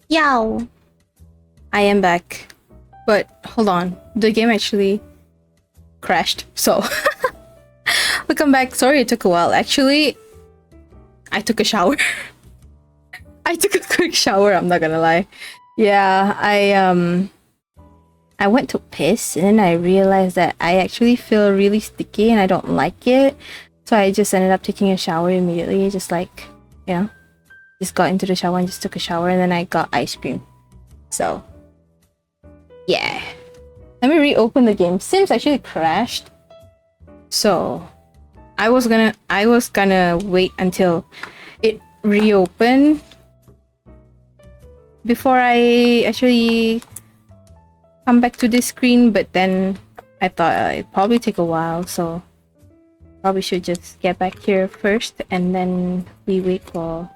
Yow! I am back. But hold on, the game actually crashed, so welcome back. Sorry it took a while. Actually, I took a shower. I took a quick shower, I'm not gonna lie. Yeah, I went to piss and then I realized that I actually feel really sticky and I don't like it. So I just ended up taking a shower immediately, just like, you know, just got into the shower and just took a shower and then I got ice cream. So, yeah. Let me reopen the game. Sims actually crashed. So, I was gonna wait until it reopened before I actually come back to this screen, but then I thought it'd probably take a while, so probably should just get back here first and then we wait for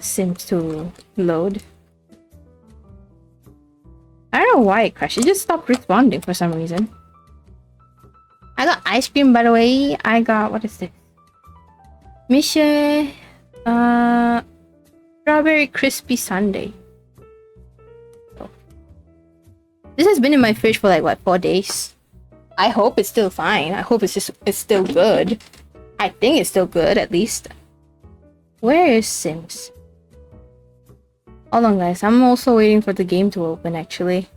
Sims to load. I don't know why it crashed. It just stopped responding for some reason. I got ice cream, by the way. I got, what is this? Misha, strawberry crispy sundae. Oh. This has been in my fridge for like what, 4 days? I hope it's still fine. I hope it's still good. I think it's still good, at least. Where is Sims? Hold on, guys. I'm also waiting for the game to open, actually.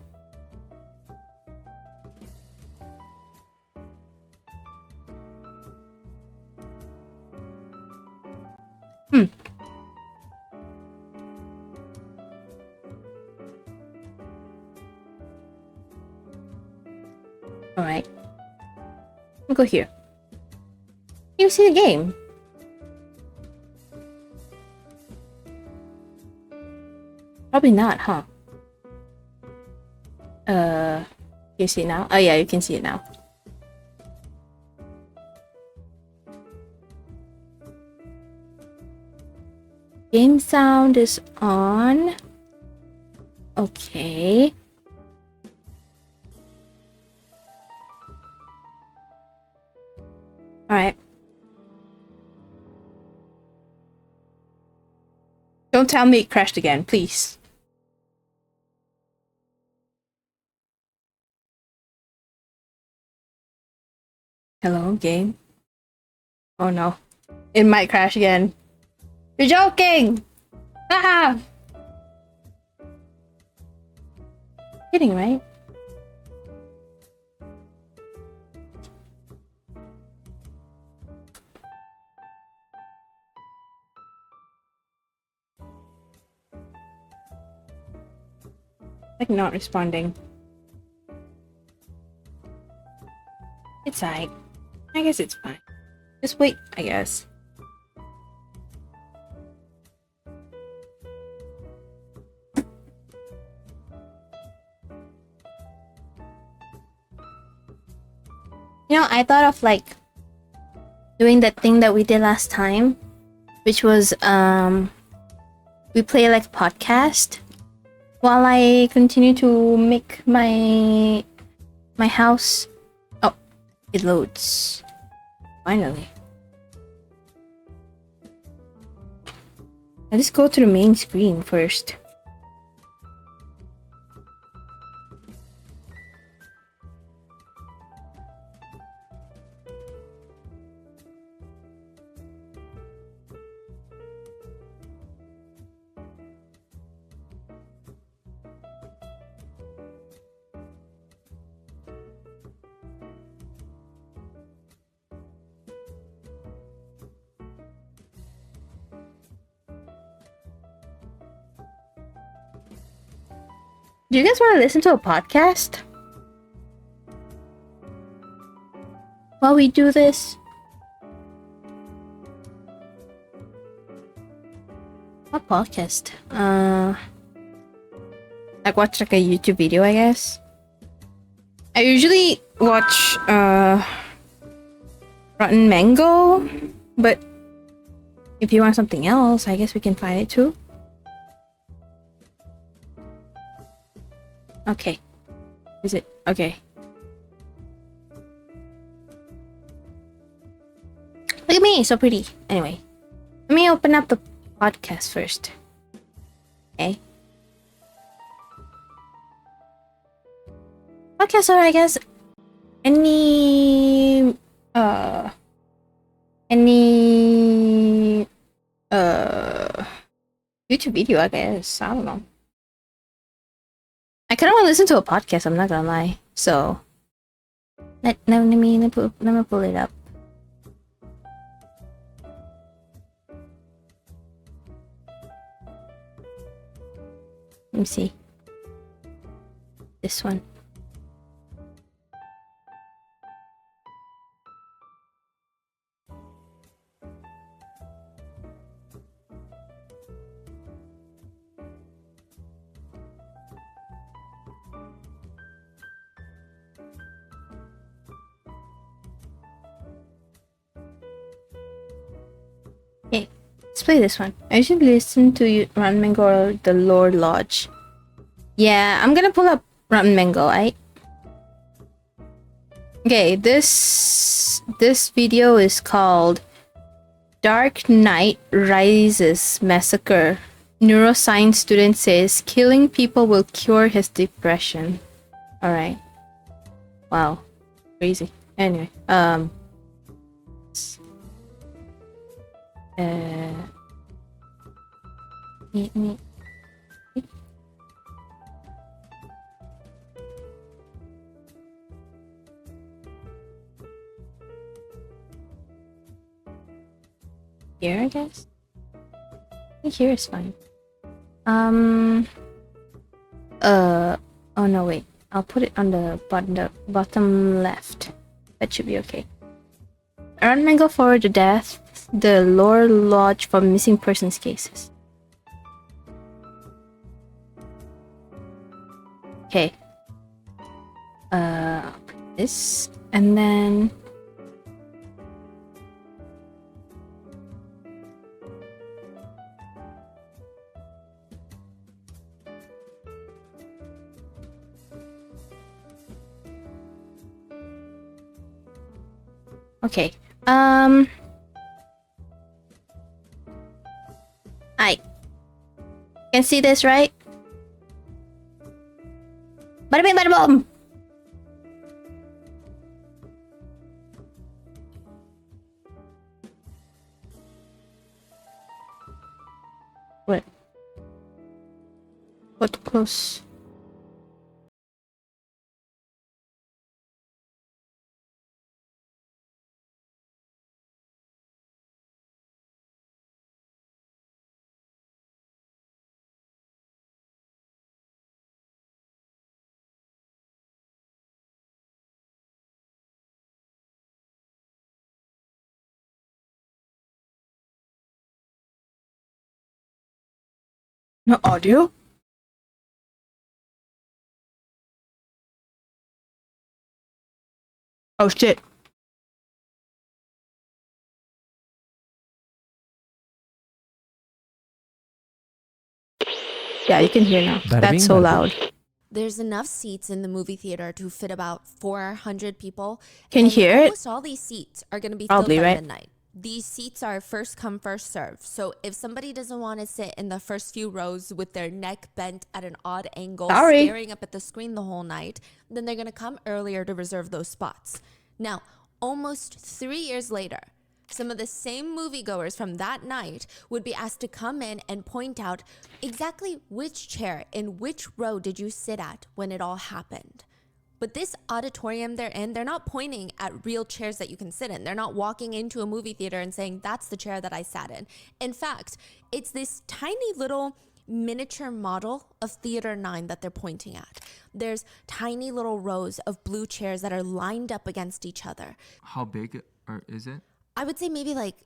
Alright. We'll go here. You see the game? Probably not, huh? You see it now? Oh yeah, you can see it now. Game sound is on. Okay. Alright. Don't tell me it crashed again, please. Hello, game? Oh no. It might crash again. You're joking! Haha! Kidding, right? Like not responding. It's alright. I guess it's fine. Just wait, I guess. You know, I thought of like doing that thing that we did last time, which was we play like podcast while I continue to make my house. Oh, it loads. Finally. Let's go to the main screen first. Do you guys want to listen to a podcast while we do this? What podcast? Like watch like a YouTube video, I guess. I usually watch Rotten Mango, but if you want something else, I guess we can find it too. Okay. Is it? Okay. Look at me, so pretty. Anyway, let me open up the podcast first. Okay. podcast, or I guess any YouTube video, I guess. I don't know. I kind of want to listen to a podcast, I'm not gonna lie. So let me pull it up. Let me see. This one. Okay, let's play this one. I should listen to Ran Mango or the Lord Lodge. Yeah, I'm gonna pull up Ran Mango, right? Okay, this video is called Dark Knight Rises Massacre. Neuroscience student says killing people will cure his depression. Alright. Wow. Crazy. Anyway, here, I guess. I think here is fine. Oh no, wait. I'll put it on the bottom left. That should be okay. Aaron Mango forward the death, the Lore Lodge for missing persons cases. Okay. I'll put this, and then okay. I can see this, right? Bada bing, bada boom. What? What close? No audio? Oh shit. Yeah, you can hear now. That's so loud. There's enough seats in the movie theater to fit about 400 people. Can you hear it? Almost all these seats are going to be filled by midnight. These seats are first come, first serve. So if somebody doesn't want to sit in the first few rows with their neck bent at an odd angle, staring up at the screen the whole night, then they're going to come earlier to reserve those spots. Now, almost 3 years later, some of the same moviegoers from that night would be asked to come in and point out exactly which chair in which row did you sit at when it all happened. But this auditorium they're in, they're not pointing at real chairs that you can sit in. They're not walking into a movie theater and saying, that's the chair that I sat in. In fact, it's this tiny little miniature model of Theater 9 that they're pointing at. There's tiny little rows of blue chairs that are lined up against each other. How big is it? I would say maybe like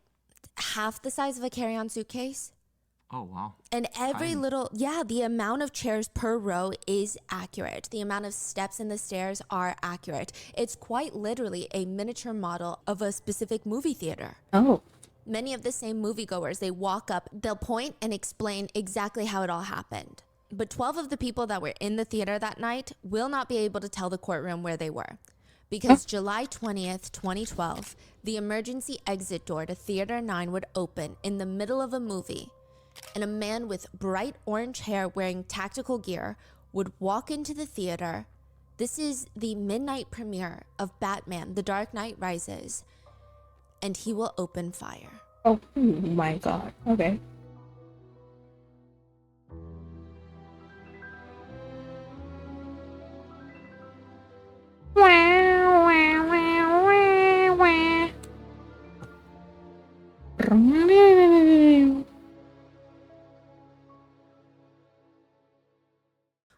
half the size of a carry-on suitcase. Oh, wow. And every little, the amount of chairs per row is accurate. The amount of steps in the stairs are accurate. It's quite literally a miniature model of a specific movie theater. Oh. Many of the same moviegoers, they walk up, they'll point and explain exactly how it all happened. But 12 of the people that were in the theater that night will not be able to tell the courtroom where they were. Because July 20th, 2012, the emergency exit door to Theater 9 would open in the middle of a movie, and a man with bright orange hair wearing tactical gear would walk into the theater This is the midnight premiere of Batman: The Dark Knight Rises, and he will open fire. Oh my god. Okay.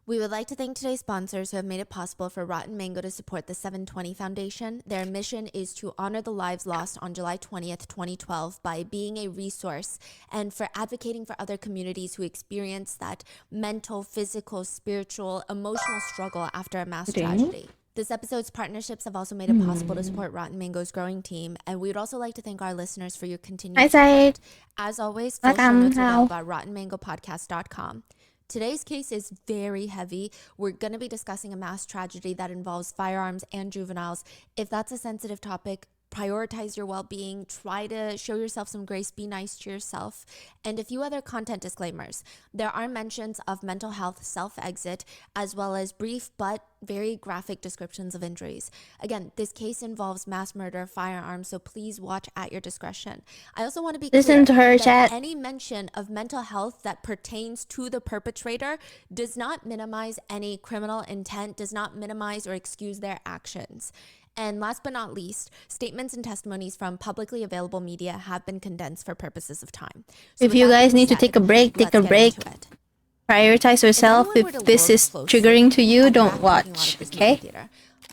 We would like to thank today's sponsors who have made it possible for Rotten Mango to support the 720 Foundation. Their mission is to honor the lives lost on July 20th, 2012 by being a resource and for advocating for other communities who experience that mental, physical, spiritual, emotional struggle after a mass tragedy. This episode's partnerships have also made it possible to support Rotten Mango's growing team, and we would also like to thank our listeners for your continued support. As always, full show notes are available at RottenMangoPodcast.com. Today's case is very heavy. We're going to be discussing a mass tragedy that involves firearms and juveniles. If that's a sensitive topic, prioritize your well-being, try to show yourself some grace, be nice to yourself, and a few other content disclaimers. There are mentions of mental health self-exit, as well as brief but very graphic descriptions of injuries. Again, this case involves mass murder, firearms, so please watch at your discretion. I also want to be Listen to her, that chat. any mention of mental health that pertains to the perpetrator does not minimize any criminal intent, does not minimize or excuse their actions. And last but not least, statements and testimonies from publicly available media have been condensed for purposes of time. So if you guys need to take a break, take a break. Prioritize yourself. If this is triggering to you, don't watch, okay?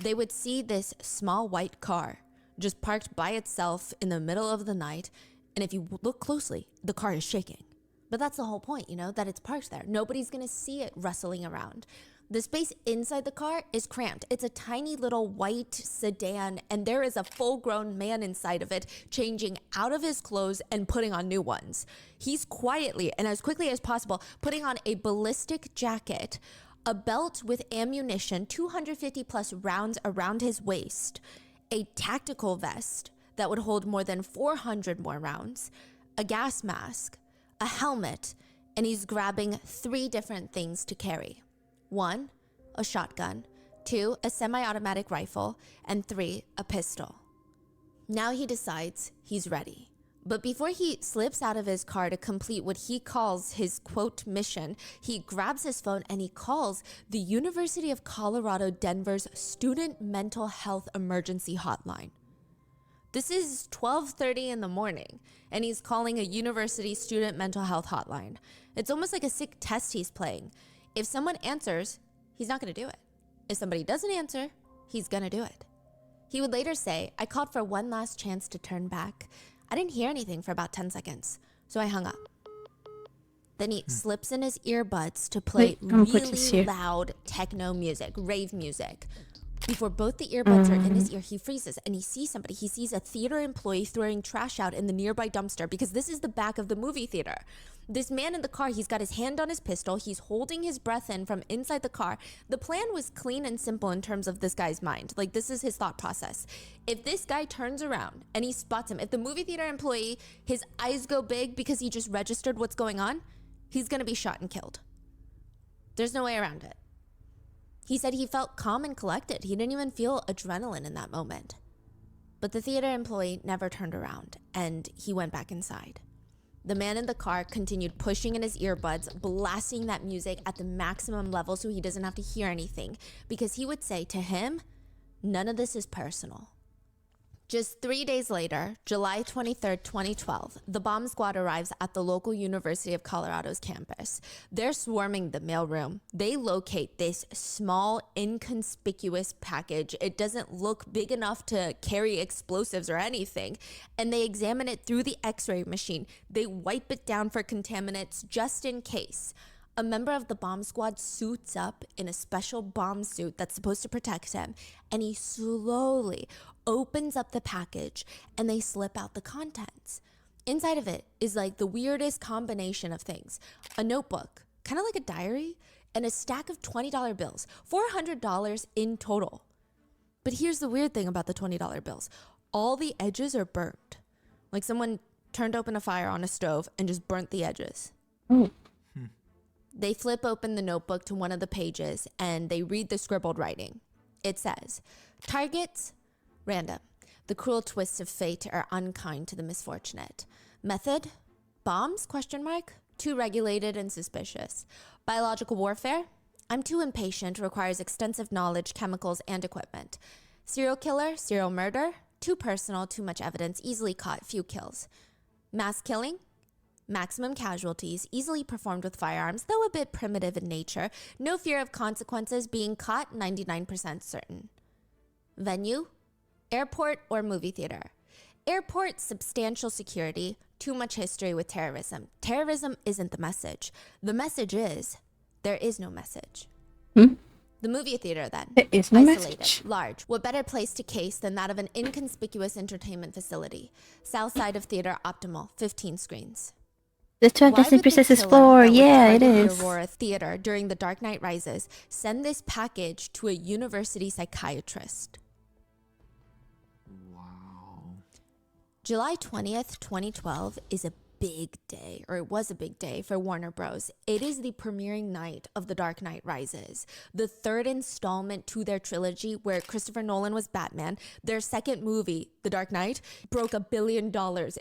They would see this small white car just parked by itself in the middle of the night. And if you look closely, the car is shaking. But that's the whole point, you know, that it's parked there. Nobody's going to see it rustling around. The space inside the car is cramped. It's a tiny little white sedan, and there is a full-grown man inside of it, changing out of his clothes and putting on new ones. He's quietly and as quickly as possible putting on a ballistic jacket, a belt with ammunition, 250 plus rounds around his waist, a tactical vest that would hold more than 400 more rounds, a gas mask, a helmet, and he's grabbing 3 different things to carry. 1, a shotgun, 2, a semi-automatic rifle, and 3, a pistol. Now he decides he's ready. But before he slips out of his car to complete what he calls his, quote, mission, he grabs his phone and he calls the University of Colorado Denver's Student Mental Health Emergency Hotline. This is 12:30 in the morning, and he's calling a university student mental health hotline. It's almost like a sick test he's playing. If someone answers, he's not going to do it. If somebody doesn't answer, he's going to do it. He would later say, I called for one last chance to turn back. I didn't hear anything for about 10 seconds, so I hung up. Then he slips in his earbuds to play really loud techno music, rave music. Before both the earbuds are in his ear, he freezes and he sees somebody. He sees a theater employee throwing trash out in the nearby dumpster because this is the back of the movie theater. This man in the car, he's got his hand on his pistol. He's holding his breath in from inside the car. The plan was clean and simple in terms of this guy's mind. Like, this is his thought process. If this guy turns around and he spots him, if the movie theater employee, his eyes go big because he just registered what's going on, he's going to be shot and killed. There's no way around it. He said he felt calm and collected. He didn't even feel adrenaline in that moment. But the theater employee never turned around, and he went back inside. The man in the car continued pushing in his earbuds, blasting that music at the maximum level so he doesn't have to hear anything, because he would say to him, none of this is personal. Just 3 days later, July 23rd, 2012, the bomb squad arrives at the local University of Colorado's campus. They're swarming the mailroom. They locate this small, inconspicuous package. It doesn't look big enough to carry explosives or anything. And they examine it through the X-ray machine. They wipe it down for contaminants just in case. A member of the bomb squad suits up in a special bomb suit that's supposed to protect him, and he slowly opens up the package and they slip out the contents. Inside of it is like the weirdest combination of things. A notebook, kind of like a diary, and a stack of $20 bills, $400 in total. But here's the weird thing about the $20 bills. All the edges are burnt. Like someone turned open a fire on a stove and just burnt the edges. Oh. They flip open the notebook to one of the pages and they read the scribbled writing. It says, targets, random. The cruel twists of fate are unkind to the misfortunate. Method, bombs, ? Too regulated and suspicious. Biological warfare, I'm too impatient, requires extensive knowledge, chemicals, and equipment. Serial killer, serial murder, too personal, too much evidence, easily caught, few kills. Mass killing, maximum casualties, easily performed with firearms, though a bit primitive in nature, no fear of consequences, being caught, 99% certain. Venue, airport or movie theater. Airport, substantial security, too much history with terrorism. Terrorism isn't the message. The message is, there is no message. The movie theater then. There is no isolated, message. Large. What better place to case than that of an inconspicuous entertainment facility? South side of theater optimal, 15 screens. The 12 Disney Princess's floor. Yeah, it is. Aurora Theater during The Dark Knight Rises. Send this package to a university psychiatrist. Wow. July 20th, 2012 is a big day, or it was a big day for Warner Bros. It is the premiering night of The Dark Knight Rises, the third installment to their trilogy where Christopher Nolan was Batman. Their second movie, The Dark Knight, broke $1 billion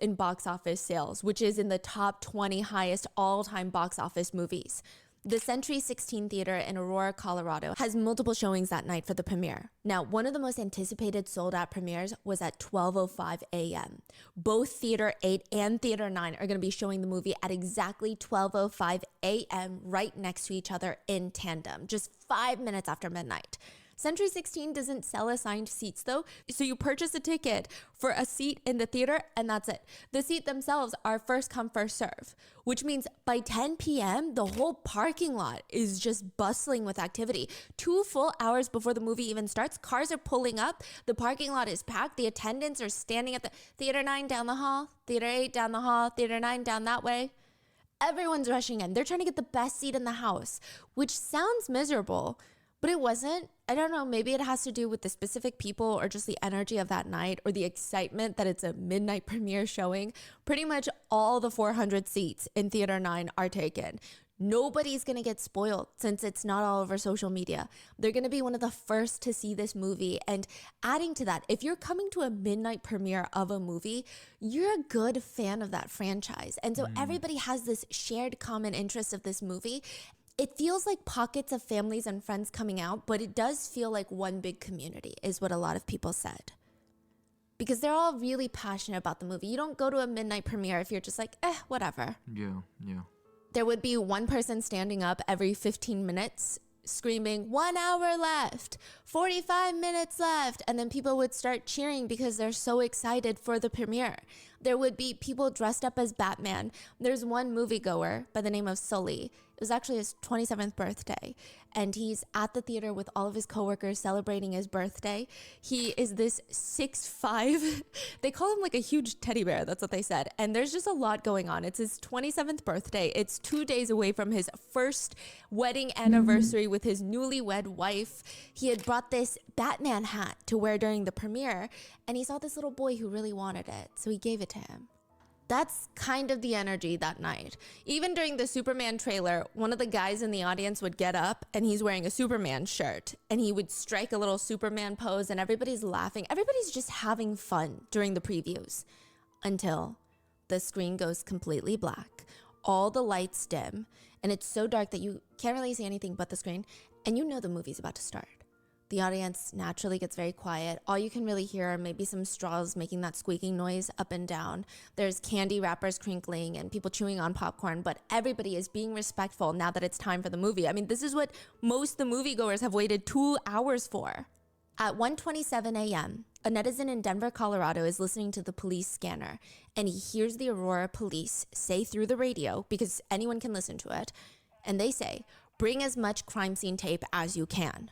in box office sales, which is in the top 20 highest all-time box office movies. The Century 16 Theater in Aurora, Colorado has multiple showings that night for the premiere. Now, one of the most anticipated sold-out premieres was at 12:05 a.m. Both Theater 8 and Theater 9 are going to be showing the movie at exactly 12:05 a.m. right next to each other in tandem, just 5 minutes after midnight. Century 16 doesn't sell assigned seats though, so you purchase a ticket for a seat in the theater and that's it. The seats themselves are first come, first serve, which means by 10 p.m., the whole parking lot is just bustling with activity. 2 full hours before the movie even starts, cars are pulling up, the parking lot is packed, the attendants are standing at the Theater 9 down the hall, Theater 8 down the hall, Theater 9 down that way. Everyone's rushing in. They're trying to get the best seat in the house, which sounds miserable, but it wasn't. I don't know, maybe it has to do with the specific people or just the energy of that night or the excitement that it's a midnight premiere showing. Pretty much all the 400 seats in Theater 9 are taken. Nobody's going to get spoiled since it's not all over social media. They're going to be one of the first to see this movie. And adding to that, if you're coming to a midnight premiere of a movie, you're a good fan of that franchise. And so everybody has this shared common interest of this movie. It feels like pockets of families and friends coming out, but it does feel like one big community is what a lot of people said. Because they're all really passionate about the movie. You don't go to a midnight premiere if you're just like, whatever. Yeah. There would be one person standing up every 15 minutes screaming, 1 hour left, 45 minutes left. And then people would start cheering because they're so excited for the premiere. There would be people dressed up as Batman. There's one moviegoer by the name of Sully. It was actually his 27th birthday. And he's at the theater with all of his coworkers celebrating his birthday. He is this 6'5". They call him like a huge teddy bear. That's what they said. And there's just a lot going on. It's his 27th birthday. It's 2 days away from his first wedding anniversary with his newlywed wife. He had brought this Batman hat to wear during the premiere. And he saw this little boy who really wanted it. So he gave it to him. That's kind of the energy that night. Even during the Superman trailer, one of the guys in the audience would get up and he's wearing a Superman shirt and he would strike a little Superman pose and everybody's laughing. Everybody's just having fun during the previews until the screen goes completely black. All the lights dim and it's so dark that you can't really see anything but the screen and you know the movie's about to start. The audience naturally gets very quiet. All you can really hear are maybe some straws making that squeaking noise up and down. There's candy wrappers crinkling and people chewing on popcorn, but everybody is being respectful now that it's time for the movie. I mean, this is what most the moviegoers have waited 2 hours for. At 1:27 a.m., a netizen in Denver, Colorado is listening to the police scanner, and he hears the Aurora police say through the radio, because anyone can listen to it, and they say, "Bring as much crime scene tape as you can."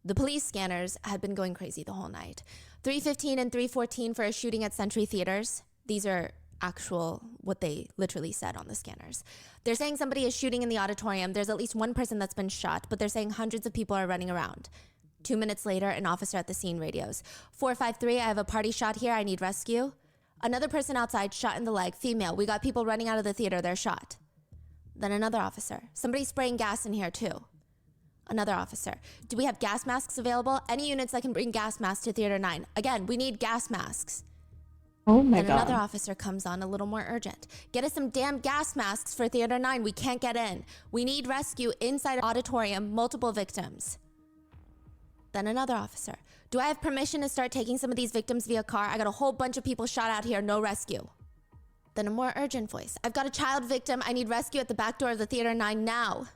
The police scanners had been going crazy the whole night. 3:15 and 3:14 for a shooting at Century Theaters. These are actual, what they literally said on the scanners. They're saying somebody is shooting in the auditorium. There's at least one person that's been shot, but they're saying hundreds of people are running around. 2 minutes later, an officer at the scene radios. 453, I have a party shot here. I need rescue. Another person outside shot in the leg, female. We got people running out of the theater. They're shot. Then another officer. Somebody's spraying gas in here too. Another officer, do we have gas masks available? Any units that can bring gas masks to Theater 9? Again, we need gas masks. Oh my Then god. another officer comes on, a little more urgent. Get us some damn gas masks for Theater 9. We can't get in. We need rescue inside auditorium, multiple victims. Then another officer. Do I have permission to start taking some of these victims via car? I got a whole bunch of people shot out here, no rescue. Then a more urgent voice. I've got a child victim. I need rescue at the back door of the Theater 9 now.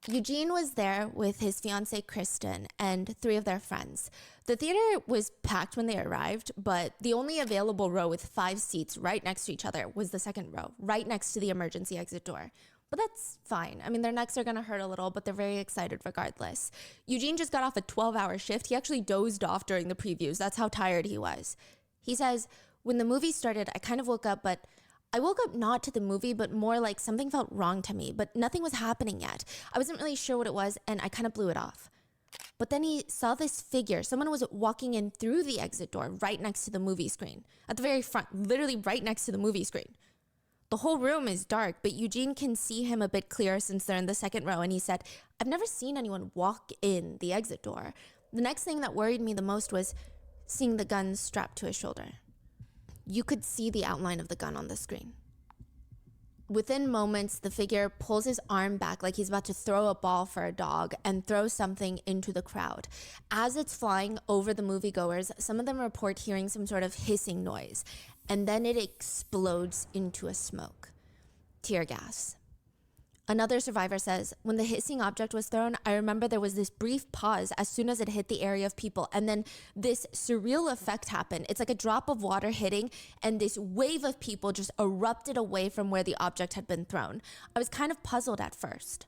Eugene was there with his fiancée Kristen and 3 of their friends. The theater was packed when they arrived, but the only available row with 5 seats right next to each other was the second row, right next to the emergency exit door. But that's fine. I mean, their necks are gonna hurt a little, but they're very excited regardless. Eugene just got off a 12-hour shift. He actually dozed off during the previews. That's how tired he was. He says, when the movie started, I kind of woke up, but I woke up not to the movie, but more like something felt wrong to me, but nothing was happening yet. I wasn't really sure what it was, and I kind of blew it off. But then he saw this figure. Someone was walking in through the exit door right next to the movie screen. At the very front, literally right next to the movie screen. The whole room is dark, but Eugene can see him a bit clearer since they're in the second row, and he said, I've never seen anyone walk in the exit door. The next thing that worried me the most was seeing the gun strapped to his shoulder. You could see the outline of the gun on the screen. Within moments, the figure pulls his arm back like he's about to throw a ball for a dog and throws something into the crowd. As it's flying over the moviegoers, some of them report hearing some sort of hissing noise, and then it explodes into a smoke. Tear gas. Another survivor says, when the hissing object was thrown, I remember there was this brief pause as soon as it hit the area of people, and then this surreal effect happened. It's like a drop of water hitting, and this wave of people just erupted away from where the object had been thrown. I was kind of puzzled at first.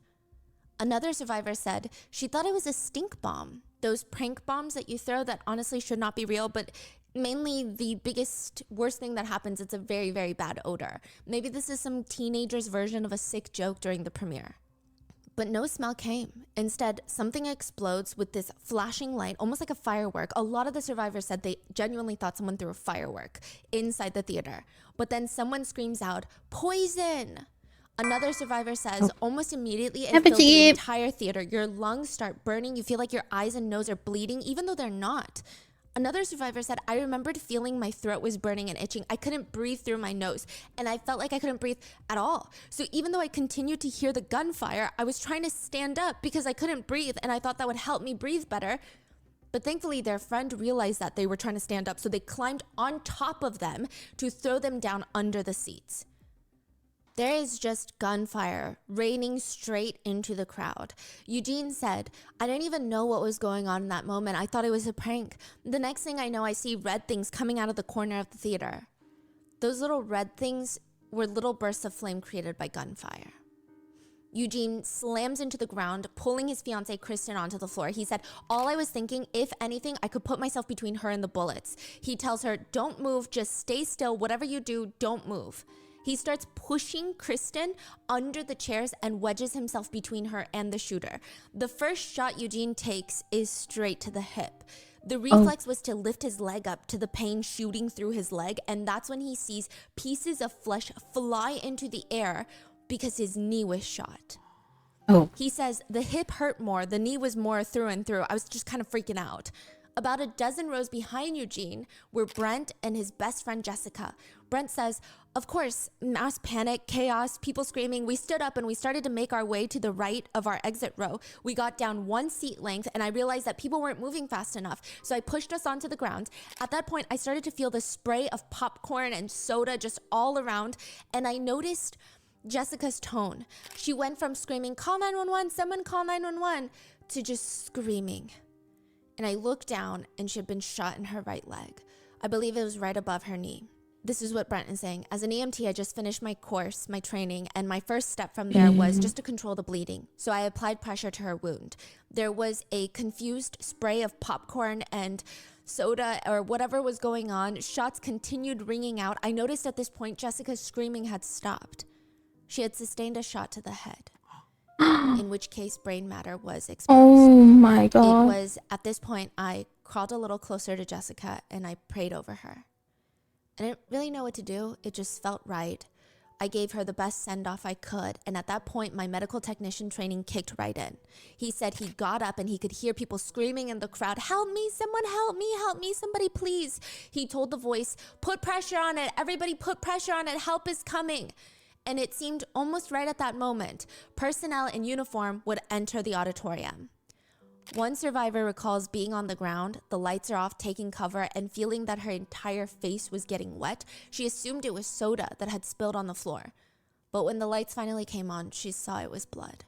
Another survivor said she thought it was a stink bomb, those prank bombs that you throw that honestly should not be real, but mainly the biggest, worst thing that happens, it's a very, very bad odor. Maybe this is some teenager's version of a sick joke during the premiere. But no smell came. Instead, something explodes with this flashing light, almost like a firework. A lot of the survivors said they genuinely thought someone threw a firework inside the theater. But then someone screams out, poison! Another survivor says, almost immediately it filled the entire theater. Your lungs start burning. You feel like your eyes and nose are bleeding, even though they're not. Another survivor said, I remembered feeling my throat was burning and itching. I couldn't breathe through my nose, and I felt like I couldn't breathe at all. So even though I continued to hear the gunfire, I was trying to stand up because I couldn't breathe, and I thought that would help me breathe better. But thankfully, their friend realized that they were trying to stand up, so they climbed on top of them to throw them down under the seats. There is just gunfire raining straight into the crowd. Eugene said, I didn't even know what was going on in that moment. I thought it was a prank. The next thing I know, I see red things coming out of the corner of the theater. Those little red things were little bursts of flame created by gunfire. Eugene slams into the ground, pulling his fiancée Kristen onto the floor. He said, all I was thinking, if anything, I could put myself between her and the bullets. He tells her, don't move, just stay still. Whatever you do, don't move. He starts pushing Kristen under the chairs and wedges himself between her and the shooter. The first shot Eugene takes is straight to the hip. The reflex was to lift his leg up to the pain shooting through his leg, and that's when he sees pieces of flesh fly into the air because his knee was shot. He says, the hip hurt more, the knee was more through and through. I was just kind of freaking out. About a dozen rows behind Eugene were Brent and his best friend Jessica. Brent says, of course, mass panic, chaos, people screaming. We stood up and we started to make our way to the right of our exit row. We got down 1 seat length and I realized that people weren't moving fast enough. So I pushed us onto the ground. At that point, I started to feel the spray of popcorn and soda just all around. And I noticed Jessica's tone. She went from screaming, call 911, someone call 911, to just screaming. And I looked down and she had been shot in her right leg. I believe it was right above her knee. This is what Brent is saying. As an EMT, I just finished my course, my training, and my first step from there was just to control the bleeding. So I applied pressure to her wound. There was a confused spray of popcorn and soda or whatever was going on. Shots continued ringing out. I noticed at this point, Jessica's screaming had stopped. She had sustained a shot to the head. In which case brain matter was exposed. Oh my god. It was at this point I crawled a little closer to Jessica and I prayed over her. I didn't really know what to do. It just felt right. I gave her the best send-off I could, and at that point, my medical technician training kicked right in. He said he got up and he could hear people screaming in the crowd, "Help me, someone help me, somebody please." He told the voice, "Put pressure on it, everybody put pressure on it, help is coming." And it seemed almost right at that moment, personnel in uniform would enter the auditorium. One survivor recalls being on the ground, the lights are off, taking cover, and feeling that her entire face was getting wet. She assumed it was soda that had spilled on the floor. But when the lights finally came on, she saw it was blood.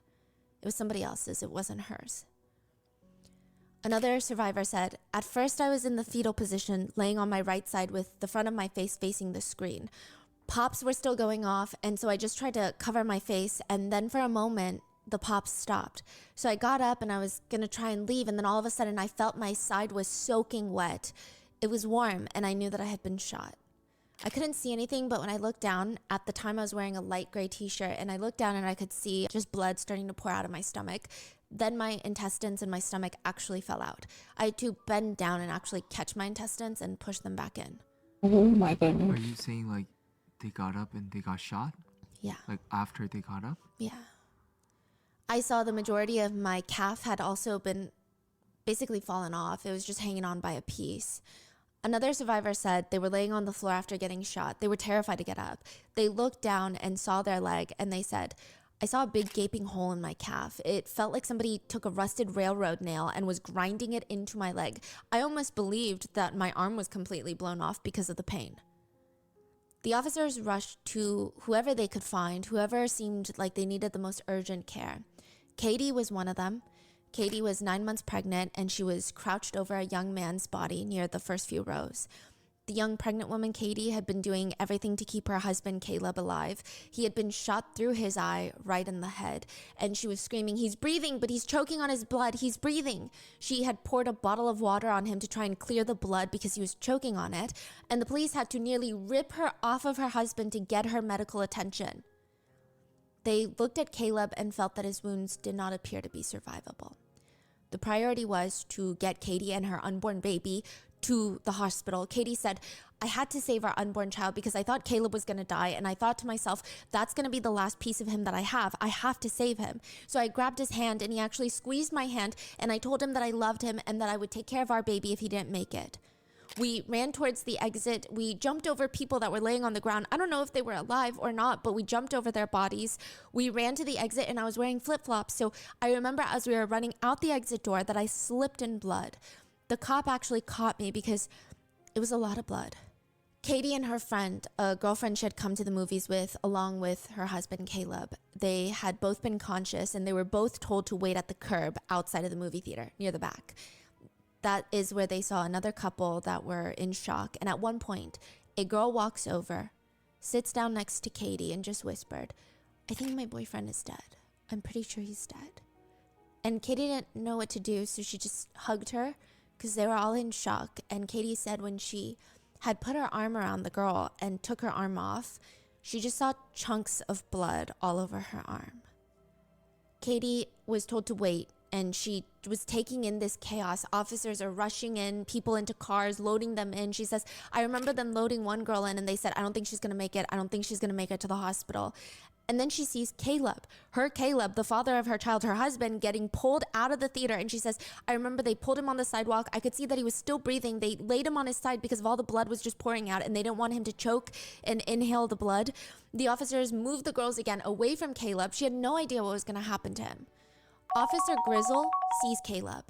It was somebody else's, it wasn't hers. Another survivor said, "At first I was in the fetal position, laying on my right side with the front of my face facing the screen. Pops were still going off, and so I just tried to cover my face, and then for a moment, the pops stopped. So I got up and I was gonna try and leave, and then all of a sudden I felt my side was soaking wet. It was warm, and I knew that I had been shot. I couldn't see anything, but when I looked down, at the time I was wearing a light gray t-shirt, and I looked down and I could see just blood starting to pour out of my stomach. Then my intestines and my stomach actually fell out. I had to bend down and actually catch my intestines and push them back in." Oh my goodness. Are you saying like they got up and they got shot? Yeah. Like after they got up? Yeah. I saw the majority of my calf had also been basically fallen off. It was just hanging on by a piece. Another survivor said they were laying on the floor after getting shot. They were terrified to get up. They looked down and saw their leg, and they said, "I saw a big gaping hole in my calf. It felt like somebody took a rusted railroad nail and was grinding it into my leg. I almost believed that my arm was completely blown off because of the pain." The officers rushed to whoever they could find, whoever seemed like they needed the most urgent care. Katie was one of them. Katie was 9 months pregnant, and she was crouched over a young man's body near the first few rows. The young pregnant woman, Katie, had been doing everything to keep her husband, Caleb, alive. He had been shot through his eye, right in the head, and she was screaming, "He's breathing, but he's choking on his blood. He's breathing." She had poured a bottle of water on him to try and clear the blood because he was choking on it, and the police had to nearly rip her off of her husband to get her medical attention. They looked at Caleb and felt that his wounds did not appear to be survivable. The priority was to get Katie and her unborn baby to the hospital. Katie said, "I had to save our unborn child because I thought Caleb was going to die, and I thought to myself, that's going to be the last piece of him that I have. I have to save him." So I grabbed his hand, and he actually squeezed my hand, and I told him that I loved him and that I would take care of our baby if he didn't make it. We ran towards the exit. We jumped over people that were laying on the ground. I don't know if they were alive or not, but we jumped over their bodies. We ran to the exit, and I was wearing flip-flops. So I remember as we were running out the exit door that I slipped in blood. The cop actually caught me because it was a lot of blood. Katie and her friend, a girlfriend she had come to the movies with, along with her husband, Caleb, they had both been conscious, and they were both told to wait at the curb outside of the movie theater near the back. That is where they saw another couple that were in shock. And at one point, a girl walks over, sits down next to Katie, and just whispered, "I think my boyfriend is dead. I'm pretty sure he's dead." And Katie didn't know what to do, so she just hugged her because they were all in shock. And Katie said when she had put her arm around the girl and took her arm off, she just saw chunks of blood all over her arm. Katie was told to wait, and she was taking in this chaos. Officers are rushing in, people into cars, loading them in. She says, "I remember them loading one girl in, and they said, 'I don't think she's going to make it. I don't think she's going to make it to the hospital.'" And then she sees Caleb, the father of her child, her husband, getting pulled out of the theater. And she says, "I remember they pulled him on the sidewalk. I could see that he was still breathing. They laid him on his side because of all the blood was just pouring out, and they didn't want him to choke and inhale the blood." The officers moved the girls again away from Caleb. She had no idea what was going to happen to him. Officer Grizzle sees Caleb.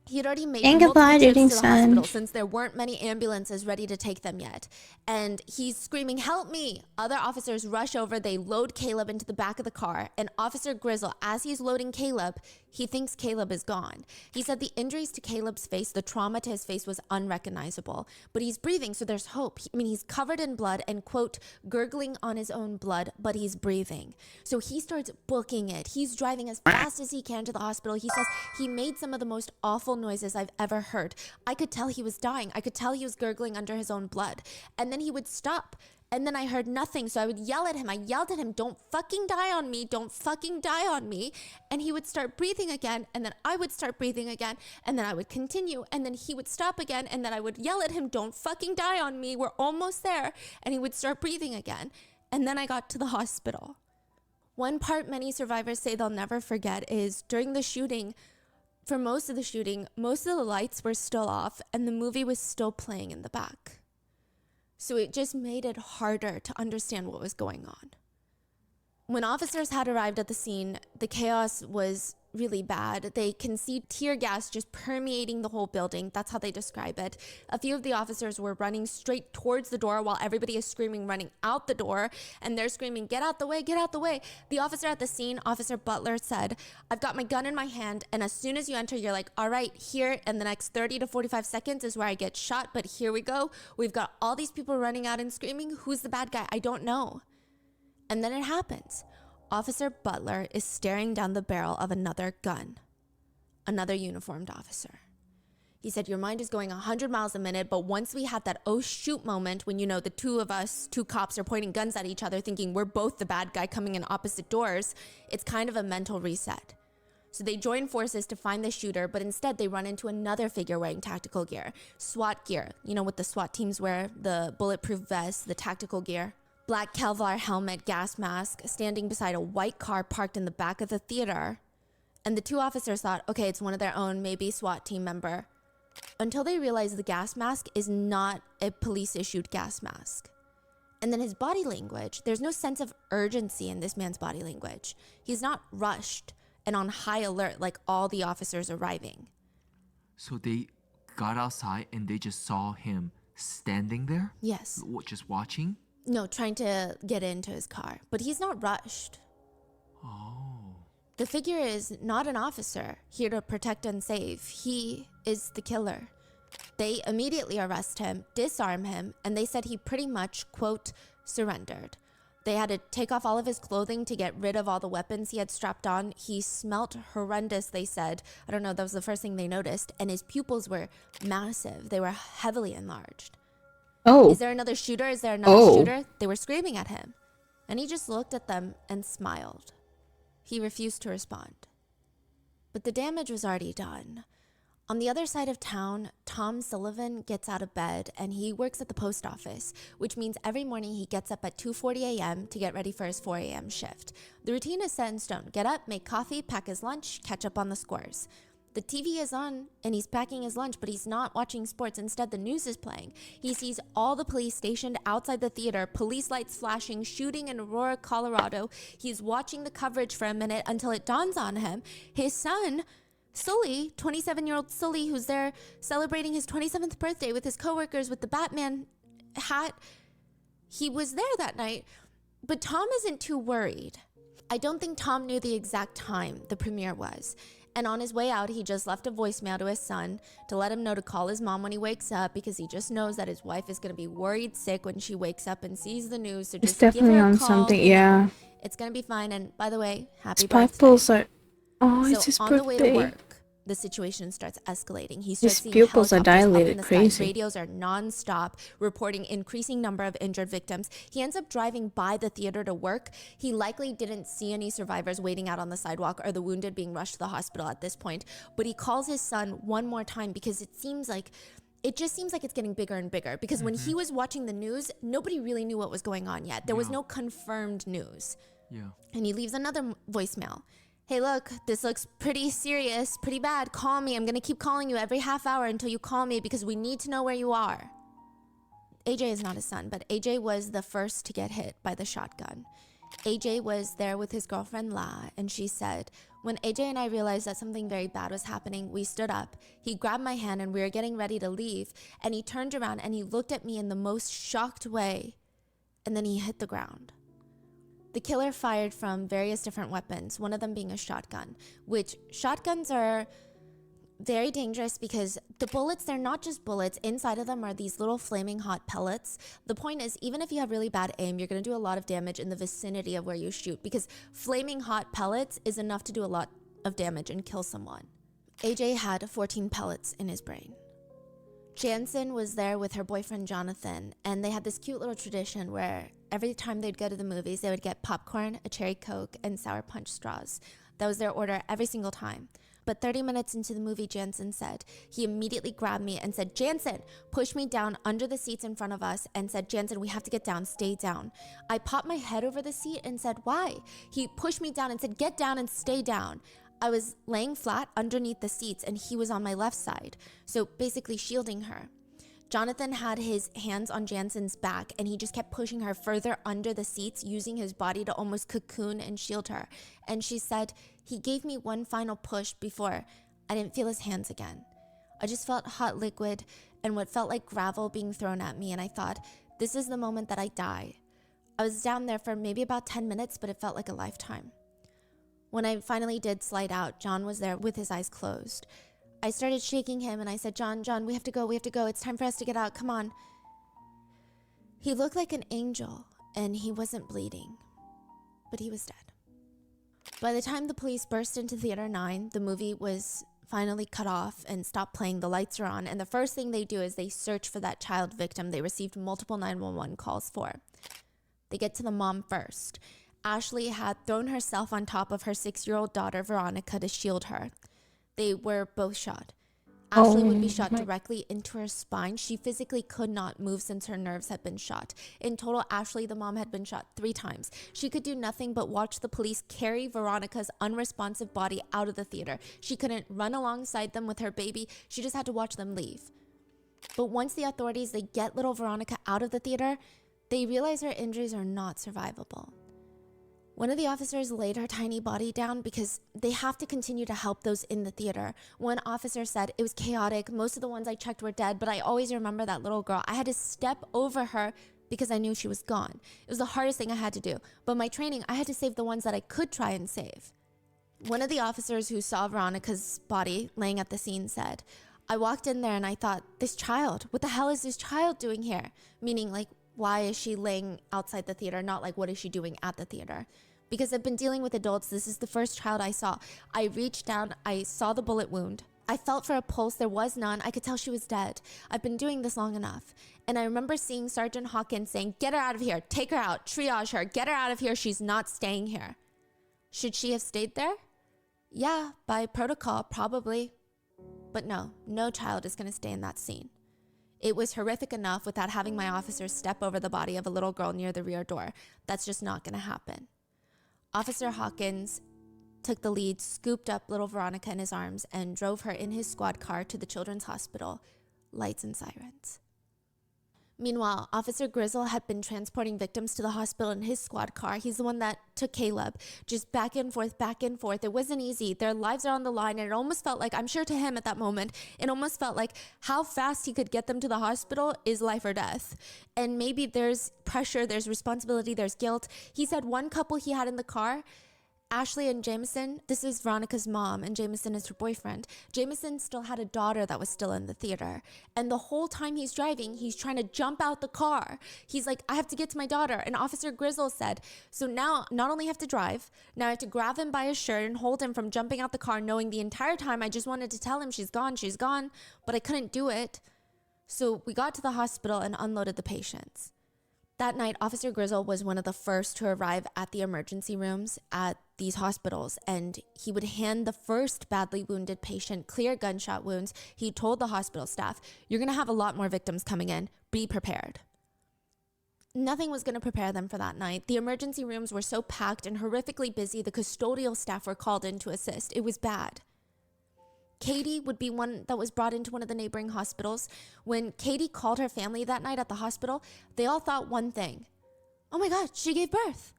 He had already made multiple trips to the hospital since there weren't many ambulances ready to take them yet. And he's screaming, "Help me!" Other officers rush over. They load Caleb into the back of the car. And Officer Grizzle, as he's loading Caleb, he thinks Caleb is gone. He said the injuries to Caleb's face, the trauma to his face was unrecognizable. But he's breathing, so there's hope. He's covered in blood and, quote, gurgling on his own blood, but he's breathing. So he starts booking it. He's driving as fast as he can to the hospital. He says he made some of the most awful noises I've ever heard. I could tell he was dying. I could tell he was gurgling under his own blood. And then he would stop. And then I heard nothing. So I would yell at him. I yelled at him, "Don't fucking die on me. Don't fucking die on me." And he would start breathing again. And then I would start breathing again. And then I would continue. And then he would stop again. And then I would yell at him, "Don't fucking die on me. We're almost there." And he would start breathing again. and then I got to the hospital. One part many survivors say they'll never forget is during the shooting, for most of the shooting, most of the lights were still off and the movie was still playing in the back. So it just made it harder to understand what was going on. When officers had arrived at the scene, the chaos was really bad. They can see tear gas just permeating the whole building. That's how they describe it. A few of the officers were running straight towards the door while everybody is screaming, running out the door. And they're screaming, get out the way, get out the way. The officer at the scene, Officer Butler, said, I've got my gun in my hand. And as soon as you enter, you're like, all right, here in the next 30 to 45 seconds is where I get shot. But here we go. We've got all these people running out and screaming. Who's the bad guy? I don't know. And then it happens. Officer Butler is staring down the barrel of another gun, another uniformed officer. He said, your mind is going 100 miles a minute, but once we had that oh shoot moment when, the two of us, two cops are pointing guns at each other thinking we're both the bad guy coming in opposite doors, it's kind of a mental reset. So they join forces to find the shooter, but instead they run into another figure wearing tactical gear, SWAT gear, what the SWAT teams wear, the bulletproof vest, the tactical gear. Black Kevlar helmet, gas mask, standing beside a white car parked in the back of the theater. And the two officers thought, okay, it's one of their own, maybe SWAT team member. Until they realized the gas mask is not a police-issued gas mask. And then his body language, there's no sense of urgency in this man's body language. He's not rushed and on high alert like all the officers arriving. So they got outside and they just saw him standing there? Yes. Just watching? No, trying to get into his car. But he's not rushed. Oh. The figure is not an officer here to protect and save. He is the killer. They immediately arrest him, disarm him, and they said he pretty much, quote, surrendered. They had to take off all of his clothing to get rid of all the weapons he had strapped on. He smelt horrendous, they said. I don't know, that was the first thing they noticed. And his pupils were massive. They were heavily enlarged. Oh. Is there another shooter? Is there another shooter? They were screaming at him. And he just looked at them and smiled. He refused to respond. But the damage was already done. On the other side of town, Tom Sullivan gets out of bed and he works at the post office, which means every morning he gets up at 2:40 a.m. to get ready for his 4 a.m. shift. The routine is set in stone. Get up, make coffee, pack his lunch, catch up on the scores. The TV is on and he's packing his lunch, but he's not watching sports. Instead, the news is playing. He sees all the police stationed outside the theater, police lights flashing, shooting in Aurora, Colorado. He's watching the coverage for a minute until it dawns on him. His son, Sully, 27-year-old Sully, who's there celebrating his 27th birthday with his coworkers with the Batman hat, he was there that night. But Tom isn't too worried. I don't think Tom knew the exact time the premiere was. And on his way out, he just left a voicemail to his son to let him know to call his mom when he wakes up because he just knows that his wife is going to be worried sick when she wakes up and sees the news. So just it's definitely give her a on call, something, yeah. It's going to be fine. And by the way, happy His birthday. pupils are... Oh, So it's his on birthday. the way to work, the situation starts escalating. He starts His seeing pupils are helicopters up in dilated, the sky. crazy. Radios are non-stop, reporting increasing number of injured victims. He ends up driving by the theater to work. He likely didn't see any survivors waiting out on the sidewalk or the wounded being rushed to the hospital at this point. But he calls his son one more time because it just seems like it's getting bigger and bigger. Because when he was watching the news, nobody really knew what was going on yet. There was no confirmed news. Yeah. And he leaves another voicemail. Hey, look, this looks pretty serious, pretty bad. Call me. I'm going to keep calling you every half hour until you call me because we need to know where you are. AJ is not his son, but AJ was the first to get hit by the shotgun. AJ was there with his girlfriend, La, and she said, when AJ and I realized that something very bad was happening, we stood up. He grabbed my hand and we were getting ready to leave, and he turned around and he looked at me in the most shocked way, and then he hit the ground. The killer fired from various different weapons, one of them being a shotgun, which shotguns are very dangerous because the bullets, they're not just bullets. Inside of them are these little flaming hot pellets. The point is, even if you have really bad aim, you're going to do a lot of damage in the vicinity of where you shoot because flaming hot pellets is enough to do a lot of damage and kill someone. AJ had 14 pellets in his brain. Jansen was there with her boyfriend Jonathan, and they had this cute little tradition where every time they'd go to the movies, they would get popcorn, a cherry Coke, and sour punch straws. That was their order every single time. But 30 minutes into the movie, Jansen said, he immediately grabbed me and said, Jansen, pushed me down under the seats in front of us and said, Jansen, we have to get down, stay down. I popped my head over the seat and said, why? He pushed me down and said, get down and stay down. I was laying flat underneath the seats and he was on my left side, so basically shielding her. Jonathan had his hands on Jansen's back and he just kept pushing her further under the seats, using his body to almost cocoon and shield her. And she said, he gave me one final push before I didn't feel his hands again. I just felt hot liquid and what felt like gravel being thrown at me, and I thought, this is the moment that I die. I was down there for maybe about 10 minutes, but it felt like a lifetime. When I finally did slide out, John was there with his eyes closed. I started shaking him and I said, John, we have to go. It's time for us to get out. Come on. He looked like an angel and he wasn't bleeding, but he was dead. By the time the police burst into Theater 9, the movie was finally cut off and stopped playing. The lights are on. And the first thing they do is they search for that child victim they received multiple 911 calls for. They get to the mom first. Ashley had thrown herself on top of her 6-year-old daughter, Veronica, to shield her. They were both shot. Ashley would be shot directly into her spine. She physically could not move since her nerves had been shot. In total, Ashley, the mom, had been shot 3 times. She could do nothing but watch the police carry Veronica's unresponsive body out of the theater. She couldn't run alongside them with her baby. She just had to watch them leave. But once the authorities, they get little Veronica out of the theater, they realize her injuries are not survivable. One of the officers laid her tiny body down because they have to continue to help those in the theater. One officer said, it was chaotic. Most of the ones I checked were dead, but I always remember that little girl. I had to step over her because I knew she was gone. It was the hardest thing I had to do. But my training, I had to save the ones that I could try and save. One of the officers who saw Veronica's body laying at the scene said, I walked in there and I thought, this child, what the hell is this child doing here? Meaning, like, why is she laying outside the theater? Not like, what is she doing at the theater? Because I've been dealing with adults, this is the first child I saw. I reached down, I saw the bullet wound. I felt for a pulse, there was none. I could tell she was dead. I've been doing this long enough. And I remember seeing Sergeant Hawkins saying, get her out of here, take her out, triage her, get her out of here, she's not staying here. Should she have stayed there? Yeah, by protocol, probably. But no child is gonna stay in that scene. It was horrific enough without having my officers step over the body of a little girl near the rear door. That's just not gonna happen. Officer Hawkins took the lead, scooped up little Veronica in his arms, and drove her in his squad car to the children's hospital, lights and sirens. Meanwhile, Officer Grizzle had been transporting victims to the hospital in his squad car. He's the one that took Caleb, just back and forth. It wasn't easy. Their lives are on the line, and it almost felt like, I'm sure to him at that moment, it almost felt like how fast he could get them to the hospital is life or death. And maybe there's pressure, there's responsibility, there's guilt. He said one couple he had in the car, Ashley and Jameson, this is Veronica's mom and Jameson is her boyfriend. Jameson still had a daughter that was still in the theater. And the whole time he's driving, he's trying to jump out the car. He's like, I have to get to my daughter. And Officer Grizzle said, so now not only have to drive, now I have to grab him by his shirt and hold him from jumping out the car, knowing the entire time I just wanted to tell him she's gone, but I couldn't do it. So we got to the hospital and unloaded the patients. That night, Officer Grizzle was one of the first to arrive at the emergency rooms at these hospitals, and he would hand the first badly wounded patient clear gunshot wounds. He told the hospital staff, you're going to have a lot more victims coming in. Be prepared. Nothing was going to prepare them for that night. The emergency rooms were so packed and horrifically busy, the custodial staff were called in to assist. It was bad. Katie would be one that was brought into one of the neighboring hospitals. When Katie called her family that night at the hospital, they all thought one thing. Oh my God, she gave birth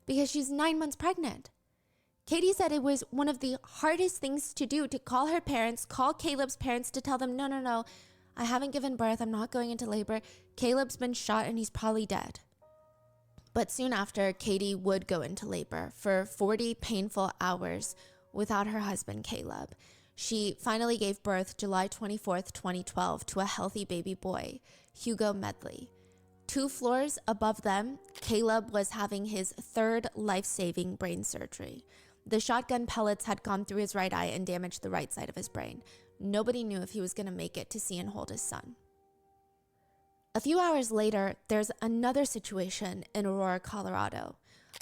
because she's 9 months pregnant. Katie said it was one of the hardest things to do to call her parents, call Caleb's parents to tell them, no, I haven't given birth. I'm not going into labor. Caleb's been shot and he's probably dead. But soon after, Katie would go into labor for 40 painful hours without her husband, Caleb. She finally gave birth July 24th, 2012 to a healthy baby boy, Hugo Medley. 2 floors above them, Caleb was having his 3rd life-saving brain surgery. The shotgun pellets had gone through his right eye and damaged the right side of his brain. Nobody knew if he was going to make it to see and hold his son. A few hours later, there's another situation in Aurora, Colorado.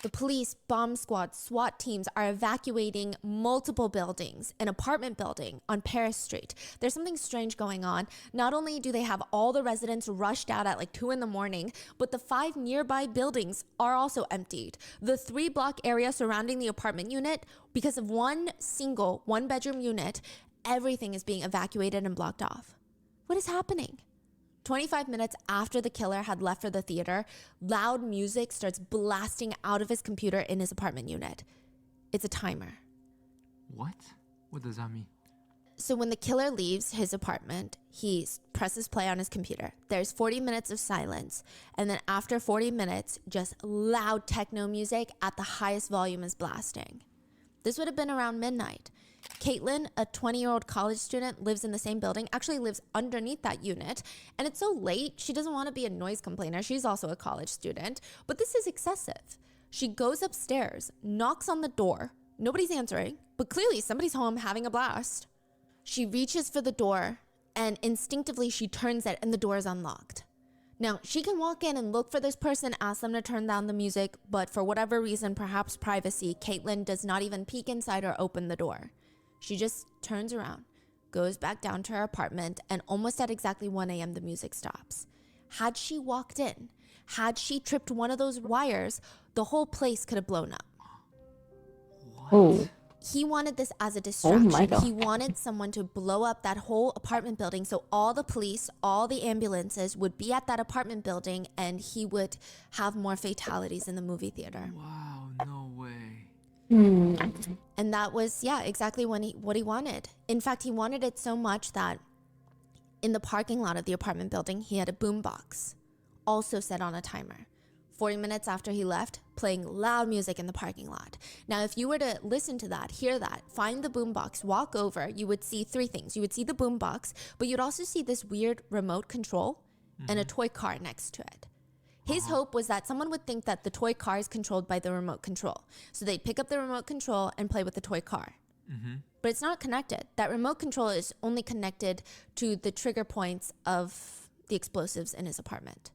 The police, bomb squads, SWAT teams are evacuating multiple buildings, an apartment building on Paris Street. There's something strange going on. Not only do they have all the residents rushed out at like 2 a.m, but the 5 nearby buildings are also emptied. The 3-block area surrounding the apartment unit, because of one single 1-bedroom unit, everything is being evacuated and blocked off. What is happening? 25 minutes after the killer had left for the theater, loud music starts blasting out of his computer in his apartment unit. It's a timer. What? What does that mean? So when the killer leaves his apartment, he presses play on his computer. There's 40 minutes of silence. And then after 40 minutes, just loud techno music at the highest volume is blasting. This would have been around midnight. Caitlin, a 20-year-old college student, lives in the same building, actually lives underneath that unit. And it's so late, she doesn't want to be a noise complainer. She's also a college student. But this is excessive. She goes upstairs, knocks on the door. Nobody's answering, but clearly somebody's home having a blast. She reaches for the door, and instinctively she turns it, and the door is unlocked. Now, she can walk in and look for this person, ask them to turn down the music, but for whatever reason, perhaps privacy, Caitlin does not even peek inside or open the door. She just turns around, goes back down to her apartment, and almost at exactly 1 a.m. the music stops. Had she walked in, had she tripped one of those wires, the whole place could have blown up. What? Oh. He wanted this as a distraction. my God. He wanted someone to blow up that whole apartment building so all the police, all the ambulances would be at that apartment building and he would have more fatalities in the movie theater. Wow, no way. And that was, exactly what he wanted. In fact, he wanted it so much that in the parking lot of the apartment building, he had a boombox, also set on a timer. 40 minutes after he left, playing loud music in the parking lot. Now, if you were to listen to that, hear that, find the boombox, walk over, you would see 3 things. You would see the boombox, but you'd also see this weird remote control and a toy car next to it. His hope was that someone would think that the toy car is controlled by the remote control. So they'd pick up the remote control and play with the toy car. But it's not connected. That remote control is only connected to the trigger points of the explosives in his apartment.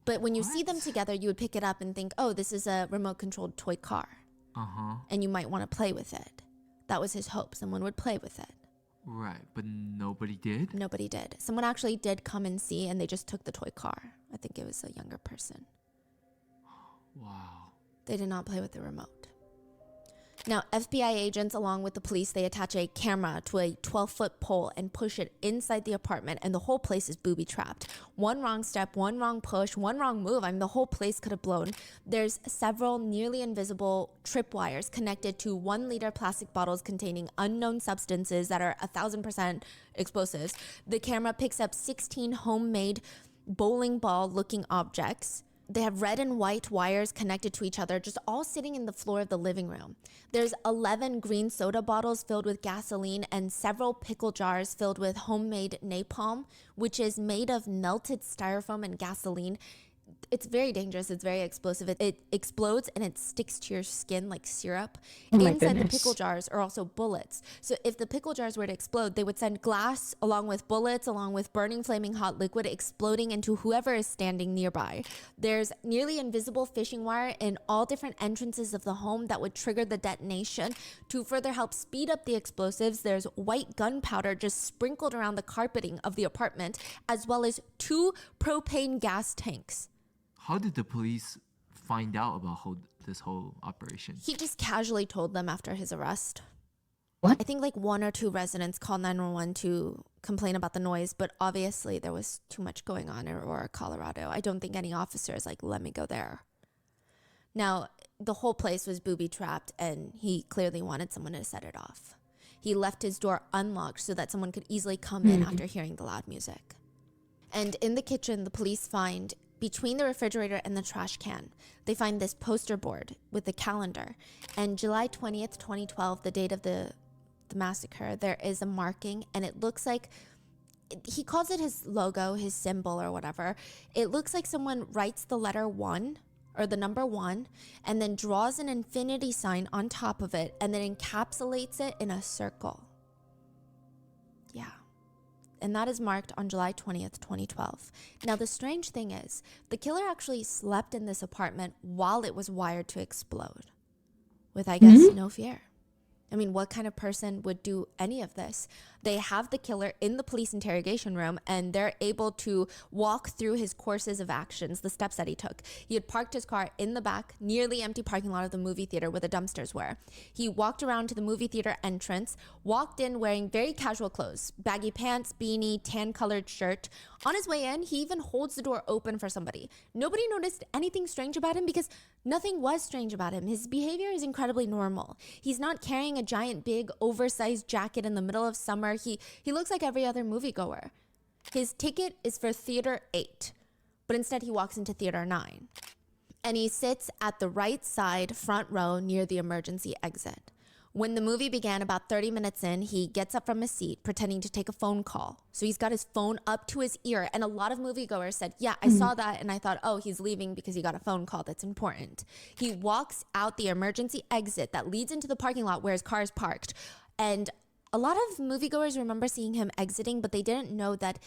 But when you see them together, you would pick it up and think, oh, this is a remote controlled toy car. And you might want to play with it. That was his hope. Someone would play with it. Right, but nobody did? Nobody did. Someone actually did come and see, and they just took the toy car. I think it was a younger person. Wow. They did not play with the remote. Now, FBI agents, along with the police, they attach a camera to a 12-foot pole and push it inside the apartment, and the whole place is booby-trapped. One wrong step, one wrong push, one wrong move. I mean, the whole place could have blown. There's several nearly invisible tripwires connected to 1-liter plastic bottles containing unknown substances that are 1,000% explosives. The camera picks up 16 homemade bowling ball-looking objects. They have red and white wires connected to each other, just all sitting in the floor of the living room. There's 11 green soda bottles filled with gasoline and several pickle jars filled with homemade napalm, which is made of melted styrofoam and gasoline. It's very dangerous. It's very explosive. It explodes and it sticks to your skin like syrup. Inside the pickle jars are also bullets. So if the pickle jars were to explode, they would send glass along with bullets, along with burning flaming hot liquid exploding into whoever is standing nearby. There's nearly invisible fishing wire in all different entrances of the home that would trigger the detonation. To further help speed up the explosives, there's white gunpowder just sprinkled around the carpeting of the apartment, as well as 2 propane gas tanks. How did the police find out about this whole operation? He just casually told them after his arrest. What? I think like 1 or 2 residents called 911 to complain about the noise, but obviously there was too much going on in Aurora, Colorado. I don't think any officers like, let me go there. Now, the whole place was booby-trapped, and he clearly wanted someone to set it off. He left his door unlocked so that someone could easily come in after hearing the loud music. And in the kitchen, the police find, between the refrigerator and the trash can, they find this poster board with a calendar. And July 20th, 2012, the date of the massacre, there is a marking, and it looks like, he calls it his logo, his symbol or whatever. It looks like someone writes the letter 1 or the number 1 and then draws an infinity sign on top of it and then encapsulates it in a circle. Yeah. and that is marked on July 20th, 2012. Now, the strange thing is, the killer actually slept in this apartment while it was wired to explode, with, I guess, no fear. I mean, what kind of person would do any of this? They have the killer in the police interrogation room, and they're able to walk through his courses of actions, the steps that he took. He had parked his car in the back, nearly empty parking lot of the movie theater where the dumpsters were. He walked around to the movie theater entrance, walked in wearing very casual clothes, baggy pants, beanie, tan-colored shirt. On his way in, he even holds the door open for somebody. Nobody noticed anything strange about him because nothing was strange about him. His behavior is incredibly normal. He's not carrying a giant, big, oversized jacket in the middle of summer. He looks like every other moviegoer. His ticket is for Theater 8, but instead he walks into Theater 9. And he sits at the right side, front row, near the emergency exit. When the movie began, about 30 minutes in, he gets up from his seat, pretending to take a phone call. So he's got his phone up to his ear, and a lot of moviegoers said, yeah, I saw that, and I thought, oh, he's leaving because he got a phone call that's important. He walks out the emergency exit that leads into the parking lot where his car is parked, and a lot of moviegoers remember seeing him exiting, but they didn't know that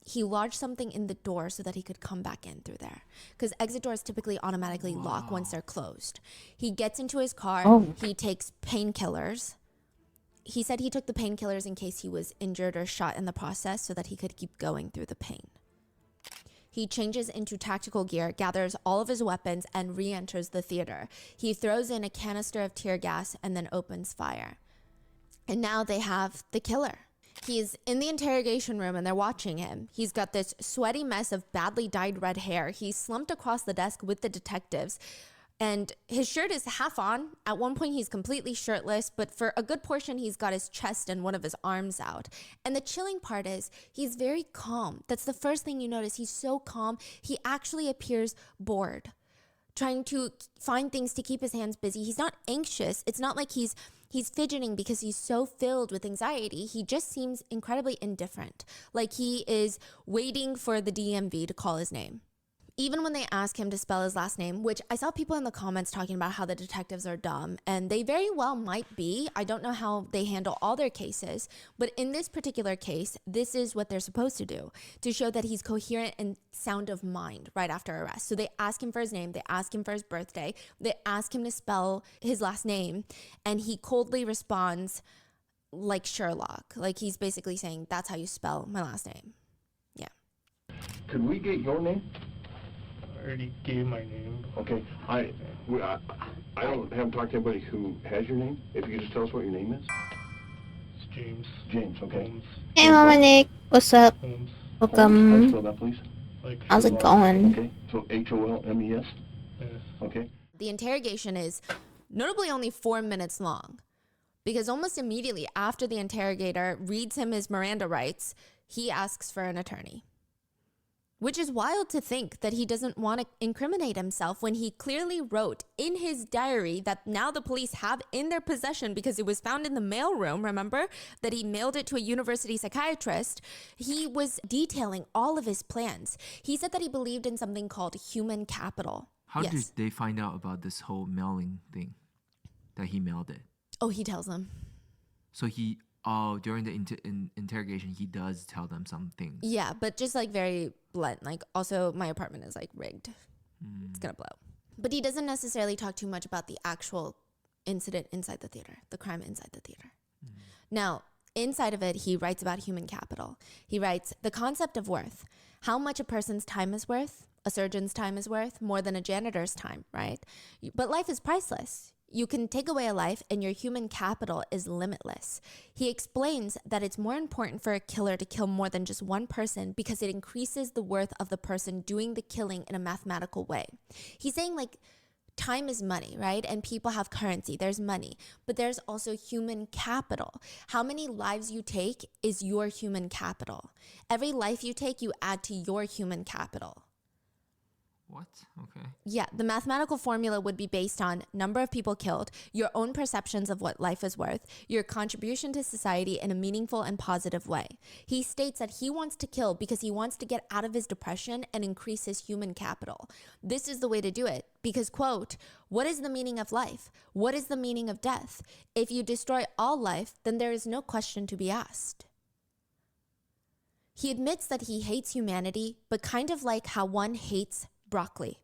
he lodged something in the door so that he could come back in through there. Because exit doors typically automatically lock once they're closed. He gets into his car. He takes painkillers. He said he took the painkillers in case he was injured or shot in the process so that he could keep going through the pain. He changes into tactical gear, gathers all of his weapons, and re-enters the theater. He throws in a canister of tear gas and then opens fire. And now they have the killer. He's in the interrogation room and they're watching him. He's got this sweaty mess of badly dyed red hair. He's slumped across the desk with the detectives, and his shirt is half on. At one point, he's completely shirtless, but for a good portion, he's got his chest and one of his arms out. And the chilling part is he's very calm. That's the first thing you notice. He's so calm. He actually appears bored, trying to find things to keep his hands busy. He's not anxious. It's not like he's fidgeting because he's so filled with anxiety. He just seems incredibly indifferent, like he is waiting for the DMV to call his name. Even when they ask him to spell his last name, which I saw people in the comments talking about how the detectives are dumb, and they very well might be. I don't know how they handle all their cases, but in this particular case, this is what they're supposed to do to show that he's coherent and sound of mind right after arrest. So they ask him for his name, they ask him for his birthday, they ask him to spell his last name, and he coldly responds like Sherlock. Like he's basically saying, that's how you spell my last name. Yeah. Could we get your name? I already gave my name. Okay, I haven't talked to anybody who has your name. If you could just tell us what your name is. It's James. James, okay. Holmes. Hey, Mama Nick. What's up? Holmes. How do you Welcome. spell that, please? Like How's it going? Okay, so Holmes. Yes. Okay. The interrogation is notably only 4 minutes long, because almost immediately after the interrogator reads him his Miranda rights, he asks for an attorney. Which is wild to think that he doesn't want to incriminate himself when he clearly wrote in his diary that now the police have in their possession because it was found in the mailroom, remember? That he mailed it to a university psychiatrist. He was detailing all of his plans. He said that he believed in something called human capital. How did they find out about this whole mailing thing? That he mailed it? Oh, he tells them. So during the interrogation, he does tell them some things. Yeah, but just like very blunt. Like, also, my apartment is like rigged. It's gonna blow. But he doesn't necessarily talk too much about the actual incident inside the theater, the crime inside the theater. Now, inside of it, he writes about human capital. He writes, the concept of worth. How much a person's time is worth, a surgeon's time is worth, more than a janitor's time, right? But life is priceless. You can take away a life and your human capital is limitless. He explains that it's more important for a killer to kill more than just one person because it increases the worth of the person doing the killing in a mathematical way. He's saying like time is money, right? And people have currency, there's money, but there's also human capital. How many lives you take is your human capital. Every life you take, you add to your human capital. What? Okay. Yeah, the mathematical formula would be based on number of people killed, your own perceptions of what life is worth, your contribution to society in a meaningful and positive way. He states that he wants to kill because he wants to get out of his depression and increase his human capital. This is the way to do it because, quote, what is the meaning of life? What is the meaning of death? If you destroy all life, then there is no question to be asked. He admits that he hates humanity, but kind of like how one hates broccoli.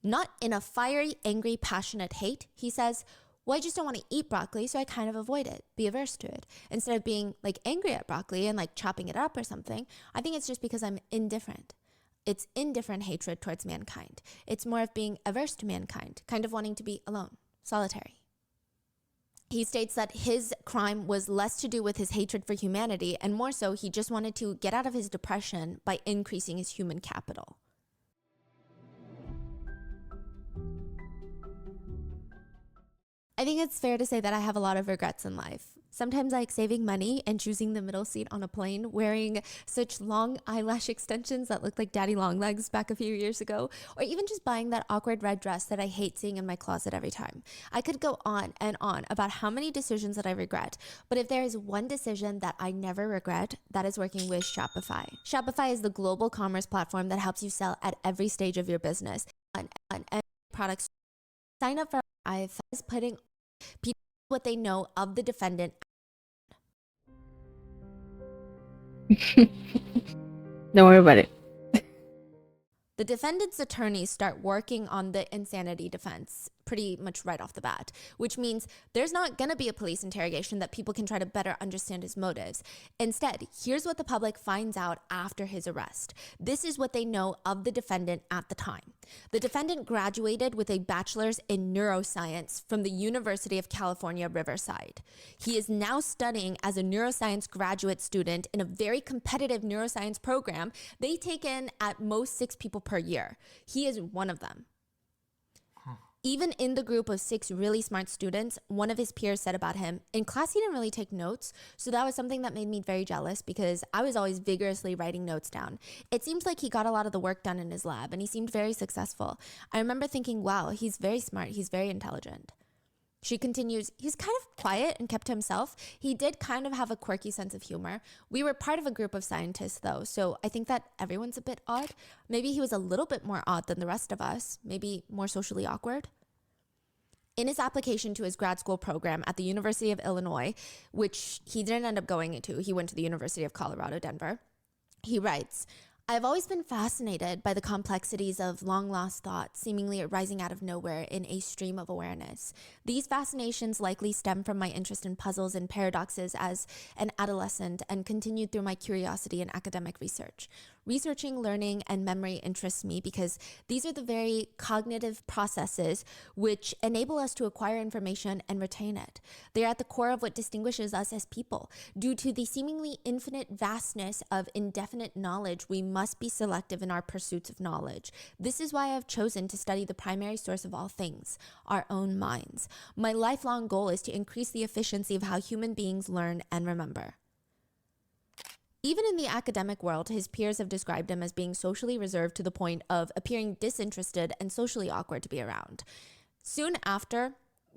Not in a fiery, angry, passionate hate. He says, well, I just don't want to eat broccoli, so I kind of avoid it, be averse to it. Instead of being like angry at broccoli and like chopping it up or something, I think it's just because I'm indifferent. It's indifferent hatred towards mankind. It's more of being averse to mankind, kind of wanting to be alone, solitary. He states that his crime was less to do with his hatred for humanity and more so he just wanted to get out of his depression by increasing his human capital. I think it's fair to say that I have a lot of regrets in life. Sometimes I like saving money and choosing the middle seat on a plane, wearing such long eyelash extensions that look like daddy long legs back a few years ago, or even just buying that awkward red dress that I hate seeing in my closet every time. I could go on and on about how many decisions that I regret, but if there is one decision that I never regret, that is working with Shopify. Shopify is the global commerce platform that helps you sell at every stage of your business. And products. Sign up for I've putting people what they know of the defendant. Don't worry about it. The defendant's attorneys start working on the insanity defense pretty much right off the bat, which means there's not going to be a police interrogation that people can try to better understand his motives. Instead, here's what the public finds out after his arrest. This is what they know of the defendant at the time. The defendant graduated with a bachelor's in neuroscience from the University of California, Riverside. He is now studying as a neuroscience graduate student in a very competitive neuroscience program. They take in at most 6 people per year. He is one of them. Even in the group of 6 really smart students, one of his peers said about him, in class he didn't really take notes, so that was something that made me very jealous because I was always vigorously writing notes down. It seems like he got a lot of the work done in his lab and he seemed very successful. I remember thinking, wow, he's very smart, he's very intelligent. She continues, he's kind of quiet and kept to himself. He did kind of have a quirky sense of humor. We were part of a group of scientists though, so I think that everyone's a bit odd. Maybe he was a little bit more odd than the rest of us, maybe more socially awkward. In his application to his grad school program at the University of Illinois, which he didn't end up going into, he went to the University of Colorado, Denver, he writes, I've always been fascinated by the complexities of long-lost thoughts seemingly arising out of nowhere in a stream of awareness. These fascinations likely stem from my interest in puzzles and paradoxes as an adolescent and continued through my curiosity in academic research. Researching, learning, and memory interests me because these are the very cognitive processes which enable us to acquire information and retain it. They are at the core of what distinguishes us as people. Due to the seemingly infinite vastness of indefinite knowledge, we must be selective in our pursuits of knowledge. This is why I've chosen to study the primary source of all things, our own minds. My lifelong goal is to increase the efficiency of how human beings learn and remember. Even in the academic world, his peers have described him as being socially reserved to the point of appearing disinterested and socially awkward to be around. Soon after,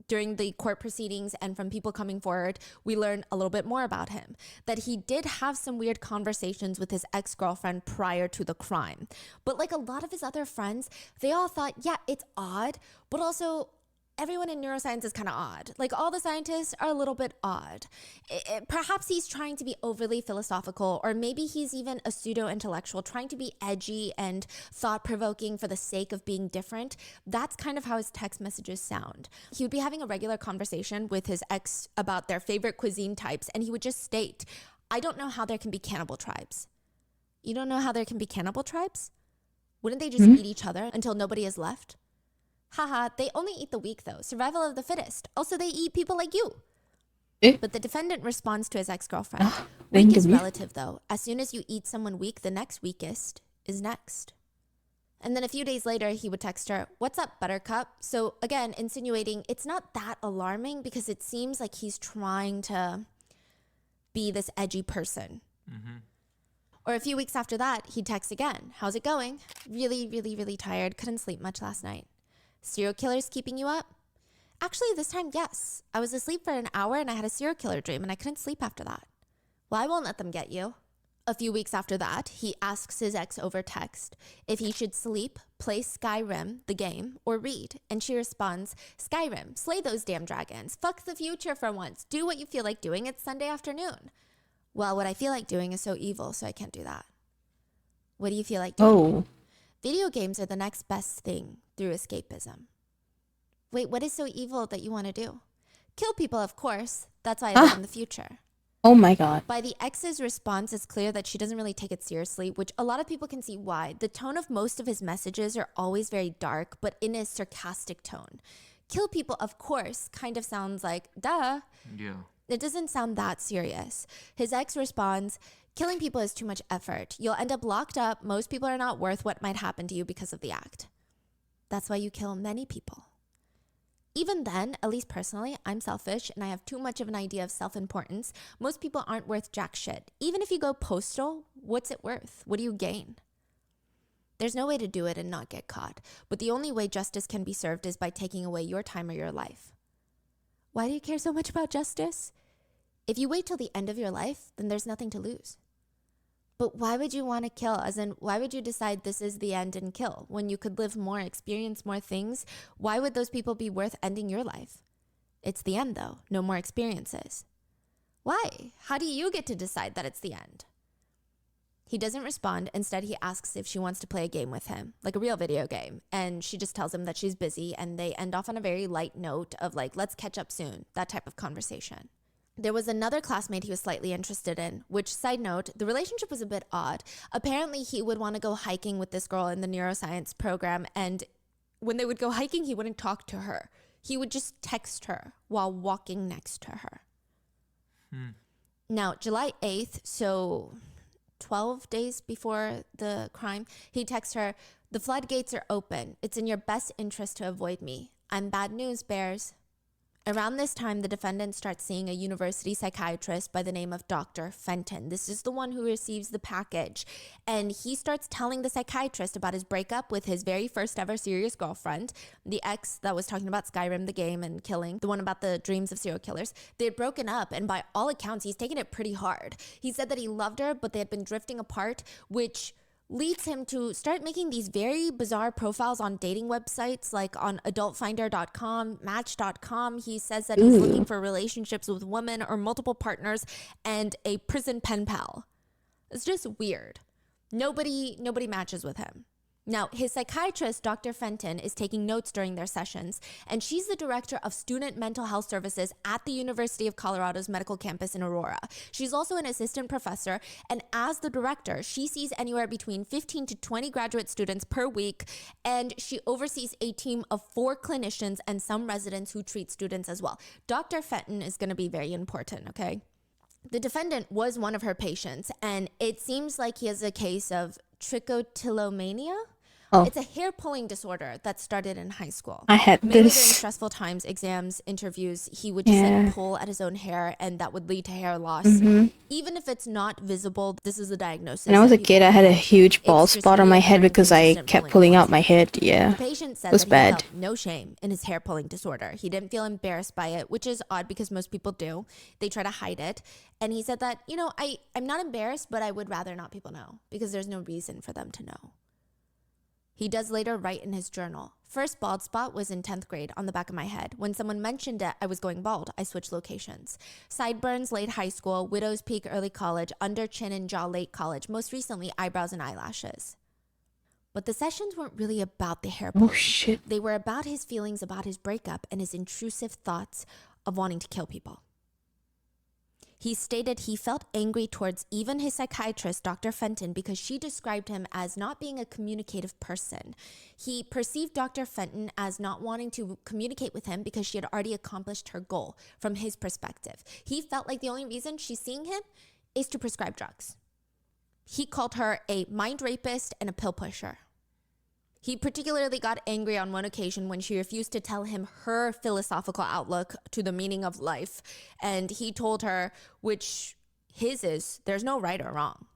during the court proceedings and from people coming forward, we learn a little bit more about him, that he did have some weird conversations with his ex-girlfriend prior to the crime. But like a lot of his other friends, they all thought, yeah, it's odd, but also everyone in neuroscience is kind of odd. Like all the scientists are a little bit odd. Perhaps he's trying to be overly philosophical, or maybe he's even a pseudo-intellectual trying to be edgy and thought-provoking for the sake of being different. That's kind of how his text messages sound. He would be having a regular conversation with his ex about their favorite cuisine types, and he would just state, I don't know how there can be cannibal tribes. You don't know how there can be cannibal tribes? Wouldn't they just eat each other until nobody is left? Haha, they only eat the weak though. Survival of the fittest. Also, they eat people like you. But the defendant responds to his ex-girlfriend. Weak is relative though. As soon as you eat someone weak, the next weakest is next. And then a few days later, he would text her, what's up, buttercup? So again, insinuating it's not that alarming because it seems like he's trying to be this edgy person. Or a few weeks after that, he'd text again. How's it going? Really, really, really tired. Couldn't sleep much last night. Serial killers keeping you up? Actually, this time, yes. I was asleep for an hour and I had a serial killer dream and I couldn't sleep after that. Well, I won't let them get you. A few weeks after that, he asks his ex over text if he should sleep, play Skyrim, the game, or read. And she responds, Skyrim, slay those damn dragons. Fuck the future for once. Do what you feel like doing. It's Sunday afternoon. Well, what I feel like doing is so evil, so I can't do that. What do you feel like doing? Oh. Video games are the next best thing through escapism. Wait, what is so evil that you want to do? Kill people, of course. That's why I live in the future. Oh my god. By the ex's response, it's clear that she doesn't really take it seriously, which a lot of people can see why. The tone of most of his messages are always very dark, but in a sarcastic tone. Kill people, of course, kind of sounds like, duh. Yeah. It doesn't sound that serious. His ex responds, killing people is too much effort. You'll end up locked up. Most people are not worth what might happen to you because of the act. That's why you kill many people. Even then, at least personally, I'm selfish and I have too much of an idea of self-importance. Most people aren't worth jack shit. Even if you go postal, what's it worth? What do you gain? There's no way to do it and not get caught. But the only way justice can be served is by taking away your time or your life. Why do you care so much about justice? If you wait till the end of your life, then there's nothing to lose. But why would you want to kill? As in, why would you decide this is the end and kill? When you could live more, experience more things, why would those people be worth ending your life? It's the end though, no more experiences. Why? How do you get to decide that it's the end? He doesn't respond. Instead, he asks if she wants to play a game with him, like a real video game. And she just tells him that she's busy, and they end off on a very light note of like, let's catch up soon, that type of conversation. There was another classmate he was slightly interested in, which, side note, the relationship was a bit odd. Apparently, he would want to go hiking with this girl in the neuroscience program, and when they would go hiking, he wouldn't talk to her. He would just text her while walking next to her. Now, July 8th, so 12 days before the crime, he texts her, "The floodgates are open. It's in your best interest to avoid me. I'm bad news, bears." Around this time, the defendant starts seeing a university psychiatrist by the name of Dr. Fenton. This is the one who receives the package. And he starts telling the psychiatrist about his breakup with his very first ever serious girlfriend, the ex that was talking about Skyrim, the game, and killing, the one about the dreams of serial killers. They had broken up, and by all accounts, he's taken it pretty hard. He said that he loved her, but they had been drifting apart, which leads him to start making these very bizarre profiles on dating websites, like on adultfinder.com, match.com. He says that he's looking for relationships with women or multiple partners and a prison pen pal. It's just weird. Nobody matches with him. Now, his psychiatrist, Dr. Fenton, is taking notes during their sessions, and she's the director of student mental health services at the University of Colorado's medical campus in Aurora. She's also an assistant professor, and as the director, she sees anywhere between 15 to 20 graduate students per week, and she oversees a team of 4 clinicians and some residents who treat students as well. Dr. Fenton is going to be very important, okay? The defendant was one of her patients, and it seems like he has a case of trichotillomania. Oh. It's a hair pulling disorder that started in high school. I had Mainly this. during stressful times, exams, interviews, he would just like pull at his own hair, and that would lead to hair loss. Even if it's not visible, this is a diagnosis. When I was a that kid, I people had a have. huge bald It's just spot on my head reoccurring because I consistent kept pulling pulling at out my once. head. The Yeah. patient said was that bad. he felt no shame in his hair pulling disorder. He didn't feel embarrassed by it, which is odd because most people do. They try to hide it. And he said that, I'm not embarrassed, but I would rather not people know because there's no reason for them to know. He does later write in his journal, "First bald spot was in 10th grade on the back of my head. When someone mentioned it, I was going bald. I switched locations. Sideburns late high school, widow's peak early college, under chin and jaw late college, most recently eyebrows and eyelashes." But the sessions weren't really about the hair pulling. Oh shit. They were about his feelings about his breakup and his intrusive thoughts of wanting to kill people. He stated he felt angry towards even his psychiatrist, Dr. Fenton, because she described him as not being a communicative person. He perceived Dr. Fenton as not wanting to communicate with him because she had already accomplished her goal from his perspective. He felt like the only reason she's seeing him is to prescribe drugs. He called her a mind rapist and a pill pusher. He particularly got angry on one occasion when she refused to tell him her philosophical outlook to the meaning of life. And he told her, which his is, there's no right or wrong.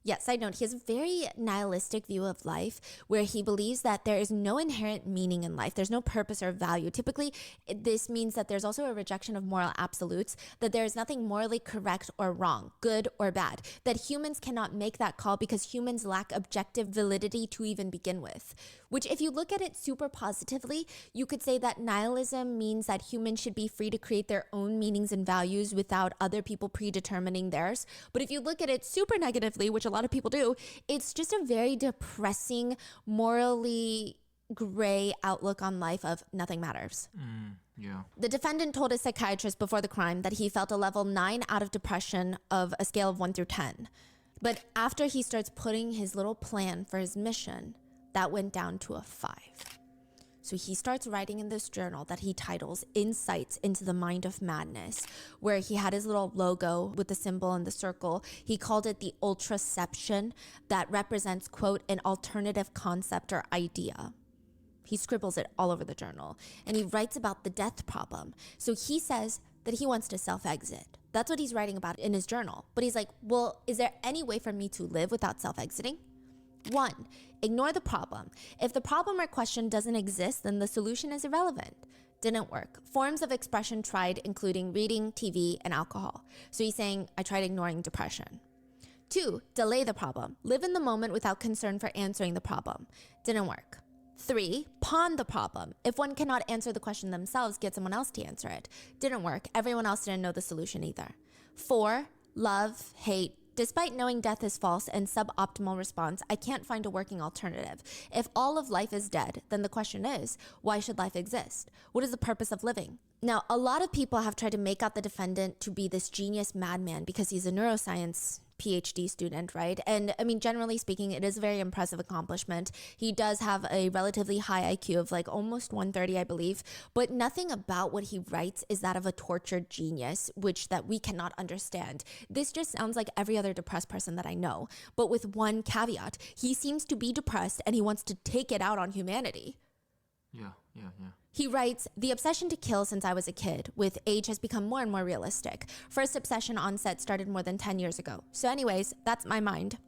Yeah, side note, he has a very nihilistic view of life where he believes that there is no inherent meaning in life. There's no purpose or value. Typically, this means that there's also a rejection of moral absolutes, that there is nothing morally correct or wrong, good or bad, that humans cannot make that call because humans lack objective validity to even begin with. Which, if you look at it super positively, you could say that nihilism means that humans should be free to create their own meanings and values without other people predetermining theirs. But if you look at it super negatively, which a lot of people do, it's just a very depressing, morally gray outlook on life of nothing matters. Yeah. The defendant told his psychiatrist before the crime that he felt a level 9 out of depression of a scale of 1 through 10. But after he starts putting his little plan for his mission, that went down to a 5. So he starts writing in this journal that he titles Insights into the Mind of Madness, where he had his little logo with the symbol and the circle. He called it the ultraception that represents, quote, an alternative concept or idea. He scribbles it all over the journal, and he writes about the death problem. So he says that he wants to self-exit. That's what he's writing about in his journal. But he's like, well, is there any way for me to live without self-exiting? 1, ignore the problem. If the problem or question doesn't exist, then the solution is irrelevant. Didn't work. Forms of expression tried, including reading, TV, and alcohol. So he's saying, I tried ignoring depression. 2, delay the problem. Live in the moment without concern for answering the problem. Didn't work. 3, pawn the problem. If one cannot answer the question themselves, get someone else to answer it. Didn't work. Everyone else didn't know the solution either. 4, love, hate. Despite knowing death is false and suboptimal response, I can't find a working alternative. If all of life is dead, then the question is, why should life exist? What is the purpose of living? Now, a lot of people have tried to make out the defendant to be this genius madman because he's a neuroscience PhD student, right? And I mean, generally speaking, it is a very impressive accomplishment. He does have a relatively high IQ of like almost 130, I believe, but nothing about what he writes is that of a tortured genius, which that we cannot understand. This just sounds like every other depressed person that I know, but with one caveat. He seems to be depressed and he wants to take it out on humanity. Yeah. He writes, the obsession to kill since I was a kid with age has become more and more realistic. First obsession onset started more than 10 years ago. So anyways, that's my mind.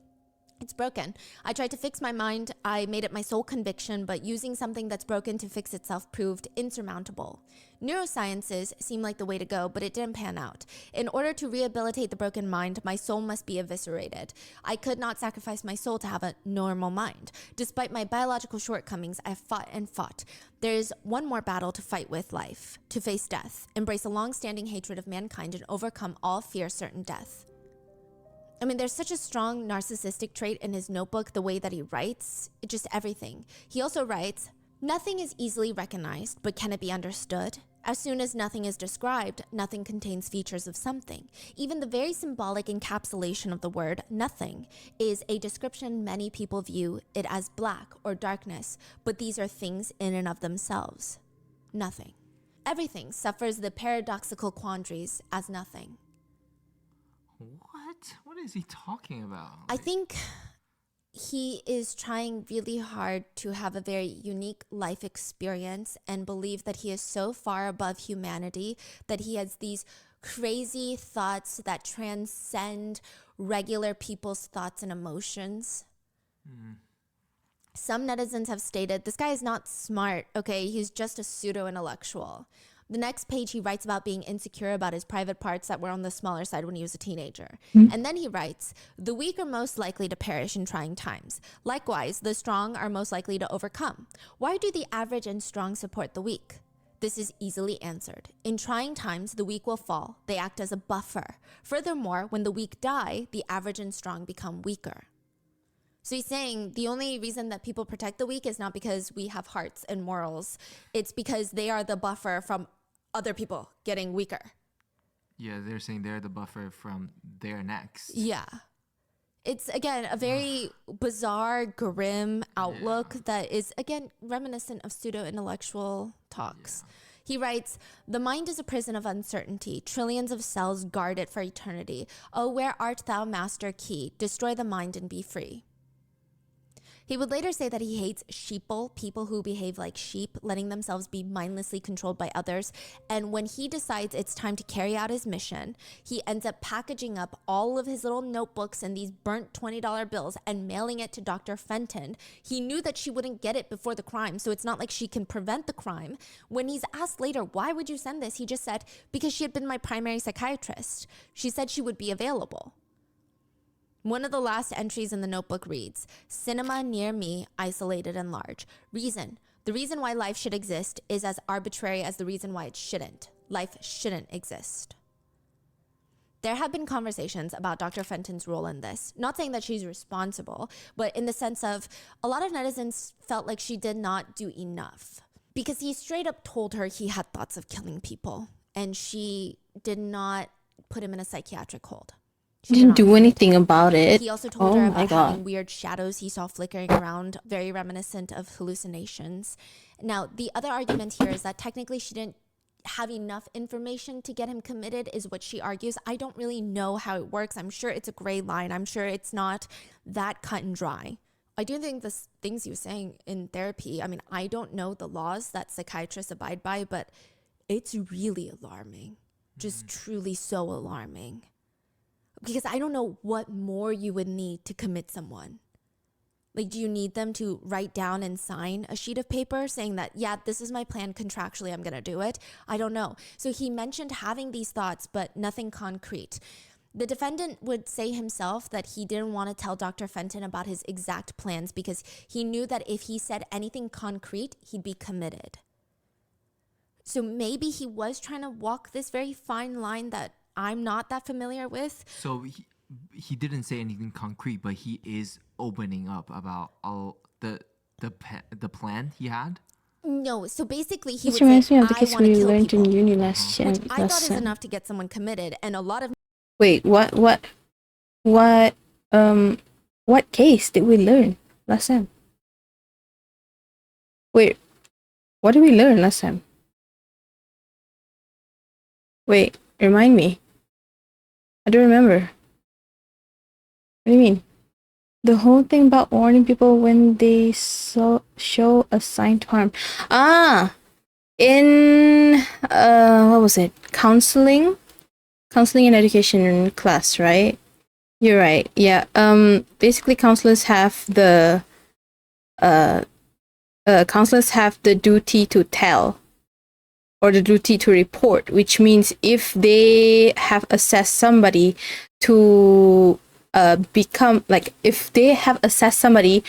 It's broken. I tried to fix my mind. I made it my sole conviction, but using something that's broken to fix itself proved insurmountable. Neurosciences seemed like the way to go, but it didn't pan out. In order to rehabilitate the broken mind, my soul must be eviscerated. I could not sacrifice my soul to have a normal mind. Despite my biological shortcomings, I fought and fought. There's one more battle to fight with life, to face death, embrace a long-standing hatred of mankind, and overcome all fear certain death. I mean, there's such a strong narcissistic trait in his notebook, the way that he writes, just everything. He also writes, nothing is easily recognized, but can it be understood? As soon as nothing is described, nothing contains features of something. Even the very symbolic encapsulation of the word nothing is a description many people view it as black or darkness, but these are things in and of themselves. Nothing. Everything suffers the paradoxical quandaries as nothing. What? What is he talking about? I think he is trying really hard to have a very unique life experience and believe that he is so far above humanity that he has these crazy thoughts that transcend regular people's thoughts and emotions. Some netizens have stated, this guy is not smart, okay? He's just a pseudo-intellectual. The next page, he writes about being insecure about his private parts that were on the smaller side when he was a teenager. And then he writes, the weak are most likely to perish in trying times. Likewise, the strong are most likely to overcome. Why do the average and strong support the weak? This is easily answered. In trying times, the weak will fall. They act as a buffer. Furthermore, when the weak die, the average and strong become weaker. So he's saying the only reason that people protect the weak is not because we have hearts and morals. It's because they are the buffer from other people getting weaker. Yeah, they're saying they're the buffer from their next. Yeah. It's, again, a very bizarre, grim outlook that is, again, reminiscent of pseudo-intellectual talks. Yeah. He writes, the mind is a prison of uncertainty. Trillions of cells guard it for eternity. Oh, where art thou, master key? Destroy the mind and be free. He would later say that he hates sheeple, people who behave like sheep, letting themselves be mindlessly controlled by others. And when he decides it's time to carry out his mission, he ends up packaging up all of his little notebooks and these burnt $20 bills and mailing it to Dr. Fenton. He knew that she wouldn't get it before the crime, so it's not like she can prevent the crime. When he's asked later, why would you send this? He just said, because she had been my primary psychiatrist. She said she would be available. One of the last entries in the notebook reads, cinema near me, isolated and large. Reason. The reason why life should exist is as arbitrary as the reason why it shouldn't. Life shouldn't exist. There have been conversations about Dr. Fenton's role in this. Not saying that she's responsible, but in the sense of a lot of netizens felt like she did not do enough. Because he straight up told her he had thoughts of killing people. And she did not put him in a psychiatric hold. She didn't do anything about it. He also told her about having weird shadows he saw flickering around, very reminiscent of hallucinations. Now, the other argument here is that technically she didn't have enough information to get him committed, is what she argues. I don't really know how it works. I'm sure it's a gray line. I'm sure it's not that cut and dry. I do think the things he was saying in therapy, I mean, I don't know the laws that psychiatrists abide by, but it's really alarming. Just truly so alarming. Because I don't know what more you would need to commit someone. Like, do you need them to write down and sign a sheet of paper saying that, yeah, this is my plan, contractually, I'm going to do it? I don't know. So he mentioned having these thoughts, but nothing concrete. The defendant would say himself that he didn't want to tell Dr. Fenton about his exact plans because he knew that if he said anything concrete, he'd be committed. So maybe he was trying to walk this very fine line that I'm not that familiar with. So he didn't say anything concrete, but he is opening up about all the plan he had. No, so basically he This would reminds say, me of the I case want to we kill learned people, in uni last year. which I thought is enough to get someone committed. And a lot of Wait, what case did we learn last time? Wait, what did we learn last time? Wait, remind me. I don't remember. What do you mean? The whole thing about warning people when they show a sign to harm. In what was it? Counseling and education class, right? You're right. Yeah. Basically, counselors have the duty to tell, or the duty to report, which means if they have assessed somebody to if they have assessed somebody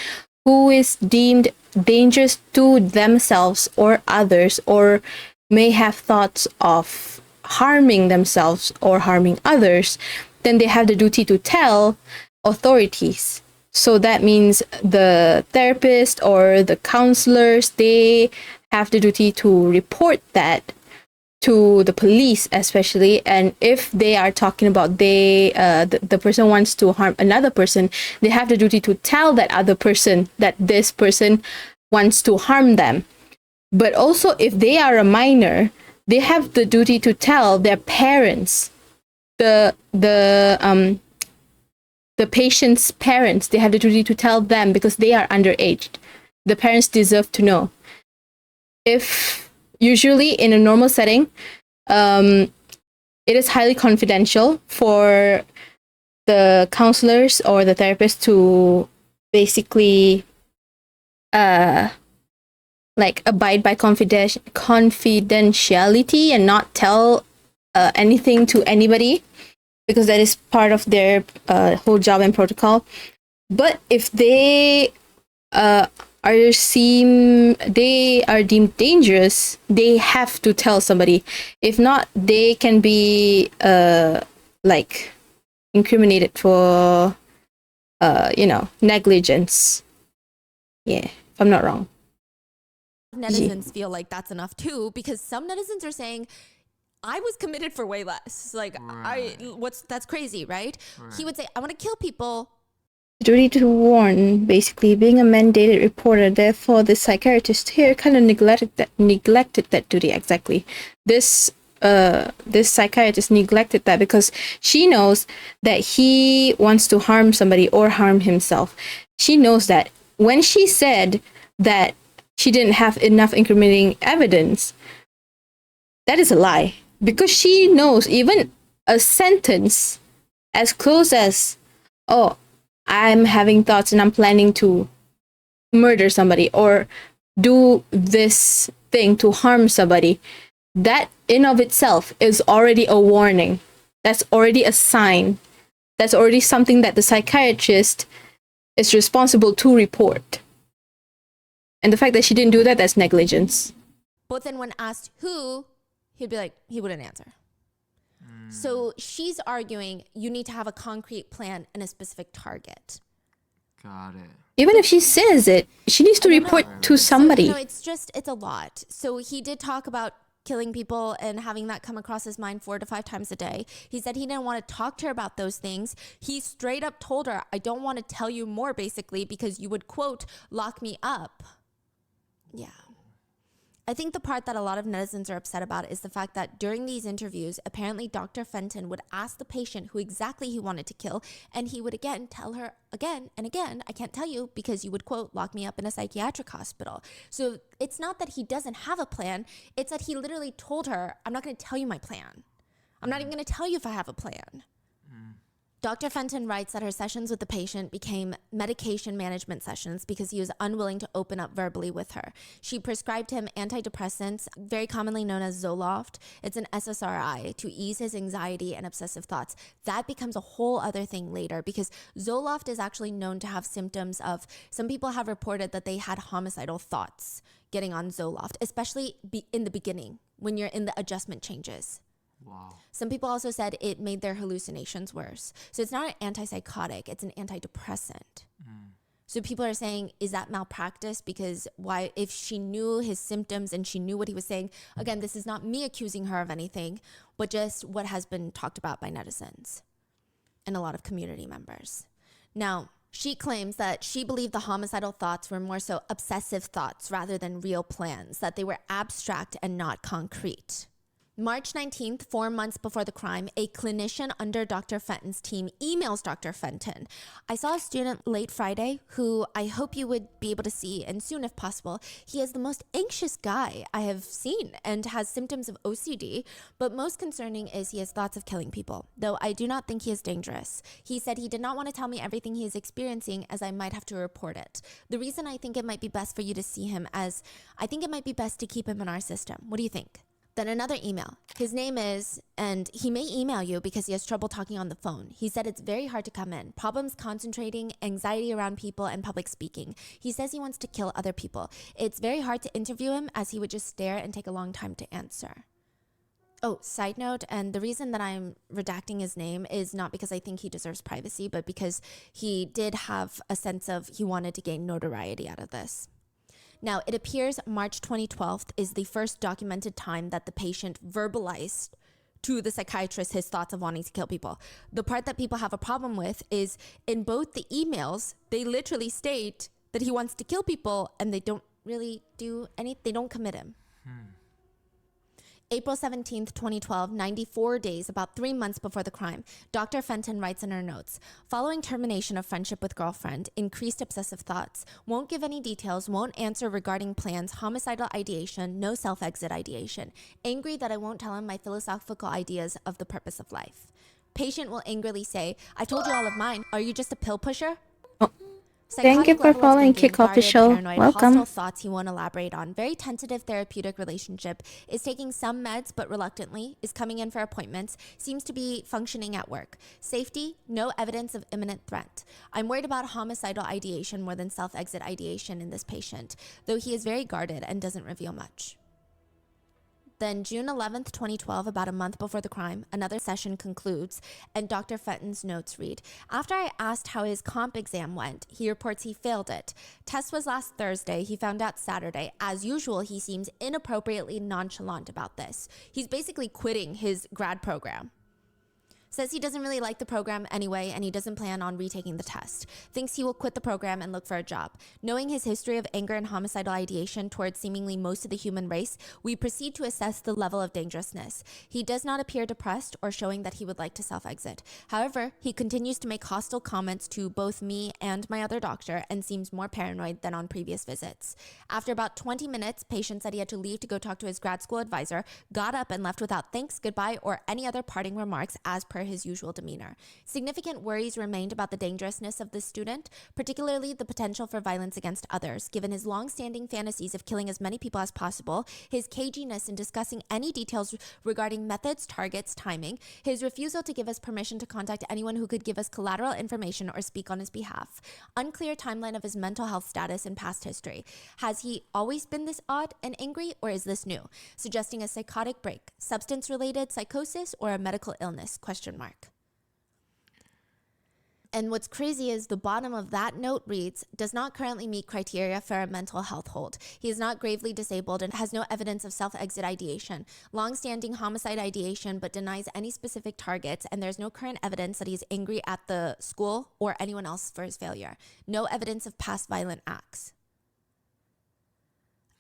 who is deemed dangerous to themselves or others, or may have thoughts of harming themselves or harming others, then they have the duty to tell authorities. So that means the therapist or the counselors, they have the duty to report that to the police, especially. And if they are talking about the person wants to harm another person, they have the duty to tell that other person that this person wants to harm them. But also, if they are a minor, they have the duty to tell their parents, the patient's parents. They have the duty to tell them because they are underage. The parents deserve to know. If usually in a normal setting, it is highly confidential for the counselors or the therapist to basically abide by confidentiality and not tell anything to anybody, because that is part of their whole job and protocol. But if they are deemed dangerous, they have to tell somebody. If not, they can be incriminated for negligence. Yeah, if I'm not wrong. netizens feel like that's enough too, because some netizens are saying, I was committed for way less. Like, that's crazy, right? He would say, I want to kill people. Duty to warn, basically being a mandated reporter. Therefore, the psychiatrist here kind of neglected that duty. Exactly. This psychiatrist neglected that because she knows that he wants to harm somebody or harm himself. She knows that when she said that she didn't have enough incriminating evidence, that is a lie. Because she knows even a sentence as close as, oh, I'm having thoughts and I'm planning to murder somebody or do this thing to harm somebody, that in of itself is already a warning. That's already a sign. That's already something that the psychiatrist is responsible to report. And the fact that she didn't do that, that's negligence. But then when asked who, he'd be like, he wouldn't answer. So she's arguing you need to have a concrete plan and a specific target. Got it. Even if she says it, she needs to report to somebody. So, no, it's a lot. So he did talk about killing people and having that come across his mind 4 to 5 times a day. He said he didn't want to talk to her about those things. He straight up told her, I don't want to tell you more, basically, because you would, quote, lock me up. Yeah. I think the part that a lot of netizens are upset about is the fact that during these interviews, apparently Dr. Fenton would ask the patient who exactly he wanted to kill, and he would again tell her again and again, I can't tell you because you would, quote, lock me up in a psychiatric hospital. So it's not that he doesn't have a plan. It's that he literally told her, I'm not going to tell you my plan. I'm not even going to tell you if I have a plan. Dr. Fenton writes that her sessions with the patient became medication management sessions because he was unwilling to open up verbally with her. She prescribed him antidepressants, very commonly known as Zoloft. It's an SSRI to ease his anxiety and obsessive thoughts. That becomes a whole other thing later because Zoloft is actually known to have symptoms of, some people have reported that they had homicidal thoughts getting on Zoloft, especially in the beginning when you're in the adjustment changes. Wow. Some people also said it made their hallucinations worse. So it's not an antipsychotic, it's an antidepressant. So people are saying, is that malpractice? Because why, if she knew his symptoms and she knew what he was saying, again, this is not me accusing her of anything, but just what has been talked about by netizens and a lot of community members. Now, she claims that she believed the homicidal thoughts were more so obsessive thoughts rather than real plans, that they were abstract and not concrete. March 19th, 4 months before the crime, a clinician under Dr. Fenton's team emails Dr. Fenton. I saw a student late Friday who I hope you would be able to see, and soon if possible. He is the most anxious guy I have seen and has symptoms of OCD, but most concerning is he has thoughts of killing people, though I do not think he is dangerous. He said he did not want to tell me everything he is experiencing as I might have to report it. The reason I think it might be best for you to see him as I think it might be best to keep him in our system. What do you think? Then another email. His name is, and he may email you because he has trouble talking on the phone. He said it's very hard to come in. Problems concentrating, anxiety around people, and public speaking. He says he wants to kill other people. It's very hard to interview him as he would just stare and take a long time to answer. Oh, side note, and the reason that I'm redacting his name is not because I think he deserves privacy, but because he did have a sense of he wanted to gain notoriety out of this. Now, it appears March 2012 is the first documented time that the patient verbalized to the psychiatrist his thoughts of wanting to kill people. The part that people have a problem with is in both the emails, they literally state that he wants to kill people and they don't really do anything. They don't commit him. April 17th, 2012, 94 days, about 3 months before the crime, Dr. Fenton writes in her notes, following termination of friendship with girlfriend, increased obsessive thoughts, won't give any details, won't answer regarding plans, homicidal ideation, no self-exit ideation, angry that I won't tell him my philosophical ideas of the purpose of life. Patient will angrily say, I told you all of mine. Are you just a pill pusher? Thank you for following Kick Off the Show. Paranoid, Welcome. hostile thoughts he won't elaborate on. Very tentative therapeutic relationship. Is taking some meds but reluctantly. Is coming in for appointments. Seems to be functioning at work. Safety, no evidence of imminent threat. I'm worried about homicidal ideation more than self-exit ideation in this patient, though he is very guarded and doesn't reveal much. Then June 11th, 2012, about a month before the crime, another session concludes, and Dr. Fenton's notes read, after I asked how his comp exam went, he reports he failed it. Test was last Thursday. He found out Saturday. As usual, he seems inappropriately nonchalant about this. He's basically quitting his grad program. Says he doesn't really like the program anyway, and he doesn't plan on retaking the test. Thinks he will quit the program and look for a job. Knowing his history of anger and homicidal ideation towards seemingly most of the human race, we proceed to assess the level of dangerousness. He does not appear depressed or showing that he would like to self-exit. However, he continues to make hostile comments to both me and my other doctor and seems more paranoid than on previous visits. After about 20 minutes, patient said he had to leave to go talk to his grad school advisor, got up and left without thanks, goodbye, or any other parting remarks as per his usual demeanor. Significant worries remained about the dangerousness of this student, particularly the potential for violence against others, given his long-standing fantasies of killing as many people as possible, his caginess in discussing any details regarding methods, targets, timing, his refusal to give us permission to contact anyone who could give us collateral information or speak on his behalf, unclear timeline of his mental health status and past history. Has he always been this odd and angry, or is this new? Suggesting a psychotic break, substance-related psychosis, or a medical illness? ? And what's crazy is the bottom of that note reads, does not currently meet criteria for a mental health hold. He is not gravely disabled and has no evidence of self-exit ideation, long-standing homicide ideation, but denies any specific targets, and there's no current evidence that he's angry at the school or anyone else for his failure. No evidence of past violent acts.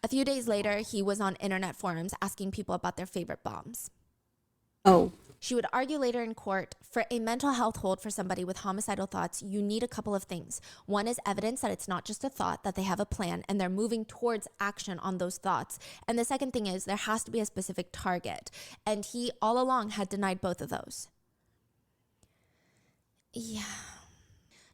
A few days later, he was on internet forums asking people about their favorite bombs. Oh. She would argue later in court, for a mental health hold for somebody with homicidal thoughts, you need a couple of things. One is evidence that it's not just a thought, that they have a plan and they're moving towards action on those thoughts. And the second thing is there has to be a specific target. And he all along had denied both of those. Yeah.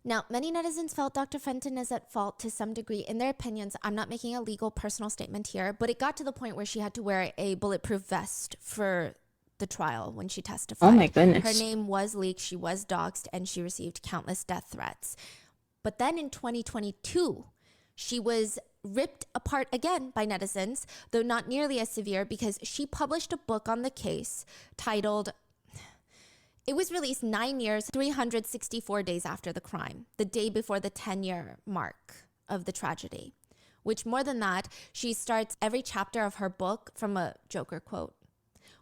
Now, many netizens felt Dr. Fenton is at fault to some degree in their opinions. I'm not making a legal personal statement here, but it got to the point where she had to wear a bulletproof vest for the trial when she testified. Oh my goodness. Her name was leaked, she was doxxed, and she received countless death threats. But then in 2022, she was ripped apart again by netizens, though not nearly as severe, because she published a book on the case titled, it was released 9 years, 364 days after the crime, the day before the 10-year mark of the tragedy. Which, more than that, she starts every chapter of her book from a Joker quote,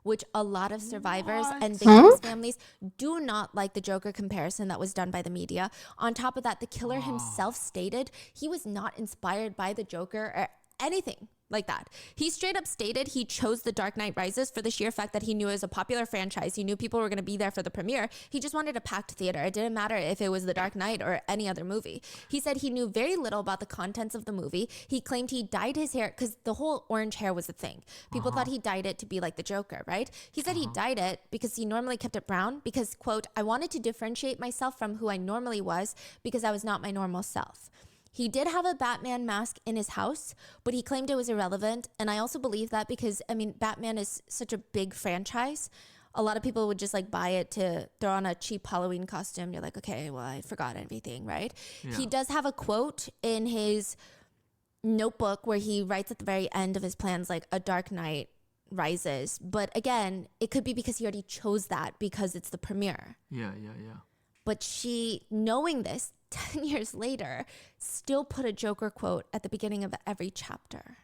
which a lot of survivors and victims' families do not like the Joker comparison that was done by the media. On top of that, the killer himself stated he was not inspired by the Joker or anything like that. He straight up stated he chose The Dark Knight Rises for the sheer fact that he knew it was a popular franchise. He knew people were going to be there for the premiere. He just wanted a packed theater. It didn't matter if it was The Dark Knight or any other movie. He said he knew very little about the contents of the movie. He claimed he dyed his hair because the whole orange hair was a thing. People thought he dyed it to be like the Joker, right? He said he dyed it because he normally kept it brown because, quote, I wanted to differentiate myself from who I normally was because I was not my normal self. He did have a Batman mask in his house, but he claimed it was irrelevant. And I also believe that because, I mean, Batman is such a big franchise. A lot of people would just like buy it to throw on a cheap Halloween costume. You're like, okay, well, I forgot everything, right? Yeah. He does have a quote in his notebook where he writes at the very end of his plans, like, a Dark Knight Rises. But again, it could be because he already chose that because it's the premiere. Yeah. But she, knowing this 10 years later, still put a Joker quote at the beginning of every chapter.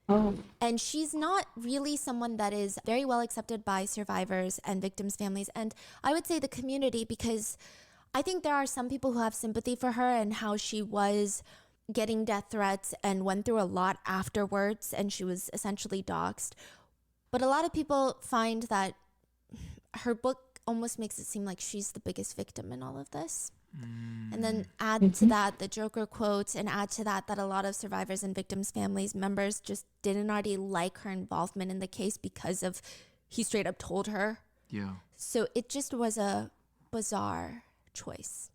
Oh. And she's not really someone that is very well accepted by survivors and victims' families. And I would say the community, because I think there are some people who have sympathy for her and how she was getting death threats and went through a lot afterwards and she was essentially doxxed. But a lot of people find that her book almost makes it seem like she's the biggest victim in all of this. And then add to that the Joker quotes and add to that a lot of survivors and victims' families members just didn't already like her involvement in the case because of he straight up told her. Yeah. So it just was a bizarre choice.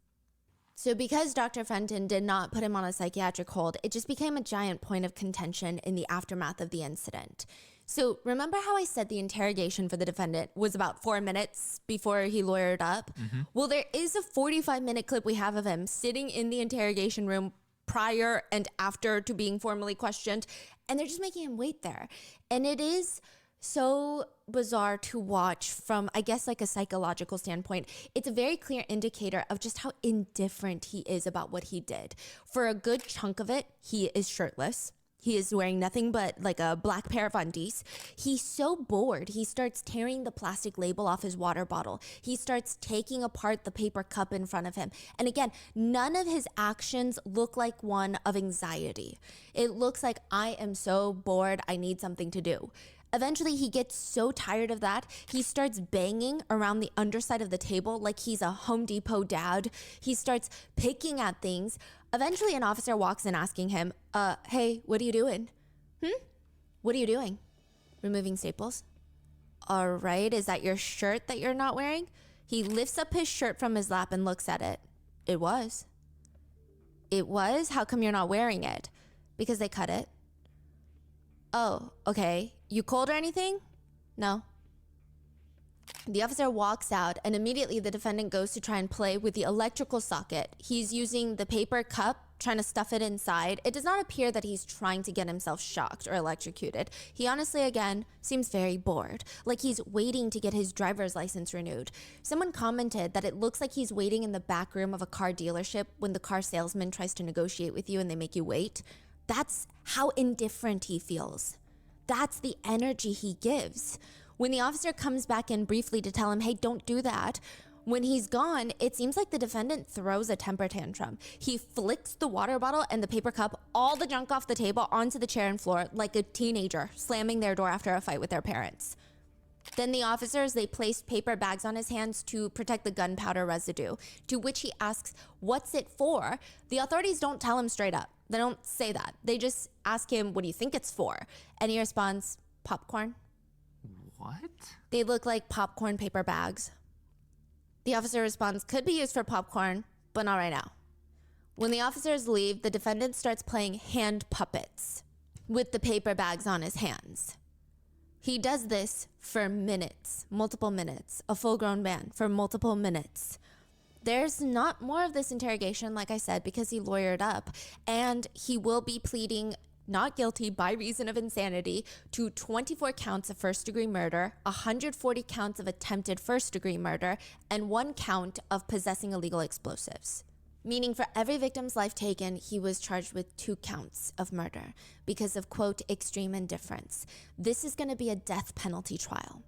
So because Dr. Fenton did not put him on a psychiatric hold, it just became a giant point of contention in the aftermath of the incident. So remember how I said the interrogation for the defendant was about 4 minutes before he lawyered up? Well, there is a 45-minute clip we have of him sitting in the interrogation room prior and after to being formally questioned, and they're just making him wait there. And it is so bizarre to watch from, I guess, like a psychological standpoint. It's a very clear indicator of just how indifferent he is about what he did. For a good chunk of it, he is shirtless. He is wearing nothing but like a black pair of undies. He's so bored. He starts tearing the plastic label off his water bottle. He starts taking apart the paper cup in front of him. And again, none of his actions look like one of anxiety. It looks like, I am so bored, I need something to do. Eventually, he gets so tired of that, he starts banging around the underside of the table like he's a Home Depot dad. He starts picking at things. Eventually, an officer walks in asking him, hey, what are you doing? What are you doing? Removing staples. All right, is that your shirt that you're not wearing? He lifts up his shirt from his lap and looks at it. It was. It was? How come you're not wearing it? Because they cut it. Oh, okay. You cold or anything? No. The officer walks out, and immediately the defendant goes to try and play with the electrical socket. He's using the paper cup, trying to stuff it inside. It does not appear that he's trying to get himself shocked or electrocuted. He honestly, again, seems very bored, like he's waiting to get his driver's license renewed. Someone commented that it looks like he's waiting in the back room of a car dealership when the car salesman tries to negotiate with you and they make you wait. That's how indifferent he feels. That's the energy he gives. When the officer comes back in briefly to tell him, hey, don't do that, when he's gone, it seems like the defendant throws a temper tantrum. He flicks the water bottle and the paper cup, all the junk off the table, onto the chair and floor like a teenager slamming their door after a fight with their parents. Then the officers, they placed paper bags on his hands to protect the gunpowder residue, to which he asks, what's it for? The authorities don't tell him straight up. They don't say that. They just ask him, what do you think it's for? And he responds, popcorn. What? They look like popcorn paper bags. The officer responds, could be used for popcorn, but not right now. When the officers leave, the defendant starts playing hand puppets with the paper bags on his hands. He does this for minutes, multiple minutes, a full-grown man for multiple minutes. There's not more of this interrogation, like I said, because he lawyered up, and he will be pleading not guilty by reason of insanity to 24 counts of first-degree murder, 140 counts of attempted first-degree murder, and 1 count of possessing illegal explosives. Meaning for every victim's life taken, he was charged with 2 counts of murder because of, quote, extreme indifference. This is going to be a death penalty trial.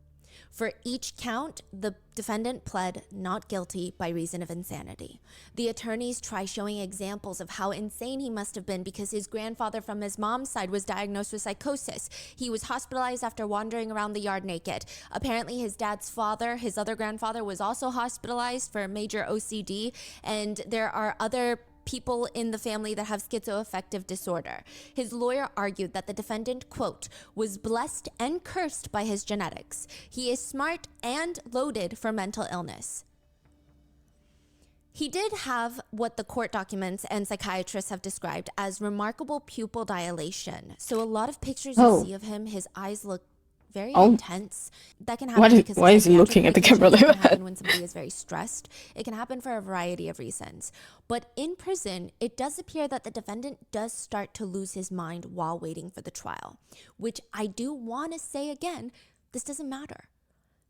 For each count, the defendant pled not guilty by reason of insanity. The attorneys try showing examples of how insane he must have been because his grandfather from his mom's side was diagnosed with psychosis. He was hospitalized after wandering around the yard naked. Apparently his dad's father, his other grandfather, was also hospitalized for major OCD, and there are other people in the family that have schizoaffective disorder. His lawyer argued that the defendant, quote, was blessed and cursed by his genetics. He is smart and loaded for mental illness. He did have what the court documents and psychiatrists have described as remarkable pupil dilation. So a lot of pictures you see of him, his eyes look very intense. That can happen because why is he looking at the camera like that? When somebody is very stressed. It can happen for a variety of reasons. But in prison, it does appear that the defendant does start to lose his mind while waiting for the trial, which I do want to say again, this doesn't matter.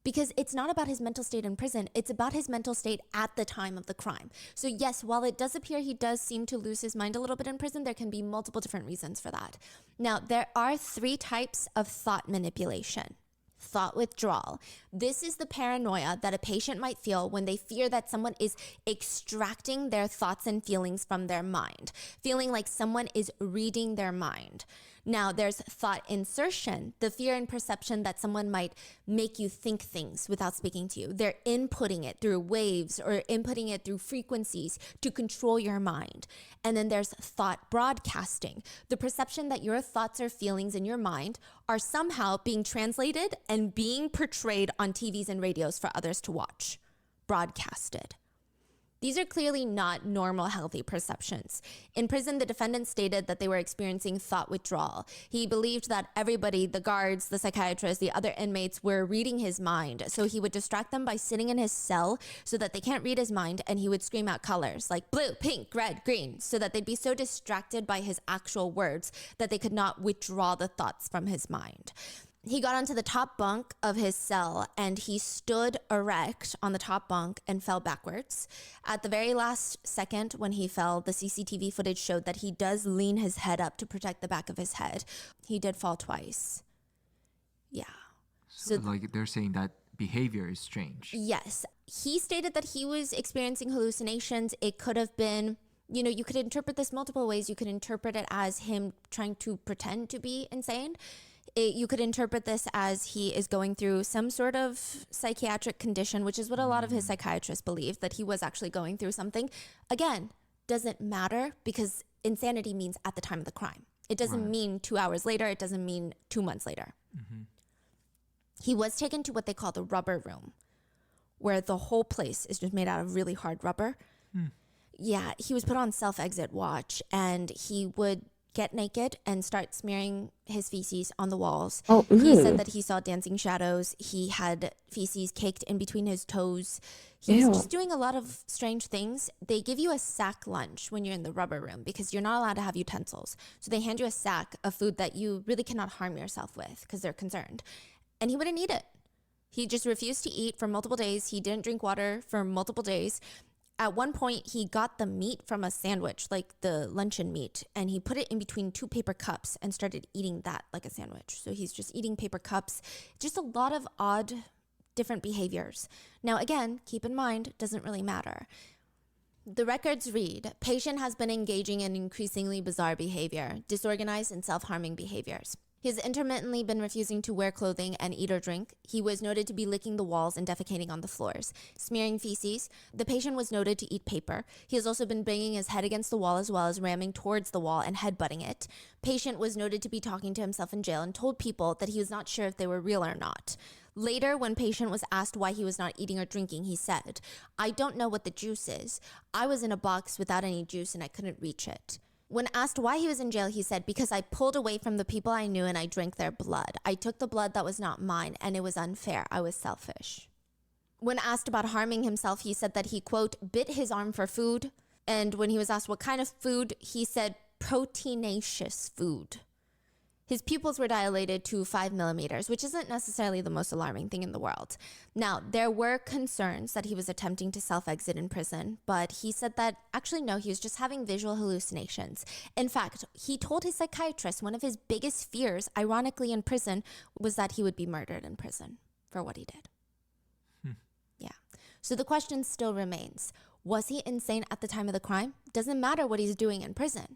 Because it's not about his mental state in prison, it's about his mental state at the time of the crime. So yes, while it does appear he does seem to lose his mind a little bit in prison, there can be multiple different reasons for that. Now, there are 3 types of thought manipulation. Thought withdrawal. This is the paranoia that a patient might feel when they fear that someone is extracting their thoughts and feelings from their mind, feeling like someone is reading their mind. Now, there's thought insertion, the fear and perception that someone might make you think things without speaking to you. They're inputting it through waves or inputting it through frequencies to control your mind. And then there's thought broadcasting, the perception that your thoughts or feelings in your mind are somehow being translated and being portrayed on TVs and radios for others to watch, broadcasted. These are clearly not normal, healthy perceptions. In prison, the defendant stated that they were experiencing thought withdrawal. He believed that everybody, the guards, the psychiatrists, the other inmates, were reading his mind. So he would distract them by sitting in his cell so that they can't read his mind, and he would scream out colors like blue, pink, red, green, so that they'd be so distracted by his actual words that they could not withdraw the thoughts from his mind. He got onto the top bunk of his cell and he stood erect on the top bunk and fell backwards. At the very last second when he fell, the CCTV footage showed that he does lean his head up to protect the back of his head. He did fall twice. Yeah. So like they're saying that behavior is strange. Yes. He stated that he was experiencing hallucinations. It could have been, you know, you could interpret this multiple ways. You could interpret it as him trying to pretend to be insane. You could interpret this as he is going through some sort of psychiatric condition, which is what a lot of his psychiatrists believe, that he was actually going through something. Again, doesn't matter because insanity means at the time of the crime. It doesn't mean 2 hours later. It doesn't mean 2 months later. He was taken to what they call the rubber room, where the whole place is just made out of really hard rubber. Yeah, he was put on self-exit watch and he would get naked and start smearing his feces on the walls. He said that he saw dancing shadows. He had feces caked in between his toes. He was just doing a lot of strange things. They give you a sack lunch when you're in the rubber room because you're not allowed to have utensils. So they hand you a sack of food that you really cannot harm yourself with because they're concerned. And he wouldn't eat it. He just refused to eat for multiple days. He didn't drink water for multiple days. At one point, he got the meat from a sandwich, like the luncheon meat, and he put it in between 2 paper cups and started eating that like a sandwich. So he's just eating paper cups. Just a lot of odd, different behaviors. Now, again, keep in mind, doesn't really matter. The records read, patient has been engaging in increasingly bizarre behavior, disorganized and self-harming behaviors. He has intermittently been refusing to wear clothing and eat or drink. He was noted to be licking the walls and defecating on the floors, smearing feces. The patient was noted to eat paper. He has also been banging his head against the wall as well as ramming towards the wall and headbutting it. Patient was noted to be talking to himself in jail and told people that he was not sure if they were real or not. Later, when patient was asked why he was not eating or drinking, he said, "I don't know what the juice is. I was in a box without any juice and I couldn't reach it." When asked why he was in jail, he said, "Because I pulled away from the people I knew and I drank their blood. I took the blood that was not mine and it was unfair. I was selfish." When asked about harming himself, he said that he, quote, bit his arm for food. And when he was asked what kind of food, he said proteinaceous food. His pupils were dilated to 5 millimeters, which isn't necessarily the most alarming thing in the world. Now, there were concerns that he was attempting to self-exit in prison, but he said that actually no, he was just having visual hallucinations. In fact, he told his psychiatrist one of his biggest fears, ironically in prison, was that he would be murdered in prison for what he did. Yeah. So the question still remains. Was he insane at the time of the crime? Doesn't matter what he's doing in prison.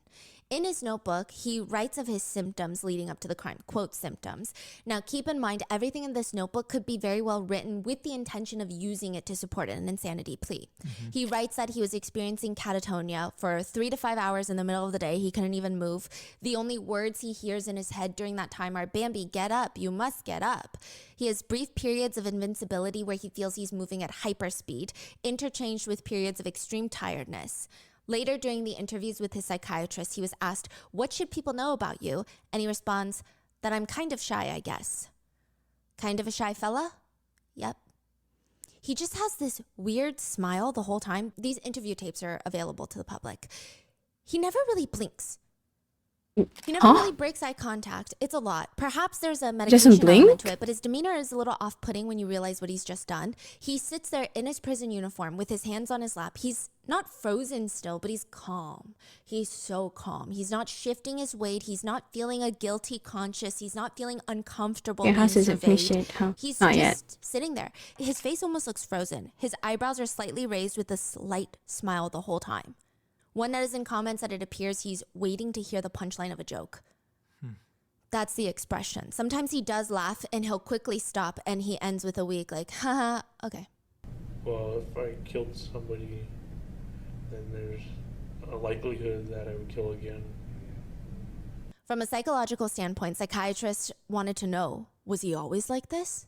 In his notebook, he writes of his symptoms leading up to the crime, quote, symptoms. Now, keep in mind, everything in this notebook could be very well written with the intention of using it to support an insanity plea. He writes that he was experiencing catatonia for 3 to 5 hours in the middle of the day. He couldn't even move. The only words he hears in his head during that time are, "Bambi, get up. You must get up." He has brief periods of invincibility where he feels he's moving at hyperspeed, interchanged with periods of extreme tiredness. Later, during the interviews with his psychiatrist, he was asked, "What should people know about you?" And he responds, "That I'm kind of shy, I guess." Kind of a shy fella? Yep. He just has this weird smile the whole time. These interview tapes are available to the public. He never really blinks. He never really breaks eye contact. It's a lot. Perhaps there's a medication element to it, but his demeanor is a little off-putting when you realize what he's just done. He sits there in his prison uniform with his hands on his lap. He's not frozen still, but he's calm. He's so calm. He's not shifting his weight. He's not feeling a guilty conscience. He's not feeling uncomfortable being surveyed. He's just sitting there. His face almost looks frozen. His eyebrows are slightly raised with a slight smile the whole time. One netizen comments that it appears he's waiting to hear the punchline of a joke. That's the expression. Sometimes he does laugh and he'll quickly stop and he ends with a weak like, haha, okay. Well, if I killed somebody, then there's a likelihood that I would kill again. From a psychological standpoint, psychiatrists wanted to know, was he always like this?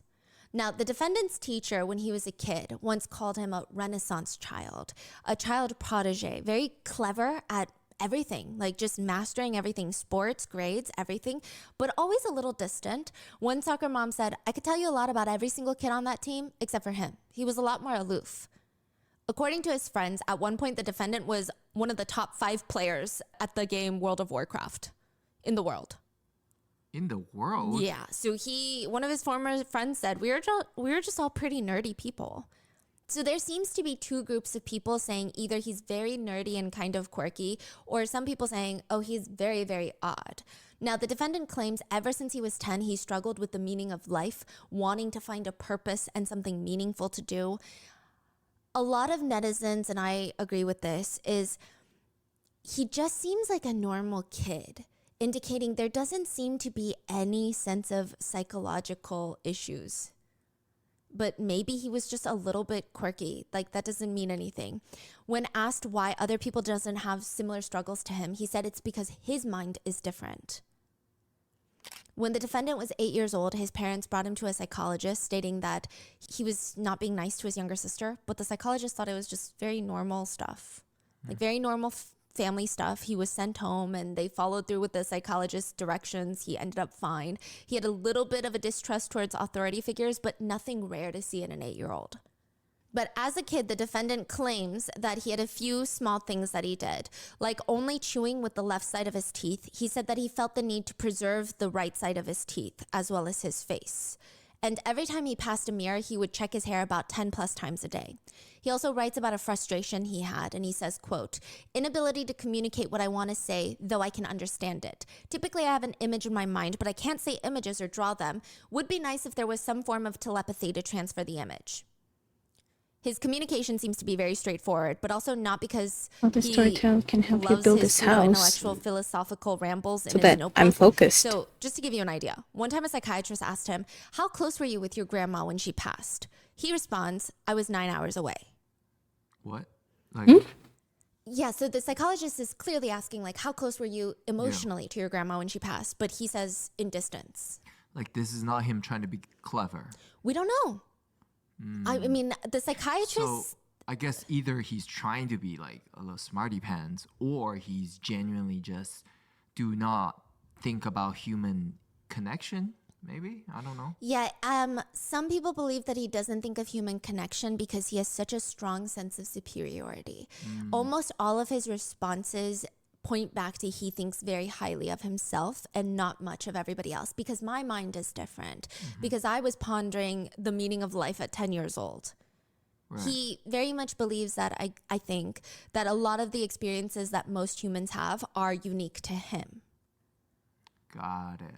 Now, the defendant's teacher, when he was a kid, once called him a Renaissance child, a child protege, very clever at everything, like just mastering everything, sports, grades, everything, but always a little distant. One soccer mom said, "I could tell you a lot about every single kid on that team, except for him. He was a lot more aloof." According to his friends, at one point, the defendant was one of the top 5 players at the game World of Warcraft in the world. In the world? Yeah. So one of his former friends said, we were just all pretty nerdy people. So there seems to be two groups of people saying either he's very nerdy and kind of quirky, or some people saying, oh, he's very, very odd. Now, the defendant claims ever since he was 10, he struggled with the meaning of life, wanting to find a purpose and something meaningful to do. A lot of netizens, and I agree with this, is he just seems like a normal kid, indicating there doesn't seem to be any sense of psychological issues. But maybe he was just a little bit quirky. Like, that doesn't mean anything. When asked why other people doesn't have similar struggles to him, he said it's because his mind is different. When the defendant was 8 years old, his parents brought him to a psychologist, stating that he was not being nice to his younger sister, but the psychologist thought it was just very normal stuff, like very normal family stuff. He was sent home and they followed through with the psychologist's directions. He ended up fine. He had a little bit of a distrust towards authority figures, but nothing rare to see in an 8-year-old. But as a kid, the defendant claims that he had a few small things that he did, like only chewing with the left side of his teeth. He said that he felt the need to preserve the right side of his teeth as well as his face. And every time he passed a mirror, he would check his hair about 10 plus times a day. He also writes about a frustration he had, and he says, quote, inability to communicate what I want to say, though I can understand it. Typically, I have an image in my mind, but I can't say images or draw them. Would be nice if there was some form of telepathy to transfer the image. His communication seems to be very straightforward, but also not because the storyteller can help you build this house. Intellectual philosophical rambles so in his that notebook. I'm focused. So just to give you an idea, one time a psychiatrist asked him, how close were you with your grandma when she passed? He responds, I was 9 hours away. What? Like, Yeah, so the psychologist is clearly asking, like, how close were you emotionally to your grandma when she passed? But he says in distance. Like, this is not him trying to be clever. We don't know. I mean, the psychiatrist... So, I guess either he's trying to be like a little smarty pants, or he's genuinely just do not think about human connection. Maybe? I don't know. Yeah, some people believe that he doesn't think of human connection because he has such a strong sense of superiority. Almost all of his responses point back to he thinks very highly of himself and not much of everybody else, because my mind is different. Because I was pondering the meaning of life at 10 years old. Right. He very much believes that I think that a lot of the experiences that most humans have are unique to him. Got it.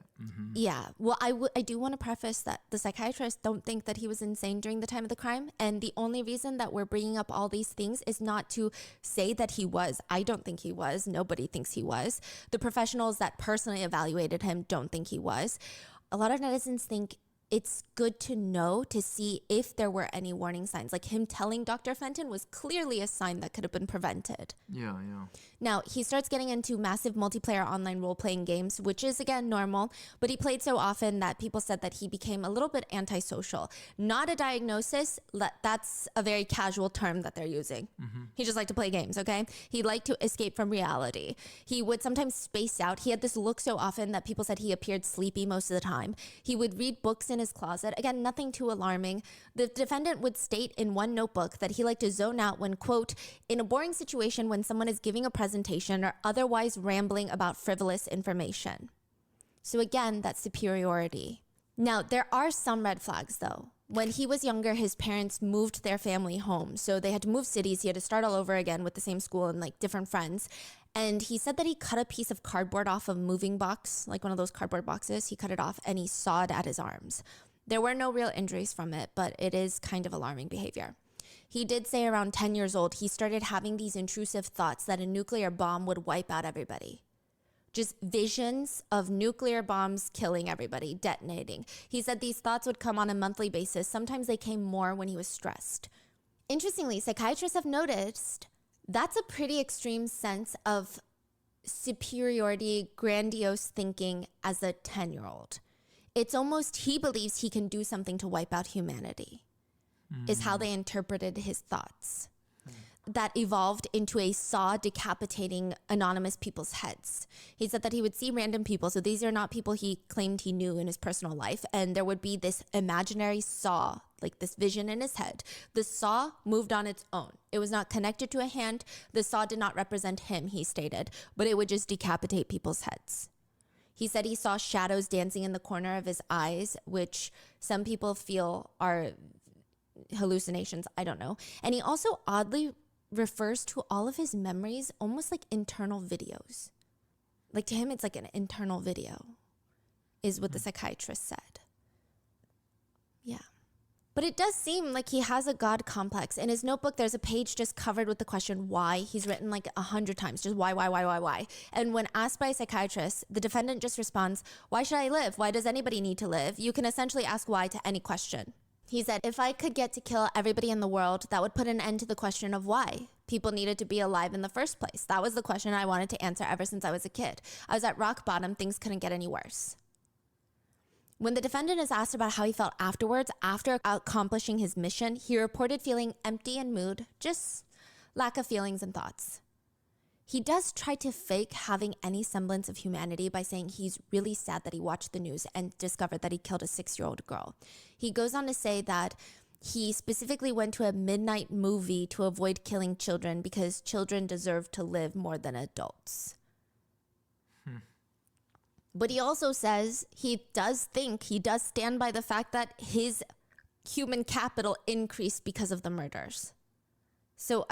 Yeah. Well, I do want to preface that the psychiatrists don't think that he was insane during the time of the crime. And the only reason that we're bringing up all these things is not to say that he was. I don't think he was. Nobody thinks he was. The professionals that personally evaluated him don't think he was. A lot of netizens think it's good to know to see if there were any warning signs. Like him telling Dr. Fenton was clearly a sign that could have been prevented. Yeah. Now, he starts getting into massive multiplayer online role-playing games, which is, again, normal. But he played so often that people said that he became a little bit antisocial. Not a diagnosis. That's a very casual term that they're using. He just liked to play games, okay? He liked to escape from reality. He would sometimes space out. He had this look so often that people said he appeared sleepy most of the time. He would read books in his closet. Again, nothing too alarming. The defendant would state in one notebook that he liked to zone out when, quote, in a boring situation when someone is giving a presentation or otherwise rambling about frivolous information. So again, that's superiority. Now, there are some red flags though. When he was younger, his parents moved their family home. So they had to move cities. He had to start all over again with the same school and like different friends. And he said that he cut a piece of cardboard off a moving box, like one of those cardboard boxes. He cut it off and he sawed at his arms. There were no real injuries from it, but it is kind of alarming behavior. He did say around 10 years old, he started having these intrusive thoughts that a nuclear bomb would wipe out everybody. Just visions of nuclear bombs killing everybody, detonating. He said these thoughts would come on a monthly basis. Sometimes they came more when he was stressed. Interestingly, psychiatrists have noticed that's a pretty extreme sense of superiority, grandiose thinking as a 10-year-old. It's almost he believes he can do something to wipe out humanity, is how they interpreted his thoughts. That evolved into a saw decapitating anonymous people's heads. He said that he would see random people. So these are not people he claimed he knew in his personal life. And there would be this imaginary saw, like this vision in his head. The saw moved on its own. It was not connected to a hand. The saw did not represent him, he stated, but it would just decapitate people's heads. He said he saw shadows dancing in the corner of his eyes, which some people feel are hallucinations. I don't know. And he also oddly refers to all of his memories almost like internal videos. Like to him, it's like an internal video, is what the psychiatrist said. Yeah. But it does seem like he has a God complex. In his notebook, there's a page just covered with the question why. He's written like 100 times, just why. And when asked by a psychiatrist, the defendant just responds, why should I live? Why does anybody need to live? You can essentially ask why to any question. He said, if I could get to kill everybody in the world, that would put an end to the question of why people needed to be alive in the first place. That was the question I wanted to answer ever since I was a kid. I was at rock bottom. Things couldn't get any worse. When the defendant is asked about how he felt afterwards, after accomplishing his mission, he reported feeling empty in mood, just lack of feelings and thoughts. He does try to fake having any semblance of humanity by saying he's really sad that he watched the news and discovered that he killed a 6-year-old girl. He goes on to say that he specifically went to a midnight movie to avoid killing children because children deserve to live more than adults. But he also says he does stand by the fact that his human capital increased because of the murders. So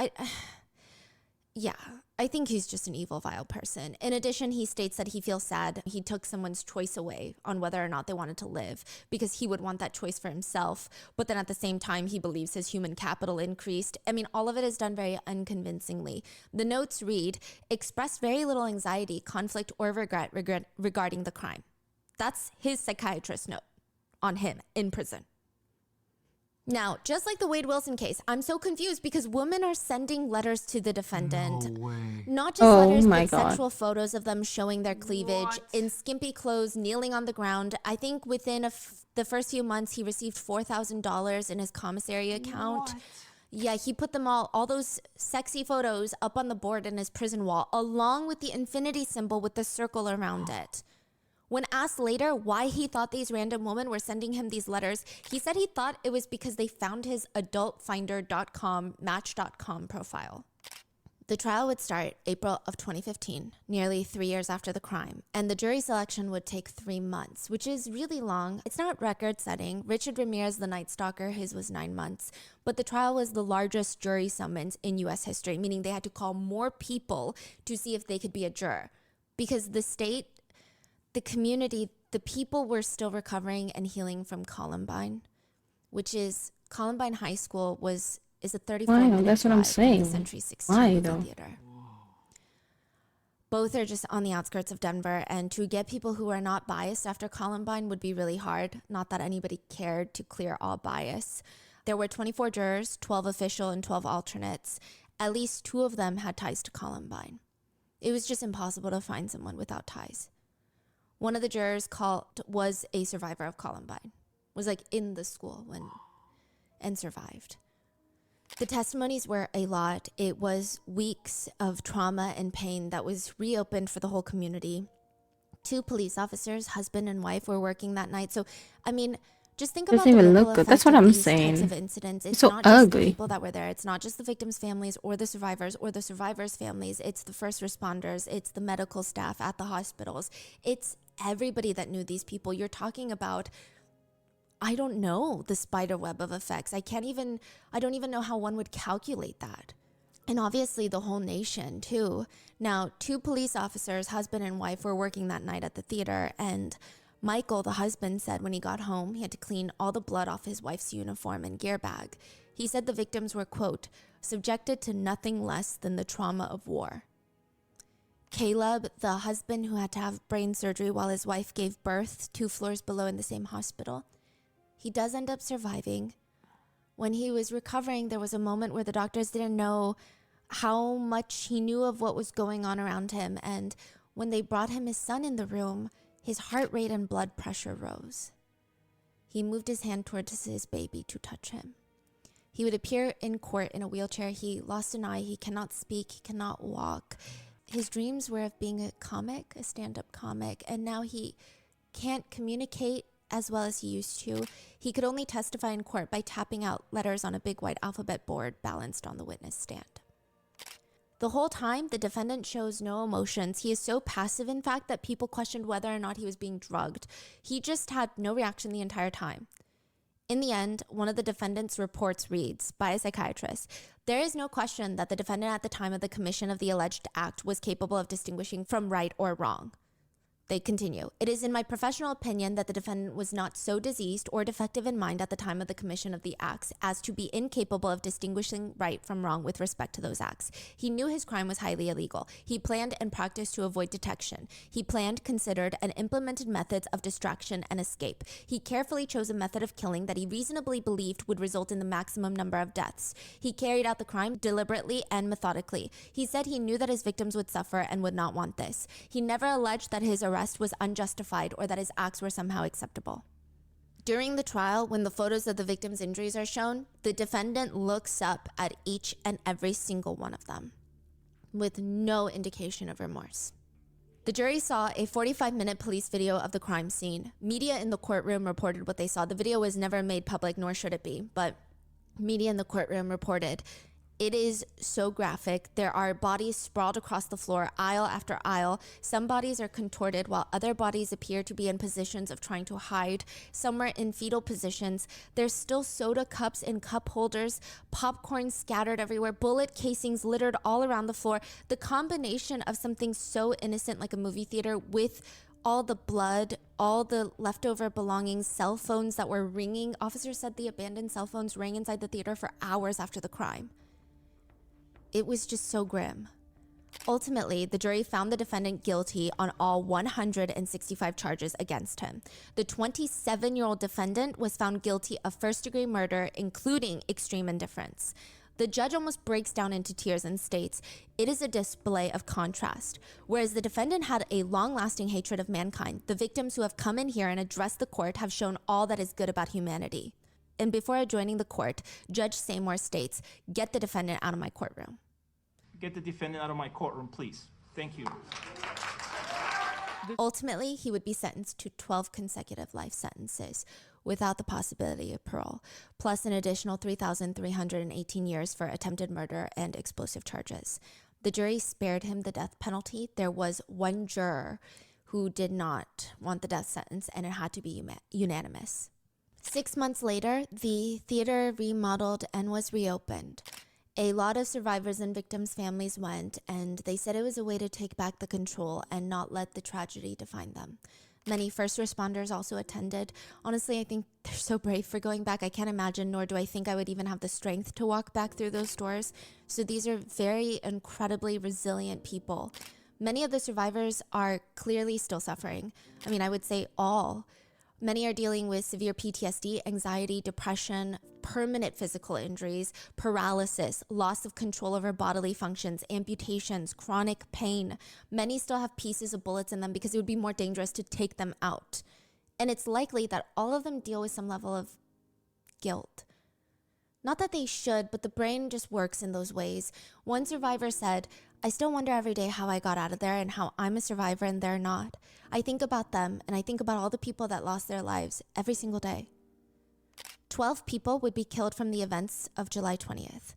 I think he's just an evil, vile person. In addition, he states that he feels sad he took someone's choice away on whether or not they wanted to live because he would want that choice for himself. But then at the same time, he believes his human capital increased. I mean, all of it is done very unconvincingly. The notes read, expressed very little anxiety, conflict, or regret regarding the crime. That's his psychiatrist note on him in prison. Now, just like the Wade Wilson case, I'm so confused because women are sending letters to the defendant. No way. Not just letters, but sexual photos of them showing their cleavage in skimpy clothes, kneeling on the ground. I think within the first few months, he received $4,000 in his commissary account. What? Yeah, he put them all those sexy photos up on the board in his prison wall, along with the infinity symbol with the circle around it. When asked later why he thought these random women were sending him these letters, he said he thought it was because they found his adultfinder.com, match.com profile. The trial would start April of 2015, nearly 3 years after the crime, and the jury selection would take 3 months, which is really long. It's not record-setting. Richard Ramirez, the Night Stalker, his was 9 months, but the trial was the largest jury summons in U.S. history, meaning they had to call more people to see if they could be a juror, because the state, the community, the people were still recovering and healing from Columbine, which is Columbine High School is a 34-minute that's what I'm saying. the Century 16 Why, though? Theater. Both are just on the outskirts of Denver, and to get people who are not biased after Columbine would be really hard. Not that anybody cared to clear all bias. There were 24 jurors, 12 official and 12 alternates. At least 2 of them had ties to Columbine. It was just impossible to find someone without ties. One of the jurors was a survivor of Columbine, was like in the school and survived. The testimonies were a lot. It was weeks of trauma and pain that was reopened for the whole community. 2 police officers, husband and wife, were working that night. So, I mean, just think about doesn't the even ripple look good. effect That's what of I'm these saying. types of incidents. It's so not just the ugly. people that were there. It's not just the victims' families or the survivors' families. It's the first responders. It's the medical staff at the hospitals. It's everybody that knew these people. You're talking about, I don't know, the spider web of effects. I don't even know how one would calculate that. And obviously the whole nation too. Now, 2 police officers, husband and wife, were working that night at the theater, and Michael, the husband, said when he got home, he had to clean all the blood off his wife's uniform and gear bag. He said the victims were, quote, subjected to nothing less than the trauma of war. Caleb, the husband who had to have brain surgery while his wife gave birth 2 floors below in the same hospital, he does end up surviving. When he was recovering, there was a moment where the doctors didn't know how much he knew of what was going on around him. And when they brought him his son in the room, his heart rate and blood pressure rose. He moved his hand towards his baby to touch him. He would appear in court in a wheelchair. He lost an eye. He cannot speak. He cannot walk. His dreams were of being a stand-up comic, and now he can't communicate as well as he used to. He could only testify in court by tapping out letters on a big white alphabet board balanced on the witness stand. The whole time, the defendant shows no emotions. He is so passive, in fact, that people questioned whether or not he was being drugged. He just had no reaction the entire time. In the end, one of the defendant's reports reads, by a psychiatrist, "There is no question that the defendant at the time of the commission of the alleged act was capable of distinguishing from right or wrong." They continue, "It is in my professional opinion that the defendant was not so diseased or defective in mind at the time of the commission of the acts as to be incapable of distinguishing right from wrong with respect to those acts. He knew his crime was highly illegal. He planned and practiced to avoid detection. He planned, considered, and implemented methods of distraction and escape. He carefully chose a method of killing that he reasonably believed would result in the maximum number of deaths. He carried out the crime deliberately and methodically. He said he knew that his victims would suffer and would not want this. He never alleged that his arrest was unjustified or that his acts were somehow acceptable." During the trial, when the photos of the victims' injuries are shown, the defendant looks up at each and every single one of them with no indication of remorse. The jury saw a 45-minute police video of the crime scene. Media in the courtroom reported what they saw. The video was never made public, nor should it be, but media in the courtroom reported, "It is so graphic. There are bodies sprawled across the floor, aisle after aisle. Some bodies are contorted while other bodies appear to be in positions of trying to hide. Some are in fetal positions. There's still soda cups and cup holders, popcorn scattered everywhere, bullet casings littered all around the floor. The combination of something so innocent like a movie theater with all the blood, all the leftover belongings, cell phones that were ringing. Officers said the abandoned cell phones rang inside the theater for hours after the crime. It was just so grim. Ultimately, the jury found the defendant guilty on all 165 charges against him. The 27-year-old defendant was found guilty of first-degree murder, including extreme indifference. The judge almost breaks down into tears and states, "It is a display of contrast. Whereas the defendant had a long-lasting hatred of mankind, the victims who have come in here and addressed the court have shown all that is good about humanity." And before adjourning the court, Judge Seymour states, "Get the defendant out of my courtroom." Get the defendant out of my courtroom, please. Thank you. Ultimately, he would be sentenced to 12 consecutive life sentences without the possibility of parole, plus an additional 3,318 years for attempted murder and explosive charges. The jury spared him the death penalty. There was one juror who did not want the death sentence, and it had to be unanimous. 6 months later, the theater remodeled and was reopened. A lot of survivors and victims' families went, and they said it was a way to take back the control and not let the tragedy define them. Many first responders also attended. Honestly, I think they're so brave for going back. I can't imagine, nor do I think I would even have the strength to walk back through those doors. So these are very incredibly resilient people. Many of the survivors are clearly still suffering. I mean, I would say all. Many are dealing with severe PTSD, anxiety, depression, permanent physical injuries, paralysis, loss of control over bodily functions, amputations, chronic pain. Many still have pieces of bullets in them because it would be more dangerous to take them out. And it's likely that all of them deal with some level of guilt. Not that they should, but the brain just works in those ways. One survivor said, "I still wonder every day how I got out of there and how I'm a survivor and they're not. I think about them and I think about all the people that lost their lives every single day." 12 people would be killed from the events of July 20th.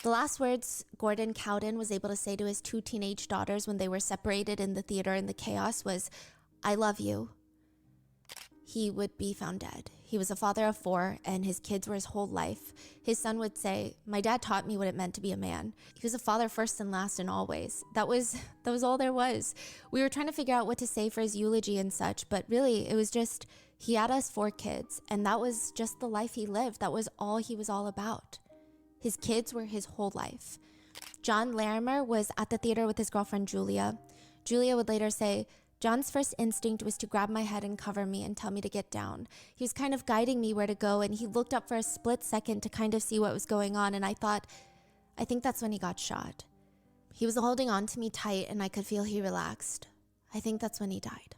The last words Gordon Cowden was able to say to his 2 teenage daughters when they were separated in the theater in the chaos was, "I love you." He would be found dead. He was a father of 4, and his kids were his whole life. His son would say, "My dad taught me what it meant to be a man." He was a father first and last in all ways. That was all there was. We were trying to figure out what to say for his eulogy and such, but really it was just, he had us 4 kids, and that was just the life he lived. That was all he was all about. His kids were his whole life. John Larimer was at the theater with his girlfriend Julia. Julia would later say, "John's first instinct was to grab my head and cover me and tell me to get down. He was kind of guiding me where to go, and he looked up for a split second to kind of see what was going on, and I thought, I think that's when he got shot. He was holding on to me tight, and I could feel he relaxed. I think that's when he died."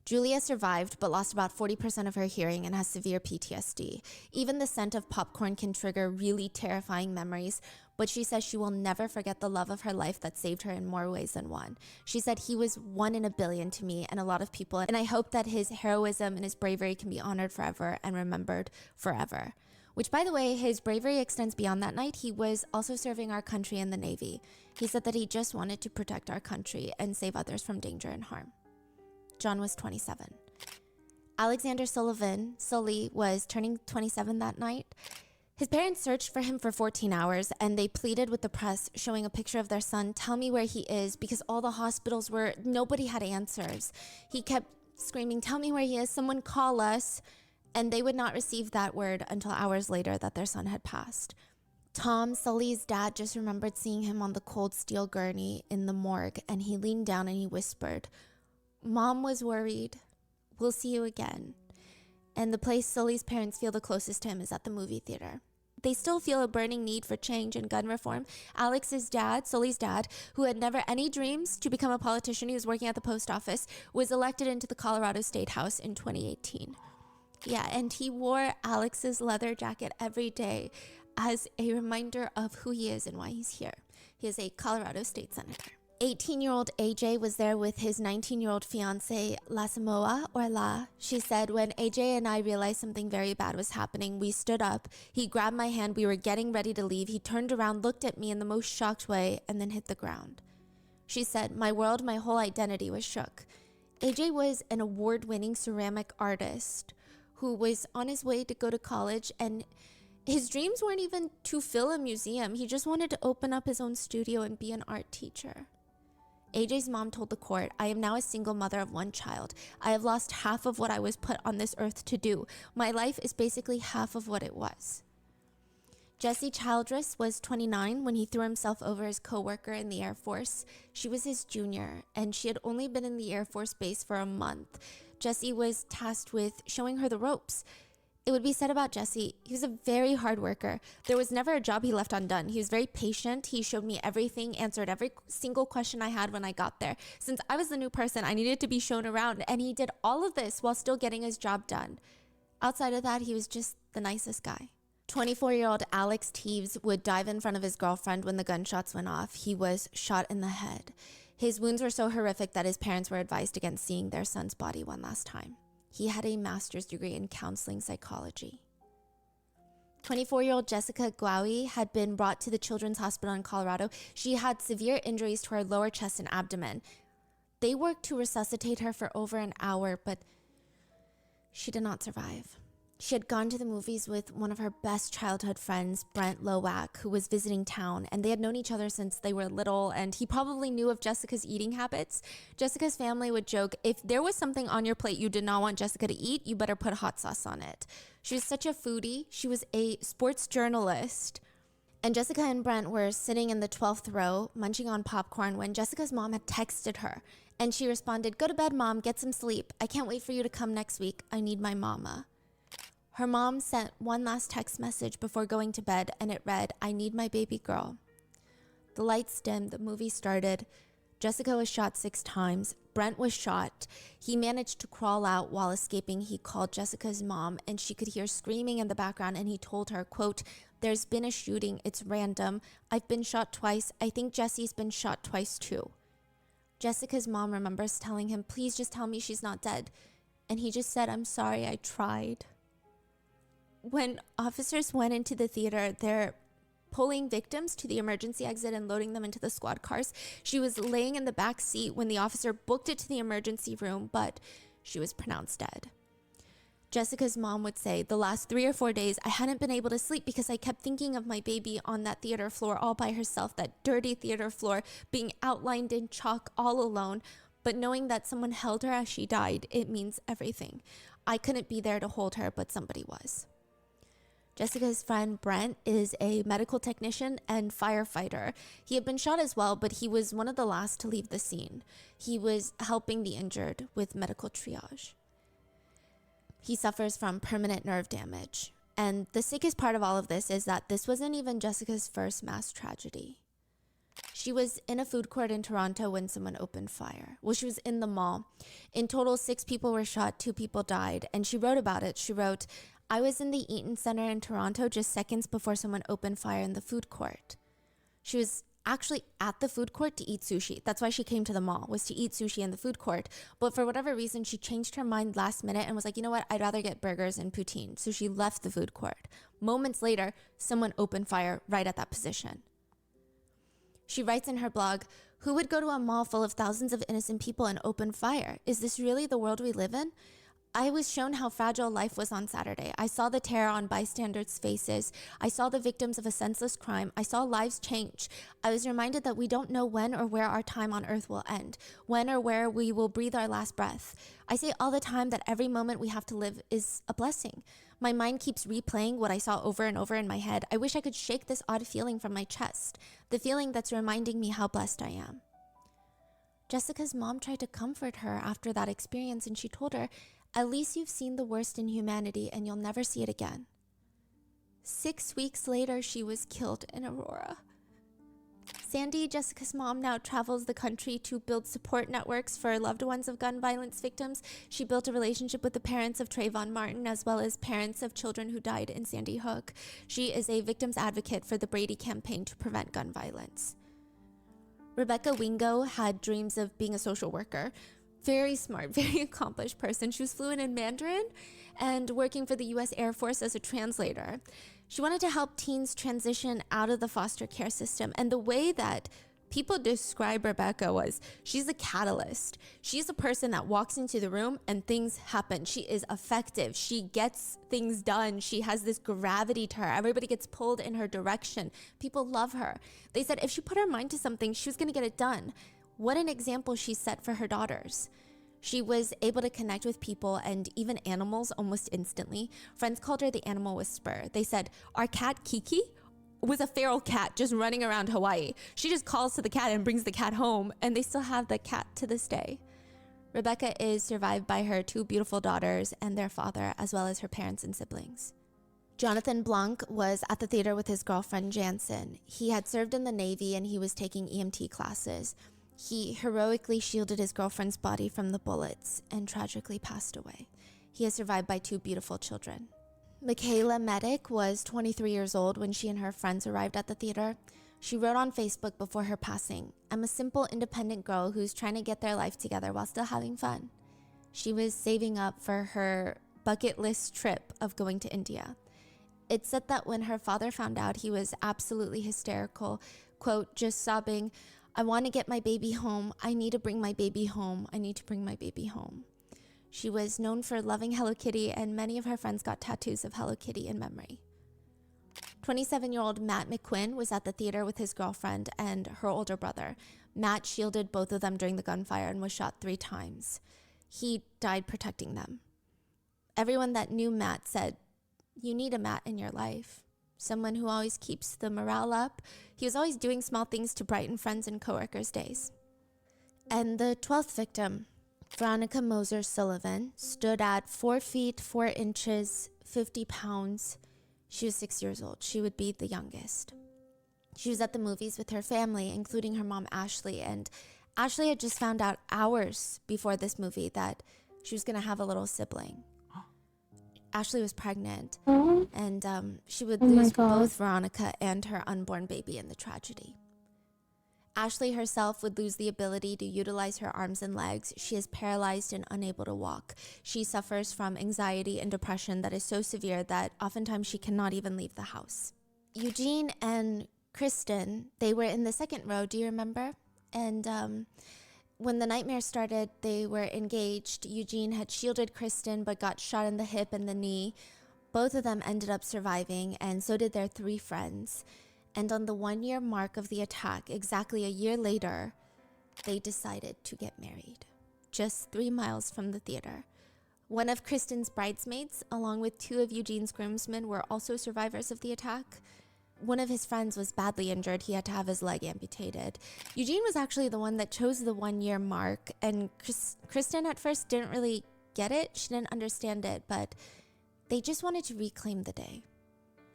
Julia survived, but lost about 40% of her hearing and has severe PTSD. Even the scent of popcorn can trigger really terrifying memories, but she says she will never forget the love of her life that saved her in more ways than one. She said, "He was 1 in a billion to me and a lot of people, and I hope that his heroism and his bravery can be honored forever and remembered forever." Which, by the way, his bravery extends beyond that night. He was also serving our country in the Navy. He said that he just wanted to protect our country and save others from danger and harm. John was 27. Alexander Sully was turning 27 that night. His parents searched for him for 14 hours and they pleaded with the press, showing a picture of their son. Tell me where he is, because all the hospitals nobody had answers. He kept screaming, tell me where he is, someone call us. And they would not receive that word until hours later that their son had passed. Tom, Sully's dad, just remembered seeing him on the cold steel gurney in the morgue, and he leaned down and he whispered, Mom was worried. We'll see you again. And the place Sully's parents feel the closest to him is at the movie theater. They still feel a burning need for change and gun reform. Alex's dad, Sully's dad, who had never any dreams to become a politician, he was working at the post office, was elected into the Colorado State House in 2018. Yeah, and he wore Alex's leather jacket every day as a reminder of who he is and why he's here. He is a Colorado State Senator. 18-year-old AJ was there with his 19-year-old fiance, La Samoa, or La. She said, when AJ and I realized something very bad was happening, we stood up. He grabbed my hand. We were getting ready to leave. He turned around, looked at me in the most shocked way, and then hit the ground. She said, my world, my whole identity was shook. AJ was an award-winning ceramic artist who was on his way to go to college, and his dreams weren't even to fill a museum. He just wanted to open up his own studio and be an art teacher. AJ's mom told the court, I am now a single mother of one child. I have lost half of what I was put on this earth to do. My life is basically half of what it was. Jesse Childress was 29 when he threw himself over his coworker in the Air Force. She was his junior, and she had only been in the Air Force base for a month. Jesse was tasked with showing her the ropes. It would be said about Jesse, he was a very hard worker. There was never a job he left undone. He was very patient. He showed me everything, answered every single question I had when I got there. Since I was the new person, I needed to be shown around, and he did all of this while still getting his job done. Outside of that, he was just the nicest guy. 24-year-old Alex Teves would dive in front of his girlfriend when the gunshots went off. He was shot in the head. His wounds were so horrific that his parents were advised against seeing their son's body one last time. He had a master's degree in counseling psychology. 24-year-old Jessica Gwawi had been brought to the Children's Hospital in Colorado. She had severe injuries to her lower chest and abdomen. They worked to resuscitate her for over an hour, but she did not survive. She had gone to the movies with one of her best childhood friends, Brent Lowak, who was visiting town, and they had known each other since they were little, and he probably knew of Jessica's eating habits. Jessica's family would joke, if there was something on your plate you did not want Jessica to eat, you better put hot sauce on it. She was such a foodie. She was a sports journalist. And Jessica and Brent were sitting in the 12th row, munching on popcorn, when Jessica's mom had texted her, and she responded, go to bed, Mom, get some sleep. I can't wait for you to come next week. I need my mama. Her mom sent one last text message before going to bed, and it read, I need my baby girl. The lights dimmed, the movie started. Jessica was shot 6 times. Brent was shot. He managed to crawl out while escaping. He called Jessica's mom, and she could hear screaming in the background, and he told her, quote, there's been a shooting. It's random. I've been shot twice. I think Jesse's been shot twice too. Jessica's mom remembers telling him, please just tell me she's not dead. And he just said, I'm sorry, I tried. When officers went into the theater, they're pulling victims to the emergency exit and loading them into the squad cars. She was laying in the back seat when the officer booked it to the emergency room, but she was pronounced dead. Jessica's mom would say, the last 3 or 4 days, I hadn't been able to sleep because I kept thinking of my baby on that theater floor all by herself, that dirty theater floor, being outlined in chalk all alone. But knowing that someone held her as she died, it means everything. I couldn't be there to hold her, but somebody was. Jessica's friend Brent is a medical technician and firefighter. He had been shot as well, but he was one of the last to leave the scene. He was helping the injured with medical triage. He suffers from permanent nerve damage. And the sickest part of all of this is that this wasn't even Jessica's first mass tragedy. She was in a food court in Toronto when someone opened fire. Well, she was in the mall. In total, 6 people were shot, 2 people died. And she wrote about it. She wrote, I was in the Eaton Center in Toronto just seconds before someone opened fire in the food court. She was actually at the food court to eat sushi. That's why she came to the mall, was to eat sushi in the food court. But for whatever reason, she changed her mind last minute and was like, you know what, I'd rather get burgers and poutine. So she left the food court. Moments later, someone opened fire right at that position. She writes in her blog, who would go to a mall full of thousands of innocent people and open fire? Is this really the world we live in? I was shown how fragile life was on Saturday. I saw the terror on bystanders' faces. I saw the victims of a senseless crime. I saw lives change. I was reminded that we don't know when or where our time on earth will end, when or where we will breathe our last breath. I say all the time that every moment we have to live is a blessing. My mind keeps replaying what I saw over and over in my head. I wish I could shake this odd feeling from my chest, the feeling that's reminding me how blessed I am. Jessica's mom tried to comfort her after that experience, and she told her, at least you've seen the worst in humanity and you'll never see it again. 6 weeks later, she was killed in Aurora. Sandy, Jessica's mom, now travels the country to build support networks for loved ones of gun violence victims. She built a relationship with the parents of Trayvon Martin, as well as parents of children who died in Sandy Hook. She is a victim's advocate for the Brady campaign to prevent gun violence. Rebecca Wingo had dreams of being a social worker. Very smart, very accomplished person. She was fluent in Mandarin and working for the US Air Force as a translator. She wanted to help teens transition out of the foster care system. And the way that people describe Rebecca was, she's a catalyst. She's a person that walks into the room and things happen. She is effective. She gets things done. She has this gravity to her. Everybody gets pulled in her direction. People love her. They said if she put her mind to something, she was going to get it done. What an example she set for her daughters. She was able to connect with people and even animals almost instantly. Friends called her the animal whisperer. They said, our cat Kiki was a feral cat just running around Hawaii. She just calls to the cat and brings the cat home, and they still have the cat to this day. Rebecca is survived by her 2 beautiful daughters and their father, as well as her parents and siblings. Jonathan Blanc was at the theater with his girlfriend Jansen. He had served in the Navy and he was taking EMT classes. He heroically shielded his girlfriend's body from the bullets and tragically passed away. He is survived by 2 beautiful children. Michaela Medic was 23 years old when she and her friends arrived at the theater. She wrote on Facebook before her passing, I'm a simple, independent girl who's trying to get their life together while still having fun. She was saving up for her bucket list trip of going to India. It said that when her father found out, he was absolutely hysterical, quote, just sobbing, I want to get my baby home. I need to bring my baby home. I need to bring my baby home. She was known for loving Hello Kitty, and many of her friends got tattoos of Hello Kitty in memory. 27-year-old Matt McQuinn was at the theater with his girlfriend and her older brother. Matt shielded both of them during the gunfire and was shot 3 times. He died protecting them. Everyone that knew Matt said, you need a Matt in your life. Someone who always keeps the morale up. He was always doing small things to brighten friends and coworkers' days. And the 12th victim, Veronica Moser Sullivan, stood at 4 feet, 4 inches, 50 pounds. She was 6 years old. She would be the youngest. She was at the movies with her family, including her mom, Ashley. And Ashley had just found out hours before this movie that she was going to have a little sibling. Ashley was pregnant, and she would lose both Veronica and her unborn baby in the tragedy. Ashley herself would lose the ability to utilize her arms and legs. She is paralyzed and unable to walk. She suffers from anxiety and depression that is so severe that oftentimes she cannot even leave the house. Eugene and Kristen, they were in the second row, do you remember? And when the nightmare started, they were engaged. Eugene had shielded Kristen but got shot in the hip and the knee. Both of them ended up surviving, and so did their 3 friends. And on the 1-year mark of the attack, exactly a year later, they decided to get married, just 3 miles from the theater. One of Kristen's bridesmaids, along with 2 of Eugene's groomsmen, were also survivors of the attack. One of his friends was badly injured. He had to have his leg amputated. Eugene was actually the one that chose the 1-year mark, and Kristen at first didn't really get it. She didn't understand it, but they just wanted to reclaim the day.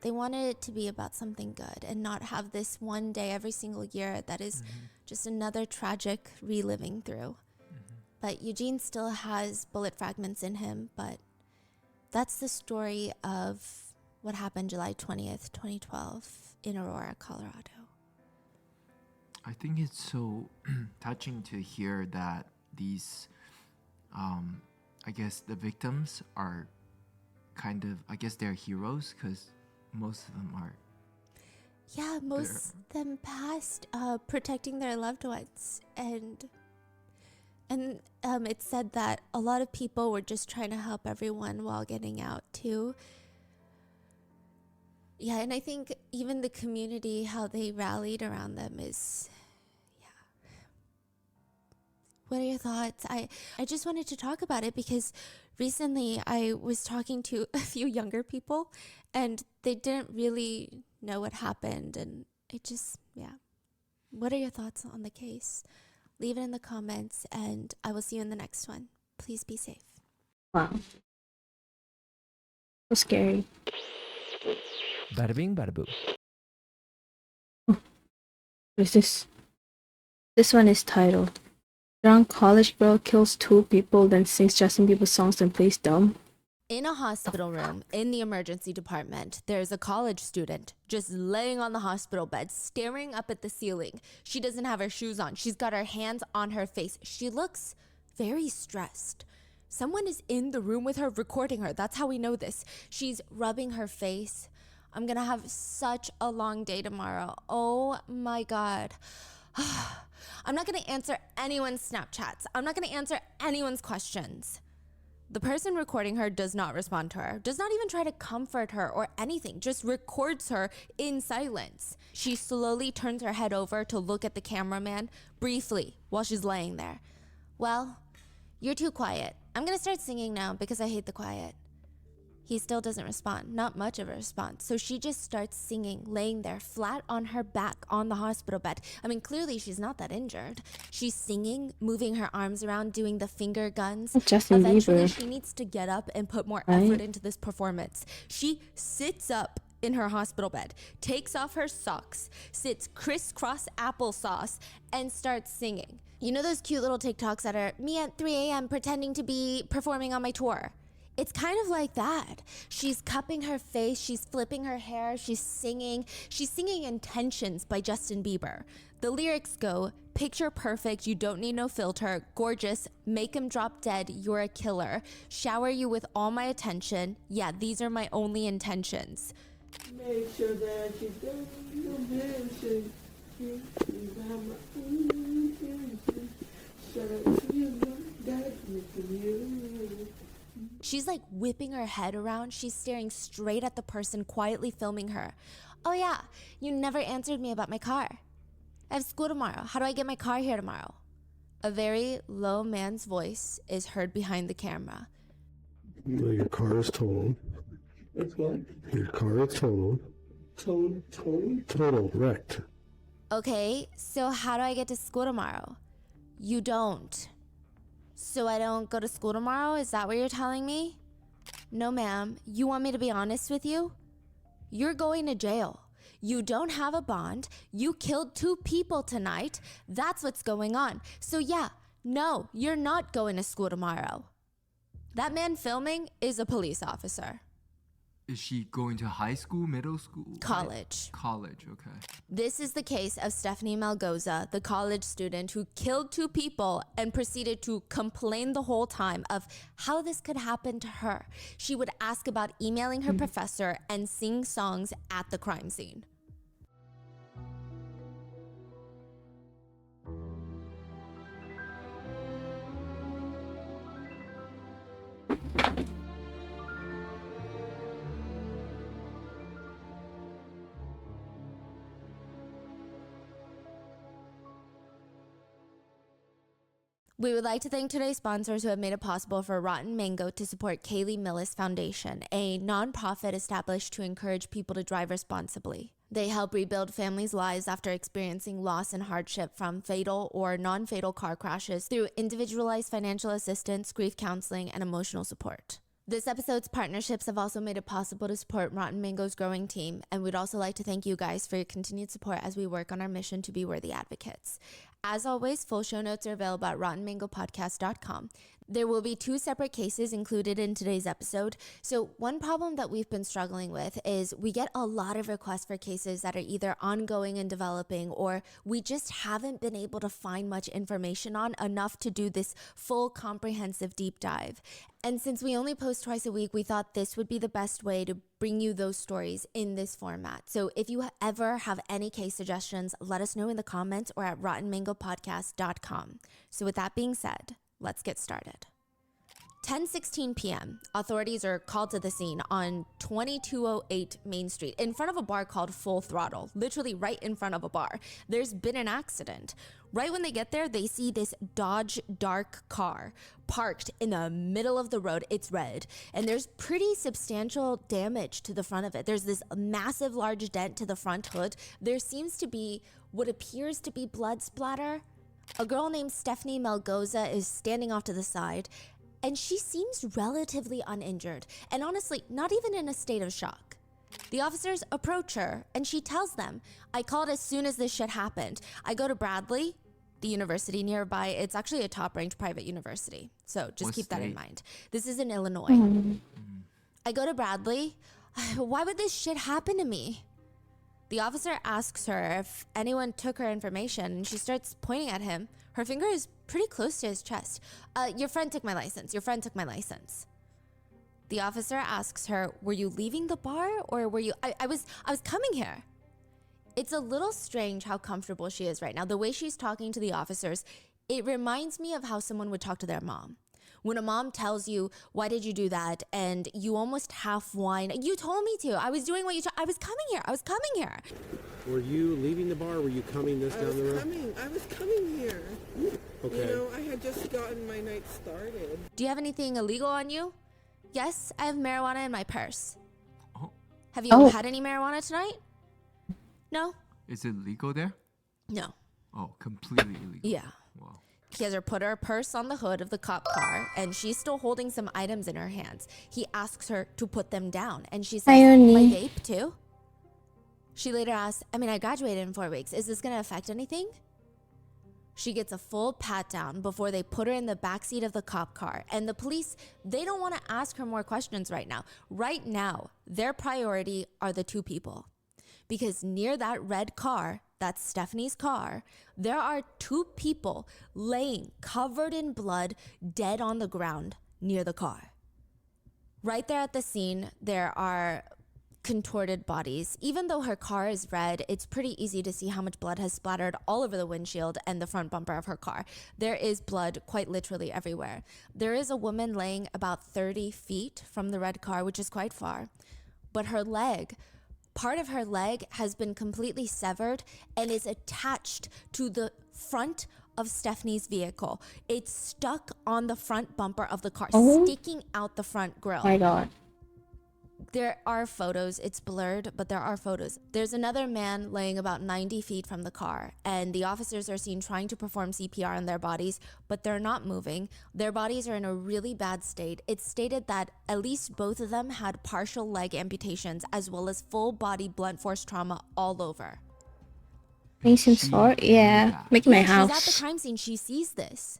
They wanted it to be about something good and not have this one day every single year that is just another tragic reliving through. But Eugene still has bullet fragments in him, but that's the story of what happened July 20th, 2012 in Aurora, Colorado. I think it's so touching to hear that these, I guess the victims are kind of, I guess they're heroes because most of them are. Yeah, most of them passed protecting their loved ones. And it said that a lot of people were just trying to help everyone while getting out too. Yeah, and I think even the community, how they rallied around them is, yeah. What are your thoughts? I just wanted to talk about it because recently I was talking to a few younger people and they didn't really know what happened. And it just, yeah. What are your thoughts on the case? Leave it in the comments and I will see you in the next one. Please be safe. Wow. So scary. Bada bing, bada boo. What is this? This one is titled Drunk College Girl Kills 2 People, Then Sings Justin Bieber Songs and Plays Dumb. In a hospital room in the emergency department, there's a college student just laying on the hospital bed, staring up at the ceiling. She doesn't have her shoes on. She's got her hands on her face. She looks very stressed. Someone is in the room with her recording her. That's how we know this. She's rubbing her face. I'm gonna have such a long day tomorrow. Oh my God. I'm not gonna answer anyone's Snapchats. I'm not gonna answer anyone's questions. The person recording her does not respond to her, does not even try to comfort her or anything, just records her in silence. She slowly turns her head over to look at the cameraman briefly while she's laying there. Well, you're too quiet. I'm gonna start singing now because I hate the quiet. He still doesn't respond, not much of a response. So she just starts singing, laying there flat on her back on the hospital bed. I mean, clearly she's not that injured. She's singing, moving her arms around, doing the finger guns. Justin Eventually, Bieber. she needs to get up and put more Right? effort into this performance. She sits up in her hospital bed, takes off her socks, sits crisscross applesauce, and starts singing. You know those cute little TikToks that are me at 3 a.m. pretending to be performing on my tour? It's kind of like that. She's cupping her face, she's flipping her hair, she's singing Intentions by Justin Bieber. The lyrics go, picture perfect, you don't need no filter, gorgeous, make him drop dead, you're a killer, shower you with all my attention, yeah, these are my only intentions. Make sure that you don't mention you have my intentions. Shut up, you know that you. She's like whipping her head around. She's staring straight at the person quietly filming her. Oh yeah, you never answered me about my car. I have school tomorrow. How do I get my car here tomorrow? A very low man's voice is heard behind the camera. Well, your car is totaled. It's what? Your car is totaled. Total, wrecked. Okay, so how do I get to school tomorrow? You don't. So I don't go to school tomorrow? Is that what you're telling me? No, ma'am. You want me to be honest with you? You're going to jail. You don't have a bond. You killed 2 people tonight. That's what's going on. So yeah, no, you're not going to school tomorrow. That man filming is a police officer. Is she going to high school, middle school? College. College, okay. This is the case of Stephanie Malgoza, the college student who killed 2 people and proceeded to complain the whole time of how this could happen to her. She would ask about emailing her professor and sing songs at the crime scene. We would like to thank today's sponsors who have made it possible for Rotten Mango to support Kaylee Millis Foundation, a nonprofit established to encourage people to drive responsibly. They help rebuild families' lives after experiencing loss and hardship from fatal or non-fatal car crashes through individualized financial assistance, grief counseling, and emotional support. This episode's partnerships have also made it possible to support Rotten Mango's growing team, and we'd also like to thank you guys for your continued support as we work on our mission to be worthy advocates. As always, full show notes are available at rottenmangopodcast.com. There will be 2 separate cases included in today's episode. So one problem that we've been struggling with is we get a lot of requests for cases that are either ongoing and developing, or we just haven't been able to find much information on enough to do this full comprehensive deep dive. And since we only post twice a week, we thought this would be the best way to bring you those stories in this format. So if you ever have any case suggestions, let us know in the comments or at rottenmangopodcast.com. So with that being said, let's get started. 10:16 p.m. Authorities are called to the scene on 2208 Main Street in front of a bar called Full Throttle, literally right in front of a bar. There's been an accident. Right when they get there, they see this Dodge dark car parked in the middle of the road. It's red, and there's pretty substantial damage to the front of it. There's this massive large dent to the front hood. There seems to be what appears to be blood splatter. A girl named Stephanie Melgoza is standing off to the side, and she seems relatively uninjured, and honestly, not even in a state of shock. The officers approach her, and she tells them, I called as soon as this shit happened. I go to Bradley, the university nearby. It's actually a top-ranked private university, so just keep that in mind. This is in Illinois. I go to Bradley. Why would this shit happen to me? The officer asks her if anyone took her information, and she starts pointing at him. Her finger is pretty close to his chest. Your friend took my license. Your friend took my license. The officer asks her, were you leaving the bar, or were you... I was coming here. It's a little strange how comfortable she is right now. The way she's talking to the officers, it reminds me of how someone would talk to their mom. When a mom tells you, why did you do that? And you almost half whine. You told me to. I was doing what you told. I was coming here. I was coming here. Were you leaving the bar? Or were you coming down the road? I was coming here. Okay. You know, I had just gotten my night started. Do you have anything illegal on you? Yes, I have marijuana in my purse. Oh. Have you had any marijuana tonight? No? Is it legal there? No. Oh, completely illegal. Yeah. Wow. He has her put her purse on the hood of the cop car, and she's still holding some items in her hands. He asks her to put them down, and she says, my vape too? She later asks, I graduated in 4 weeks. Is this going to affect anything? She gets a full pat down before they put her in the backseat of the cop car. And the police, they don't want to ask her more questions right now. Right now, their priority are the 2 people. Because near that red car, that's Stephanie's car, there are 2 people laying covered in blood, dead on the ground near the car. Right there at the scene, there are contorted bodies. Even though her car is red, it's pretty easy to see how much blood has splattered all over the windshield and the front bumper of her car. There is blood quite literally everywhere. There is a woman laying about 30 feet from the red car, which is quite far. But her leg, part of her leg has been completely severed and is attached to the front of Stephanie's vehicle. It's stuck on the front bumper of the car, sticking out the front grille. My God. There are photos. It's blurred, but there are photos. There's another man laying about 90 feet from the car, and the officers are seen trying to perform CPR on their bodies, but they're not moving. Their bodies are in a really bad state. It's stated that at least both of them had partial leg amputations as well as full body blunt force trauma all over. Makes him sore? Yeah. Make my house. She's at the crime scene. She sees this.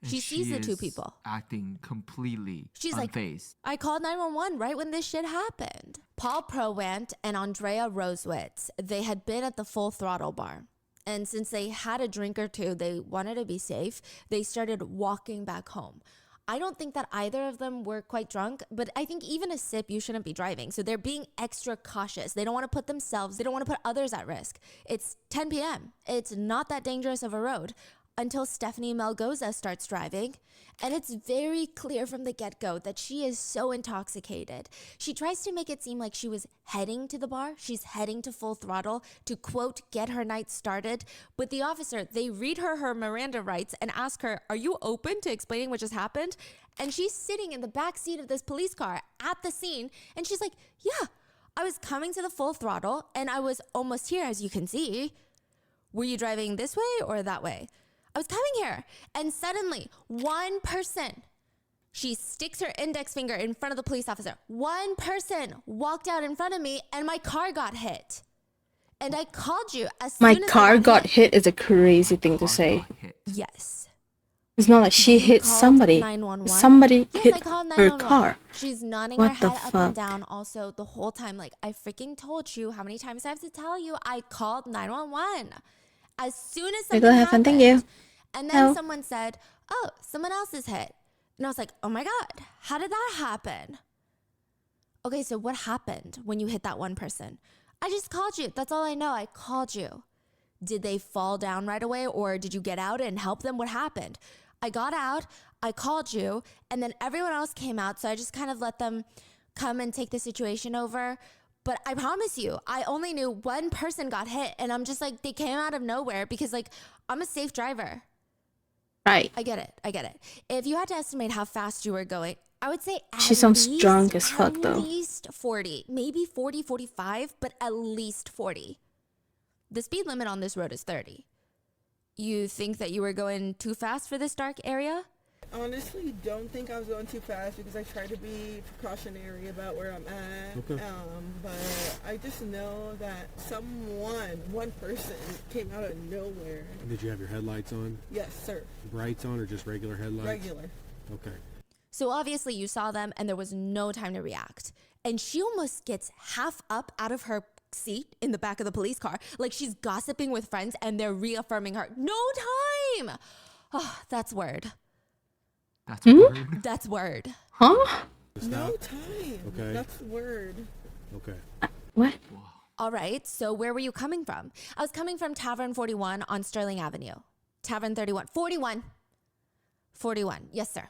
She sees the 2 people. Acting completely She's unfazed. like, I called 911 right when this shit happened. Paul Prowant and Andrea Rosewitz, they had been at the Full Throttle bar. And since they had a drink or 2, they wanted to be safe. They started walking back home. I don't think that either of them were quite drunk, but I think even a sip, you shouldn't be driving. So they're being extra cautious. They don't want to put themselves, they don't want to put others at risk. It's 10 p.m. It's not that dangerous of a road. Until Stephanie Melgoza starts driving, and it's very clear from the get-go that she is so intoxicated. She tries to make it seem like she was heading to the bar. She's heading to Full Throttle to, quote, get her night started. But the officer, they read her Miranda rights and ask her, are you open to explaining what just happened? And she's sitting in the back seat of this police car at the scene, and she's like, yeah, I was coming to the Full Throttle, and I was almost here, as you can see. Were you driving this way or that way? I was coming here, and suddenly, one person, she sticks her index finger in front of the police officer. One person walked out in front of me, and my car got hit. And I called you as soon as my car got hit is a crazy thing to say. Yes. It's not like she hit somebody. 911? Somebody Yes, hit I called her 911. car. She's nodding What her the head up fuck? and down also the whole time. Like, I freaking told you. How many times I have to tell you? I called 911 as soon as something happened. Thank you. And then No. someone said, oh, someone else is hit. And I was like, oh my God, how did that happen? Okay, so what happened when you hit that one person? I just called you. That's all I know. I called you. Did they fall down right away, or did you get out and help them? What happened? I got out, I called you, and then everyone else came out. So I just kind of let them come and take the situation over. But I promise you, I only knew one person got hit, and I'm just like, they came out of nowhere because, like, I'm a safe driver. Right. I get it. If you had to estimate how fast you were going, I would say She sounds drunk as fuck, though. At least 40, maybe 40, 45, but at least 40. The speed limit on this road is 30. You think that you were going too fast for this dark area? Honestly, don't think I was going too fast because I try to be precautionary about where I'm at. Okay. But I just know that one person came out of nowhere. Did you have your headlights on? Yes, sir. Brights on or just regular headlights? Regular. Okay. So obviously you saw them and there was no time to react. And she almost gets half up out of her seat in the back of the police car. Like she's gossiping with friends and they're reaffirming her. No time! Oh, that's word. That's word. That's word. Huh? No time. Okay. That's the word. Okay. What? All right, so where were you coming from? I was coming from Tavern 41 on Sterling Avenue. Tavern 31. 41. 41. Yes, sir.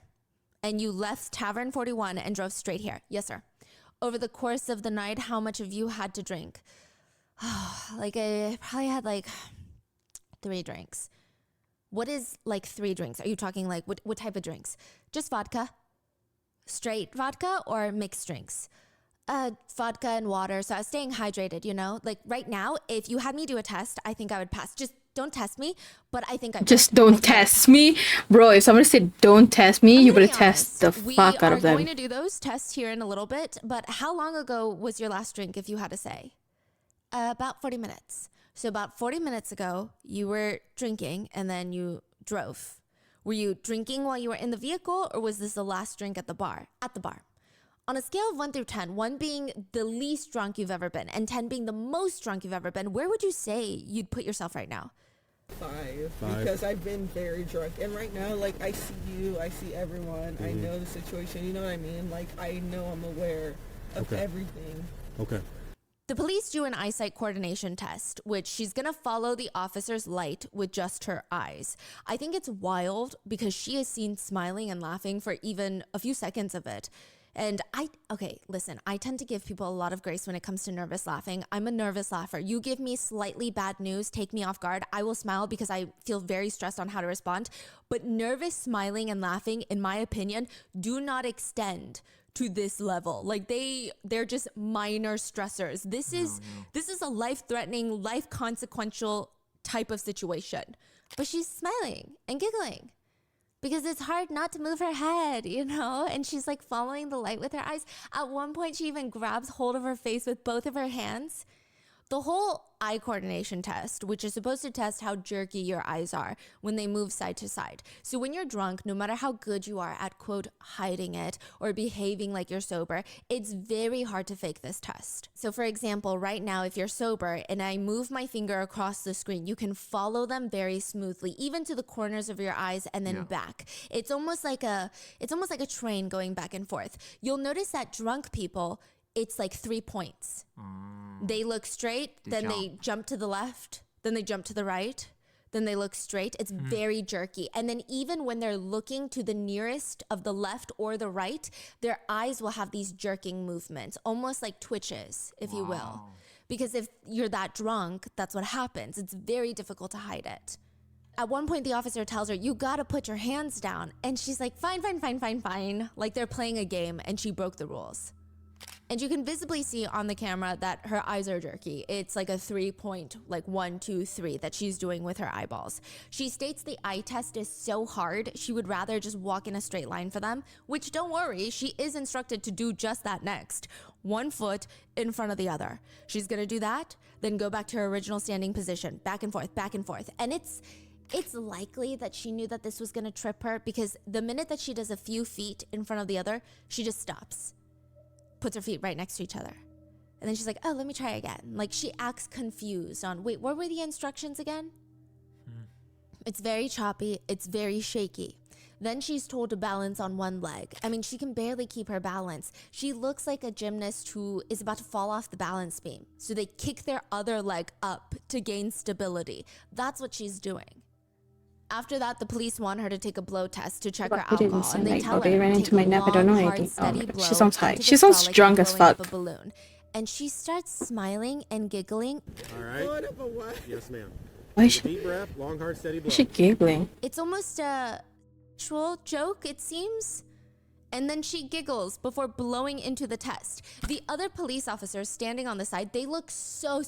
And you left Tavern 41 and drove straight here. Yes, sir. Over the course of the night, how much of you had to drink? Like I probably had like 3 drinks. What is like 3 drinks? Are you talking like what type of drinks? Just vodka? Straight vodka or mixed drinks? Vodka and water. So I was staying hydrated, you know? Like right now, if you had me do a test, I think I would pass. Just don't test me, but I think I would. Just don't test me? Bro, if somebody said don't test me, you better test the fuck out of them. We are going to do those tests here in a little bit, but how long ago was your last drink, if you had to say? About 40 minutes. So about 40 minutes ago, you were drinking and then you drove. Were you drinking while you were in the vehicle, or was this the last drink at the bar? At the bar. On a scale of 1 through 10, 1 being the least drunk you've ever been and 10 being the most drunk you've ever been, where would you say you'd put yourself right now? 5. Because I've been very drunk. And right now, like, I see you, I see everyone, I know the situation, you know what I mean? Like, I know I'm aware of everything. Okay. The police do an eyesight coordination test, which she's going to follow the officer's light with just her eyes. I think it's wild because she is seen smiling and laughing for even a few seconds of it. And listen, I tend to give people a lot of grace when it comes to nervous laughing. I'm a nervous laugher. You give me slightly bad news, take me off guard. I will smile because I feel very stressed on how to respond. But nervous smiling and laughing, in my opinion, do not extend to this level. Like they're just minor stressors. This is a life-threatening, life-consequential type of situation. But she's smiling and giggling because it's hard not to move her head, you know? And she's like following the light with her eyes. At one point, she even grabs hold of her face with both of her hands. The whole eye coordination test, which is supposed to test how jerky your eyes are when they move side to side. So when you're drunk, no matter how good you are at, quote, hiding it or behaving like you're sober, it's very hard to fake this test. So for example, right now, if you're sober and I move my finger across the screen, you can follow them very smoothly, even to the corners of your eyes and then back. It's almost like a train going back and forth. You'll notice that drunk people, it's like 3 points. They look straight, they jump to the left, then they jump to the right, then they look straight. It's very jerky. And then even when they're looking to the nearest of the left or the right, their eyes will have these jerking movements, almost like twitches, if you will. Because if you're that drunk, that's what happens. It's very difficult to hide it. At one point, the officer tells her, you gotta put your hands down. And she's like, fine. Like they're playing a game and she broke the rules. And you can visibly see on the camera that her eyes are jerky. It's like a 3-point, like 1, 2, 3 that she's doing with her eyeballs. She states the eye test is so hard, she would rather just walk in a straight line for them, which don't worry, she is instructed to do just that next. 1 foot in front of the other. She's gonna do that, then go back to her original standing position, back and forth. And It's likely that she knew that this was gonna trip her because the minute that she does a few feet in front of the other, she just stops, puts her feet right next to each other. And then she's like, oh, let me try again. Like, she acts confused on, wait, what were the instructions again? It's very choppy. It's very shaky. Then she's told to balance on one leg. I mean, she can barely keep her balance. She looks like a gymnast who is about to fall off the balance beam. So they kick their other leg up to gain stability. That's what she's doing. After that, the police want her to take a blow test to check her alcohol. And they tell her, ran into my nap. I don't know anything. Oh, she sounds high. She sounds drunk as fuck. And she starts smiling and giggling. All right. Yes, ma'am. Why is she? Deep breath, long, hard, steady blow. Why is she giggling? It's almost a actual joke, it seems. And then she giggles before blowing into the test. The other police officers standing on the side, they look so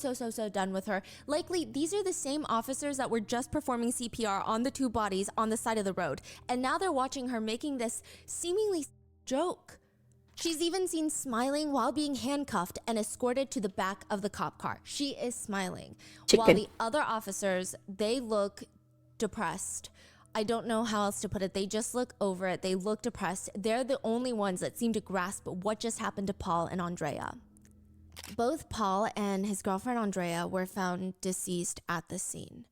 done with her. Likely, these are the same officers that were just performing CPR on the two bodies on the side of the road. And now they're watching her making this seemingly joke. She's even seen smiling while being handcuffed and escorted to the back of the cop car. She is smiling. While the other officers, they look depressed. I don't know how else to put it. They just look over it. They look depressed. They're the only ones that seem to grasp what just happened to Paul and Andrea. Both Paul and his girlfriend Andrea were found deceased at the scene.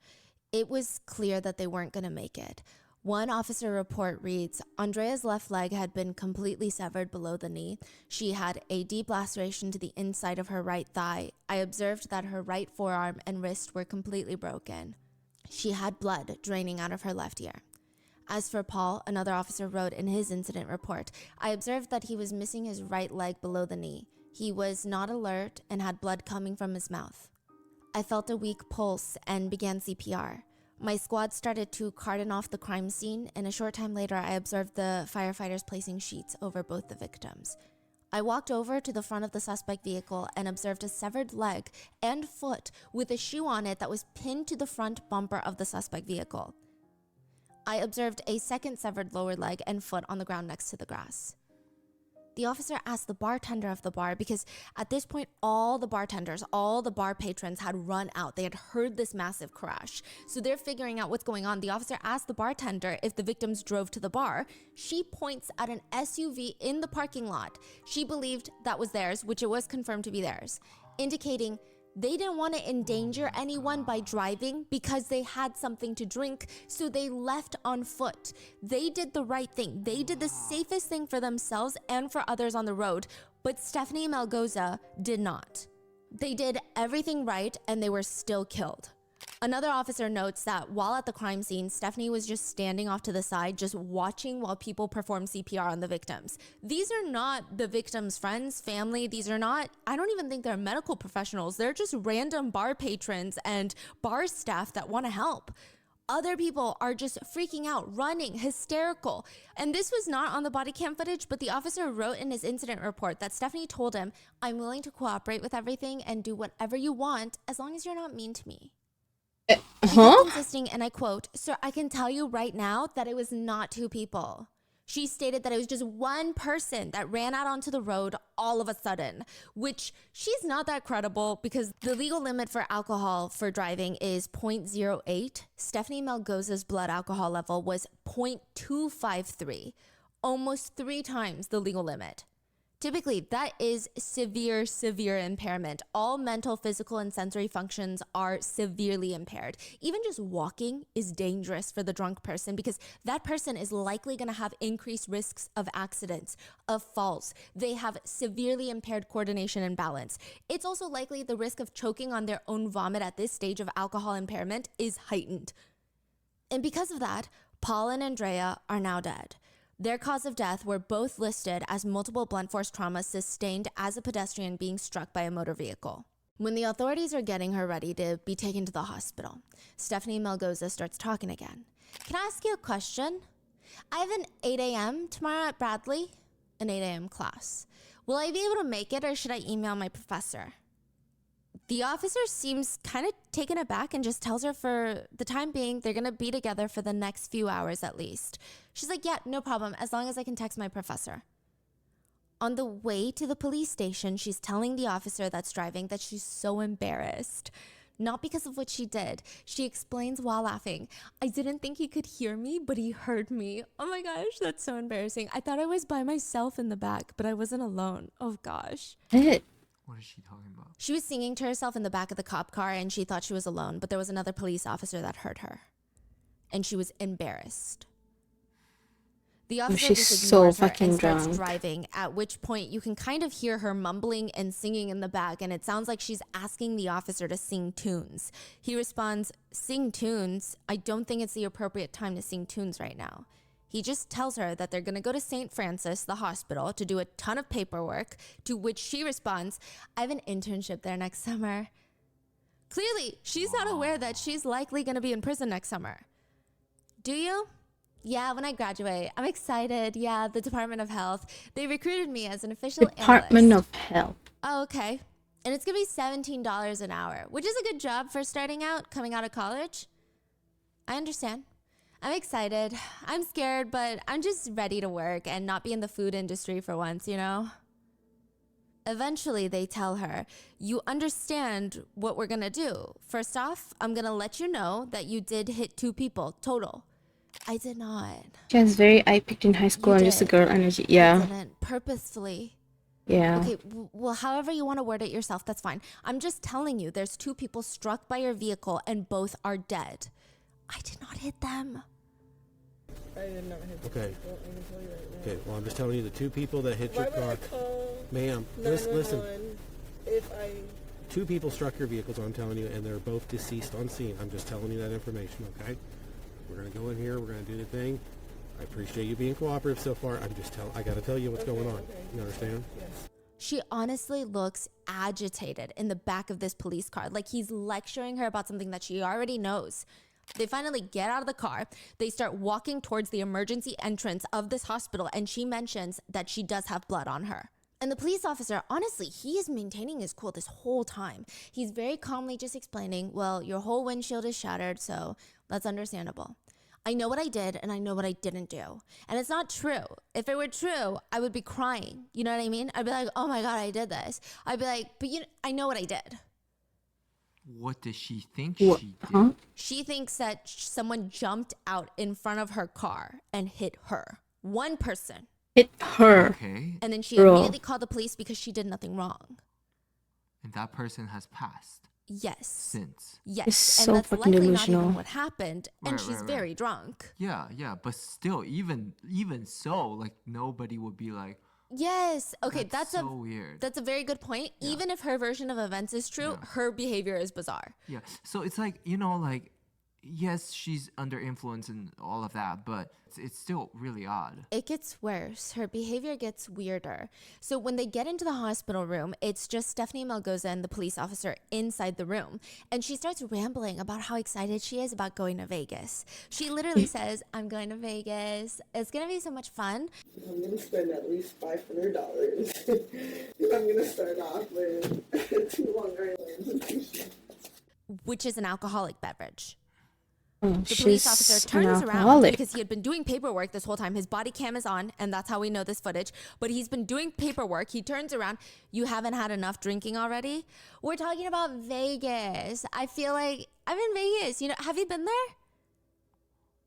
It was clear that they weren't going to make it. One officer report reads, Andrea's left leg had been completely severed below the knee. She had a deep laceration to the inside of her right thigh. I observed that her right forearm and wrist were completely broken. She had blood draining out of her left ear. As for Paul, another officer wrote in his incident report, I observed that he was missing his right leg below the knee. He was not alert and had blood coming from his mouth. I felt a weak pulse and began CPR. My squad started to cordon off the crime scene, and a short time later, I observed the firefighters placing sheets over both the victims. I walked over to the front of the suspect vehicle and observed a severed leg and foot with a shoe on it that was pinned to the front bumper of the suspect vehicle. I observed a second severed lower leg and foot on the ground next to the grass. The officer asked the bartender of the bar because at this point, all the bartenders, all the bar patrons had run out. They had heard this massive crash. So they're figuring out what's going on. The officer asked the bartender if the victims drove to the bar. She points at an SUV in the parking lot. She believed that was theirs, which it was confirmed to be theirs, indicating they didn't want to endanger anyone by driving because they had something to drink, so they left on foot. They did the right thing. They did the safest thing for themselves and for others on the road, but Stephanie Malgoza did not. They did everything right, and they were still killed. Another officer notes that while at the crime scene, Stephanie was just standing off to the side, just watching while people performed CPR on the victims. These are not the victims' friends, family. These are not, I don't even think they're medical professionals. They're just random bar patrons and bar staff that want to help. Other people are just freaking out, running, hysterical. And this was not on the body cam footage, but the officer wrote in his incident report that Stephanie told him, I'm willing to cooperate with everything and do whatever you want as long as you're not mean to me. She kept insisting, and I quote, Sir, I can tell you right now that it was not two people. She stated that it was just one person that ran out onto the road all of a sudden, which she's not that credible because the legal limit for alcohol for driving is 0.08. Stephanie Malgoza's blood alcohol level was 0.253, almost 3 times the legal limit. Typically, that is severe impairment. All mental, physical, and sensory functions are severely impaired. Even just walking is dangerous for the drunk person because that person is likely going to have increased risks of accidents, of falls. They have severely impaired coordination and balance. It's also likely the risk of choking on their own vomit at this stage of alcohol impairment is heightened. And because of that, Paul and Andrea are now dead. Their cause of death were both listed as multiple blunt force traumas sustained as a pedestrian being struck by a motor vehicle. When the authorities are getting her ready to be taken to the hospital, Stephanie Malgoza starts talking again. Can I ask you a question? I have an 8 a.m. tomorrow at Bradley, an 8 a.m. class. Will I be able to make it or should I email my professor? The officer seems kind of taken aback and just tells her for the time being, they're going to be together for the next few hours at least. She's like, yeah, no problem, as long as I can text my professor. On the way to the police station, she's telling the officer that's driving that she's so embarrassed. not because of what she did. She explains while laughing. I didn't think he could hear me, but he heard me. Oh my gosh, that's so embarrassing. I thought I was by myself in the back, but I wasn't alone. Oh gosh. What is she talking about? She was singing to herself in the back of the cop car and she thought she was alone, but there was another police officer that heard her. And she was embarrassed. The officer just ignores her and starts driving, at which point you can kind of hear her mumbling and singing in the back, and it sounds like she's asking the officer to sing tunes. He responds, "Sing tunes? I don't think it's the appropriate time to sing tunes right now." He just tells her that they're going to go to St. Francis, the hospital, to do a ton of paperwork, to which she responds, "I have an internship there next summer." Clearly, she's not aware that she's likely going to be in prison next summer. Do you? Yeah, when I graduate. I'm excited. Yeah, the Department of Health. They recruited me as an official Department analyst. of Health. Oh, okay. And it's going to be $17 an hour, which is a good job for starting out, coming out of college. I understand. I'm excited. I'm scared, but I'm just ready to work and not be in the food industry for once, you know? Eventually, they tell her, "You understand what we're going to do. First off, I'm going to let you know that you did hit 2 people total." I did not. She has very eye-picked in high school and just a girl energy. Yeah. I didn't. Purposefully. Yeah. Okay, well, however you want to word it yourself, that's fine. I'm just telling you, there's 2 people struck by your vehicle and both are dead. I did not hit them. I did not hit the Okay. people. I can tell you right now. Okay, well, I'm just telling you the 2 people that hit Why your would car. I call Ma'am, 911 listen. if I... 2 people struck your vehicle, so I'm telling you, and they're both deceased on scene. I'm just telling you that information, okay? We're going to go in here. We're going to do the thing. I appreciate you being cooperative so far. I got to tell you what's going on. Okay. You understand? Yes. She honestly looks agitated in the back of this police car, like he's lecturing her about something that she already knows. They finally get out of the car. They start walking towards the emergency entrance of this hospital, and she mentions that she does have blood on her. And the police officer, honestly, he is maintaining his cool this whole time. He's very calmly just explaining, "Well, your whole windshield is shattered, so that's understandable. I know what I did and I know what I didn't do. And it's not true. If it were true, I would be crying. You know what I mean? I'd be like, oh my God, I did this. I'd be like, but I know what I did." What does she think she did? Huh? She thinks that someone jumped out in front of her car and hit her. One person. Hit her. Okay. And then she Bro. immediately called the police because she did nothing wrong. And that person has passed Yes. since. Yes. It's so and that's fucking likely delusional. not even what happened. And Right, she's right. very drunk. Yeah, but still, even so, like nobody would be like, Yes. Okay, that's so weird. That's a very good point. Yeah. Even if her version of events is true, Yeah. her behavior is bizarre. Yeah. So it's like, like, yes, she's under influence and all of that, but it's still really odd. It gets worse. Her behavior gets weirder. So when they get into the hospital room, it's just Stephanie Melgoza and the police officer inside the room. And she starts rambling about how excited she is about going to Vegas. She literally says, "I'm going to Vegas. It's going to be so much fun." I'm going to spend at least $500. I'm going to start off with 2 Long Islands. Which is an alcoholic beverage. Oh, The police officer she's an turns around alcoholic. because he had been doing paperwork this whole time. His body cam is on, and that's how we know this footage. But he's been doing paperwork. He turns around. "You haven't had enough drinking already?" We're talking about Vegas. I feel like I'm in Vegas. Have you been there?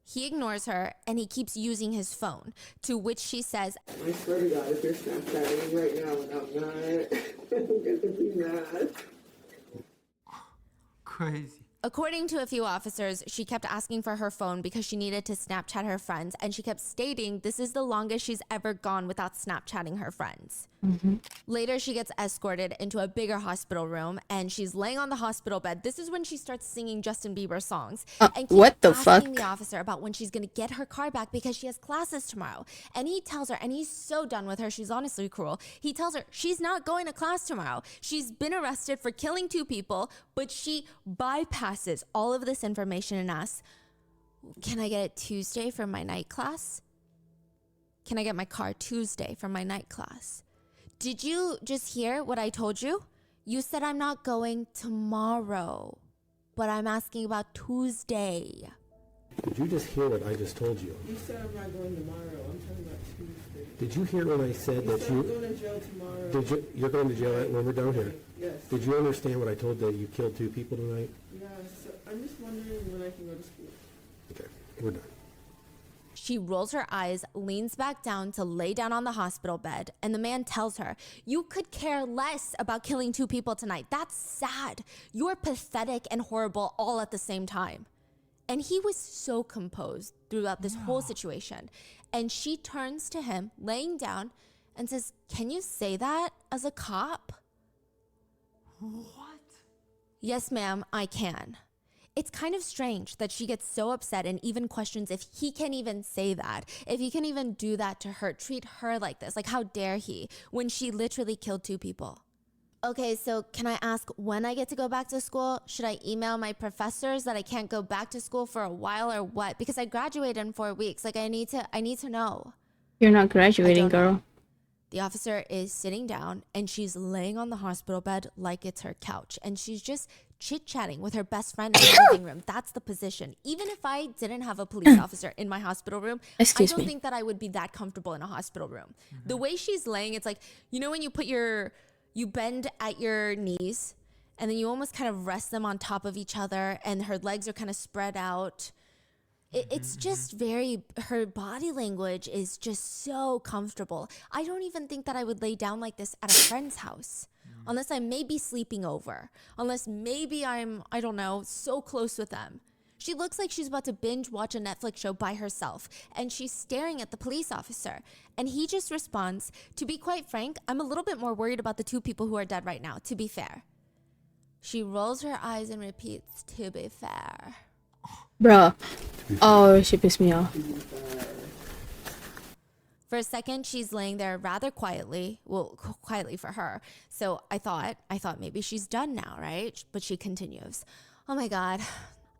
He ignores her, and he keeps using his phone, to which she says, I swear to God, if you're Snapchatting right now and I'm not, I'm going to be mad. Crazy. According to a few officers, she kept asking for her phone because she needed to Snapchat her friends, and she kept stating this is the longest she's ever gone without Snapchatting her friends. Mm-hmm. Later, she gets escorted into a bigger hospital room, and she's laying on the hospital bed. This is when she starts singing Justin Bieber songs. And keeps what the asking fuck? the officer about when she's going to get her car back because she has classes tomorrow. And he tells her, and he's so done with her, she's honestly cruel. He tells her she's not going to class tomorrow. She's been arrested for killing 2 people, but she bypasses all of this information and asks, "Can I get it Tuesday for my night class? Can I get my car Tuesday for my night class?" Did you just hear what I told you? You said I'm not going tomorrow, but I'm asking about Tuesday. Did you just hear what I just told you? You said I'm not going tomorrow. I'm talking about Tuesday. Did you hear when I said that I'm going to jail tomorrow. You're going to jail when we're done here? Yes. Did you understand what I told that you killed 2 people tonight? Yeah, so I'm just wondering when I can go to school. Okay, we're done. She rolls her eyes, leans back down to lay down on the hospital bed, and the man tells her, "You could care less about killing 2 people tonight. That's sad. You're pathetic and horrible all at the same time." And he was so composed throughout this whole situation. And she turns to him, laying down, and says, "Can you say that as a cop?" What? "Yes, ma'am, I can." It's kind of strange that she gets so upset and even questions if he can even say that, if he can even do that to her, treat her like this. Like, how dare he, when she literally killed 2 people. "Okay, so can I ask when I get to go back to school? Should I email my professors that I can't go back to school for a while or what? Because I graduate in 4 weeks. Like, I need to know." You're not graduating, girl. Know. The officer is sitting down and she's laying on the hospital bed like it's her couch. And she's just chit-chatting with her best friend in the living room. That's the position. Even if I didn't have a police officer in my hospital room, I don't think that I would be that comfortable in a hospital room. The way she's laying, it's like, you know when you put you bend at your knees and then you almost kind of rest them on top of each other and her legs are kind of spread out. It's just her body language is just so comfortable. I don't even think that I would lay down like this at a friend's house. Unless I may be sleeping over. Unless maybe I'm, I don't know, so close with them. She looks like she's about to binge watch a Netflix show by herself. And she's staring at the police officer. And he just responds, "To be quite frank, I'm a little bit more worried about the 2 people who are dead right now, to be fair." She rolls her eyes and repeats, "To be fair." Bruh. Oh, she pissed me off. For a second, she's laying there rather quietly. Well, quietly for her. So I thought maybe she's done now, right? But she continues. "Oh my God.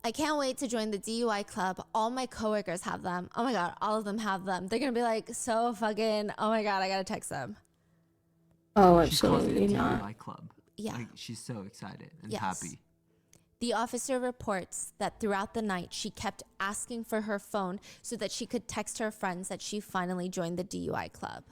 I can't wait to join the DUI club. All my coworkers have them. Oh my God, all of them have them. They're going to be like so fucking, oh my God, I got to text them." Oh, absolutely not. DUI club. Yeah. Like, she's so excited and Yes. happy. The officer reports that throughout the night, she kept asking for her phone so that she could text her friends that she finally joined the DUI club.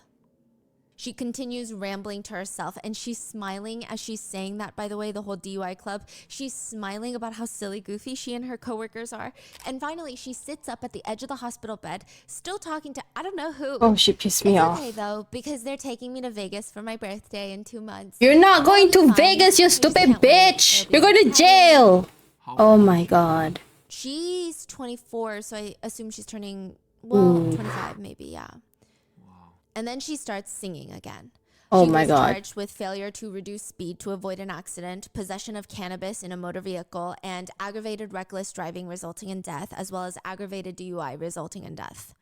She continues rambling to herself, and she's smiling as she's saying that, by the way, the whole DUI club. She's smiling about how silly goofy she and her coworkers are. And finally, she sits up at the edge of the hospital bed, still talking to I don't know who. Oh, she pissed me off. It's okay, though, because they're taking me to Vegas for my birthday in 2 months. You're not going to Vegas, you stupid bitch! You're going to jail! Oh my God. She's 24, so I assume she's turning, well, 25 maybe, yeah. And then she starts singing again. Oh she my was God. charged with failure to reduce speed to avoid an accident, possession of cannabis in a motor vehicle, and aggravated reckless driving resulting in death, as well as aggravated DUI resulting in death.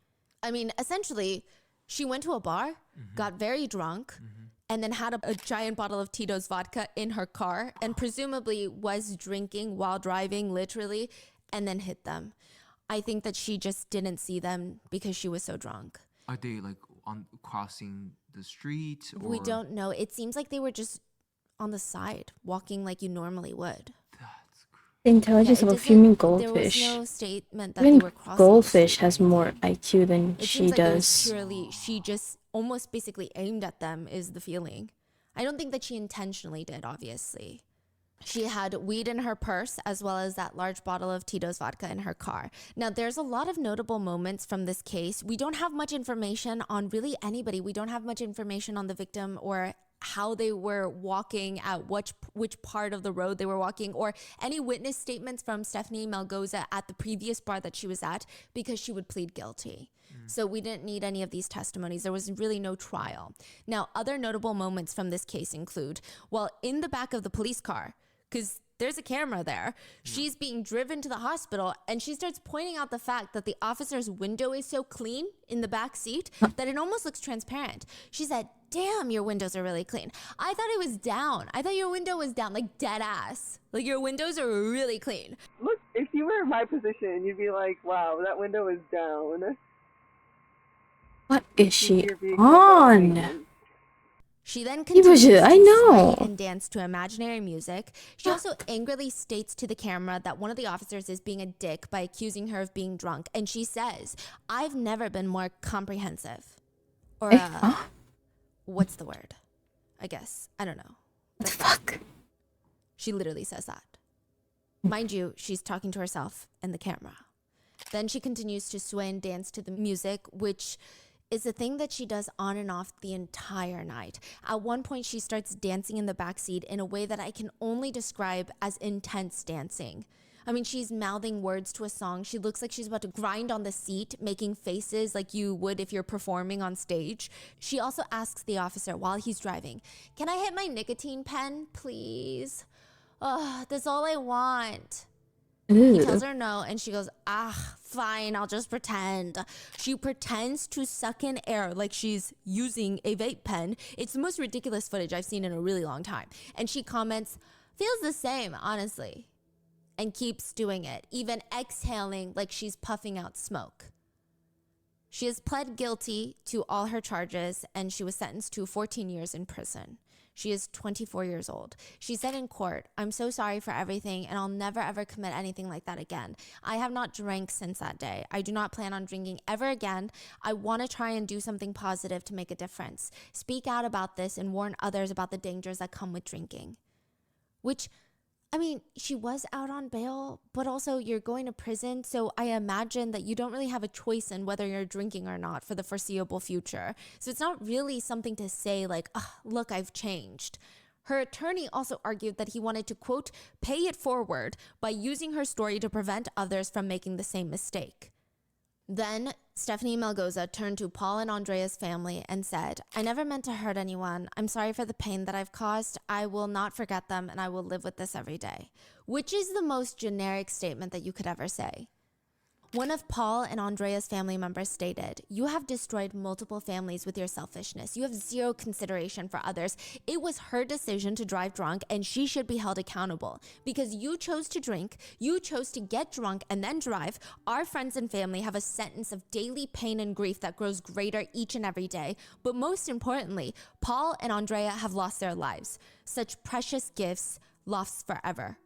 I mean, essentially, she went to a bar, got very drunk, and then had a giant bottle of Tito's vodka in her car, and presumably was drinking while driving, literally, and then hit them. I think that she just didn't see them because she was so drunk. Are they like on crossing the street? Or? We don't know. It seems like they were just on the side, walking like you normally would. The intelligence of a fuming goldfish. There was no statement that Even they were crossing. goldfish has more IQ than It she seems like does. It was purely, she just almost basically aimed at them is the feeling. I don't think that she intentionally did, obviously. She had weed in her purse as well as that large bottle of Tito's vodka in her car. Now, there's a lot of notable moments from this case. We don't have much information on really anybody. We don't have much information on the victim or how they were walking, at which part of the road they were walking, or any witness statements from Stephanie Malgoza at the previous bar that she was at, because she would plead guilty. So we didn't need any of these testimonies. There was really no trial. Now, other notable moments from this case include, well, in the back of the police car, because there's a camera there, she's being driven to the hospital, and she starts pointing out the fact that the officer's window is so clean in the back seat that it almost looks transparent. She said, "Damn, your windows are really clean. I thought it was down. I thought your window was down, like dead ass. Like your windows are really clean." Look, if you were in my position, you'd be like, wow, that window is down. What is she on? She then continues to I know. sway and dance to imaginary music. She also angrily states to the camera that one of the officers is being a dick by accusing her of being drunk. And she says, "I've never been more comprehensive." Or, what's the word? I guess. I don't know. What the fuck? She literally says that. Mind you, she's talking to herself and the camera. Then she continues to sway and dance to the music, which is a thing that she does on and off the entire night. At one point, she starts dancing in the backseat in a way that I can only describe as intense dancing. I mean, she's mouthing words to a song. She looks like she's about to grind on the seat, making faces like you would if you're performing on stage. She also asks the officer while he's driving, "Can I hit my nicotine pen, please? Oh, that's all I want." He tells her no, and she goes, fine, I'll just pretend. She pretends to suck in air like she's using a vape pen. It's the most ridiculous footage I've seen in a really long time. And she comments, "Feels the same, honestly," and keeps doing it, even exhaling like she's puffing out smoke. She has pled guilty to all her charges, and she was sentenced to 14 years in prison. She is 24 years old. She said in court, "I'm so sorry for everything, and I'll never ever commit anything like that again. I have not drank since that day. I do not plan on drinking ever again. I want to try and do something positive to make a difference. Speak out about this and warn others about the dangers that come with drinking." Which, I mean, she was out on bail, but also you're going to prison, so I imagine that you don't really have a choice in whether you're drinking or not for the foreseeable future. So it's not really something to say like, look, I've changed. Her attorney also argued that he wanted to, quote, pay it forward by using her story to prevent others from making the same mistake. Then Stephanie Malgoza turned to Paul and Andrea's family and said, "I never meant to hurt anyone. I'm sorry for the pain that I've caused. I will not forget them, and I will live with this every day." Which is the most generic statement that you could ever say. One of Paul and Andrea's family members stated, "You have destroyed multiple families with your selfishness. You have zero consideration for others. It was her decision to drive drunk, and she should be held accountable. Because you chose to drink, you chose to get drunk and then drive. Our friends and family have a sentence of daily pain and grief that grows greater each and every day. But most importantly, Paul and Andrea have lost their lives. Such precious gifts lost forever."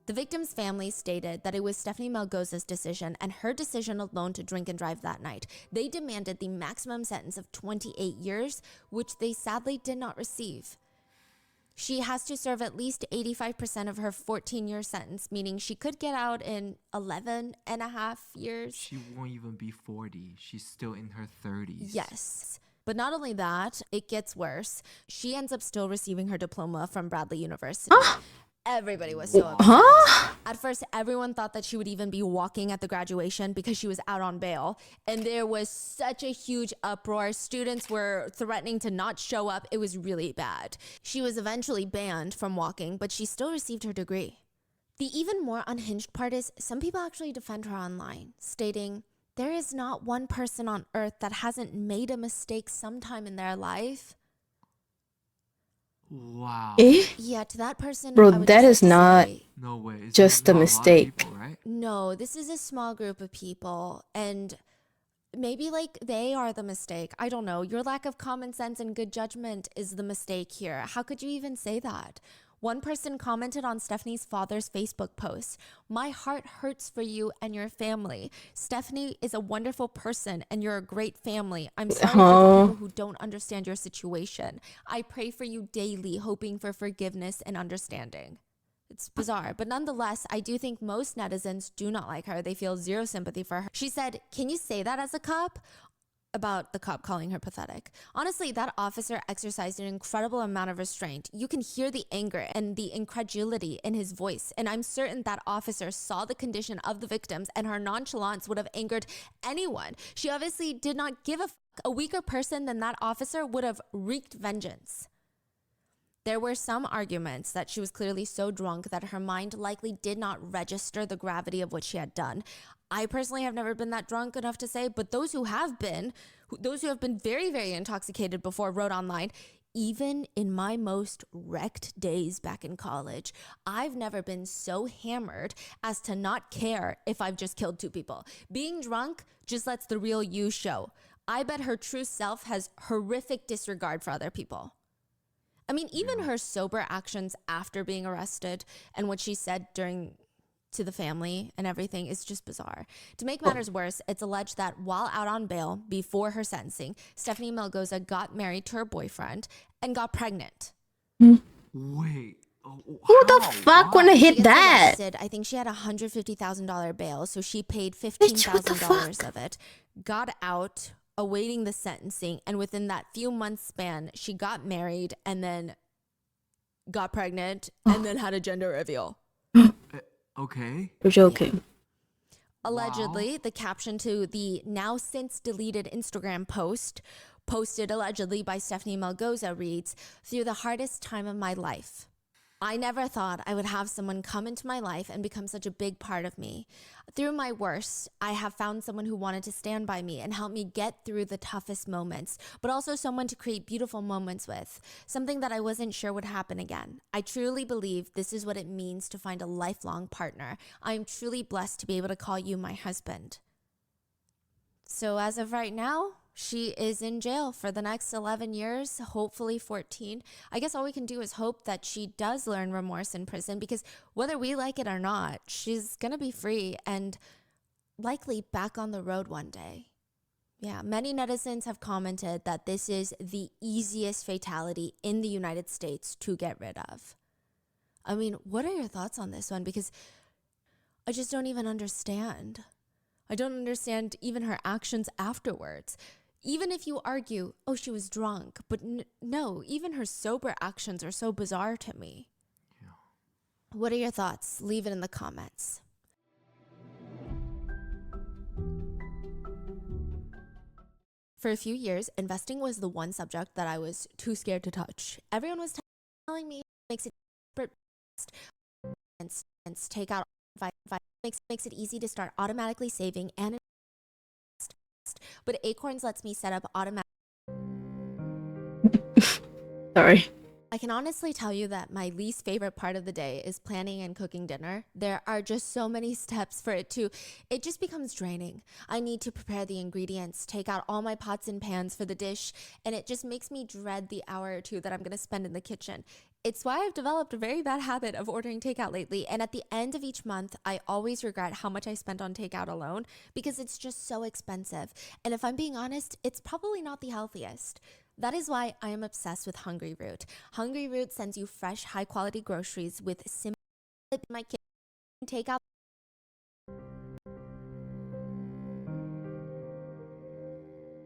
The victim's family stated that it was Stephanie Malgoza's decision and her decision alone to drink and drive that night. They demanded the maximum sentence of 28 years, which they sadly did not receive. She has to serve at least 85% of her 14-year sentence, meaning she could get out in 11 and a half years. She won't even be 40. She's still in her 30s. Yes. But not only that, it gets worse. She ends up still receiving her diploma from Bradley University. Everybody was so upset. At first, everyone thought that she would even be walking at the graduation because she was out on bail. And there was such a huge uproar. Students were threatening to not show up. It was really bad. She was eventually banned from walking, but she still received her degree. The even more unhinged part is some people actually defend her online, stating, "There is not one person on earth that hasn't made a mistake sometime in their life." Wow. Yeah, to that person, Bro, I would that just is not say, No way. It's just a not lot of mistake. people, right? no, this is a small group of people, and maybe like they are the mistake. I don't know. Your lack of common sense and good judgment is the mistake here. How could you even say that? One person commented on Stephanie's father's Facebook post, "My heart hurts for you and your family. Stephanie is a wonderful person and you're a great family. I'm sorry for the people who don't understand your situation. I pray for you daily, hoping for forgiveness and understanding." It's bizarre, but nonetheless, I do think most netizens do not like her. They feel zero sympathy for her. She said, "Can you say that as a cop?" About the cop calling her pathetic. Honestly, that officer exercised an incredible amount of restraint. You can hear the anger and the incredulity in his voice, and I'm certain that officer saw the condition of the victims, and her nonchalance would have angered anyone. She obviously did not give a fuck. A weaker person than that officer would have wreaked vengeance. There were some arguments that she was clearly so drunk that her mind likely did not register the gravity of what she had done. I personally have never been that drunk enough to say, but those who have been very, very intoxicated before wrote online, "Even in my most wrecked days back in college, I've never been so hammered as to not care if I've just killed 2 people. Being drunk just lets the real you show. I bet her true self has horrific disregard for other people." I mean, even her sober actions after being arrested and what she said to the family and everything is just bizarre. To make matters worse, it's alleged that while out on bail before her sentencing, Stephanie Malgoza got married to her boyfriend and got pregnant. Wait. Who the fuck wanna hit that? Arrested. I think she had $150,000 bail, so she paid Bitch, what the $15,000 fuck? of it, got out, awaiting the sentencing, and within that few months span, she got married and then got pregnant and then had a gender reveal. Okay. You're joking. Allegedly, the caption to the now since deleted Instagram post, posted allegedly by Stephanie Malgoza, reads, "Through the hardest time of my life. I never thought I would have someone come into my life and become such a big part of me. Through my worst, I have found someone who wanted to stand by me and help me get through the toughest moments, but also someone to create beautiful moments with, something that I wasn't sure would happen again. I truly believe this is what it means to find a lifelong partner. I am truly blessed to be able to call you my husband." So as of right now, she is in jail for the next 11 years, hopefully 14. I guess all we can do is hope that she does learn remorse in prison, because whether we like it or not, she's going to be free and likely back on the road one day. Yeah, many netizens have commented that this is the easiest fatality in the United States to get rid of. I mean, what are your thoughts on this one? Because I just don't even understand. I don't understand even her actions afterwards. Even if you argue, oh, she was drunk, but no, even her sober actions are so bizarre to me. Yeah. What are your thoughts? Leave it in the comments. For a few years, investing was the one subject that I was too scared to touch. Everyone was telling me it makes it take out makes it easy to start automatically saving and but Acorns lets me set up automatic. Sorry. I can honestly tell you that my least favorite part of the day is planning and cooking dinner. There are just so many steps for it just becomes draining. I need to prepare the ingredients, take out all my pots and pans for the dish, and it just makes me dread the hour or two that I'm going to spend in the kitchen. It's why I've developed a very bad habit of ordering takeout lately, and at the end of each month, I always regret how much I spent on takeout alone because it's just so expensive. And if I'm being honest, it's probably not the healthiest. That is why I am obsessed with Hungry Root. Hungry Root sends you fresh, high-quality groceries with simple my kitchen takeout.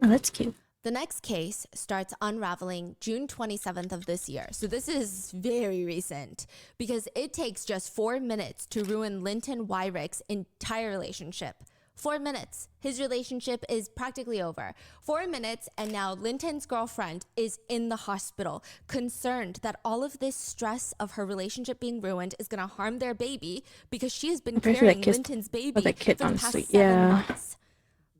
Oh, that's cute. The next case starts unraveling June 27th of this year. So this is very recent because it takes just 4 minutes to ruin Linton Wyrick's entire relationship. 4 minutes. His relationship is practically over. 4 minutes, and now Linton's girlfriend is in the hospital, concerned that all of this stress of her relationship being ruined is going to harm their baby because she has been carrying Linton's baby for the past 7 months.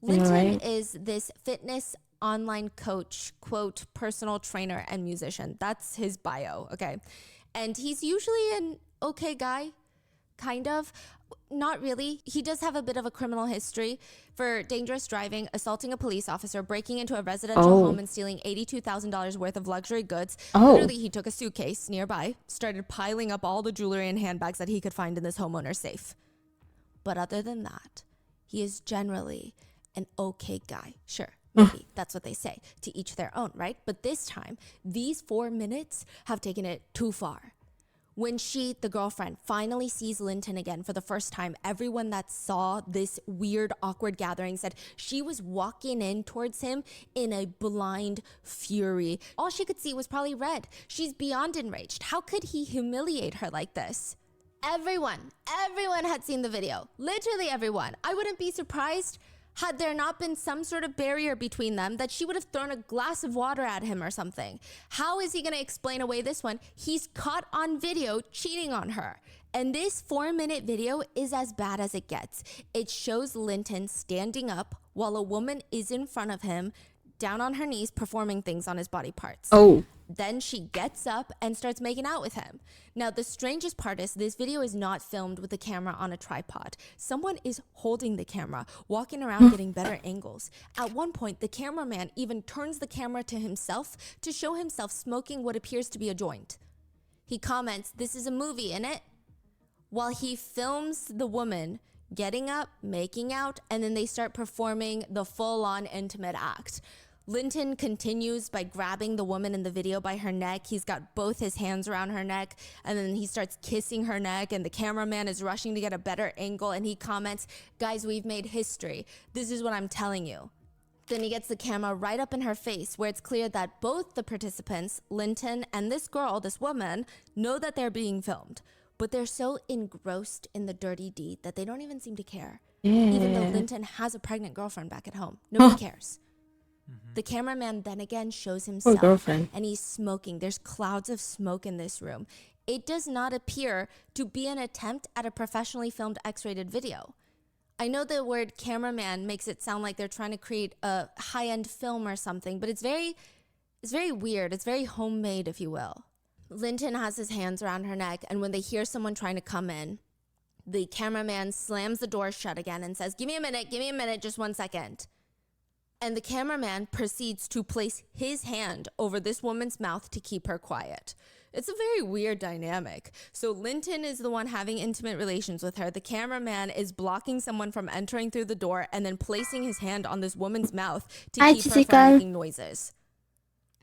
Linton is this fitness online coach, quote, personal trainer and musician. That's his bio, okay? And he's usually an okay guy, kind of. Not really. He does have a bit of a criminal history for dangerous driving, assaulting a police officer, breaking into a residential home and stealing $82,000 worth of luxury goods. Literally, he took a suitcase nearby, started piling up all the jewelry and handbags that he could find in this homeowner's safe. But other than that, he is generally an okay guy. Sure, maybe that's what they say. To each their own, right? But this time, these 4 minutes have taken it too far. When she, the girlfriend, finally sees Linton again for the first time, everyone that saw this weird, awkward gathering said she was walking in towards him in a blind fury. All she could see was probably red. She's beyond enraged. How could he humiliate her like this? Everyone had seen the video. Literally everyone. I wouldn't be surprised had there not been some sort of barrier between them that she would have thrown a glass of water at him or something. How is he going to explain away this one? He's caught on video cheating on her. And this 4-minute video is as bad as it gets. It shows Linton standing up while a woman is in front of him, down on her knees, performing things on his body parts. Then she gets up and starts making out with him. Now, the strangest part is this video is not filmed with the camera on a tripod. Someone is holding the camera, walking around getting better angles. At one point, the cameraman even turns the camera to himself to show himself smoking what appears to be a joint. He comments, "This is a movie, innit?" While he films the woman getting up, making out, and then they start performing the full-on intimate act. Linton continues by grabbing the woman in the video by her neck. He's got both his hands around her neck, and then he starts kissing her neck, and the cameraman is rushing to get a better angle, and he comments, "Guys, we've made history. This is what I'm telling you." Then he gets the camera right up in her face, where it's clear that both the participants, Linton and this girl, this woman, know that they're being filmed, but they're so engrossed in the dirty deed that they don't even seem to care. Even though Linton has a pregnant girlfriend back at home. Nobody cares. The cameraman then again shows himself, and he's smoking. There's clouds of smoke in this room. It does not appear to be an attempt at a professionally filmed X-rated video. I know the word cameraman makes it sound like they're trying to create a high-end film or something, but it's very weird. It's very homemade, if you will. Linton has his hands around her neck, and when they hear someone trying to come in, the cameraman slams the door shut again and says, give me a minute, just 1 second. And the cameraman proceeds to place his hand over this woman's mouth to keep her quiet. It's a very weird dynamic. So Linton is the one having intimate relations with her. The cameraman is blocking someone from entering through the door and then placing his hand on this woman's mouth to keep her from making noises.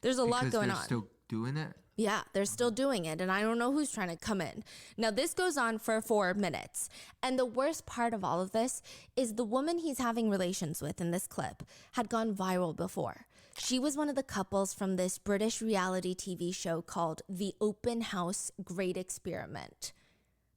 There's a lot going on. They're still doing it? Yeah, they're still doing it, and I don't know who's trying to come in. Now, this goes on for 4 minutes, and the worst part of all of this is the woman he's having relations with in this clip had gone viral before. She was one of the couples from this British reality TV show called The Open House Great Experiment.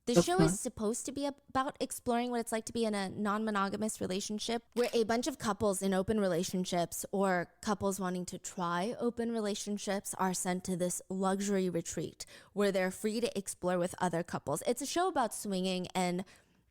The show is supposed to be about exploring what it's like to be in a non-monogamous relationship, where a bunch of couples in open relationships or couples wanting to try open relationships are sent to this luxury retreat where they're free to explore with other couples. It's a show about swinging and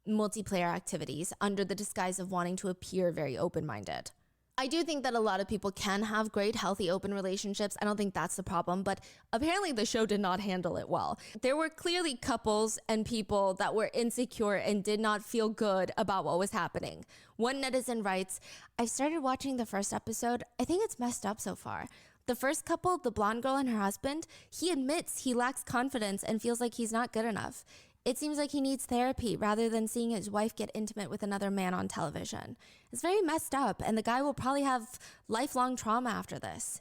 multiplayer activities under the disguise of wanting to appear very open-minded. I do think that a lot of people can have great, healthy, open relationships. I don't think that's the problem, but apparently the show did not handle it well. There were clearly couples and people that were insecure and did not feel good about what was happening. One netizen writes, I started watching the first episode. I think it's messed up so far. The first couple, the blonde girl and her husband, he admits he lacks confidence and feels like he's not good enough. It seems like he needs therapy rather than seeing his wife get intimate with another man on television. It's very messed up, and the guy will probably have lifelong trauma after this.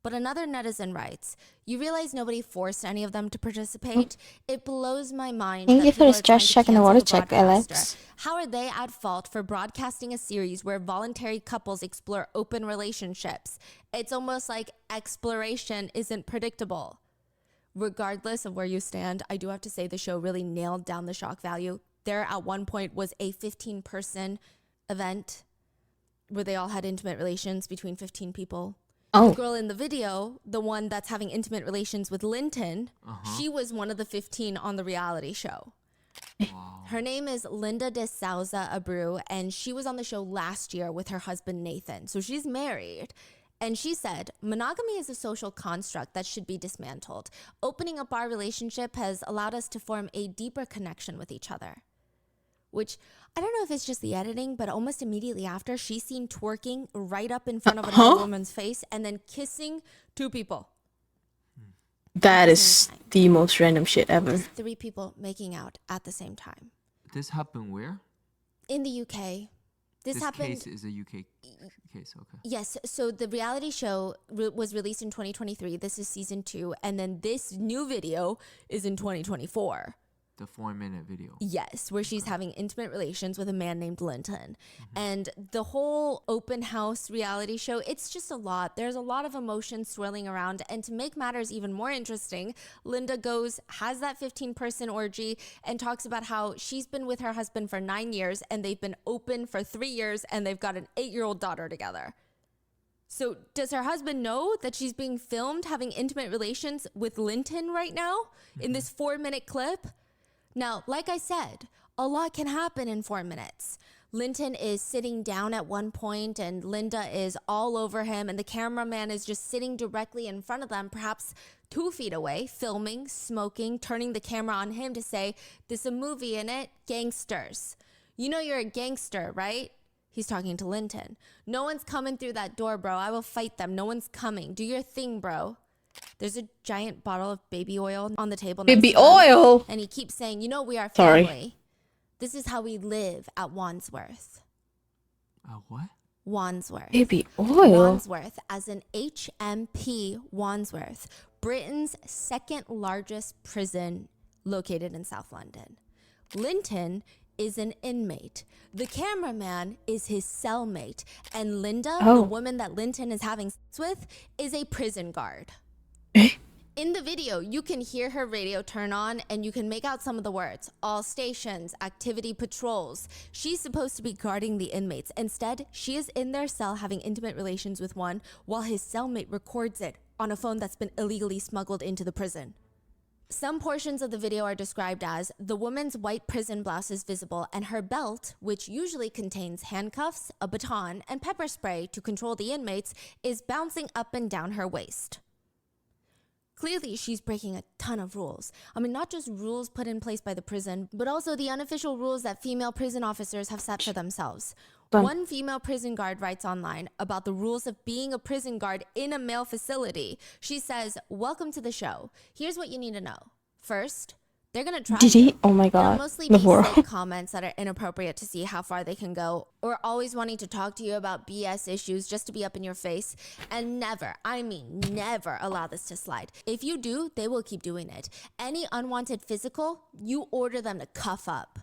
But another netizen writes, you realize nobody forced any of them to participate? It blows my mind. Thank you for the stress check and the water check, Alex. How are they at fault for broadcasting a series where voluntary couples explore open relationships? It's almost like exploration isn't predictable. Regardless of where you stand, I do have to say the show really nailed down the shock value. There at one point was a 15-person event where they all had intimate relations between 15 people. The girl in the video, the one that's having intimate relations with Linton, she was one of the 15 on the reality show. Wow. Her name is Linda de Souza Abreu, and she was on the show last year with her husband Nathan. So she's married. And she said, monogamy is a social construct that should be dismantled. Opening up our relationship has allowed us to form a deeper connection with each other. Which, I don't know if it's just the editing, but almost immediately after, she's seen twerking right up in front of another woman's face and then kissing 2 people. That is the most random shit ever. 3 people making out at the same time. This happened where? In the UK. This happened. Case is a UK case, okay. Yes, so the reality show was released in 2023. This is season 2, and then this new video is in 2024. The 4-minute video. Yes, where she's having intimate relations with a man named Linton. And the whole open house reality show, it's just a lot. There's a lot of emotion swirling around. And to make matters even more interesting, Linda has that 15-person orgy and talks about how she's been with her husband for 9 years and they've been open for 3 years and they've got an 8-year-old daughter together. So does her husband know that she's being filmed having intimate relations with Linton right now in this 4-minute clip? Now, like I said, a lot can happen in 4 minutes. Linton is sitting down at one point and Linda is all over him and the cameraman is just sitting directly in front of them, perhaps 2 feet away, filming, smoking, turning the camera on him to say, there's a movie in it, gangsters. You know you're a gangster, right? He's talking to Linton. No one's coming through that door, bro. I will fight them. No one's coming. Do your thing, bro. There's a giant bottle of baby oil on the table. Baby oil? And he keeps saying, you know, we are family. This is how we live at Wandsworth. What? Wandsworth. Baby oil? Wandsworth, as in HMP Wandsworth, Britain's second largest prison located in South London. Linton is an inmate. The cameraman is his cellmate. And Linda, the woman that Linton is having sex with, is a prison guard. In the video, you can hear her radio turn on and you can make out some of the words. All stations, activity patrols. She's supposed to be guarding the inmates. Instead, she is in their cell having intimate relations with one while his cellmate records it on a phone that's been illegally smuggled into the prison. Some portions of the video are described as the woman's white prison blouse is visible and her belt, which usually contains handcuffs, a baton, and pepper spray to control the inmates, is bouncing up and down her waist. Clearly, she's breaking a ton of rules. I mean, not just rules put in place by the prison, but also the unofficial rules that female prison officers have set for themselves. One female prison guard writes online about the rules of being a prison guard in a male facility. She says, "Welcome to the show. Here's what you need to know. First, they're going to try you. Oh my God. They'll mostly be slick comments that are inappropriate to see how far they can go, or always wanting to talk to you about BS issues just to be up in your face. And never, I mean never allow this to slide. If you do, they will keep doing it. Any unwanted physical, you order them to cuff up.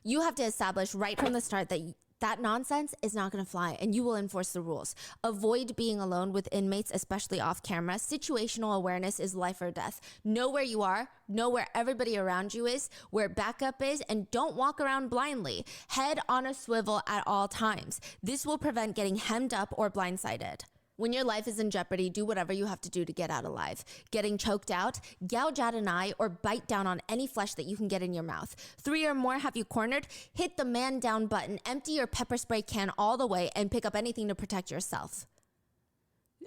You have to establish right from the start that nonsense is not going to fly, and you will enforce the rules. Avoid being alone with inmates, especially off camera. Situational awareness is life or death. Know where you are, know where everybody around you is, where backup is, and don't walk around blindly. Head on a swivel at all times. This will prevent getting hemmed up or blindsided. When your life is in jeopardy, do whatever you have to do to get out alive. Getting choked out, gouge out an eye, or bite down on any flesh that you can get in your mouth. 3 or more have you cornered? Hit the man down button, empty your pepper spray can all the way, and pick up anything to protect yourself."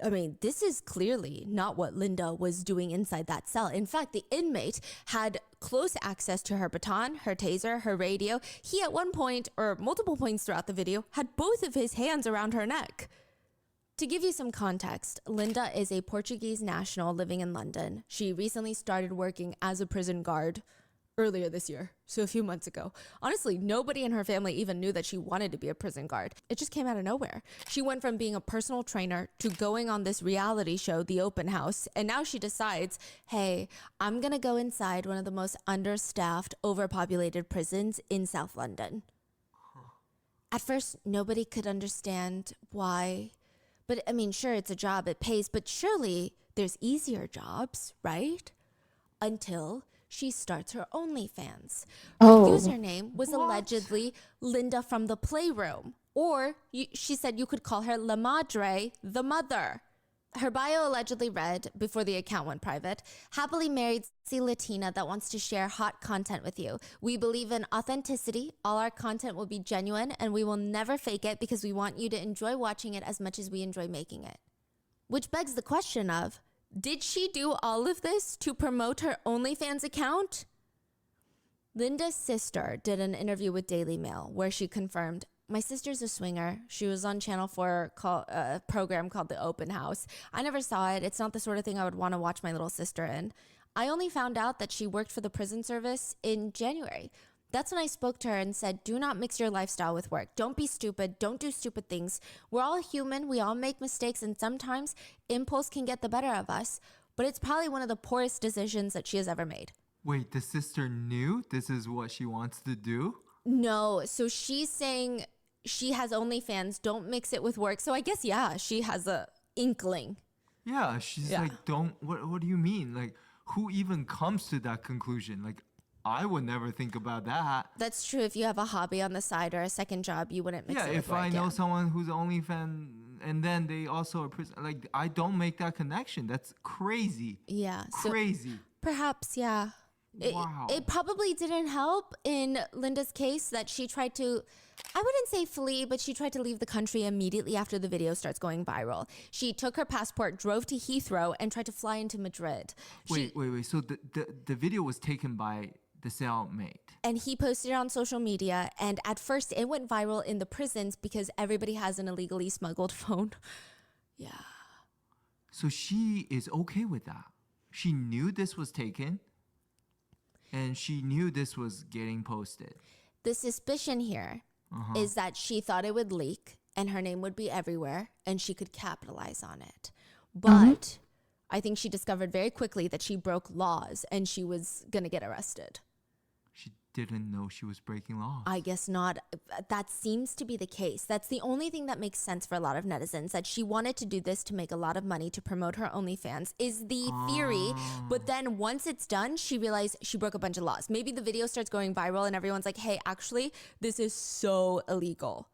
I mean, this is clearly not what Linda was doing inside that cell. In fact, the inmate had close access to her baton, her taser, her radio. He at one point, or multiple points throughout the video, had both of his hands around her neck. To give you some context, Linda is a Portuguese national living in London. She recently started working as a prison guard earlier this year, so a few months ago. Honestly, nobody in her family even knew that she wanted to be a prison guard. It just came out of nowhere. She went from being a personal trainer to going on this reality show, The Open House, and now she decides, hey, I'm gonna go inside one of the most understaffed, overpopulated prisons in South London. At first, nobody could understand why. But I mean, sure, it's a job, it pays, but surely there's easier jobs, right? Until she starts her OnlyFans. Her username was allegedly Linda from the Playroom. Or she said you could call her La Madre, the mother. Her bio allegedly read, before the account went private, happily married Latina that wants to share hot content with you. We believe in authenticity. All our content will be genuine and we will never fake it because we want you to enjoy watching it as much as we enjoy making it. Which begs the question of, did she do all of this to promote her OnlyFans account? Linda's sister did an interview with Daily Mail where she confirmed, "My sister's a swinger. She was on Channel 4 a program called The Open House. I never saw it. It's not the sort of thing I would want to watch my little sister in. I only found out that she worked for the prison service in January. That's when I spoke to her and said, do not mix your lifestyle with work. Don't be stupid. Don't do stupid things. We're all human. We all make mistakes, and sometimes impulse can get the better of us, but it's probably one of the poorest decisions that she has ever made." Wait, the sister knew this is what she wants to do? No, so she's saying she has OnlyFans, don't mix it with work. So I guess, yeah, she has a inkling. Yeah, she's like, what do you mean? Like, who even comes to that conclusion? Like, I would never think about that. That's true. If you have a hobby on the side or a second job, you wouldn't mix it with if work. I know someone who's OnlyFans and then they also are prison, like, I don't make that connection. That's crazy. Yeah. Crazy. So perhaps, yeah. Wow. It probably didn't help in Linda's case that she tried to, I wouldn't say flee, but she tried to leave the country immediately after the video starts going viral. She took her passport, drove to Heathrow, and tried to fly into Madrid. Wait. So the video was taken by the cellmate. And he posted it on social media, and at first it went viral in the prisons because everybody has an illegally smuggled phone. Yeah. So she is okay with that. She knew this was taken. And she knew this was getting posted. The suspicion here is that she thought it would leak and her name would be everywhere and she could capitalize on it. But I think she discovered very quickly that she broke laws and she was going to get arrested. She didn't know she was breaking laws. I guess not. That seems to be the case. That's the only thing that makes sense for a lot of netizens, that she wanted to do this to make a lot of money to promote her OnlyFans is the theory. But then once it's done, she realized she broke a bunch of laws. Maybe the video starts going viral and everyone's like, hey, actually, this is so illegal.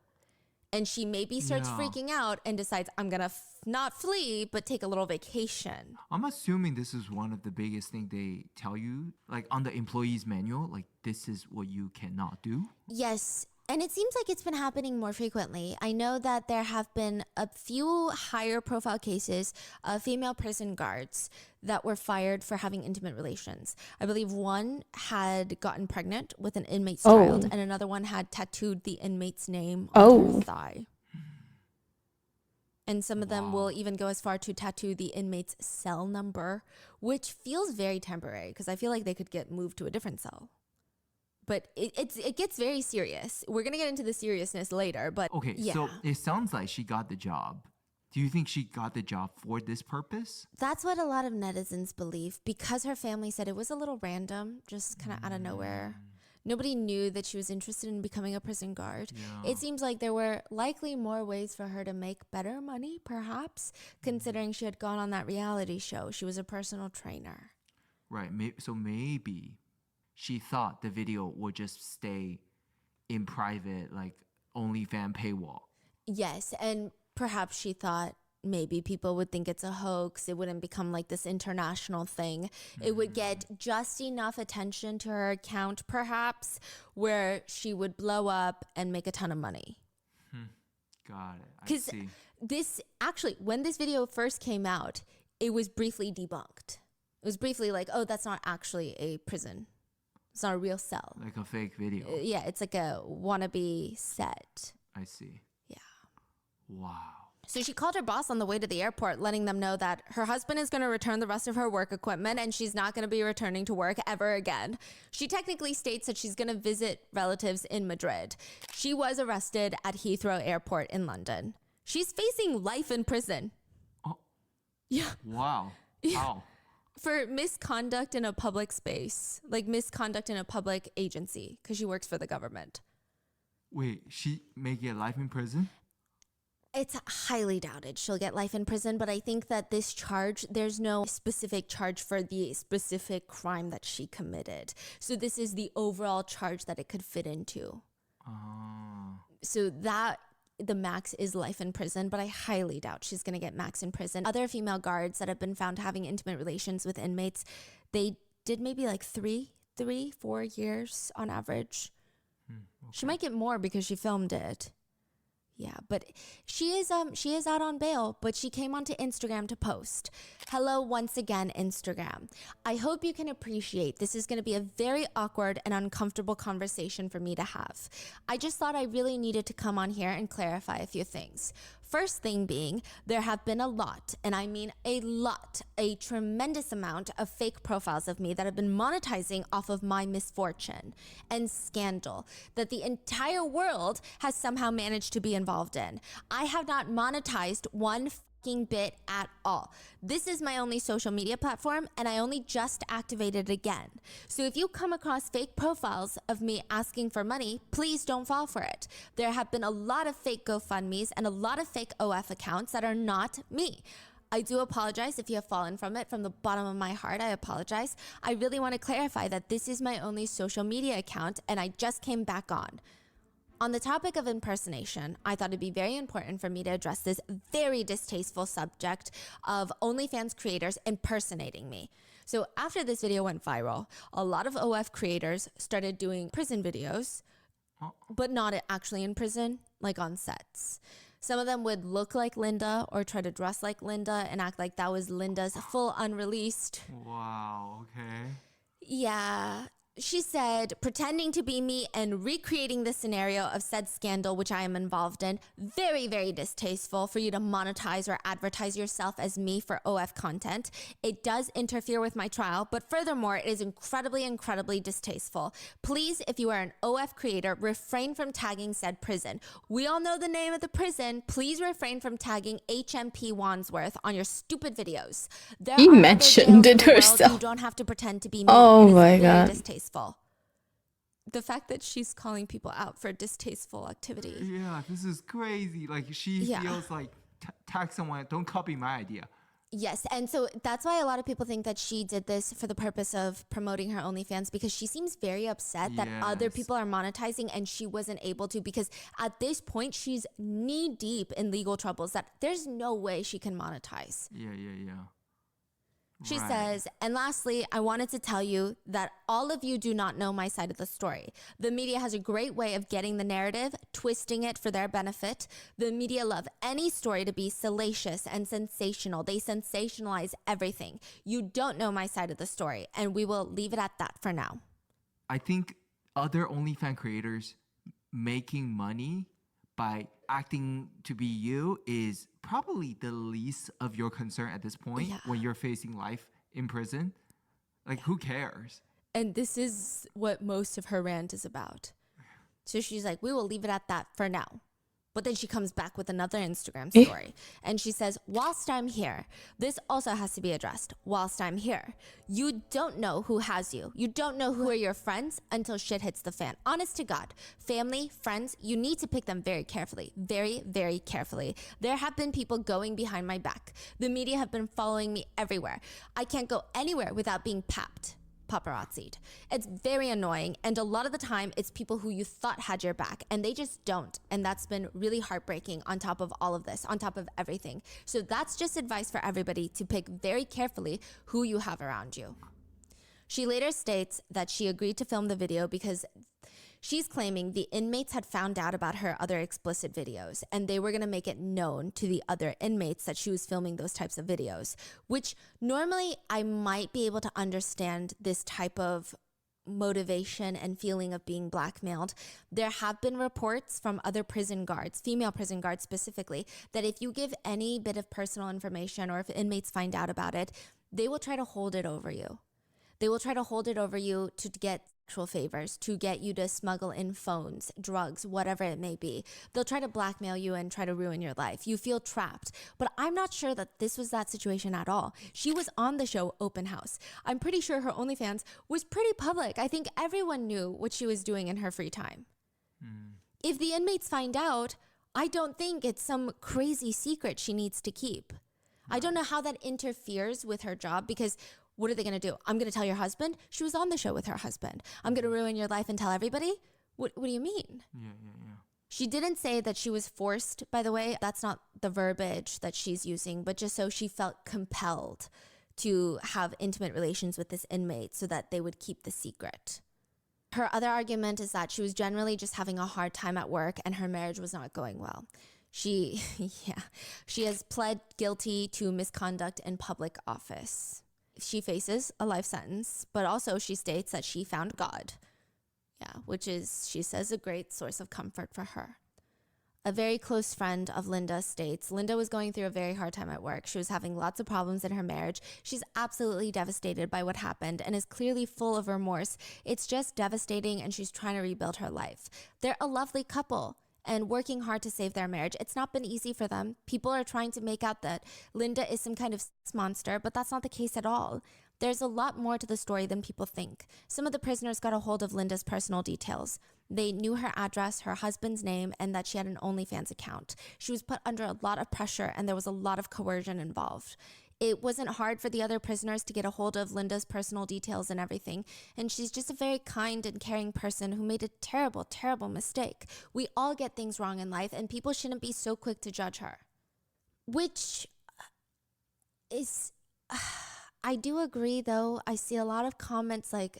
And she maybe starts freaking out and decides, I'm going to not flee, but take a little vacation. I'm assuming this is one of the biggest things they tell you, like on the employee's manual, like this is what you cannot do. Yes. And it seems like it's been happening more frequently. I know that there have been a few higher profile cases of female prison guards that were fired for having intimate relations. I believe one had gotten pregnant with an inmate's child, and another one had tattooed the inmate's name on her thigh. And some of them will even go as far to tattoo the inmate's cell number, which feels very temporary because I feel like they could get moved to a different cell. But it gets very serious. We're going to get into the seriousness later, but okay, yeah. So it sounds like she got the job. Do you think she got the job for this purpose? That's what a lot of netizens believe, because her family said it was a little random, just kind of out of nowhere. Nobody knew that she was interested in becoming a prison guard. Yeah. It seems like there were likely more ways for her to make better money, perhaps, considering she had gone on that reality show. She was a personal trainer. Right. So maybe she thought the video would just stay in private, like OnlyFans paywall. Yes, and perhaps she thought maybe people would think it's a hoax. It wouldn't become like this international thing. It would get just enough attention to her account, perhaps, where she would blow up and make a ton of money. Got it. I Because see. this, actually, when this video first came out, it was briefly debunked. It was briefly like, oh, that's not actually a prison. It's not a real cell. Like a fake video. Yeah, it's like a wannabe set. I see. Yeah. Wow. So she called her boss on the way to the airport, letting them know that her husband is going to return the rest of her work equipment and she's not going to be returning to work ever again. She technically states that she's going to visit relatives in Madrid. She was arrested at Heathrow Airport in London. She's facing life in prison. Oh. Yeah. Wow. Yeah. How? For misconduct in a public space, like misconduct in a public agency, because she works for the government. Wait, she may get life in prison? It's highly doubted she'll get life in prison, but I think that this charge, there's no specific charge for the specific crime that she committed. So this is the overall charge that it could fit into. So that the max is life in prison, but I highly doubt she's going to get max in prison. Other female guards that have been found having intimate relations with inmates, they did maybe like 4 years on average. Okay. She might get more because she filmed it. Yeah, but she is out on bail, but she came onto Instagram to post. Hello once again, Instagram. I hope you can appreciate this is going to be a very awkward and uncomfortable conversation for me to have. I just thought I really needed to come on here and clarify a few things. First thing being, there have been a lot, and I mean a lot, a tremendous amount of fake profiles of me that have been monetizing off of my misfortune and scandal that the entire world has somehow managed to be involved in. I have not monetized one bit at all. This is my only social media platform, and I only just activated it again. So if you come across fake profiles of me asking for money, please don't fall for it. There have been a lot of fake GoFundMes and a lot of fake OF accounts that are not me. I do apologize if you have fallen from it. From the bottom of my heart, I apologize. I really want to clarify that this is my only social media account, and I just came back on. On the topic of impersonation, I thought it'd be very important for me to address this very distasteful subject of OnlyFans creators impersonating me. So after this video went viral, a lot of OF creators started doing prison videos, but not actually in prison, like on sets. Some of them would look like Linda or try to dress like Linda and act like that was Linda's full unreleased. Wow, okay. Yeah. She said, pretending to be me and recreating the scenario of said scandal, which I am involved in. Very, very distasteful for you to monetize or advertise yourself as me for OF content. It does interfere with my trial, but furthermore, it is incredibly, incredibly distasteful. Please, if you are an OF creator, refrain from tagging said prison. We all know the name of the prison. Please refrain from tagging HMP Wandsworth on your stupid videos. There She are mentioned it herself. You don't have to pretend to be me. Oh It is my very God. distasteful. The fact that she's calling people out for distasteful activity. Yeah, this is crazy. Like she feels like tag someone, don't copy my idea. Yes, and so that's why a lot of people think that she did this for the purpose of promoting her OnlyFans, because she seems very upset that other people are monetizing and she wasn't able to, because at this point she's knee deep in legal troubles that there's no way she can monetize. Yeah. She says, and lastly, I wanted to tell you that all of you do not know my side of the story. The media has a great way of getting the narrative, twisting it for their benefit. The media love any story to be salacious and sensational. They sensationalize everything. You don't know my side of the story, and we will leave it at that for now. I think other OnlyFans creators making money by acting to be you is probably the least of your concern at this point when you're facing life in prison. Like, who cares? And this is what most of her rant is about. So she's like, we will leave it at that for now. But then she comes back with another Instagram story. And she says, whilst I'm here, this also has to be addressed. Whilst I'm here, you don't know who has you. You don't know who are your friends until shit hits the fan. Honest to God, family, friends, you need to pick them very carefully. Very, very carefully. There have been people going behind my back. The media have been following me everywhere. I can't go anywhere without being paparazzi'd. It's very annoying, and a lot of the time it's people who you thought had your back and they just don't, and that's been really heartbreaking on top of all of this, on top of everything. So that's just advice for everybody to pick very carefully who you have around you. She later states that she agreed to film the video because she's claiming the inmates had found out about her other explicit videos and they were going to make it known to the other inmates that she was filming those types of videos, which normally I might be able to understand this type of motivation and feeling of being blackmailed. There have been reports from other prison guards, female prison guards specifically, that if you give any bit of personal information or if inmates find out about it, they will try to hold it over you. They will try to hold it over you to get sexual favors, to get you to smuggle in phones, drugs, whatever it may be. They'll try to blackmail you and try to ruin your life. You feel trapped. But I'm not sure that this was that situation at all. She was on the show Open House. I'm pretty sure her OnlyFans was pretty public. I think everyone knew what she was doing in her free time. If the inmates find out, I don't think it's some crazy secret she needs to keep. I don't know how that interferes with her job, because what are they going to do? I'm going to tell your husband? She was on the show with her husband. I'm going to ruin your life and tell everybody? What do you mean? Yeah. She didn't say that she was forced, by the way. That's not the verbiage that she's using, but just so she felt compelled to have intimate relations with this inmate so that they would keep the secret. Her other argument is that she was generally just having a hard time at work and her marriage was not going well. She has pled guilty to misconduct in public office. She faces a life sentence, but also she states that she found God. Which is, she says, a great source of comfort for her. A very close friend of Linda states, Linda was going through a very hard time at work. She was having lots of problems in her marriage. She's absolutely devastated by what happened and is clearly full of remorse. It's just devastating, and she's trying to rebuild her life. They're a lovely couple and working hard to save their marriage. It's not been easy for them. People are trying to make out that Linda is some kind of monster, but that's not the case at all. There's a lot more to the story than people think. Some of the prisoners got a hold of Linda's personal details. They knew her address, her husband's name, and that she had an OnlyFans account. She was put under a lot of pressure, and there was a lot of coercion involved. It wasn't hard for the other prisoners to get a hold of Linda's personal details and everything. And she's just a very kind and caring person who made a terrible, terrible mistake. We all get things wrong in life, and people shouldn't be so quick to judge her. Which is... I do agree, though. I see a lot of comments like,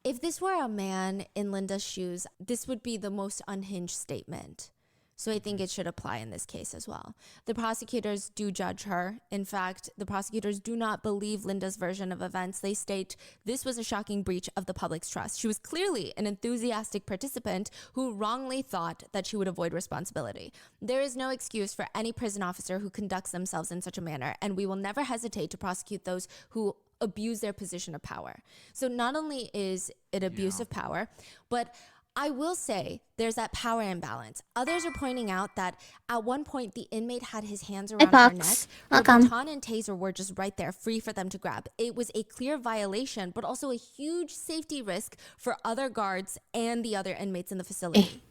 if this were a man in Linda's shoes, this would be the most unhinged statement. So I think it should apply in this case as well. The prosecutors do judge her. In fact, the prosecutors do not believe Linda's version of events. They state this was a shocking breach of the public's trust. She was clearly an enthusiastic participant who wrongly thought that she would avoid responsibility. There is no excuse for any prison officer who conducts themselves in such a manner, and we will never hesitate to prosecute those who abuse their position of power. So not only is it abuse of power, but I will say there's that power imbalance. Others are pointing out that at one point the inmate had his hands around her neck. Her baton and taser were just right there, free for them to grab. It was a clear violation, but also a huge safety risk for other guards and the other inmates in the facility.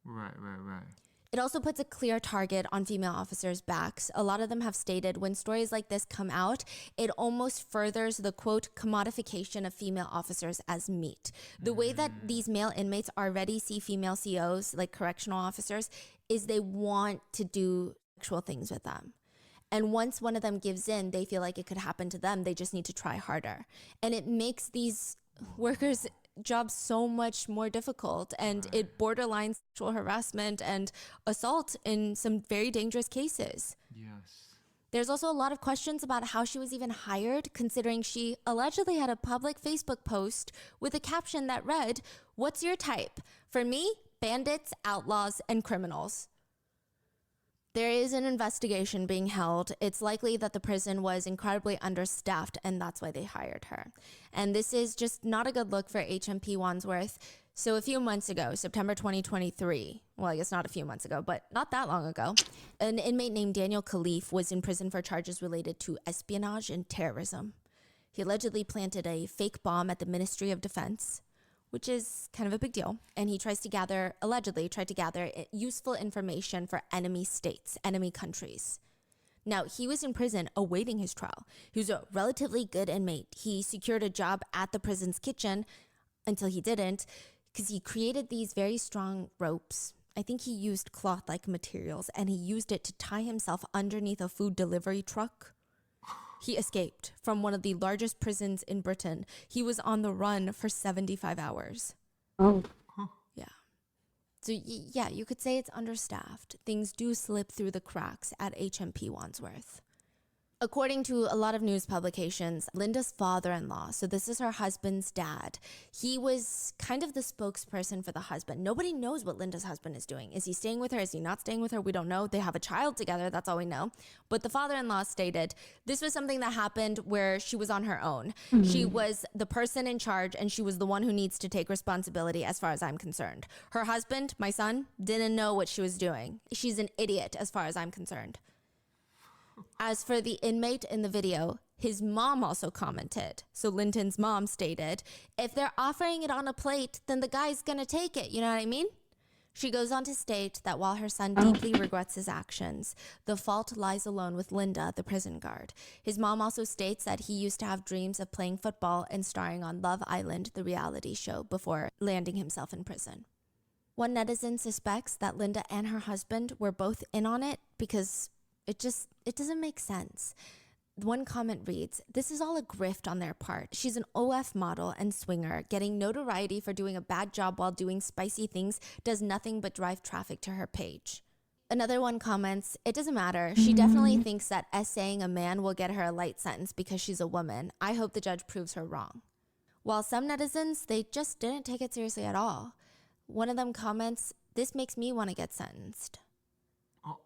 Right. It also puts a clear target on female officers' backs. A lot of them have stated when stories like this come out, it almost furthers the, quote, commodification of female officers as meat. The way that these male inmates already see female COs, like correctional officers, is they want to do sexual things with them. And once one of them gives in, they feel like it could happen to them. They just need to try harder. And it makes these workers' jobs so much more difficult, and it borderlines sexual harassment and assault in some very dangerous cases. Yes. There's also a lot of questions about how she was even hired, considering she allegedly had a public Facebook post with a caption that read, "What's your type? For me, bandits, outlaws, and criminals." There is an investigation being held. It's likely that the prison was incredibly understaffed, and that's why they hired her. And this is just not a good look for HMP Wandsworth. So a few months ago, September 2023, well, I guess not a few months ago, but not that long ago, an inmate named Daniel Khalif was in prison for charges related to espionage and terrorism. He allegedly planted a fake bomb at the Ministry of Defense, which is kind of a big deal. And he allegedly tried to gather useful information for enemy states, enemy countries. Now, he was in prison awaiting his trial. He was a relatively good inmate. He secured a job at the prison's kitchen until he didn't, because he created these very strong ropes. I think he used cloth-like materials, and he used it to tie himself underneath a food delivery truck. He escaped from one of the largest prisons in Britain. He was on the run for 75 hours. Oh. Yeah. So, yeah, you could say it's understaffed. Things do slip through the cracks at HMP Wandsworth. According to a lot of news publications, Linda's father-in-law, so this is her husband's dad, he was kind of the spokesperson for the husband. Nobody knows what Linda's husband is doing. Is he staying with her? Is he not staying with her? We don't know. They have a child together. That's all we know. But the father-in-law stated this was something that happened where she was on her own. She was the person in charge, and she was the one who needs to take responsibility as far as I'm concerned. Her husband, my son, didn't know what she was doing. She's an idiot as far as I'm concerned. As for the inmate in the video, his mom also commented. So Linton's mom stated, if they're offering it on a plate, then the guy's gonna take it. You know what I mean? She goes on to state that while her son deeply regrets his actions, the fault lies alone with Linda, the prison guard. His mom also states that he used to have dreams of playing football and starring on Love Island, the reality show, before landing himself in prison. One netizen suspects that Linda and her husband were both in on it because it doesn't make sense. One comment reads, this is all a grift on their part. She's an OF model and swinger. Getting notoriety for doing a bad job while doing spicy things does nothing but drive traffic to her page. Another one comments, it doesn't matter. She definitely thinks that essaying a man will get her a light sentence because she's a woman. I hope the judge proves her wrong. While some netizens, they just didn't take it seriously at all. One of them comments, this makes me want to get sentenced.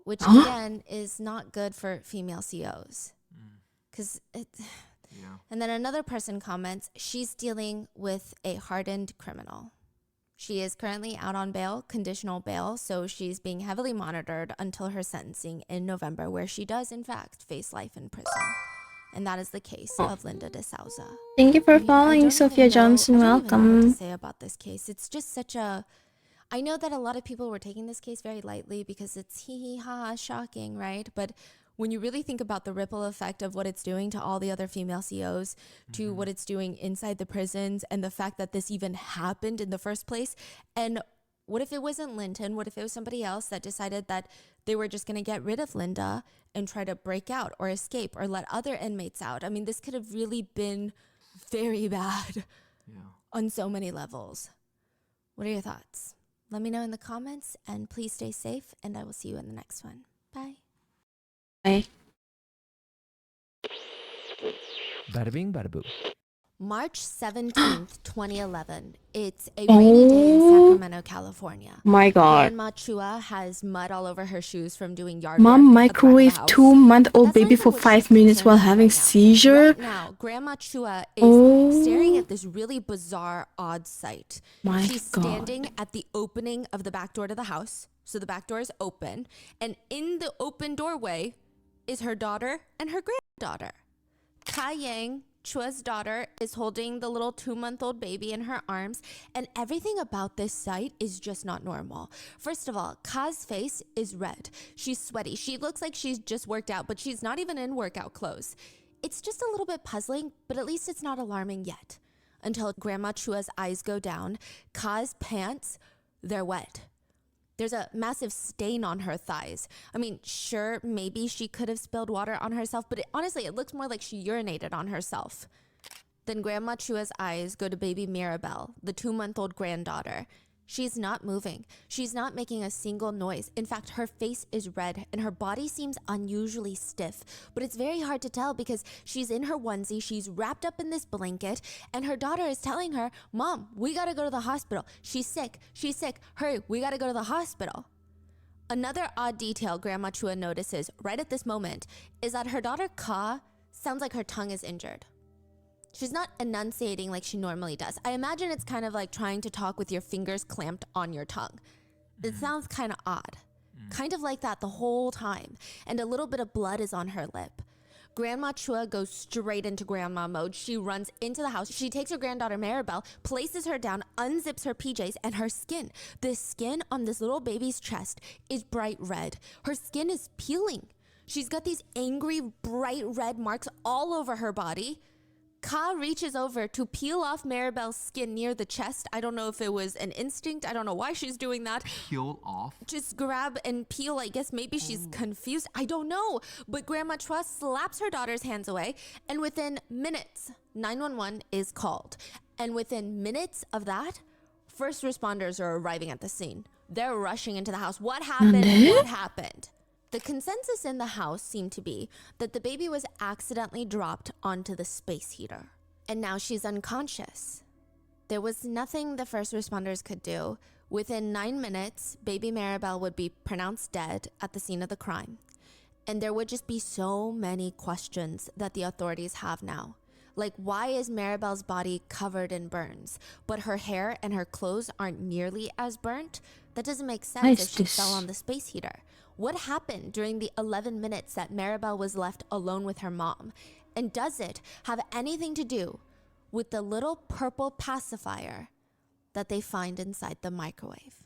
Which again is not good for female COs. And then another person comments, she's dealing with a hardened criminal. She is currently out on bail, conditional bail, so she's being heavily monitored until her sentencing in November, where she does in fact face life in prison. And that is the case of Linda de Souza. Thank you for following, Sophia Johnson. Welcome. I don't even know what to say about this case. It's just such a... I know that a lot of people were taking this case very lightly because it's hee-hee-ha, shocking, right? But when you really think about the ripple effect of what it's doing to all the other female COs, to what it's doing inside the prisons, and the fact that this even happened in the first place, and what if it wasn't Linton? What if it was somebody else that decided that they were just going to get rid of Linda and try to break out or escape or let other inmates out? I mean, this could have really been very bad on so many levels. What are your thoughts? Let me know in the comments, and please stay safe, and I will see you in the next one. Bye. Bye. Bada bing, bada boo. March 17th, 2011. It's a rainy day in Sacramento, California. My God. Grandma Chua has mud all over her shoes from doing yard Mom work microwave at the back of the house. 2-month-old That's not baby even for what 5 she's minutes while concerned about having right now. seizure. Right now, Grandma Chua is staring at this really bizarre, odd sight. My She's God. standing at the opening of the back door to the house. So the back door is open. And in the open doorway is her daughter and her granddaughter. Ka Yang, Chua's daughter, is holding the little 2-month-old baby in her arms, and everything about this sight is just not normal. First of all, Ka's face is red. She's sweaty. She looks like she's just worked out, but she's not even in workout clothes. It's just a little bit puzzling, but at least it's not alarming yet. Until Grandma Chua's eyes go down, Ka's pants, they're wet. There's a massive stain on her thighs. I mean, sure, maybe she could have spilled water on herself, but honestly, it looks more like she urinated on herself. Then Grandma Chua's eyes go to baby Mirabelle, the 2-month-old granddaughter. She's not moving. She's not making a single noise. In fact, her face is red and her body seems unusually stiff, but it's very hard to tell because she's in her onesie, she's wrapped up in this blanket, and her daughter is telling her, "Mom, we gotta go to the hospital. She's sick. Hurry, we gotta go to the hospital." Another odd detail Grandma Chua notices right at this moment is that her daughter Ka sounds like her tongue is injured. She's not enunciating like she normally does. I imagine it's kind of like trying to talk with your fingers clamped on your tongue. It sounds kind of odd. Kind of like that the whole time. And a little bit of blood is on her lip. Grandma Chua goes straight into grandma mode. She runs into the house. She takes her granddaughter Maribel, places her down, unzips her PJs, and her skin. The skin on this little baby's chest is bright red. Her skin is peeling. She's got these angry, bright red marks all over her body. Ka reaches over to peel off Maribel's skin near the chest. I don't know if it was an instinct. I don't know why she's doing that. Peel off? Just grab and peel. I guess maybe she's confused. I don't know. But Grandma Chua slaps her daughter's hands away. And within minutes, 911 is called. And within minutes of that, first responders are arriving at the scene. They're rushing into the house. What happened? What happened? The consensus in the house seemed to be that the baby was accidentally dropped onto the space heater, and now she's unconscious. There was nothing the first responders could do. Within 9 minutes, baby Maribel would be pronounced dead at the scene of the crime. And there would just be so many questions that the authorities have now. Like, why is Maribel's body covered in burns, but her hair and her clothes aren't nearly as burnt? That doesn't make sense if she fell on the space heater. What happened during the 11 minutes that Maribel was left alone with her mom? And does it have anything to do with the little purple pacifier that they find inside the microwave?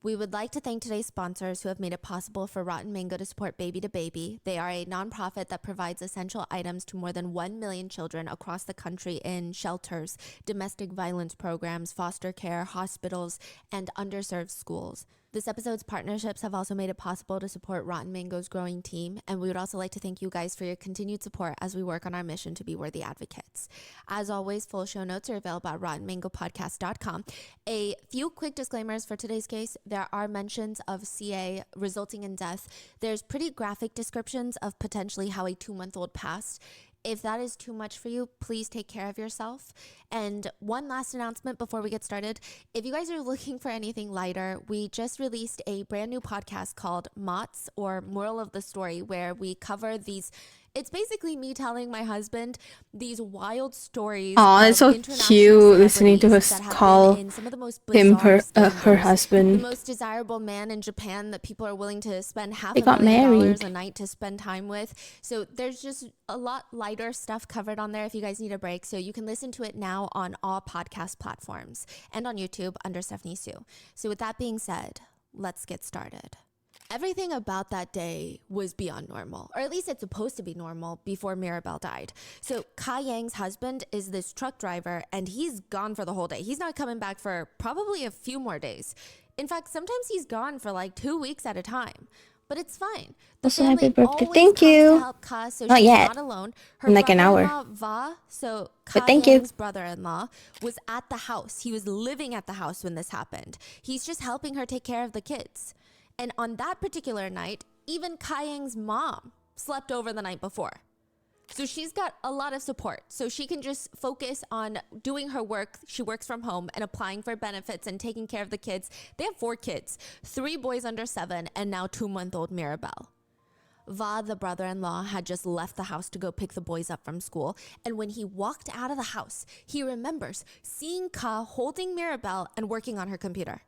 We would like to thank today's sponsors who have made it possible for Rotten Mango to support Baby to Baby. They are a nonprofit that provides essential items to more than 1 million children across the country in shelters, domestic violence programs, foster care, hospitals, and underserved schools. This episode's partnerships have also made it possible to support Rotten Mango's growing team, and we would also like to thank you guys for your continued support as we work on our mission to be worthy advocates. As always, full show notes are available at rottenmangopodcast.com. A few quick disclaimers for today's case. There are mentions of CA resulting in death. There's pretty graphic descriptions of potentially how a 2-month-old passed. If that is too much for you, please take care of yourself. And one last announcement before we get started. If you guys are looking for anything lighter, we just released a brand new podcast called Mott's, or Moral of the Story, where we cover these. It's basically me telling my husband these wild stories. Oh, that's so cute listening to her call him her husband. The most desirable man in Japan that people are willing to spend $500,000 a night to spend time with. So there's just a lot lighter stuff covered on there if you guys need a break. So you can listen to it now on all podcast platforms and on YouTube under Stephanie Sue. So with that being said, let's get started. Everything about that day was beyond normal, or at least it's supposed to be normal before Mirabel died. So Ka Yang's husband is this truck driver, and he's gone for the whole day. He's not coming back for probably a few more days. In fact, sometimes he's gone for like 2 weeks at a time. But it's fine. The Also, happy family birthday. always Thank comes you. to help Ka, so Not she's yet. not alone. Her In like an hour. brother-in-law, Va, so But Ka thank you. Yang's brother-in-law, was at the house. He was living at the house when this happened. He's just helping her take care of the kids. And on that particular night, even Ka Yang's mom slept over the night before. So she's got a lot of support. So she can just focus on doing her work. She works from home and applying for benefits and taking care of the kids. They have 4 kids, 3 boys under 7, and now 2-month-old Mirabel. Va, the brother-in-law, had just left the house to go pick the boys up from school. And when he walked out of the house, he remembers seeing Ka holding Mirabel and working on her computer.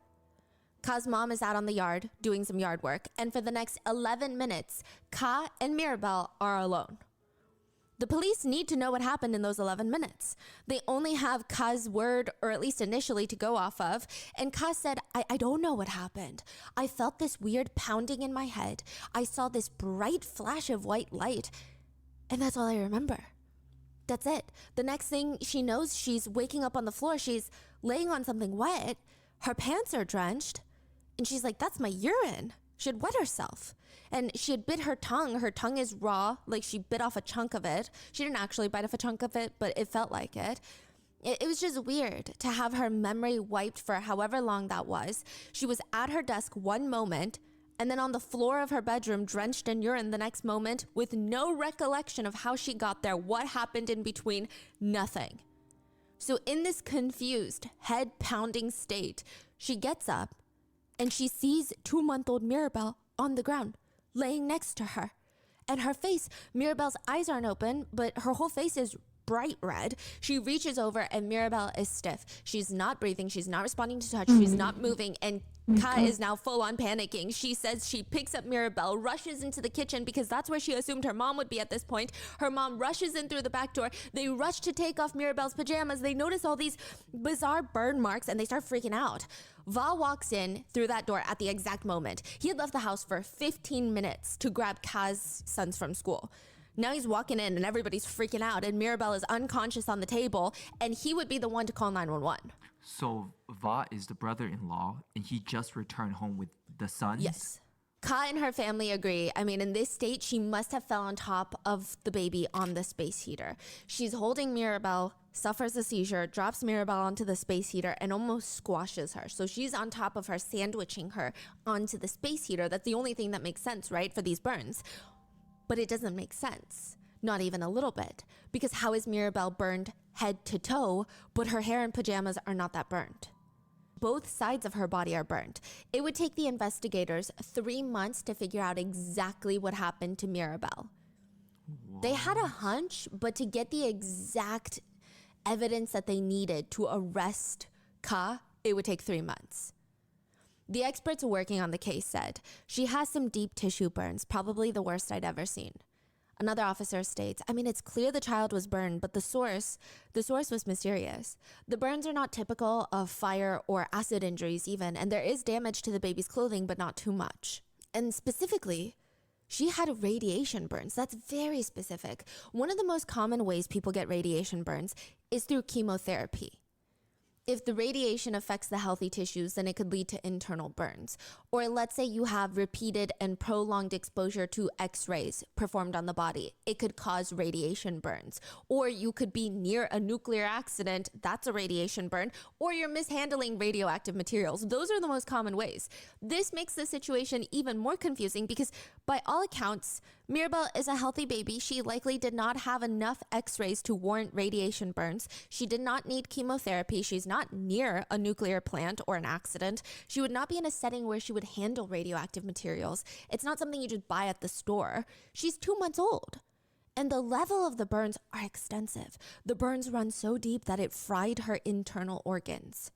Ka's mom is out on the yard doing some yard work. And for the next 11 minutes, Ka and Mirabel are alone. The police need to know what happened in those 11 minutes. They only have Ka's word, or at least initially, to go off of. And Ka said, I don't know what happened. I felt this weird pounding in my head. I saw this bright flash of white light. And that's all I remember. That's it. The next thing she knows, she's waking up on the floor. She's laying on something wet. Her pants are drenched. And she's like, that's my urine. She had wet herself. And she had bit her tongue. Her tongue is raw, like she bit off a chunk of it. She didn't actually bite off a chunk of it, but it felt like it. It was just weird to have her memory wiped for however long that was. She was at her desk one moment, and then on the floor of her bedroom, drenched in urine the next moment, with no recollection of how she got there, what happened in between, nothing. So in this confused, head-pounding state, she gets up, and she sees 2-month-old Mirabel on the ground, laying next to her. And her face, Mirabel's eyes aren't open, but her whole face is bright red. She reaches over and Mirabel is stiff. She's not breathing. She's not responding to touch. She's not moving. And Ka is now full on panicking. She says she picks up Mirabel, rushes into the kitchen because that's where she assumed her mom would be at this point. Her mom rushes in through the back door. They rush to take off Mirabel's pajamas. They notice all these bizarre burn marks and they start freaking out. Va walks in through that door at the exact moment. He had left the house for 15 minutes to grab Ka's sons from school. Now he's walking in and everybody's freaking out and Mirabel is unconscious on the table and he would be the one to call 911. So Va is the brother-in-law and he just returned home with the sons? Yes. Ka and her family agree. I mean, in this state, she must have fell on top of the baby on the space heater. She's holding Mirabel, suffers a seizure, drops Mirabel onto the space heater and almost squashes her. So she's on top of her, sandwiching her onto the space heater. That's the only thing that makes sense, right, for these burns. But it doesn't make sense, not even a little bit, because how is Mirabel burned head to toe, but her hair and pajamas are not that burned? Both sides of her body are burned. It would take the investigators 3 months to figure out exactly what happened to Mirabel. What? They had a hunch, but to get the exact evidence that they needed to arrest Ka, it would take 3 months. The experts working on the case said, she has some deep tissue burns, probably the worst I'd ever seen. Another officer states, I mean, it's clear the child was burned, but the source was mysterious. The burns are not typical of fire or acid injuries even, and there is damage to the baby's clothing, but not too much. And specifically, she had radiation burns. That's very specific. One of the most common ways people get radiation burns is through chemotherapy. If the radiation affects the healthy tissues, then it could lead to internal burns. Or let's say you have repeated and prolonged exposure to X-rays performed on the body. It could cause radiation burns. Or you could be near a nuclear accident. That's a radiation burn. Or you're mishandling radioactive materials. Those are the most common ways. This makes the situation even more confusing because by all accounts, Mirabel is a healthy baby. She likely did not have enough X-rays to warrant radiation burns. She did not need chemotherapy. She's not near a nuclear plant or an accident. She would not be in a setting where she would handle radioactive materials. It's not something you just buy at the store. She's 2 months old. And the level of the burns are extensive. The burns run so deep that it fried her internal organs.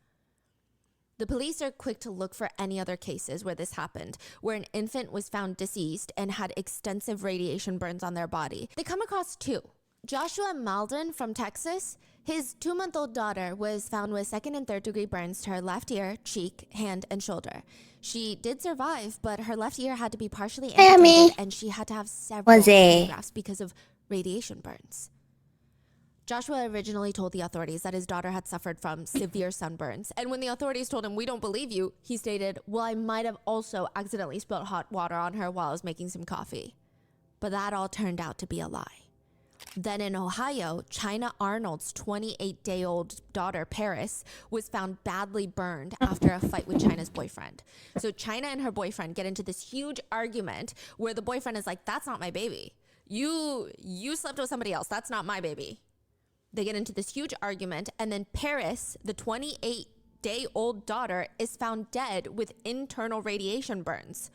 The police are quick to look for any other cases where this happened, where an infant was found deceased and had extensive radiation burns on their body. They come across 2. Joshua Malden from Texas, his 2-month-old daughter was found with 2nd and 3rd degree burns to her left ear, cheek, hand, and shoulder. She did survive, but her left ear had to be partially amputated and she had to have several skin grafts because of radiation burns. Joshua originally told the authorities that his daughter had suffered from severe sunburns. And when the authorities told him, "We don't believe you," he stated, "Well, I might have also accidentally spilled hot water on her while I was making some coffee." But that all turned out to be a lie. Then in Ohio, China Arnold's 28-day-old daughter, Paris, was found badly burned after a fight with China's boyfriend. So China and her boyfriend get into this huge argument where the boyfriend is like, "That's not my baby. You slept with somebody else. That's not my baby." They get into this huge argument, and then Paris, the 28-day-old daughter, is found dead with internal radiation burns.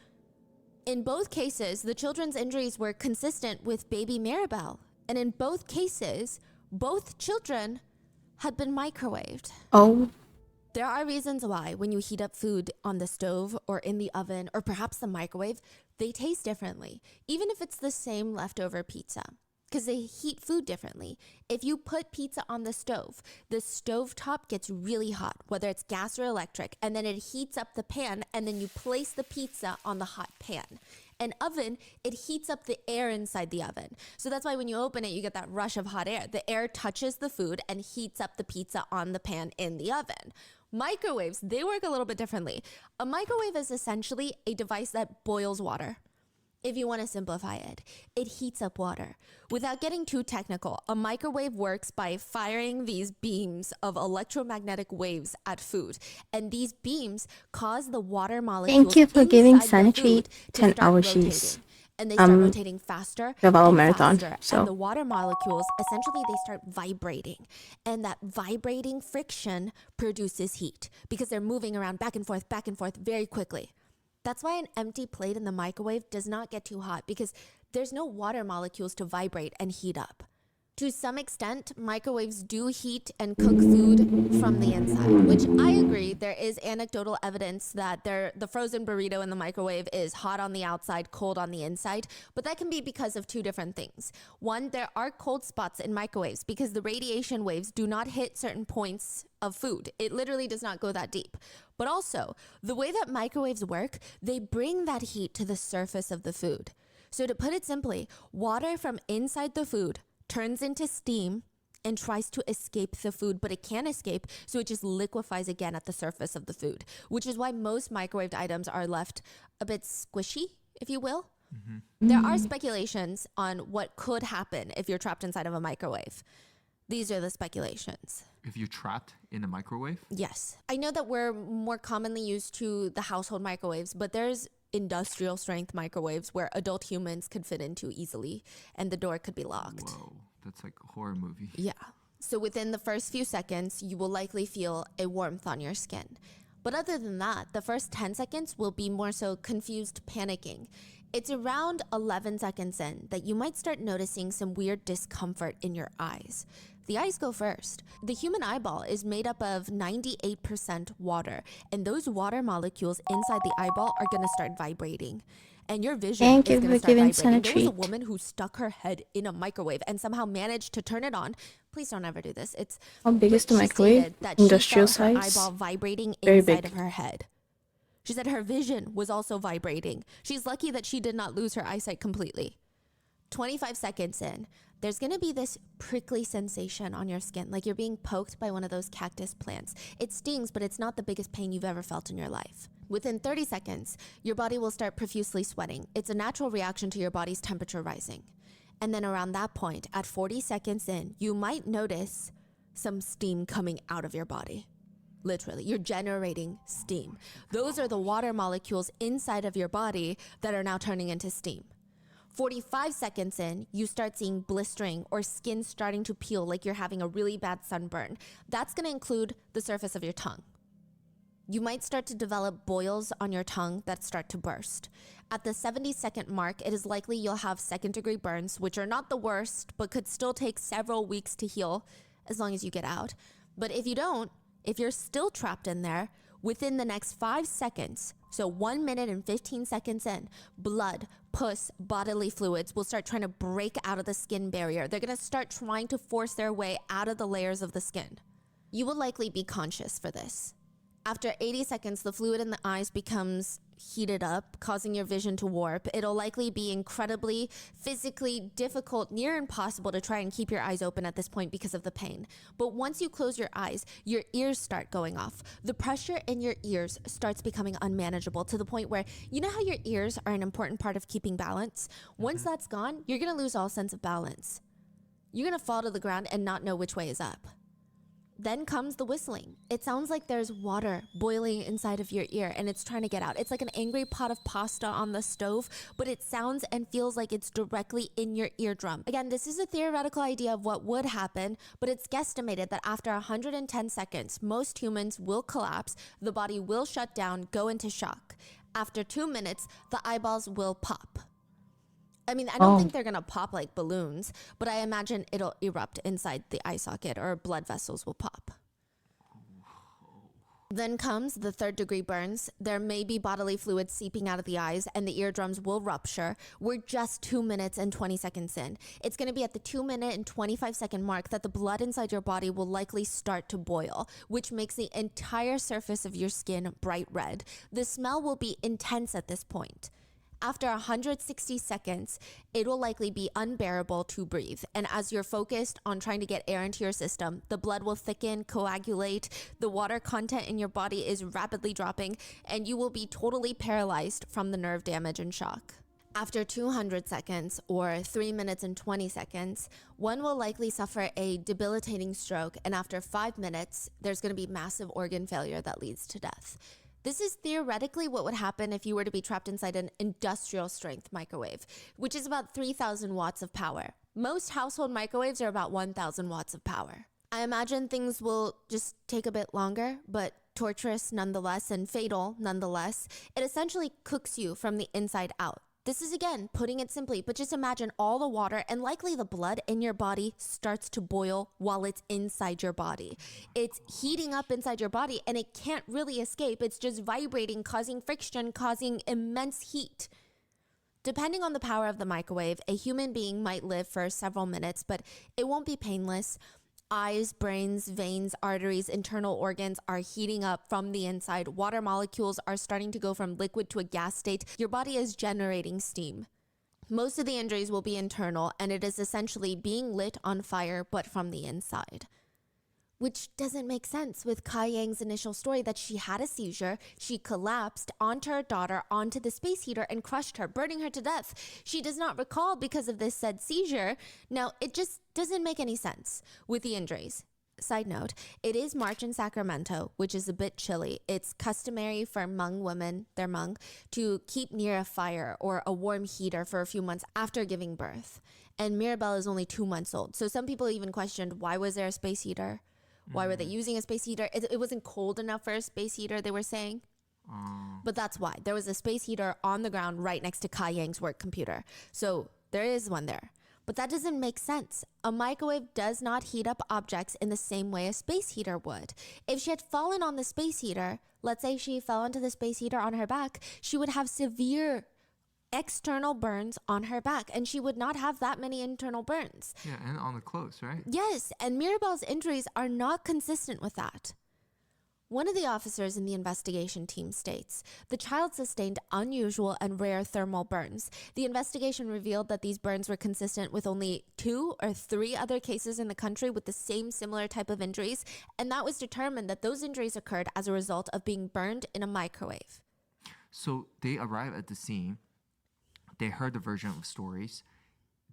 In both cases, the children's injuries were consistent with baby Maribel. And in both cases, both children had been microwaved. Oh. There are reasons why when you heat up food on the stove or in the oven or perhaps the microwave, they taste differently, even if it's the same leftover pizza, because they heat food differently. If you put pizza on the stove top gets really hot, whether it's gas or electric, and then it heats up the pan, and then you place the pizza on the hot pan. An oven, it heats up the air inside the oven. So that's why when you open it, you get that rush of hot air. The air touches the food and heats up the pizza on the pan in the oven. Microwaves, they work a little bit differently. A microwave is essentially a device that boils water. If you want to simplify it, it heats up water. Without getting too technical, a microwave works by firing these beams of electromagnetic waves at food. And these beams cause the water molecules Thank you for giving inside the Sanitary food to 10 start hour rotating. sheets. And they start rotating faster 12-hour and marathon, faster. so. And the water molecules, essentially, they start vibrating. And that vibrating friction produces heat because they're moving around back and forth very quickly. That's why an empty plate in the microwave does not get too hot because there's no water molecules to vibrate and heat up. To some extent, microwaves do heat and cook food from the inside, which I agree. There is anecdotal evidence that the frozen burrito in the microwave is hot on the outside, cold on the inside, but that can be because of two different things. One, there are cold spots in microwaves because the radiation waves do not hit certain points of food. It literally does not go that deep. But also, the way that microwaves work, they bring that heat to the surface of the food. So to put it simply, water from inside the food turns into steam and tries to escape the food, but it can't escape, so it just liquefies again at the surface of the food, which is why most microwaved items are left a bit squishy, if you will. Mm-hmm. There are speculations on what could happen if you're trapped inside of a microwave. These are the speculations. If you're trapped in a microwave? Yes. I know that we're more commonly used to the household microwaves, but there's industrial strength microwaves where adult humans could fit into easily and the door could be locked. Whoa, that's like a horror movie. Yeah. So within the first few seconds, you will likely feel a warmth on your skin. But other than that, the first 10 seconds will be more so confused panicking. It's around 11 seconds in that you might start noticing some weird discomfort in your eyes. The eyes go first. The human eyeball is made up of 98% water, and those water molecules inside the eyeball are going to start vibrating. And your vision is going to start vibrating. There was a woman who stuck her head in a microwave and somehow managed to turn it on. Please don't ever do this. It's how big is the microwave? Industrial size? Her eyeball vibrating very inside big. of her head. She said her vision was also vibrating. She's lucky that she did not lose her eyesight completely. 25 seconds in, there's going to be this prickly sensation on your skin, like you're being poked by one of those cactus plants. It stings, but it's not the biggest pain you've ever felt in your life. Within 30 seconds, your body will start profusely sweating. It's a natural reaction to your body's temperature rising. And then around that point, at 40 seconds in, you might notice some steam coming out of your body. Literally, you're generating steam. Those are the water molecules inside of your body that are now turning into steam. 45 seconds in, you start seeing blistering or skin starting to peel like you're having a really bad sunburn. That's going to include the surface of your tongue. You might start to develop boils on your tongue that start to burst. At the 70-second mark, it is likely you'll have second-degree burns, which are not the worst, but could still take several weeks to heal as long as you get out. But if you don't, if you're still trapped in there, Within the next 5 seconds, so 1 minute and 15 seconds in, blood, pus, bodily fluids will start trying to break out of the skin barrier. They're going to start trying to force their way out of the layers of the skin. You will likely be conscious for this. After 80 seconds, the fluid in the eyes becomes heated up, causing your vision to warp. It'll likely be incredibly physically difficult, near impossible to try and keep your eyes open at this point because of the pain. But once you close your eyes, your ears start going off. The pressure in your ears starts becoming unmanageable to the point where, you know how your ears are an important part of keeping balance? Once that's gone, you're gonna lose all sense of balance. You're gonna fall to the ground and not know which way is up. Then comes the whistling. It sounds like there's water boiling inside of your ear and it's trying to get out. It's like an angry pot of pasta on the stove, but it sounds and feels like it's directly in your eardrum. Again, this is a theoretical idea of what would happen, but it's guesstimated that after 110 seconds, most humans will collapse, the body will shut down, go into shock. After 2 minutes, the eyeballs will pop. I mean, I don't think they're gonna pop like balloons, but I imagine it'll erupt inside the eye socket or blood vessels will pop. Then comes the 3rd-degree burns. There may be bodily fluids seeping out of the eyes and the eardrums will rupture. We're just 2 minutes and 20 seconds in. It's gonna be at the 2-minute and 25-second mark that the blood inside your body will likely start to boil, which makes the entire surface of your skin bright red. The smell will be intense at this point. After 160 seconds, it will likely be unbearable to breathe. And as you're focused on trying to get air into your system, the blood will thicken, coagulate, the water content in your body is rapidly dropping, and you will be totally paralyzed from the nerve damage and shock. After 200 seconds, or 3 minutes and 20 seconds, one will likely suffer a debilitating stroke, and after 5 minutes, there's going to be massive organ failure that leads to death. This is theoretically what would happen if you were to be trapped inside an industrial strength microwave, which is about 3,000 watts of power. Most household microwaves are about 1,000 watts of power. I imagine things will just take a bit longer, but torturous nonetheless and fatal nonetheless. It essentially cooks you from the inside out. This is, again, putting it simply, but just imagine all the water and likely the blood in your body starts to boil while it's inside your body. It's heating up inside your body and it can't really escape. It's just vibrating, causing friction, causing immense heat. Depending on the power of the microwave, a human being might live for several minutes, but it won't be painless. Eyes, brains, veins, arteries, internal organs are heating up from the inside. Water molecules are starting to go from liquid to a gas state. Your body is generating steam. Most of the injuries will be internal, and it is essentially being lit on fire, but from the inside. Which doesn't make sense with Kai Yang's initial story that she had a seizure, she collapsed onto her daughter, onto the space heater, and crushed her, burning her to death. She does not recall because of this said seizure. Now, it just doesn't make any sense with the injuries. Side note, it is March in Sacramento, which is a bit chilly. It's customary for Hmong women, they're Hmong, to keep near a fire or a warm heater for a few months after giving birth. And Mirabelle is only 2 months old. So some people even questioned, why was there a space heater? Why were they using a space heater? It wasn't cold enough for a space heater, they were saying. But that's why. There was a space heater on the ground right next to Kai Yang's work computer. So there is one there. But that doesn't make sense. A microwave does not heat up objects in the same way a space heater would. If she had fallen on the space heater, let's say she fell onto the space heater on her back, she would have severe external burns on her back, and she would not have that many internal burns. Yeah, and on the clothes, right? Yes, and Mirabelle's injuries are not consistent with that. One of the officers in the investigation team states, the child sustained unusual and rare thermal burns. The investigation revealed that these burns were consistent with only 2 or 3 other cases in the country with the same similar type of injuries, and that was determined that those injuries occurred as a result of being burned in a microwave. So they arrived at the scene. They heard the version of stories.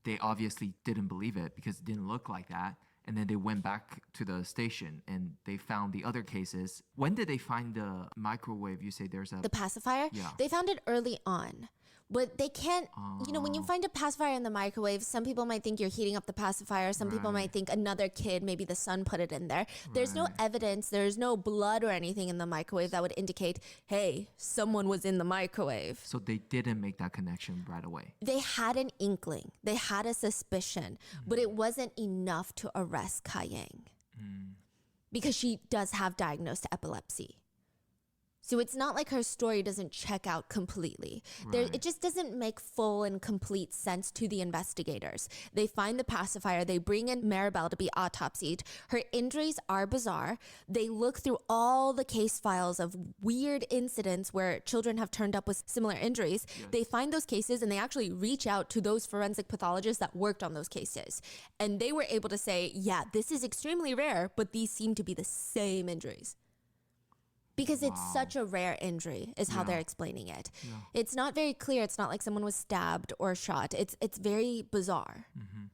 They obviously didn't believe it because it didn't look like that. And then they went back to the station and they found the other cases. When did they find the microwave? You say there's the pacifier? Yeah. They found it early on. But they can't, you know, when you find a pacifier in the microwave, some people might think you're heating up the pacifier. Some people might think another kid, maybe the son put it in there. There's no evidence. There's no blood or anything in the microwave that would indicate, hey, someone was in the microwave. So they didn't make that connection right away. They had an inkling. They had a suspicion, but it wasn't enough to arrest Kai Yang because she does have diagnosed epilepsy. So it's not like her story doesn't check out completely. Right. It just doesn't make full and complete sense to the investigators. They find the pacifier. They bring in Maribel to be autopsied. Her injuries are bizarre. They look through all the case files of weird incidents where children have turned up with similar injuries. Yes. They find those cases and they actually reach out to those forensic pathologists that worked on those cases. And they were able to say, yeah, this is extremely rare, but these seem to be the same injuries. Because it's such a rare injury is how they're explaining it. Yeah. It's not very clear. It's not like someone was stabbed or shot. It's very bizarre. Mm-hmm.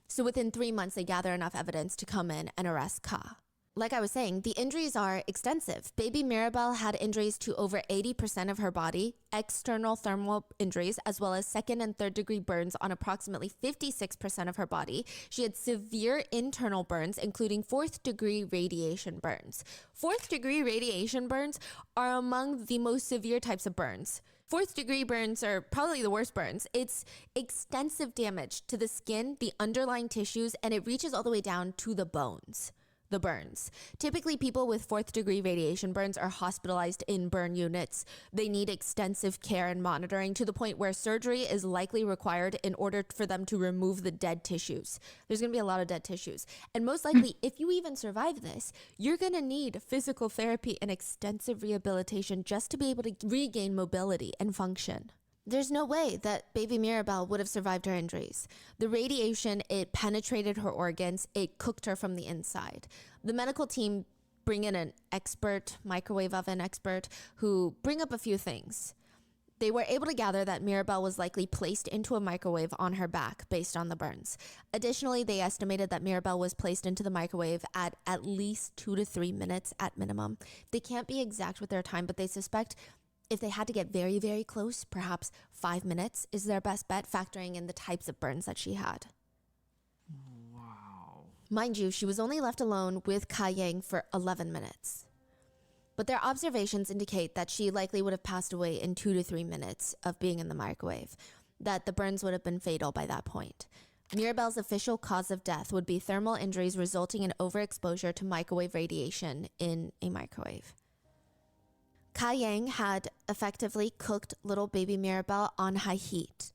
So within 3 months, they gather enough evidence to come in and arrest Ka. Like I was saying, the injuries are extensive. Baby Maribel had injuries to over 80% of her body, external thermal injuries, as well as second and third degree burns on approximately 56% of her body. She had severe internal burns, including fourth degree radiation burns. Fourth degree radiation burns are among the most severe types of burns. Fourth degree burns are probably the worst burns. It's extensive damage to the skin, the underlying tissues, and it reaches all the way down to the bones. The burns. Typically, people with fourth degree radiation burns are hospitalized in burn units. They need extensive care and monitoring to the point where surgery is likely required in order for them to remove the dead tissues. There's going to be a lot of dead tissues. And most likely, if you even survive this, you're going to need physical therapy and extensive rehabilitation just to be able to regain mobility and function. There's no way that baby Maribel would have survived her injuries. The radiation, it penetrated her organs. It cooked her from the inside. The medical team bring in an expert, microwave oven expert, who bring up a few things. They were able to gather that Maribel was likely placed into a microwave on her back based on the burns. Additionally, they estimated that Maribel was placed into the microwave at least 2 to 3 minutes at minimum. They can't be exact with their time, but they suspect if they had to get very, very close, perhaps 5 minutes is their best bet, factoring in the types of burns that she had. Wow. Mind you, she was only left alone with Ka Yang for 11 minutes. But their observations indicate that she likely would have passed away in 2 to 3 minutes of being in the microwave, that the burns would have been fatal by that point. Maribel's official cause of death would be thermal injuries resulting in overexposure to microwave radiation in a microwave. Ka Yang had effectively cooked little baby Maribel on high heat.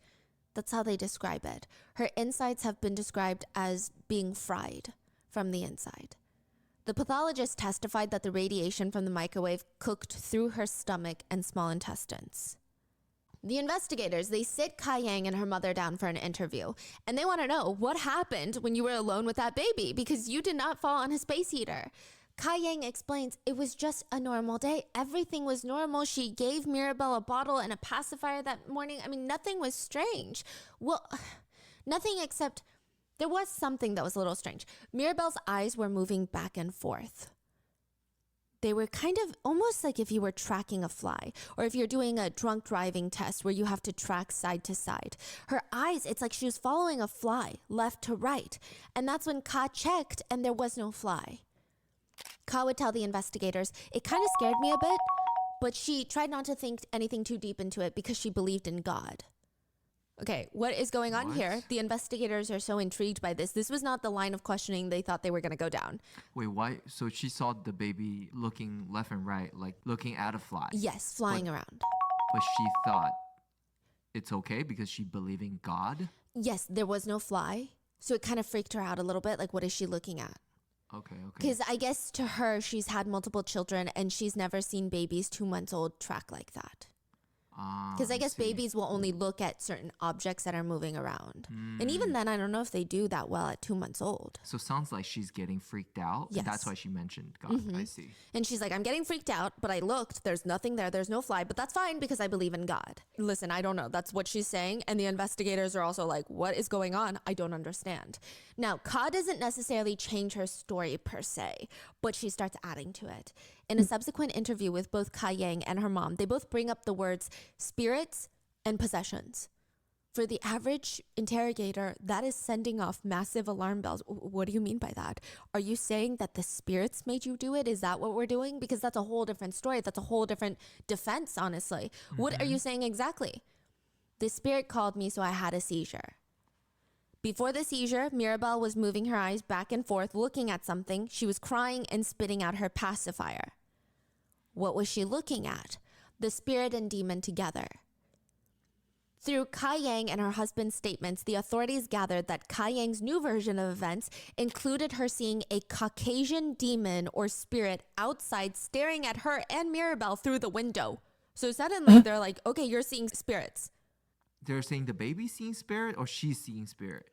That's how they describe it. Her insides have been described as being fried from the inside. The pathologist testified that the radiation from the microwave cooked through her stomach and small intestines. The investigators, they sit Ka Yang and her mother down for an interview, and they want to know what happened when you were alone with that baby because you did not fall on a space heater. Ka Yang explains it was just a normal day. Everything was normal. She gave Maribel a bottle and a pacifier that morning. I mean, nothing was strange. Well, nothing except there was something that was a little strange. Maribel's eyes were moving back and forth. They were kind of almost like if you were tracking a fly or if you're doing a drunk driving test where you have to track side to side. Her eyes, it's like she was following a fly left to right. And that's when Ka checked and there was no fly. Ka would tell the investigators, it kind of scared me a bit, but she tried not to think anything too deep into it because she believed in God. Okay, what is going on here? The investigators are so intrigued by this. This was not the line of questioning they thought they were going to go down. Wait, why? So she saw the baby looking left and right, like looking at a fly. Yes, flying around. But she thought it's okay because she believed in God? Yes, there was no fly. So it kind of freaked her out a little bit. Like, what is she looking at? Okay. Because I guess to her, she's had multiple children and she's never seen babies 2 months old track like that. Because I guess babies will only look at certain objects that are moving around. And even then, I don't know if they do that well at 2 months old. So it sounds like she's getting freaked out. Yes. And that's why she mentioned God. I see. And she's like, I'm getting freaked out, but I looked. There's nothing there. There's no fly, but that's fine because I believe in God. Listen, I don't know. That's what she's saying. And the investigators are also like, what is going on? I don't understand. Now, Ka doesn't necessarily change her story per se, but she starts adding to it. In a subsequent interview with both Ka Yang and her mom, they both bring up the words spirits and possessions. For the average interrogator, that is sending off massive alarm bells. What do you mean by that? Are you saying that the spirits made you do it? Is that what we're doing? Because that's a whole different story. That's a whole different defense, honestly. What are you saying exactly? The spirit called me, so I had a seizure. Before the seizure, Maribel was moving her eyes back and forth, looking at something. She was crying and spitting out her pacifier. What was she looking at? The spirit and demon together. Through Kai Yang and her husband's statements, the authorities gathered that Kai Yang's new version of events included her seeing a Caucasian demon or spirit outside staring at her and Mirabelle through the window. So suddenly they're like, okay, you're seeing spirits. They're saying the baby's seeing spirit or she's seeing spirit?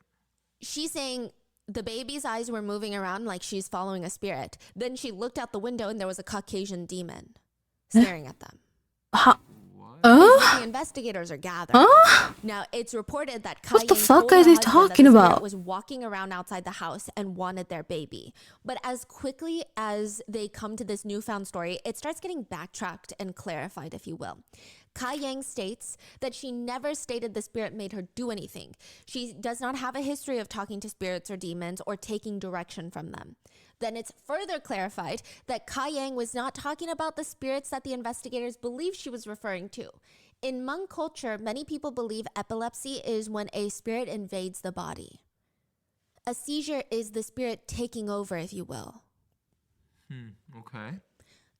She's saying the baby's eyes were moving around like she's following a spirit. Then she looked out the window and there was a Caucasian demon staring at them. The investigators are gathered. Now, it's reported that Kai What the Yang fuck told are her they husband talking that the spirit about? was walking around outside the house and wanted their baby. But as quickly as they come to this newfound story, it starts getting backtracked and clarified, if you will. Kai Yang states that she never stated the spirit made her do anything. She does not have a history of talking to spirits or demons or taking direction from them. Then it's further clarified that Kai Yang was not talking about the spirits that the investigators believe she was referring to. In Hmong culture, many people believe epilepsy is when a spirit invades the body. A seizure is the spirit taking over, if you will. Okay.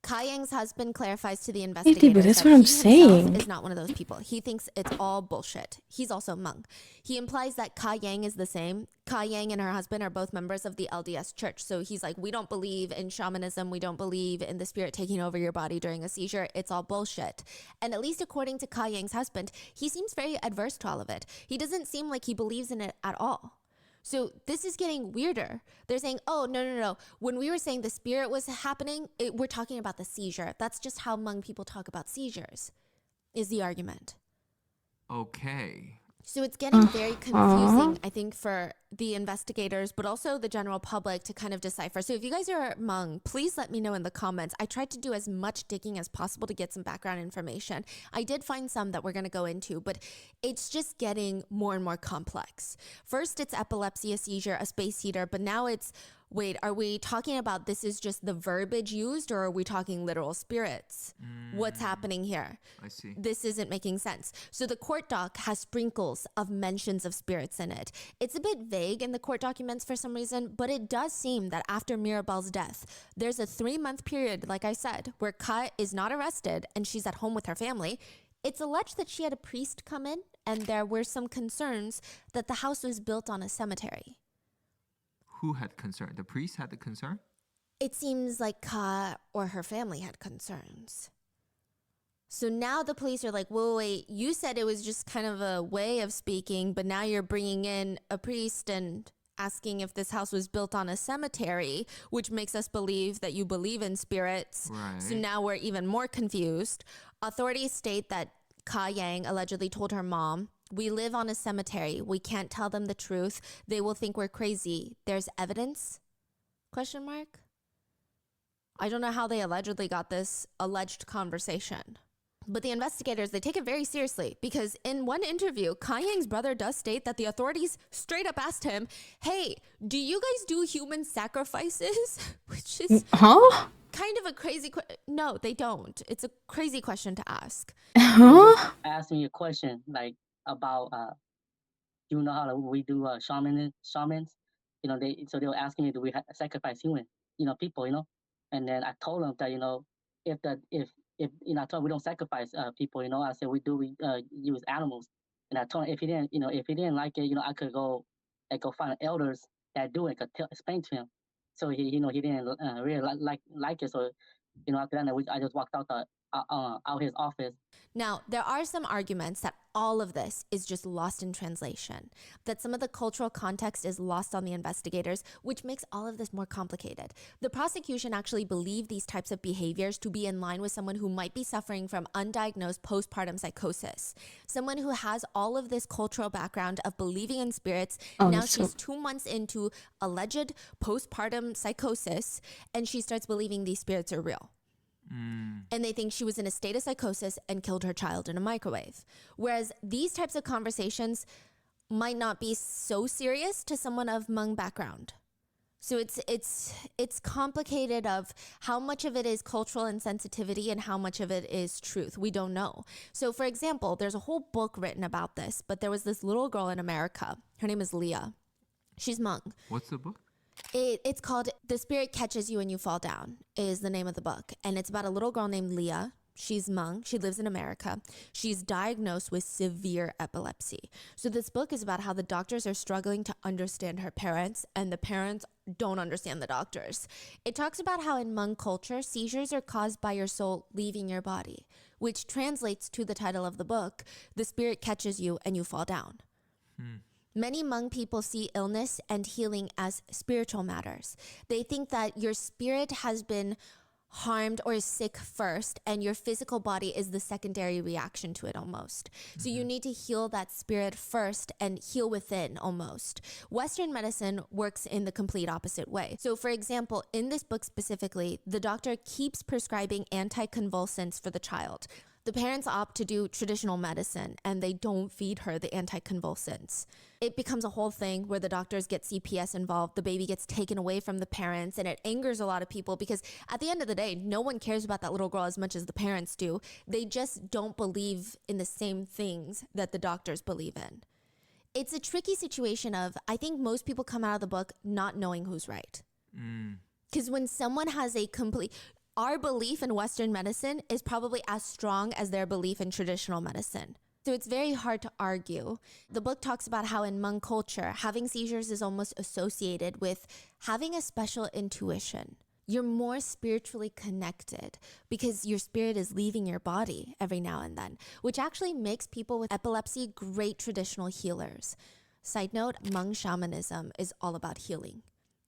Kai Yang's husband clarifies to the But investigators that's that what I'm he himself saying. is not one of those people. He thinks it's all bullshit. He's also Hmong. He implies that Kai Yang is the same. Kai Yang and her husband are both members of the LDS church. So he's like, we don't believe in shamanism. We don't believe in the spirit taking over your body during a seizure. It's all bullshit. And at least according to Kai Yang's husband, he seems very adverse to all of it. He doesn't seem like he believes in it at all. So this is getting weirder. They're saying, oh, no. When we were saying the spirit was happening, we're talking about the seizure. That's just how Hmong people talk about seizures, is the argument. Okay. So it's getting very confusing, I think, for the investigators, but also the general public to kind of decipher. So if you guys are Hmong, please let me know in the comments. I tried to do as much digging as possible to get some background information. I did find some that we're going to go into, but it's just getting more and more complex. First, it's epilepsy, a seizure, a space heater, but now it's, wait, are we talking about this is just the verbiage used, or are we talking literal spirits? What's happening here? I see. This isn't making sense. So the court doc has sprinkles of mentions of spirits in it. It's a bit vague in the court documents for some reason, but it does seem that after Mirabelle's death, there's a 3-month period, like I said, where Kai is not arrested and she's at home with her family. It's alleged that she had a priest come in, and there were some concerns that the house was built on a cemetery. Who had concern? The priest had the concern? It seems like Ka or her family had concerns. So now the police are like, whoa, wait, you said it was just kind of a way of speaking, but now you're bringing in a priest and asking if this house was built on a cemetery, which makes us believe that you believe in spirits. Right. So now we're even more confused. Authorities state that Ka Yang allegedly told her mom, we live on a cemetery. We can't tell them the truth. They will think we're crazy. There's evidence? Question mark? I don't know how they allegedly got this alleged conversation. But the investigators, they take it very seriously, because in one interview, Kai Yang's brother does state that the authorities straight up asked him, hey, do you guys do human sacrifices? Which is kind of a crazy question. No, they don't. It's a crazy question to ask. Asking you a question like about, you know how we do shamans? You know, they were asking me, do we sacrifice human, people, And then I told them that, if I told him we don't sacrifice people, I said we use animals, and I told him if he didn't like it, I could go find elders that do it, could explain to him. So he didn't really like it. So after that, I just walked out his office. Now, there are some arguments that all of this is just lost in translation, that some of the cultural context is lost on the investigators, which makes all of this more complicated. The prosecution actually believed these types of behaviors to be in line with someone who might be suffering from undiagnosed postpartum psychosis, someone who has all of this cultural background of believing in spirits. Now she's 2 months into alleged postpartum psychosis, and she starts believing these spirits are real. And they think she was in a state of psychosis and killed her child in a microwave. Whereas these types of conversations might not be so serious to someone of Hmong background. So it's complicated of how much of it is cultural insensitivity and how much of it is truth. We don't know. So for example, there's a whole book written about this, but there was this little girl in America. Her name is Leah. She's Hmong. What's the book? It's called The Spirit Catches You and You Fall Down is the name of the book. And it's about a little girl named Leah. She's Hmong. She lives in America. She's diagnosed with severe epilepsy. So this book is about how the doctors are struggling to understand her parents and the parents don't understand the doctors. It talks about how in Hmong culture, seizures are caused by your soul leaving your body, which translates to the title of the book, The Spirit Catches You and You Fall Down. Many Hmong people see illness and healing as spiritual matters. They think that your spirit has been harmed or is sick first and your physical body is the secondary reaction to it almost. So you need to heal that spirit first and heal within almost. Western medicine works in the complete opposite way. So for example, in this book specifically, the doctor keeps prescribing anticonvulsants for the child. The parents opt to do traditional medicine and they don't feed her the anticonvulsants. It becomes a whole thing where the doctors get CPS involved, the baby gets taken away from the parents, and it angers a lot of people because at the end of the day, no one cares about that little girl as much as the parents do. They just don't believe in the same things that the doctors believe in. It's a tricky situation of, I think most people come out of the book not knowing who's right. Because when someone has a complete... Our belief in Western medicine is probably as strong as their belief in traditional medicine. So it's very hard to argue. The book talks about how in Hmong culture, having seizures is almost associated with having a special intuition. You're more spiritually connected because your spirit is leaving your body every now and then, which actually makes people with epilepsy great traditional healers. Side note, Hmong shamanism is all about healing.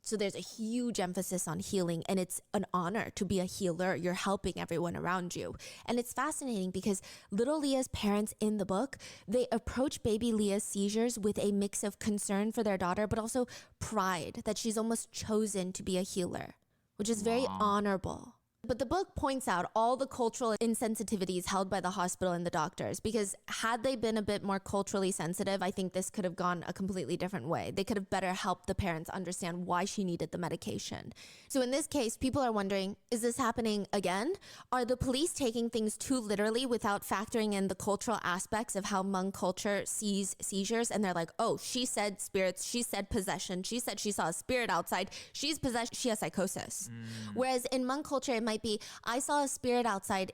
So there's a huge emphasis on healing and it's an honor to be a healer. You're helping everyone around you. And it's fascinating because little Leah's parents in the book, they approach baby Leah's seizures with a mix of concern for their daughter, but also pride that she's almost chosen to be a healer, which is very honorable. But the book points out all the cultural insensitivities held by the hospital and the doctors, because had they been a bit more culturally sensitive, I think this could have gone a completely different way. They could have better helped the parents understand why she needed the medication. So in this case, people are wondering, is this happening again? Are the police taking things too literally without factoring in the cultural aspects of how Hmong culture sees seizures? And they're like, oh, she said spirits, she said possession, she said she saw a spirit outside, she's possessed, she has psychosis. Whereas in Hmong culture, it might be, I saw a spirit outside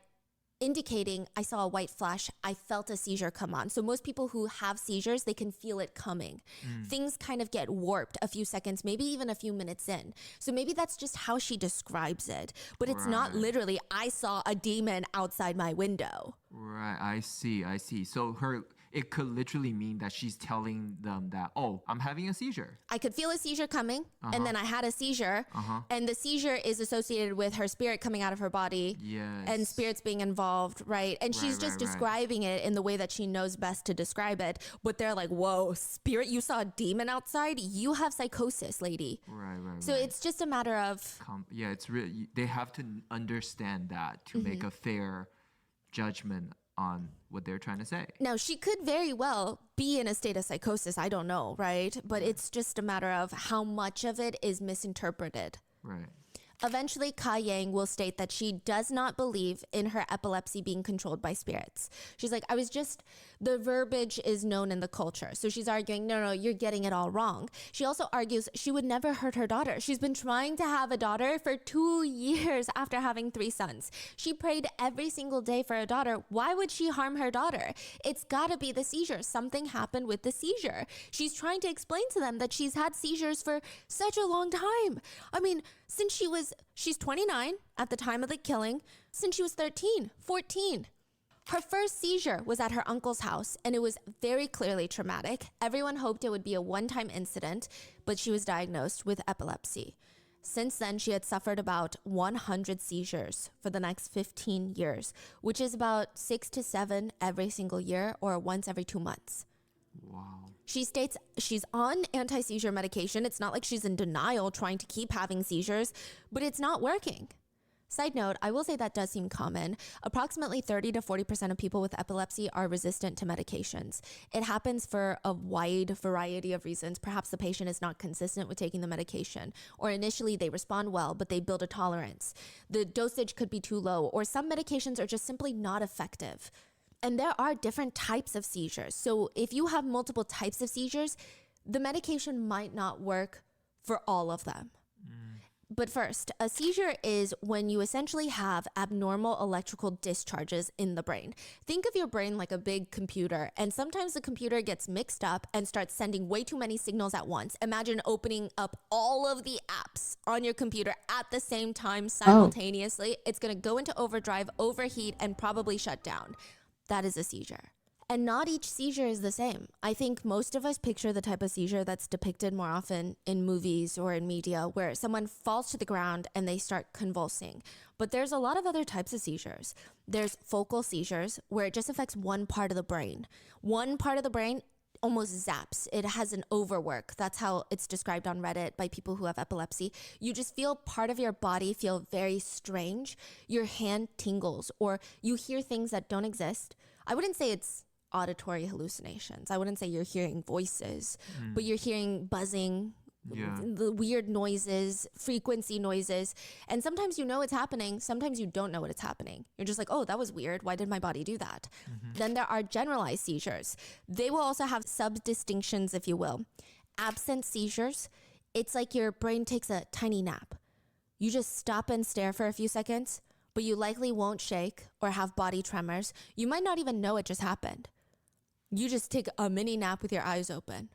indicating I saw a white flash, I felt a seizure come on. So most people who have seizures, they can feel it coming. Things kind of get warped a few seconds, maybe even a few minutes in. So maybe that's just how she describes it. But it's not literally, I saw a demon outside my window. Right, I see. So it could literally mean that she's telling them that, oh, I'm having a seizure. I could feel a seizure coming, and then I had a seizure, and the seizure is associated with her spirit coming out of her body, and spirits being involved, right? And she's just describing it in the way that she knows best to describe it, but they're like, whoa, spirit, you saw a demon outside? You have psychosis, lady. Right. So it's just a matter of... it's really, they have to understand that to make a fair judgment on what they're trying to say. Now, she could very well be in a state of psychosis. I don't know, right? But it's just a matter of how much of it is misinterpreted. Right. Eventually, Ka Yang will state that she does not believe in her epilepsy being controlled by spirits. She's like, the verbiage is known in the culture. So she's arguing, no, you're getting it all wrong. She also argues she would never hurt her daughter. She's been trying to have a daughter for 2 years after having 3 sons. She prayed every single day for a daughter. Why would she harm her daughter? It's gotta be the seizure. Something happened with the seizure. She's trying to explain to them that she's had seizures for such a long time. I mean, since she's 29 at the time of the killing, since she was 13, 14. Her first seizure was at her uncle's house, and it was very clearly traumatic. Everyone hoped it would be a one-time incident, but she was diagnosed with epilepsy. Since then, she had suffered about 100 seizures for the next 15 years, which is about 6 to 7 every single year or once every 2 months. Wow. She states she's on anti-seizure medication. It's not like she's in denial trying to keep having seizures, but it's not working. Side note, I will say that does seem common. Approximately 30 to 40% of people with epilepsy are resistant to medications. It happens for a wide variety of reasons. Perhaps the patient is not consistent with taking the medication, or initially they respond well, but they build a tolerance. The dosage could be too low, or some medications are just simply not effective. And there are different types of seizures. So if you have multiple types of seizures, the medication might not work for all of them. But first, a seizure is when you essentially have abnormal electrical discharges in the brain. Think of your brain like a big computer, and sometimes the computer gets mixed up and starts sending way too many signals at once. Imagine opening up all of the apps on your computer at the same time simultaneously. It's going to go into overdrive, overheat, and probably shut down. That is a seizure. And not each seizure is the same. I think most of us picture the type of seizure that's depicted more often in movies or in media, where someone falls to the ground and they start convulsing. But there's a lot of other types of seizures. There's focal seizures, where it just affects one part of the brain. One part of the brain almost zaps. It has an overwork. That's how it's described on Reddit by people who have epilepsy. You just feel part of your body feel very strange. Your hand tingles, or you hear things that don't exist. I wouldn't say it's auditory hallucinations. I wouldn't say you're hearing voices, but you're hearing buzzing, the weird noises, frequency noises. And sometimes you know it's happening. Sometimes you don't know what it's happening. You're just like, oh, that was weird. Why did my body do that? Then there are generalized seizures. They will also have sub-distinctions, if you will. Absent seizures, it's like your brain takes a tiny nap. You just stop and stare for a few seconds, but you likely won't shake or have body tremors. You might not even know it just happened. You just take a mini nap with your eyes open.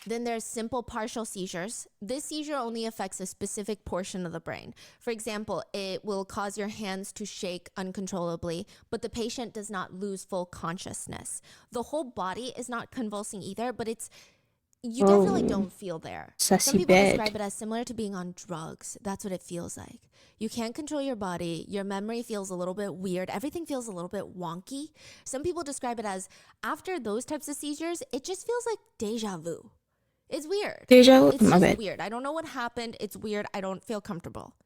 Then there's simple partial seizures. This seizure only affects a specific portion of the brain. For example, it will cause your hands to shake uncontrollably, but the patient does not lose full consciousness. The whole body is not convulsing either, but you definitely don't feel there. Some people describe it as similar to being on drugs. That's what it feels like. You can't control your body. Your memory feels a little bit weird. Everything feels a little bit wonky. Some people describe it as, after those types of seizures, it just feels like deja vu. It's weird. Deja vu? It's just weird. I don't know what happened. It's weird. I don't feel comfortable.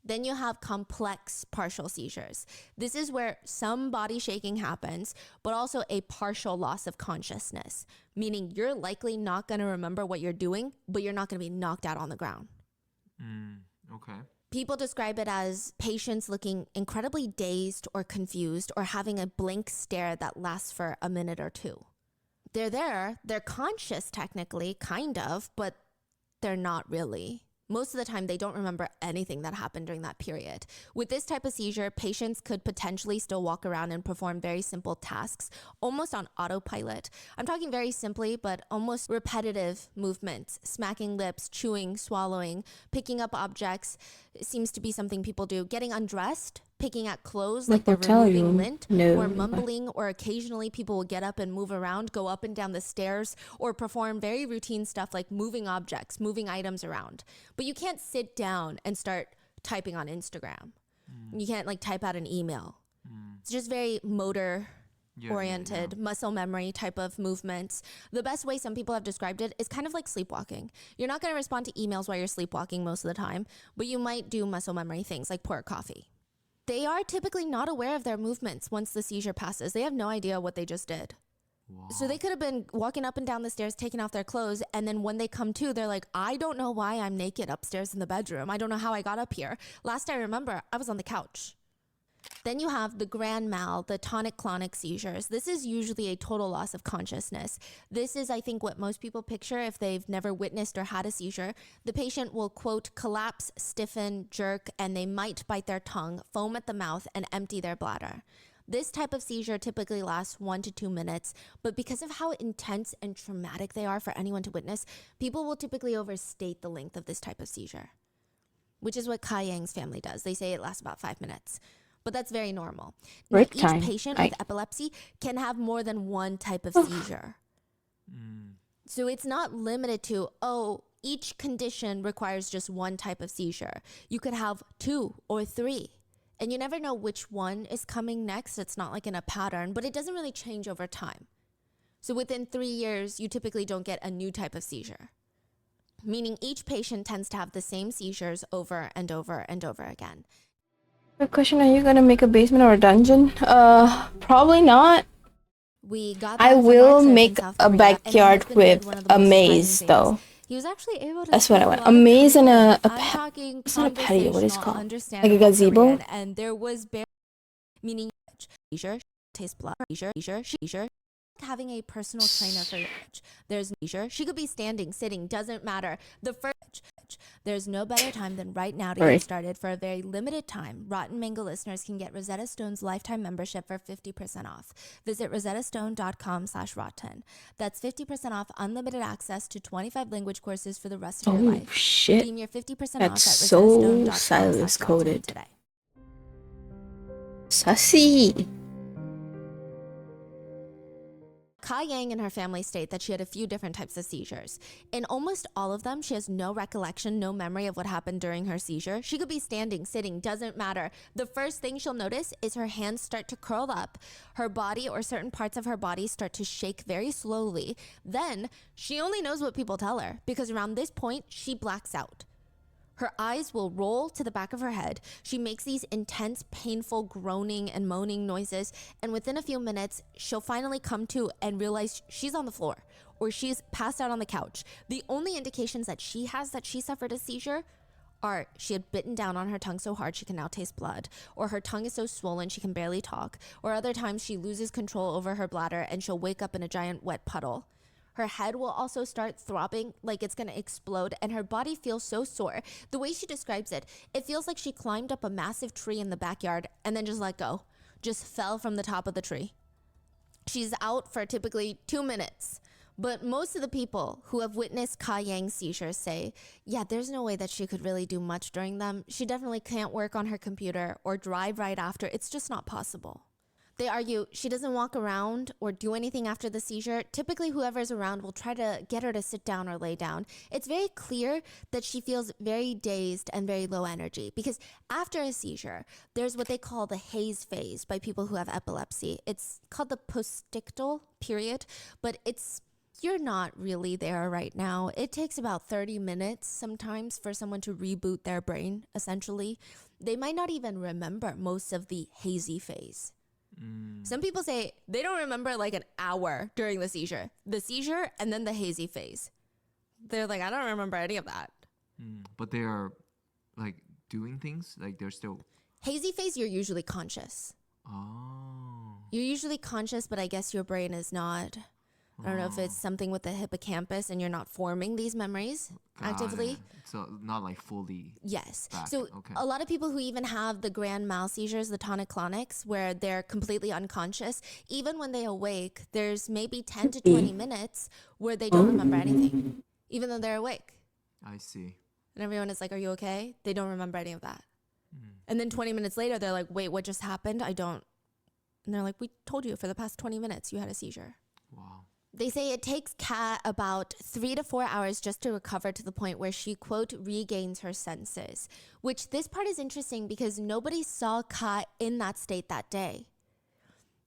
Then you have complex partial seizures. This is where some body shaking happens, but also a partial loss of consciousness, meaning you're likely not going to remember what you're doing, but you're not going to be knocked out on the ground. Okay. People describe it as patients looking incredibly dazed or confused, or having a blank stare that lasts for a minute or two. They're conscious technically, kind of, but they're not really. Most of the time, they don't remember anything that happened during that period. With this type of seizure, patients could potentially still walk around and perform very simple tasks, almost on autopilot. I'm talking very simply, but almost repetitive movements, smacking lips, chewing, swallowing, picking up objects. It seems to be something people do. Getting undressed, picking at clothes like they're removing lint, or mumbling, or occasionally people will get up and move around, go up and down the stairs, or perform very routine stuff like moving objects, moving items around. But you can't sit down and start typing on Instagram. You can't like type out an email. It's just very motor oriented, muscle memory type of movements. The best way some people have described it is kind of like sleepwalking. You're not going to respond to emails while you're sleepwalking most of the time, but you might do muscle memory things like pour coffee. They are typically not aware of their movements once the seizure passes. They have no idea what they just did. Wow. So they could have been walking up and down the stairs, taking off their clothes, and then when they come to, they're like, I don't know why I'm naked upstairs in the bedroom. I don't know how I got up here. Last I remember, I was on the couch. Then you have the grand mal, the tonic-clonic seizures. This is usually a total loss of consciousness. This is, I think, what most people picture if they've never witnessed or had a seizure. The patient will, quote, collapse, stiffen, jerk, and they might bite their tongue, foam at the mouth, and empty their bladder. This type of seizure typically lasts 1 to 2 minutes, but because of how intense and traumatic they are for anyone to witness, people will typically overstate the length of this type of seizure, which is what Kai Yang's family does. They say it lasts about 5 minutes. But that's very normal. Now, each patient with epilepsy can have more than one type of seizure. So it's not limited to, each condition requires just one type of seizure. You could have 2 or 3. And you never know which one is coming next. It's not like in a pattern, but it doesn't really change over time. So within 3 years, you typically don't get a new type of seizure. Meaning each patient tends to have the same seizures over and over and over again. Good question, are you gonna make a basement or a dungeon? Probably not. I will make a backyard with a maze though. He was actually able to That's what I want. A maze and it's not a patio, what is it called? Like a gazebo? And there was meaning seizure, taste blood, seizure, having a personal trainer for your there's seizure. She could be standing, sitting, doesn't matter. There's no better time than right now to get started. For a very limited time, Rotten Mango listeners can get Rosetta Stone's lifetime membership for 50% off. Visit rosettastone.com/rotten. That's 50% off unlimited access to 25 language courses for the rest of your life. Oh shit. Redeem your 50% That's off at so rosettastone.com/rotten silence coded. today. Sussy. Ka Yang and her family state that she had a few different types of seizures. In almost all of them, she has no recollection, no memory of what happened during her seizure. She could be standing, sitting, doesn't matter. The first thing she'll notice is her hands start to curl up, her body or certain parts of her body start to shake very slowly. Then she only knows what people tell her, because around this point, she blacks out. Her eyes will roll to the back of her head. She makes these intense, painful groaning and moaning noises. And within a few minutes, she'll finally come to and realize she's on the floor or she's passed out on the couch. The only indications that she has that she suffered a seizure are she had bitten down on her tongue so hard she can now taste blood, or her tongue is so swollen she can barely talk, or other times she loses control over her bladder and she'll wake up in a giant wet puddle. Her head will also start throbbing like it's gonna explode, and her body feels so sore. The way she describes it, it feels like she climbed up a massive tree in the backyard and then just let go, just fell from the top of the tree. She's out for typically 2 minutes. But most of the people who have witnessed Ka Yang's seizures say, yeah, there's no way that she could really do much during them. She definitely can't work on her computer or drive right after. It's just not possible. They argue she doesn't walk around or do anything after the seizure. Typically, whoever's around will try to get her to sit down or lay down. It's very clear that she feels very dazed and very low energy, because after a seizure, there's what they call the haze phase by people who have epilepsy. It's called the postictal period, but you're not really there right now. It takes about 30 minutes sometimes for someone to reboot their brain, essentially. They might not even remember most of the hazy phase. Some people say they don't remember like an hour during the seizure and then the hazy phase. They're like, I don't remember any of that. But they are like doing things, like they're still... Hazy phase, you're usually conscious. Oh. You're usually conscious, but I guess your brain is not. I don't know if it's something with the hippocampus and you're not forming these memories actively. So not like fully. Yes. Back. So a lot of people who even have the grand mal seizures, the tonic-clonics, where they're completely unconscious, even when they awake, there's maybe 10 to 20 minutes where they don't remember anything, even though they're awake. I see. And everyone is like, are you okay? They don't remember any of that. And then 20 minutes later, they're like, wait, what just happened? I don't. And they're like, we told you for the past 20 minutes you had a seizure. Wow. They say it takes Kat about 3 to 4 hours just to recover to the point where she, quote, regains her senses. Which this part is interesting because nobody saw Kat in that state that day.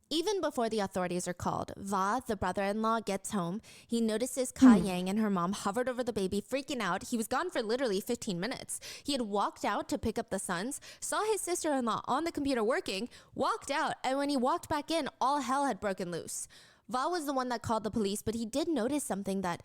Even before the authorities are called, Va, the brother-in-law, gets home. He notices Ka Yang and her mom hovered over the baby, freaking out. He was gone for literally 15 minutes. He had walked out to pick up the sons, saw his sister-in-law on the computer working, walked out, and when he walked back in, all hell had broken loose. Va was the one that called the police, but he did notice something that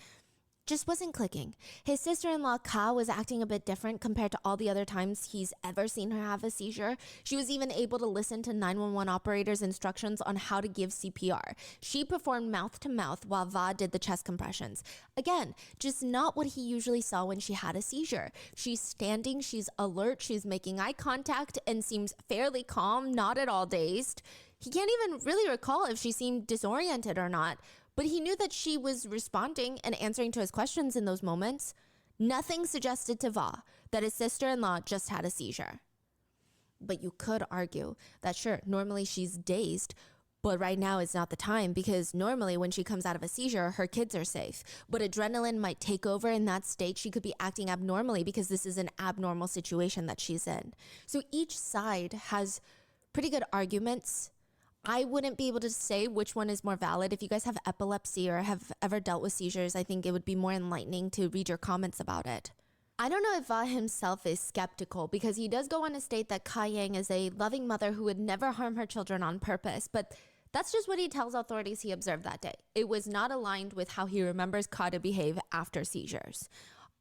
just wasn't clicking. His sister-in-law, Ka, was acting a bit different compared to all the other times he's ever seen her have a seizure. She was even able to listen to 911 operators' instructions on how to give CPR. She performed mouth-to-mouth while Va did the chest compressions. Again, just not what he usually saw when she had a seizure. She's standing, she's alert, she's making eye contact, and seems fairly calm, not at all dazed. He can't even really recall if she seemed disoriented or not, but he knew that she was responding and answering to his questions in those moments. Nothing suggested to Va that his sister-in-law just had a seizure. But you could argue that sure, normally she's dazed, but right now is not the time because normally when she comes out of a seizure, her kids are safe. But adrenaline might take over in that state. She could be acting abnormally because this is an abnormal situation that she's in. So each side has pretty good arguments. I wouldn't be able to say which one is more valid. If you guys have epilepsy or have ever dealt with seizures, I think it would be more enlightening to read your comments about it. I don't know if Va himself is skeptical because he does go on to state that Ka Yang is a loving mother who would never harm her children on purpose, but that's just what he tells authorities he observed that day. It was not aligned with how he remembers Ka to behave after seizures.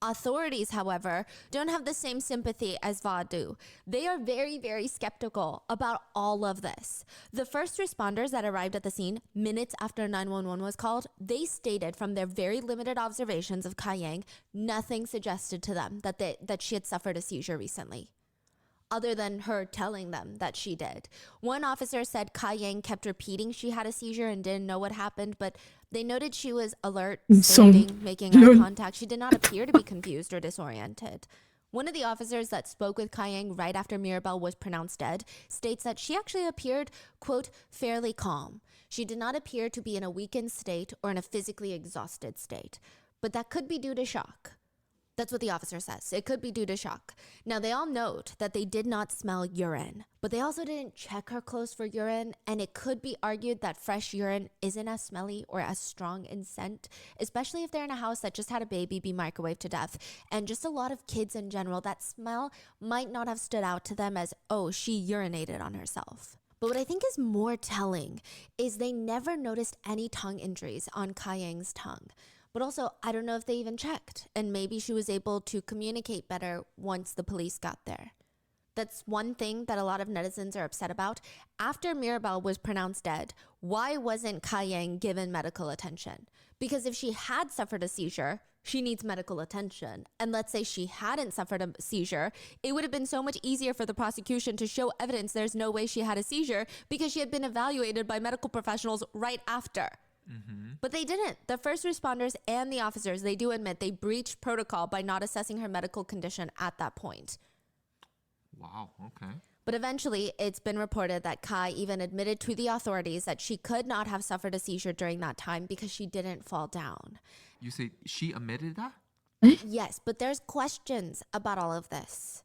Authorities, however, don't have the same sympathy as VOD do. They are very, very skeptical about all of this. The first responders that arrived at the scene minutes after 911 was called, they stated from their very limited observations of Ka Yang, nothing suggested to them that she had suffered a seizure recently, other than her telling them that she did. One officer said Ka Yang kept repeating she had a seizure and didn't know what happened, but they noted she was alert, standing, making eye contact. She did not appear to be confused or disoriented. One of the officers that spoke with Ka Yang right after Mirabel was pronounced dead states that she actually appeared, quote, fairly calm. She did not appear to be in a weakened state or in a physically exhausted state, but that could be due to shock. That's what the officer says. It could be due to shock. Now, they all note that they did not smell urine, but they also didn't check her clothes for urine, and it could be argued that fresh urine isn't as smelly or as strong in scent, especially if they're in a house that just had a baby be microwaved to death. And just a lot of kids in general, that smell might not have stood out to them as, oh, she urinated on herself. But what I think is more telling is they never noticed any tongue injuries on Ka Yang's tongue. But also, I don't know if they even checked, and maybe she was able to communicate better once the police got there. That's one thing that a lot of netizens are upset about. After Mirabel was pronounced dead, why wasn't Ka Yang given medical attention? Because if she had suffered a seizure, she needs medical attention. And let's say she hadn't suffered a seizure, it would have been so much easier for the prosecution to show evidence there's no way she had a seizure because she had been evaluated by medical professionals right after. But they didn't. The first responders and the officers, they do admit they breached protocol by not assessing her medical condition at that point. Wow, okay. But eventually, it's been reported that Kai even admitted to the authorities that she could not have suffered a seizure during that time because she didn't fall down. You say she admitted that? Yes, but there's questions about all of this.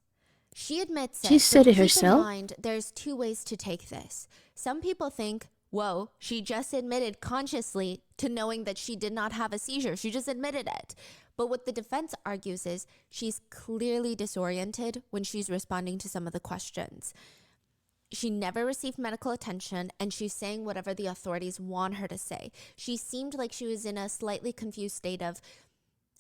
She admits it. She said it Keep herself? in mind, there's two ways to take this. Some people think, whoa, she just admitted consciously to knowing that she did not have a seizure. She just admitted it. But what the defense argues is she's clearly disoriented when she's responding to some of the questions. She never received medical attention, and she's saying whatever the authorities want her to say. She seemed like she was in a slightly confused state of,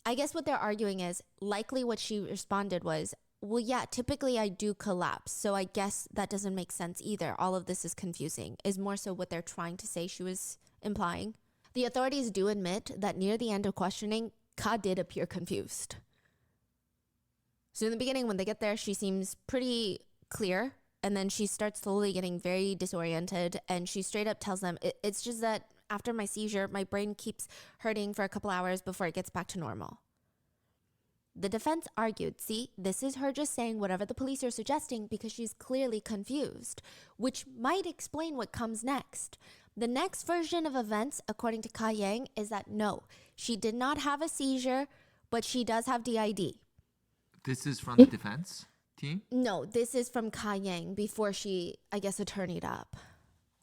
I guess what they're arguing is likely what she responded was, well, yeah, typically I do collapse, so I guess that doesn't make sense either. All of this is confusing, is more so what they're trying to say she was implying. The authorities do admit that near the end of questioning, Ka did appear confused. So in the beginning, when they get there, she seems pretty clear, and then she starts slowly getting very disoriented, and she straight up tells them, it's just that after my seizure, my brain keeps hurting for a couple hours before it gets back to normal. The defense argued, see, this is her just saying whatever the police are suggesting because she's clearly confused, which might explain what comes next. The next version of events, according to Ka Yang, is that no, she did not have a seizure, but she does have DID. This is from the defense team? No, this is from Ka Yang before she, I guess, attorneyed up.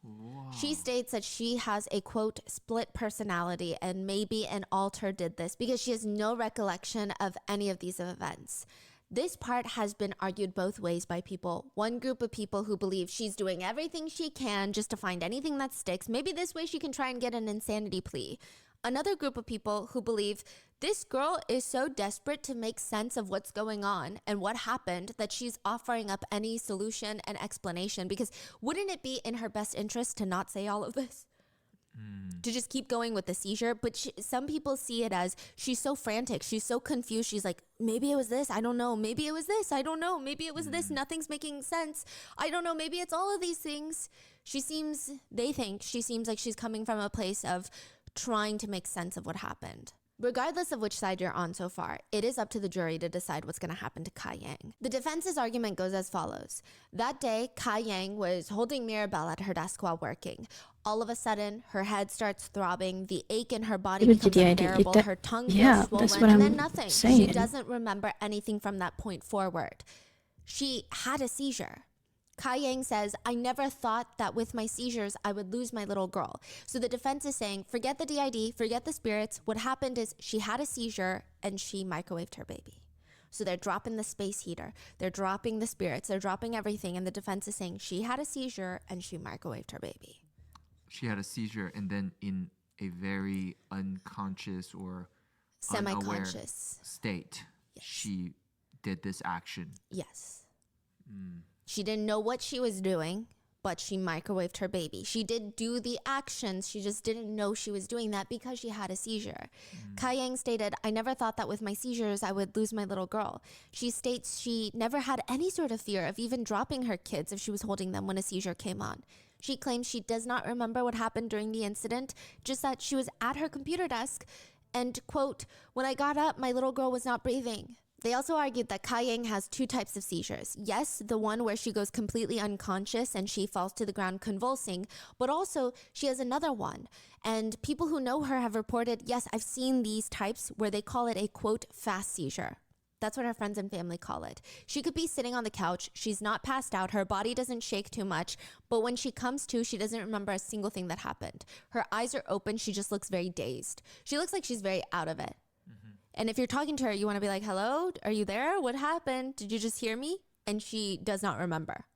Wow. She states that she has a, quote, split personality, and maybe an alter did this because she has no recollection of any of these events. This part has been argued both ways by people. One group of people who believe she's doing everything she can just to find anything that sticks. Maybe this way she can try and get an insanity plea. Another group of people who believe this girl is so desperate to make sense of what's going on and what happened that she's offering up any solution and explanation, because wouldn't it be in her best interest to not say all of this? To just keep going with the seizure? But some people see it as she's so frantic, she's so confused, she's like, maybe it was this, I don't know, maybe it was this, I don't know, maybe it was this, nothing's making sense, I don't know, maybe it's all of these things. They think she seems like she's coming from a place of trying to make sense of what happened. Regardless of which side you're on so far, it is up to the jury to decide what's going to happen to Ka Yang. The defense's argument goes as follows. That day, Ka Yang was holding Mirabel at her desk while working. All of a sudden, her head starts throbbing, the ache in her body becomes unbearable, her tongue feels swollen, and then nothing. She doesn't remember anything from that point forward. She had a seizure. Ka Yang says, I never thought that with my seizures, I would lose my little girl. So the defense is saying, forget the DID, forget the spirits. What happened is she had a seizure and she microwaved her baby. So they're dropping the space heater. They're dropping the spirits. They're dropping everything. And the defense is saying she had a seizure and she microwaved her baby. She had a seizure and then in a very unconscious or semi-conscious state. she did this action. Yes. She didn't know what she was doing, but she microwaved her baby. She did do the actions. She just didn't know she was doing that because she had a seizure. Ka Yang stated, "I never thought that with my seizures, I would lose my little girl." She states she never had any sort of fear of even dropping her kids if she was holding them when a seizure came on. She claims she does not remember what happened during the incident, just that she was at her computer desk and, quote, "When I got up, my little girl was not breathing." They also argued that Ka Yang has two types of seizures. Yes, the one where she goes completely unconscious and she falls to the ground convulsing, but also she has another one. And people who know her have reported, yes, I've seen these types where they call it a, quote, fast seizure. That's what her friends and family call it. She could be sitting on the couch. She's not passed out. Her body doesn't shake too much. But when she comes to, she doesn't remember a single thing that happened. Her eyes are open. She just looks very dazed. She looks like she's very out of it. And if you're talking to her, you want to be like, "Hello, are you there? What happened? Did you just hear me?" And she does not remember.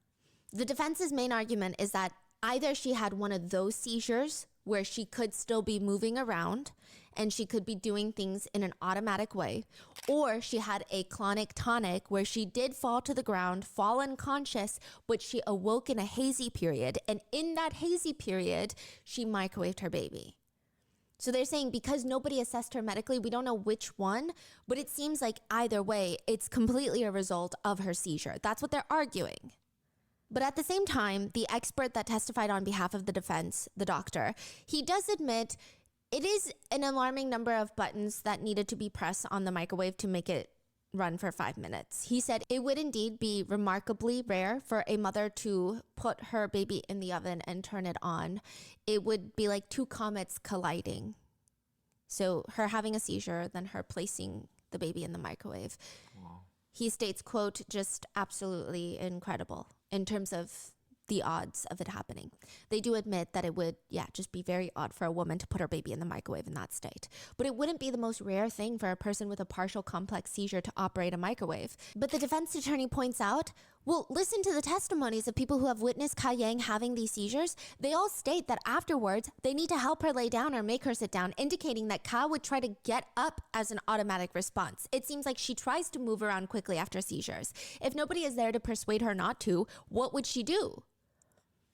The defense's main argument is that either she had one of those seizures where she could still be moving around and she could be doing things in an automatic way, or she had a clonic-tonic where she did fall to the ground, fall unconscious, but she awoke in a hazy period. And in that hazy period, she microwaved her baby. So they're saying because nobody assessed her medically, we don't know which one, but it seems like either way, it's completely a result of her seizure. That's what they're arguing. But at the same time, the expert that testified on behalf of the defense, the doctor, he does admit it is an alarming number of buttons that needed to be pressed on the microwave to make it run for 5 minutes. He said it would indeed be remarkably rare for a mother to put her baby in the oven and turn it on. It would be like two comets colliding. So her having a seizure, then her placing the baby in the microwave. Wow. He states, quote, "just absolutely incredible in terms of the odds of it happening." They do admit that it would, just be very odd for a woman to put her baby in the microwave in that state. But it wouldn't be the most rare thing for a person with a partial complex seizure to operate a microwave. But the defense attorney points out, well, listen to the testimonies of people who have witnessed Ka Yang having these seizures. They all state that afterwards, they need to help her lay down or make her sit down, indicating that Ka would try to get up as an automatic response. It seems like she tries to move around quickly after seizures. If nobody is there to persuade her not to, what would she do?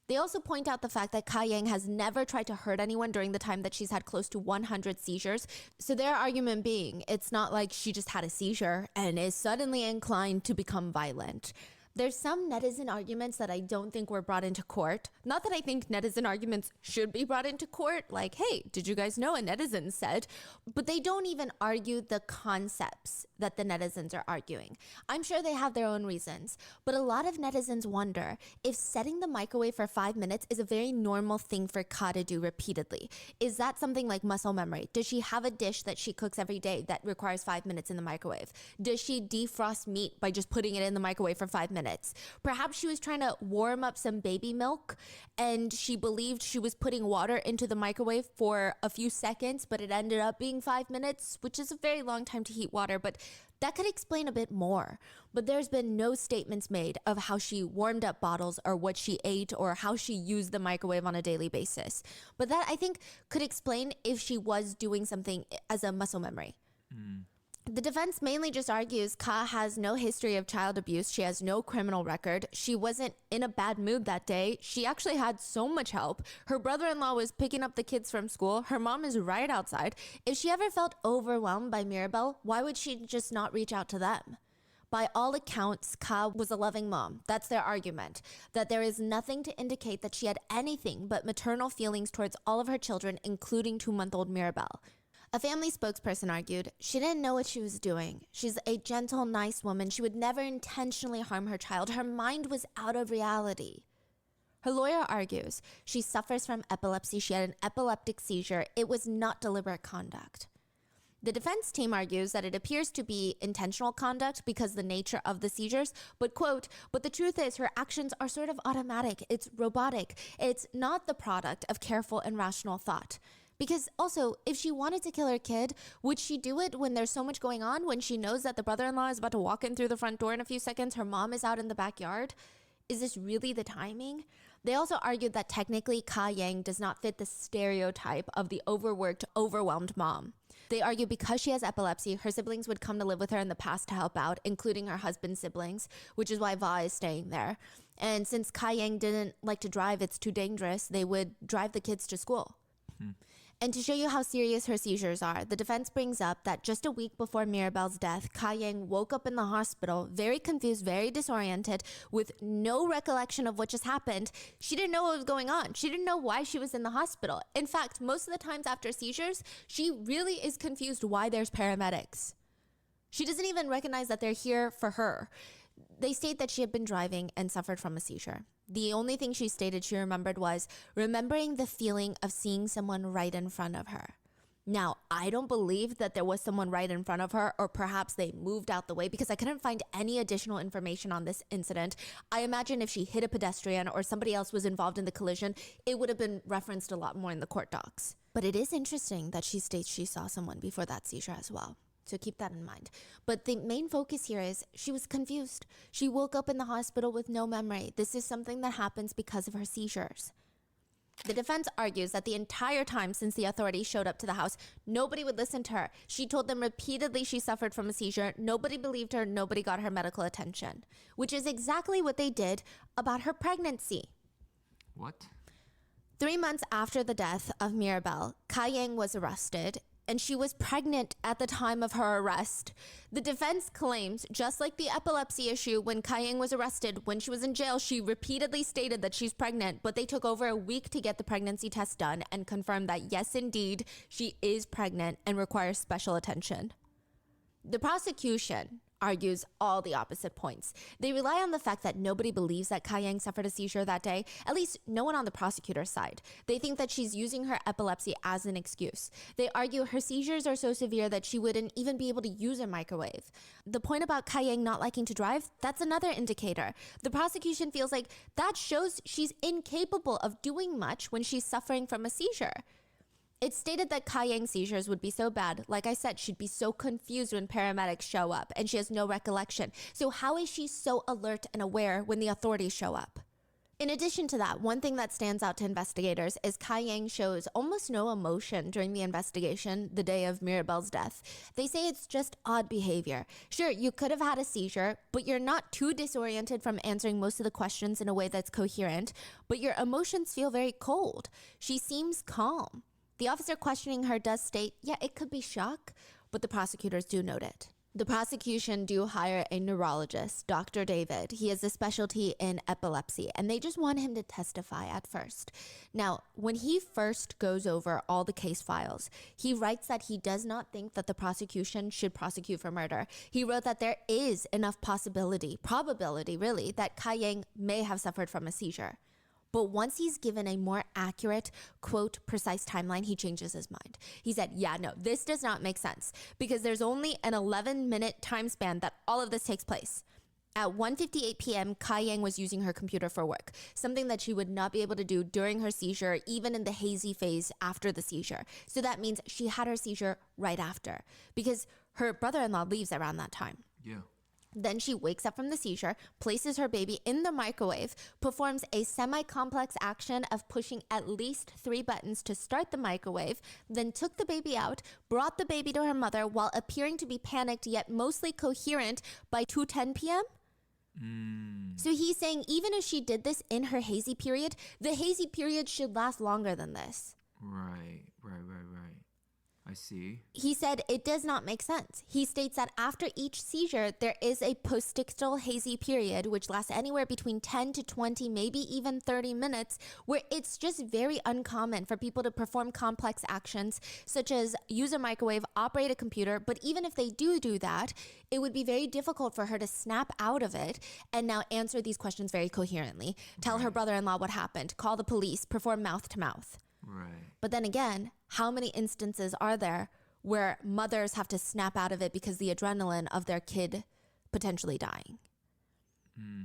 They also point out the fact that Ka Yang has never tried to hurt anyone during the time that she's had close to 100 seizures. So their argument being, it's not like she just had a seizure and is suddenly inclined to become violent. There's some netizen arguments that I don't think were brought into court. Not that I think netizen arguments should be brought into court, like, hey, did you guys know a netizen said? But they don't even argue the concepts that the netizens are arguing. I'm sure they have their own reasons, but a lot of netizens wonder if setting the microwave for 5 minutes is a very normal thing for Ka to do repeatedly. Is that something like muscle memory? Does she have a dish that she cooks every day that requires 5 minutes in the microwave? Does she defrost meat by just putting it in the microwave for 5 minutes? Perhaps she was trying to warm up some baby milk and she believed she was putting water into the microwave for a few seconds, but it ended up being 5 minutes, which is a very long time to heat water, but that could explain a bit more. But there's been no statements made of how she warmed up bottles or what she ate or how she used the microwave on a daily basis. But that, I think, could explain if she was doing something as a muscle memory. The defense mainly just argues Ka has no history of child abuse. She has no criminal record. She wasn't in a bad mood that day. She actually had so much help. Her brother-in-law was picking up the kids from school. Her mom is right outside. If she ever felt overwhelmed by Mirabel, why would she just not reach out to them? By all accounts, Ka was a loving mom. That's their argument, that there is nothing to indicate that she had anything but maternal feelings towards all of her children, including 2-month-old Mirabel. A family spokesperson argued, she didn't know what she was doing. She's a gentle, nice woman. She would never intentionally harm her child. Her mind was out of reality. Her lawyer argues, she suffers from epilepsy. She had an epileptic seizure. It was not deliberate conduct. The defense team argues that it appears to be intentional conduct because the nature of the seizures, but quote, but the truth is her actions are sort of automatic. It's robotic. It's not the product of careful and rational thought. Because also, if she wanted to kill her kid, would she do it when there's so much going on, when she knows that the brother-in-law is about to walk in through the front door in a few seconds, her mom is out in the backyard? Is this really the timing? They also argued that technically Ka Yang does not fit the stereotype of the overworked, overwhelmed mom. They argue because she has epilepsy, her siblings would come to live with her in the past to help out, including her husband's siblings, which is why Va is staying there. And since Kai Yang didn't like to drive, it's too dangerous, they would drive the kids to school. And to show you how serious her seizures are, the defense brings up that just a week before Mirabelle's death, Kai Yang woke up in the hospital, very confused, very disoriented, with no recollection of what just happened. She didn't know what was going on. She didn't know why she was in the hospital. In fact, most of the times after seizures, she really is confused why there's paramedics. She doesn't even recognize that they're here for her. They state that she had been driving and suffered from a seizure. The only thing she stated she remembered was remembering the feeling of seeing someone right in front of her. Now, I don't believe that there was someone right in front of her, or perhaps they moved out the way, because I couldn't find any additional information on this incident. I imagine if she hit a pedestrian or somebody else was involved in the collision, it would have been referenced a lot more in the court docs. But it is interesting that she states she saw someone before that seizure as well. So keep that in mind. But the main focus here is she was confused. She woke up in the hospital with no memory. This is something that happens because of her seizures. The defense argues that the entire time since the authorities showed up to the house, nobody would listen to her. She told them repeatedly she suffered from a seizure. Nobody believed her. Nobody got her medical attention, which is exactly what they did about her pregnancy. What? 3 months after the death of Mirabelle, Kai Yang was arrested, and she was pregnant at the time of her arrest. The defense claims, just like the epilepsy issue, when Kai Yang was arrested, when she was in jail, she repeatedly stated that she's pregnant, but they took over a week to get the pregnancy test done and confirmed that yes, indeed, she is pregnant and requires special attention. The prosecution argues all the opposite points. They rely on the fact that nobody believes that Kai Yang suffered a seizure that day, at least no one on the prosecutor's side. They think that she's using her epilepsy as an excuse. They argue her seizures are so severe that she wouldn't even be able to use a microwave. The point about Kai Yang not liking to drive, that's another indicator. The prosecution feels like that shows she's incapable of doing much when she's suffering from a seizure. It's stated that Kai Yang's seizures would be so bad, like I said, she'd be so confused when paramedics show up, and she has no recollection. So how is she so alert and aware when the authorities show up? In addition to that, one thing that stands out to investigators is Kai Yang shows almost no emotion during the investigation the day of Mirabelle's death. They say it's just odd behavior. Sure, you could have had a seizure, but you're not too disoriented from answering most of the questions in a way that's coherent, but your emotions feel very cold. She seems calm. The officer questioning her does state, yeah, it could be shock, but the prosecutors do note it. The prosecution do hire a neurologist, Dr. David. He has a specialty in epilepsy, and they just want him to testify at first. Now, when he first goes over all the case files, he writes that he does not think that the prosecution should prosecute for murder. He wrote that there is enough probability really, that Kai Yang may have suffered from a seizure. But once he's given a more accurate, quote, precise timeline, he changes his mind. He said, yeah, no, this does not make sense because there's only an 11-minute time span that all of this takes place. At 1:58 p.m., Kai Yang was using her computer for work, something that she would not be able to do during her seizure, even in the hazy phase after the seizure. So that means she had her seizure right after because her brother-in-law leaves around that time. Yeah. Then she wakes up from the seizure, places her baby in the microwave, performs a semi-complex action of pushing at least 3 buttons to start the microwave, then took the baby out, brought the baby to her mother while appearing to be panicked yet mostly coherent by 2:10 p.m. So he's saying even if she did this in her hazy period, the hazy period should last longer than this. Right. I see. He said it does not make sense. He states that after each seizure, there is a postictal hazy period, which lasts anywhere between 10 to 20, maybe even 30 minutes, where it's just very uncommon for people to perform complex actions, such as use a microwave, operate a computer. But even if they do that, it would be very difficult for her to snap out of it and now answer these questions very coherently. Tell her brother-in-law what happened, call the police, perform mouth to mouth. Right. But then again, how many instances are there where mothers have to snap out of it because the adrenaline of their kid potentially dying?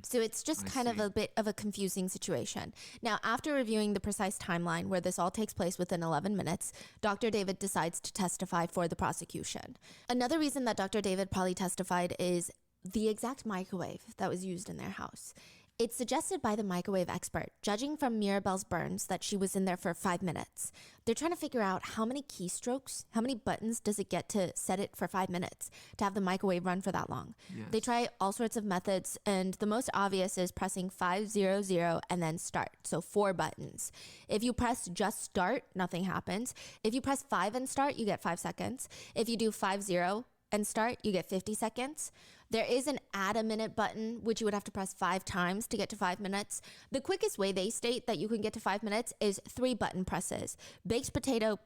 So it's just kind of a bit of a confusing situation. Now, after reviewing the precise timeline where this all takes place within 11 minutes, Dr. David decides to testify for the prosecution. Another reason that Dr. David probably testified is the exact microwave that was used in their house. It's suggested by the microwave expert, judging from Mirabelle's burns, that she was in there for 5 minutes. They're trying to figure out how many keystrokes, how many buttons does it get to set it for 5 minutes to have the microwave run for that long. Yes. They try all sorts of methods, and the most obvious is pressing 500 and then start. So 4 buttons. If you press just start, nothing happens. If you press 5 and start, you get 5 seconds. If you do 50 and start, you get 50 seconds. There is an add a minute button, which you would have to press 5 times to get to 5 minutes. The quickest way they state that you can get to 5 minutes is 3 button presses. Baked potato,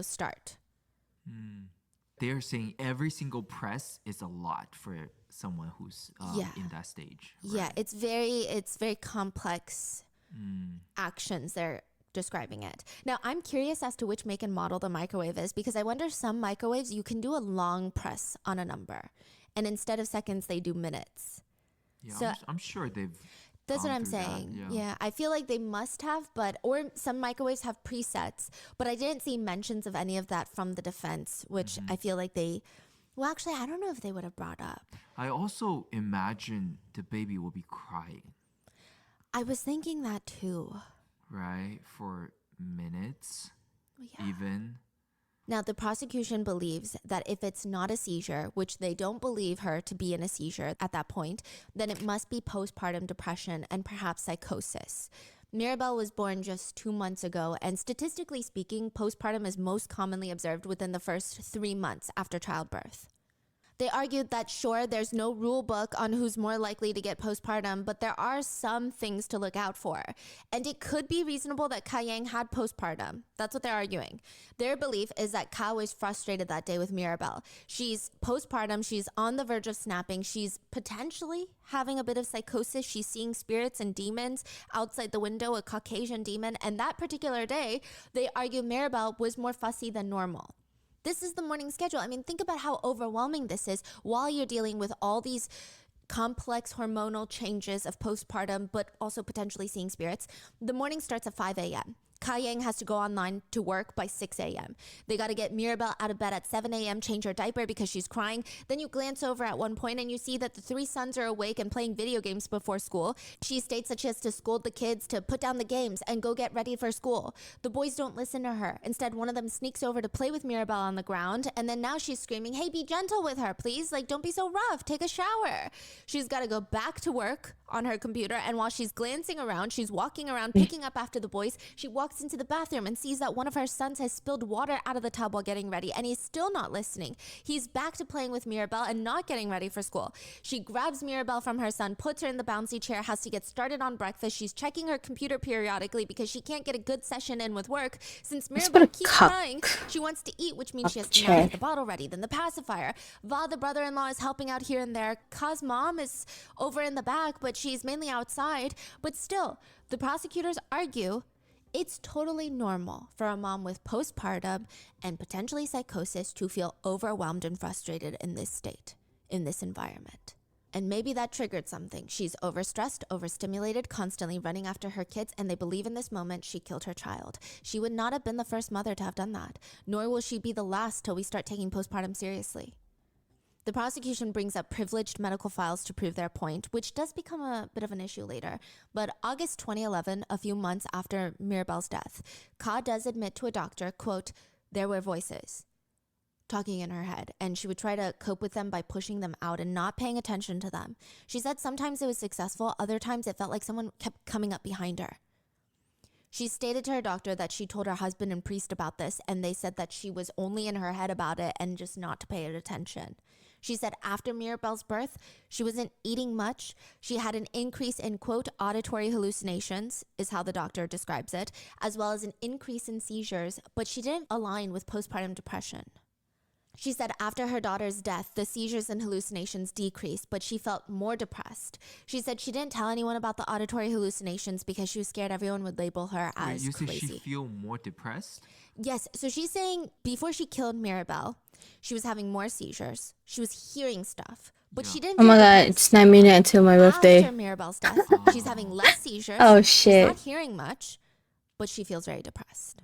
start. They're saying every single press is a lot for someone who's in that stage. Right? Yeah, it's very complex actions they're describing it. Now, I'm curious as to which make and model the microwave is, because I wonder some microwaves you can do a long press on a number. And instead of seconds, they do minutes. Yeah, so I'm sure they've. That's what I'm saying. Yeah, I feel like they must have, or some microwaves have presets, but I didn't see mentions of any of that from the defense, which I feel like well, actually, I don't know if they would have brought up. I also imagine the baby will be crying. I was thinking that too. Right? For minutes, even. Now, the prosecution believes that if it's not a seizure, which they don't believe her to be in a seizure at that point, then it must be postpartum depression and perhaps psychosis. Mirabelle was born just 2 months ago, and statistically speaking, postpartum is most commonly observed within the first 3 months after childbirth. They argued that, sure, there's no rule book on who's more likely to get postpartum, but there are some things to look out for. And it could be reasonable that Ka Yang had postpartum. That's what they're arguing. Their belief is that Ka was frustrated that day with Mirabelle. She's postpartum. She's on the verge of snapping. She's potentially having a bit of psychosis. She's seeing spirits and demons outside the window, a Caucasian demon. And that particular day, they argue Mirabelle was more fussy than normal. This is the morning schedule. I mean, think about how overwhelming this is while you're dealing with all these complex hormonal changes of postpartum, but also potentially seeing spirits. The morning starts at 5 a.m. Ka Yang has to go online to work by 6 a.m. They got to get Mirabelle out of bed at 7 a.m., change her diaper because she's crying. Then you glance over at one point and you see that the 3 sons are awake and playing video games before school. She states that she has to scold the kids to put down the games and go get ready for school. The boys don't listen to her. Instead, one of them sneaks over to play with Mirabelle on the ground, and then now she's screaming, "Hey, be gentle with her, please. Like, don't be so rough. Take a shower." She's got to go back to work on her computer, and while she's glancing around, she's walking around, picking up after the boys. She walks into the bathroom and sees that one of her sons has spilled water out of the tub while getting ready, and he's still not listening. He's back to playing with Mirabelle and not getting ready for school. She grabs Mirabelle from her son, puts her in the bouncy chair, has to get started on breakfast. She's checking her computer periodically because she can't get a good session in with work. Since Mirabelle keeps crying, she wants to eat, which means she has to now get the bottle ready, then the pacifier. Va, the brother-in-law, is helping out here and there. Ka's mom is over in the back, but she's mainly outside. But still, the prosecutors argue it's totally normal for a mom with postpartum and potentially psychosis to feel overwhelmed and frustrated in this state, in this environment. And maybe that triggered something. She's overstressed, overstimulated, constantly running after her kids, and they believe in this moment she killed her child. She would not have been the first mother to have done that, nor will she be the last till we start taking postpartum seriously. The prosecution brings up privileged medical files to prove their point, which does become a bit of an issue later. But August 2011, a few months after Mirabelle's death, Ka does admit to a doctor, quote, "There were voices talking in her head, and she would try to cope with them by pushing them out and not paying attention to them. She said sometimes it was successful, other times it felt like someone kept coming up behind her." She stated to her doctor that she told her husband and priest about this, and they said that she was only in her head about it and just not to pay it attention. She said after Mirabelle's birth, she wasn't eating much. She had an increase in, quote, auditory hallucinations, is how the doctor describes it, as well as an increase in seizures, but she didn't align with postpartum depression. She said after her daughter's death, the seizures and hallucinations decreased, but she felt more depressed. She said she didn't tell anyone about the auditory hallucinations because she was scared everyone would label her as you crazy. Say she feel more depressed? Yes, so she's saying before she killed Mirabelle, she was having more seizures. She was hearing stuff, but she didn't. Oh my god, it's 9 minutes until my birthday. After Mirabelle's death, she's having less seizures. Oh shit. She's not hearing much, but she feels very depressed.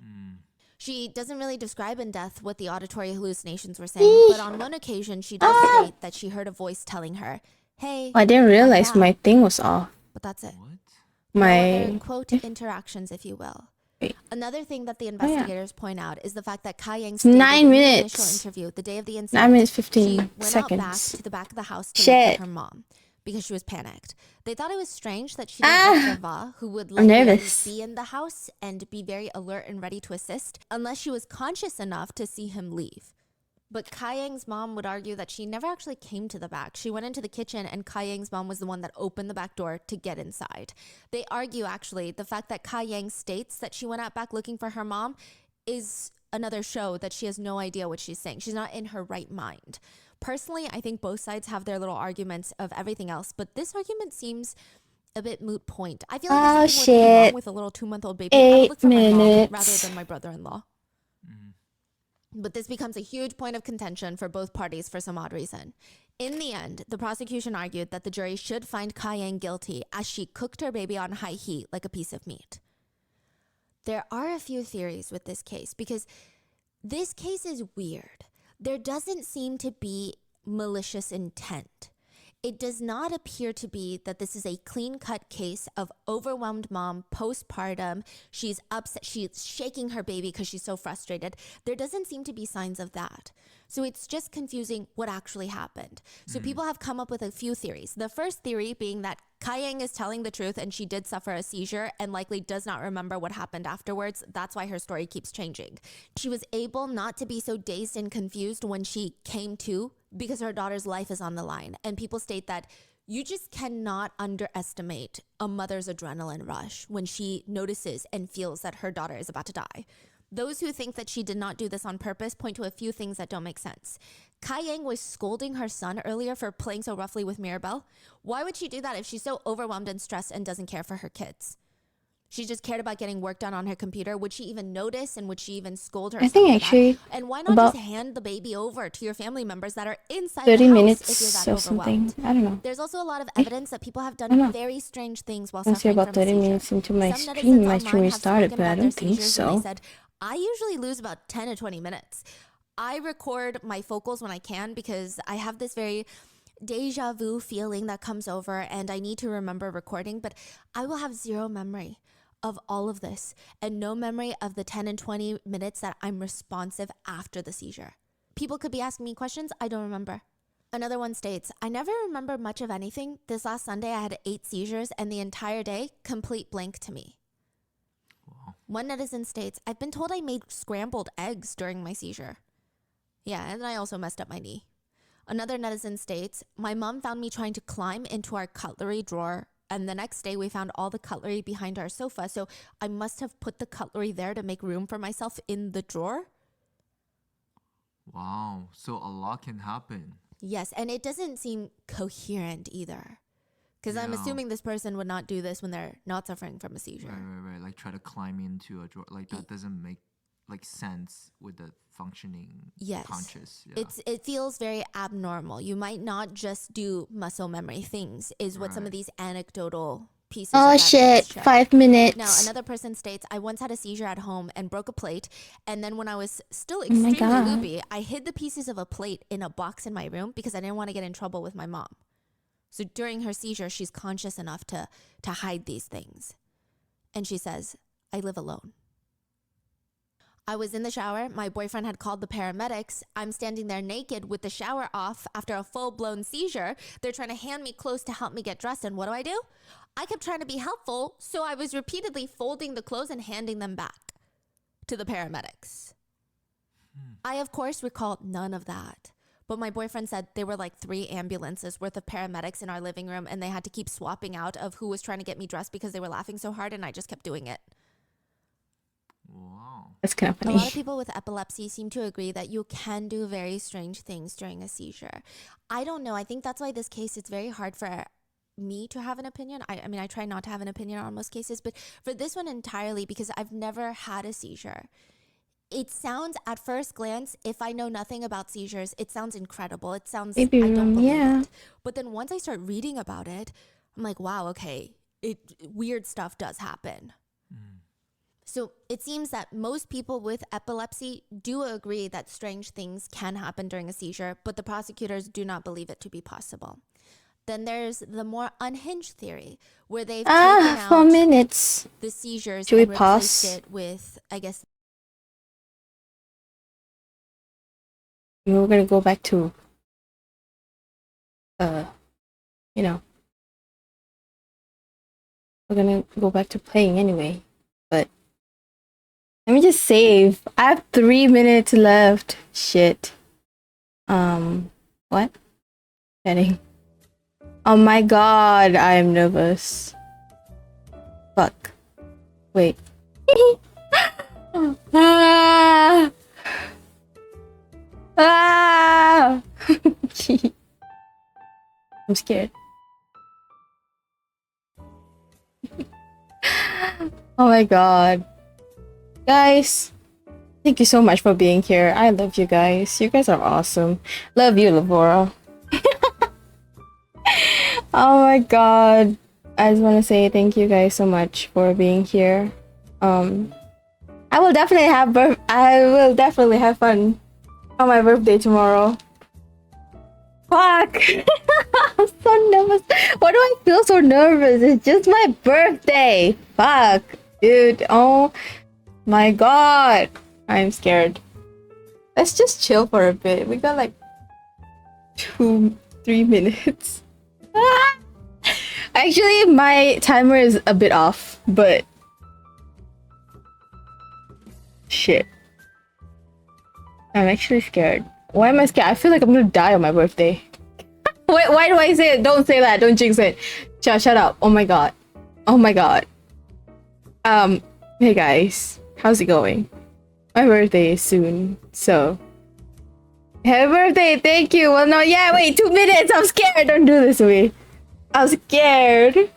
She doesn't really describe in depth what the auditory hallucinations were saying, but on one occasion she does state that she heard a voice telling her, "Hey." I didn't realize my thing was off. but that's it. What? No other, quote, interactions, if you will. Another thing that the investigators point out is the fact that Ka-Yang stated 9 in minutes. the initial interview the day of the incident, 9 minutes 15 she went seconds. out back to the back of the house to look for her mom because she was panicked. They thought it was strange that she didn't let Rava, who would likely be in the house and be very alert and ready to assist, unless she was conscious enough to see him leave. But Ka-Yang's mom would argue that she never actually came to the back. She went into the kitchen and Ka-Yang's mom was the one that opened the back door to get inside. They argue, actually, the fact that Ka-Yang states that she went out back looking for her mom is another show that she has no idea what she's saying. She's not in her right mind. Personally, I think both sides have their little arguments of everything else, but this argument seems a bit moot point. I feel like if someone came home with a little 2-month-old baby, I would look for my mom rather than my brother-in-law. But this becomes a huge point of contention for both parties for some odd reason. In the end, the prosecution argued that the jury should find Ka-Yang guilty as she cooked her baby on high heat like a piece of meat. There are a few theories with this case because this case is weird. There doesn't seem to be malicious intent. It does not appear to be that this is a clean-cut case of overwhelmed mom postpartum. She's upset. She's shaking her baby because she's so frustrated. There doesn't seem to be signs of that. So it's just confusing what actually happened. So people have come up with a few theories. The first theory being that Ka-Yang is telling the truth and she did suffer a seizure and likely does not remember what happened afterwards. That's why her story keeps changing. She was able not to be so dazed and confused when she came to because her daughter's life is on the line. And people state that you just cannot underestimate a mother's adrenaline rush when she notices and feels that her daughter is about to die. Those who think that she did not do this on purpose point to a few things that don't make sense. Ka-Yang was scolding her son earlier for playing so roughly with Mirabelle. Why would she do that if she's so overwhelmed and stressed and doesn't care for her kids? She just cared about getting work done on her computer. Would she even notice and would she even scold her son? I think actually, and why not just hand the baby over to your family members that are inside 30 the house minutes if you're that or overwhelmed? something. I don't know. There's also a lot of evidence that people have done very strange things while Once you're suffering about from a 30 seizure. minutes into my Some stream, netizens my stream online have restarted, spoken but I about don't their think seizures and so. they said, I usually lose about 10 to 20 minutes. I record my focals when I can because I have this very deja vu feeling that comes over and I need to remember recording, but I will have zero memory of all of this and no memory of the 10 and 20 minutes that I'm responsive after the seizure. People could be asking me questions, I don't remember. Another one states, I never remember much of anything. This last Sunday I had 8 seizures and the entire day, complete blank to me. One netizen states, I've been told I made scrambled eggs during my seizure. Yeah, and I also messed up my knee. Another netizen states, my mom found me trying to climb into our cutlery drawer, and the next day we found all the cutlery behind our sofa, so I must have put the cutlery there to make room for myself in the drawer. Wow, so a lot can happen. Yes, and it doesn't seem coherent either. Because I'm assuming this person would not do this when they're not suffering from a seizure. Right. Like try to climb into a drawer. Like that doesn't make like sense with the functioning conscious. Yeah. It feels very abnormal. You might not just do muscle memory things is what some of these anecdotal pieces Oh shit, 5 minutes. Now, another person states, I once had a seizure at home and broke a plate. And then when I was still extremely loopy, I hid the pieces of a plate in a box in my room because I didn't want to get in trouble with my mom. So during her seizure, she's conscious enough to hide these things. And she says, I live alone. I was in the shower. My boyfriend had called the paramedics. I'm standing there naked with the shower off after a full-blown seizure. They're trying to hand me clothes to help me get dressed. And what do? I kept trying to be helpful, so I was repeatedly folding the clothes and handing them back to the paramedics. I, of course, recall none of that. But my boyfriend said there were like 3 ambulances worth of paramedics in our living room, and they had to keep swapping out of who was trying to get me dressed because they were laughing so hard, and I just kept doing it. Wow. That's kind of funny. A lot of people with epilepsy seem to agree that you can do very strange things during a seizure. I don't know. I think that's why this case, it's very hard for me to have an opinion. I mean, I try not to have an opinion on most cases, but for this one entirely, because I've never had a seizure. It sounds, at first glance, if I know nothing about seizures, it sounds incredible. It sounds, I don't believe it. But then once I start reading about it, I'm like, wow, okay, weird stuff does happen. So it seems that most people with epilepsy do agree that strange things can happen during a seizure, but the prosecutors do not believe it to be possible. Then there's the more unhinged theory, where they've taken out 4 minutes. the seizures Should we and replaced pause? it with, I guess. We're gonna go back to, you know, we're gonna go back to playing anyway. But let me just save. I have 3 minutes left. Shit. What? Heading. Oh my god, I am nervous. Fuck. Wait. Ah! Ah! I'm scared. Oh my god. Guys, thank you so much for being here. I love you guys. You guys are awesome. Love you, Lavora. Oh my god. I just want to say thank you guys so much for being here. I will definitely have fun on my birthday tomorrow. Fuck! I'm so nervous. Why do I feel so nervous? It's just my birthday. Fuck, dude. Oh my god. I'm scared. Let's just chill for a bit. We got like 2-3 minutes. Actually, my timer is a bit off, but shit. I'm actually scared. Why am I scared? I feel like I'm gonna die on my birthday. Wait, why do I say it? Don't say that. Don't jinx it. Shut up. Oh my god. Oh my god. Hey guys. How's it going? My birthday is soon, so happy birthday. Thank you. Well, no, yeah, wait, 2 minutes. I'm scared. Don't do this to me. I'm scared.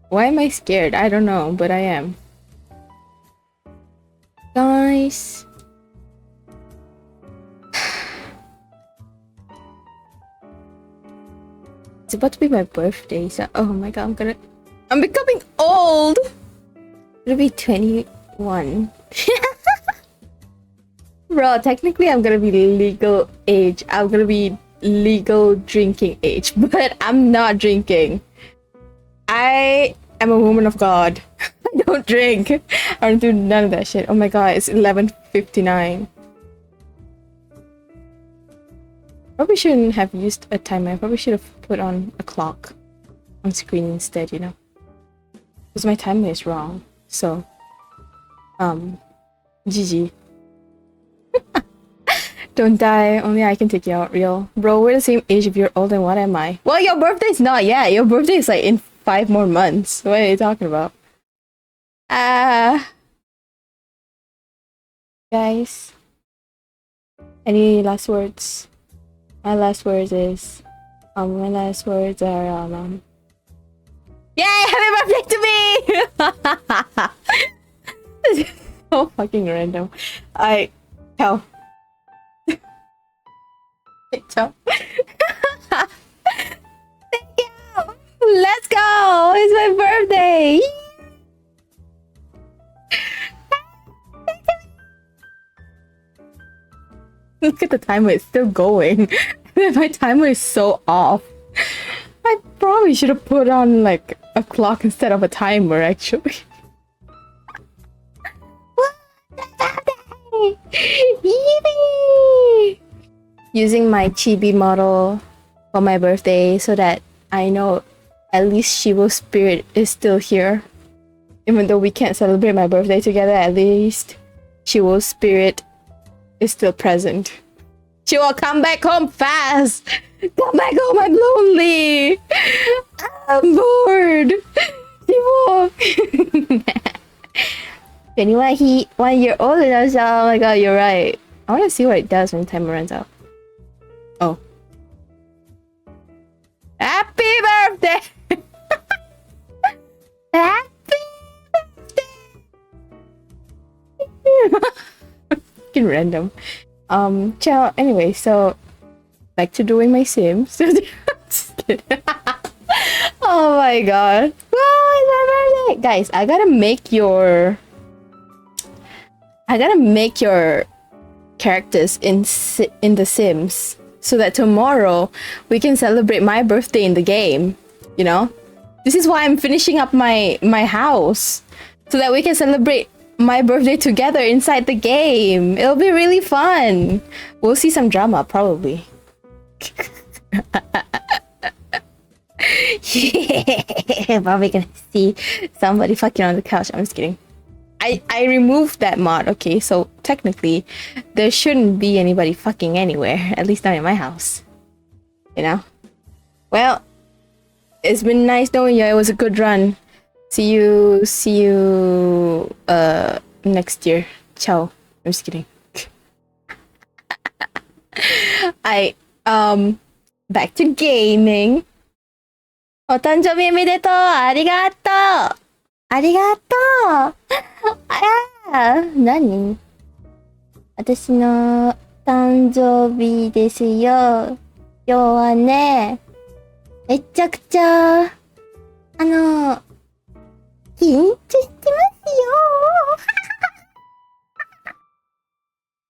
Why am I scared? I don't know, but I am. Guys. It's about to be my birthday, so oh my god, I'm becoming old. It'll be 21. Bro, technically I'm gonna be legal age. I'm gonna be legal drinking age, but I'm not drinking. I am a woman of God. I don't drink. I don't do none of that shit. Oh my god, it's 11:59. Probably shouldn't have used a timer. I probably should have put on a clock on screen instead, you know, because my timer is wrong. So, GG. Don't die. Only I can take you out, real. Bro, we're the same age. If you're old, then what am I? Well, your birthday's not yet. Your birthday is like in 5 more months. What are you talking about? Guys, any last words? My last words is, my last words are, yay! Happy birthday to me! This is so fucking random. Ciao. Ciao. Thank you! Let's go! It's my birthday! Look at the timer, it's still going. My timer is so off. I probably should have put on like a clock instead of a timer, actually. Yippee! Using my chibi model for my birthday so that I know at least Shivo's spirit is still here. Even though we can't celebrate my birthday together, at least Shivo's spirit is still present. She will come back home fast. Come back home, I'm lonely. I'm bored. She won't. 1 year old and I was oh my god, you're right. I want to see what it does when time runs out. Oh. Happy birthday! Happy birthday! Fucking random. Ciao. Anyway, so back to doing my Sims. Just kidding. Oh my god. Oh, it's my birthday! Guys, I gotta make your characters in The Sims so that tomorrow we can celebrate my birthday in the game, you know? This is why I'm finishing up my house, so that we can celebrate my birthday together inside the game. It'll be really fun. We'll see some drama, probably. Yeah, probably gonna see somebody fucking on the couch. I'm just kidding. I removed that mod, okay? So technically, there shouldn't be anybody fucking anywhere. At least not in my house. You know? Well, it's been nice knowing you. It was a good run. See you next year. Ciao. I'm just kidding. Back to gaming. お誕生日おめでとう。ありがとう。ありがとう。何？私の誕生日ですよ。今日はね、めちゃくちゃ、緊張してます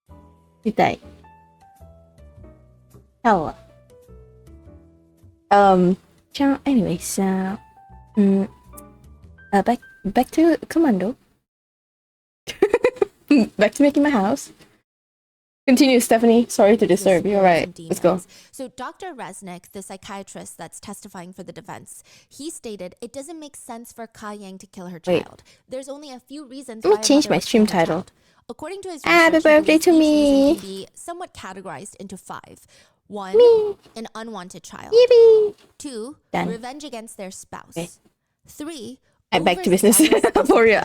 よ。みたい。How? Anyways, back to Commando. Back to making my house. Continue, Stephanie. Sorry to disturb you. All right, let's go. So Dr. Resnick, the psychiatrist that's testifying for the defense, he stated it doesn't make sense for Ka Yang to kill her child. There's only a few reasons why. Let me change my stream title. According to his Happy birthday to me. Can be somewhat categorized into 5. 1, an unwanted child. Yippee. 2, Done. revenge against their spouse. Okay. 3, Back to business. For real.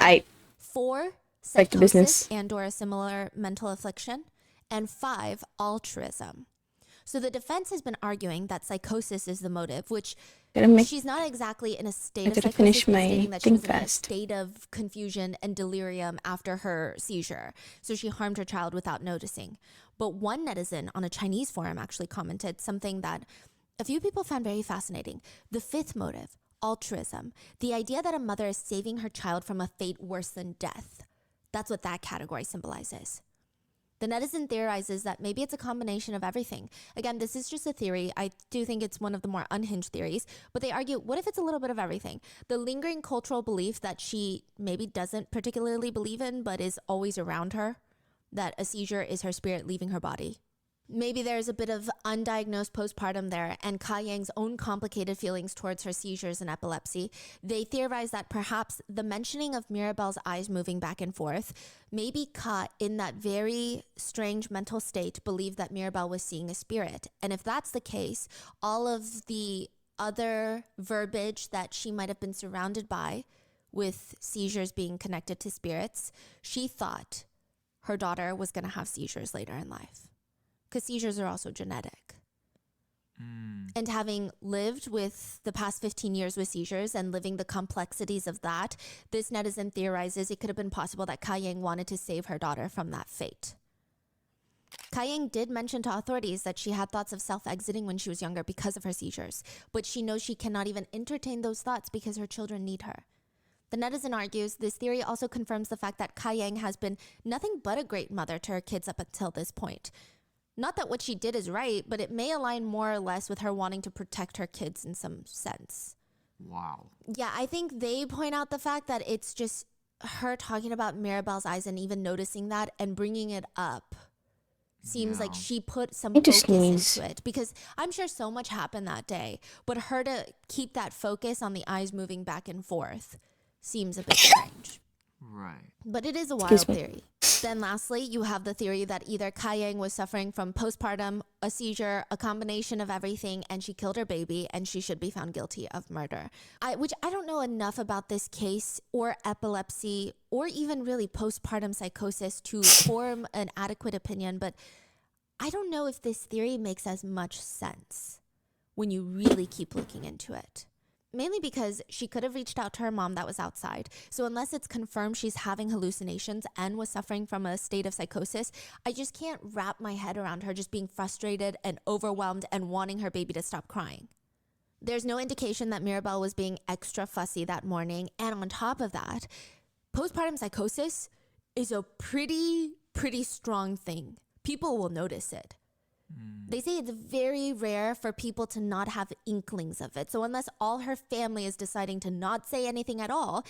4, back to business. and/or a similar mental affliction. And 5, altruism. So the defense has been arguing that psychosis is the motive, which she's not exactly in a state of psychosis. Finish my stating that thing she was in a fast. state of confusion and delirium after her seizure. So she harmed her child without noticing. But one netizen on a Chinese forum actually commented something that a few people found very fascinating. The 5th motive, altruism. The idea that a mother is saving her child from a fate worse than death. That's what that category symbolizes. The netizen theorizes that maybe it's a combination of everything. Again, this is just a theory. I do think it's one of the more unhinged theories, but they argue, what if it's a little bit of everything? The lingering cultural belief that she maybe doesn't particularly believe in, but is always around her, that a seizure is her spirit leaving her body. Maybe there's a bit of undiagnosed postpartum there, and Ka Yang's own complicated feelings towards her seizures and epilepsy. They theorize that perhaps the mentioning of Mirabelle's eyes moving back and forth, maybe Ka, in that very strange mental state, believed that Mirabelle was seeing a spirit. And if that's the case, all of the other verbiage that she might have been surrounded by, with seizures being connected to spirits, she thought her daughter was going to have seizures later in life. Because seizures are also genetic. And having lived with the past 15 years with seizures and living the complexities of that, this netizen theorizes it could have been possible that Ka Yang wanted to save her daughter from that fate. Ka Yang did mention to authorities that she had thoughts of self-exiting when she was younger because of her seizures, but she knows she cannot even entertain those thoughts because her children need her. The netizen argues this theory also confirms the fact that Ka Yang has been nothing but a great mother to her kids up until this point. Not that what she did is right, but it may align more or less with her wanting to protect her kids in some sense. Wow. Yeah, I think they point out the fact that it's just her talking about Mirabelle's eyes and even noticing that and bringing it up. Seems like she put some focus into it, because I'm sure so much happened that day, but her to keep that focus on the eyes moving back and forth seems a bit strange. Right. But it is a wild theory. Then lastly, you have the theory that either Ka Yang was suffering from postpartum, a seizure, a combination of everything, and she killed her baby, and she should be found guilty of murder. Which I don't know enough about this case or epilepsy or even really postpartum psychosis to form an adequate opinion, but I don't know if this theory makes as much sense when you really keep looking into it. Mainly because she could have reached out to her mom that was outside. So unless it's confirmed she's having hallucinations and was suffering from a state of psychosis, I just can't wrap my head around her just being frustrated and overwhelmed and wanting her baby to stop crying. There's no indication that Mirabelle was being extra fussy that morning. And on top of that, postpartum psychosis is a pretty strong thing. People will notice it. They say it's very rare for people to not have inklings of it. So unless all her family is deciding to not say anything at all,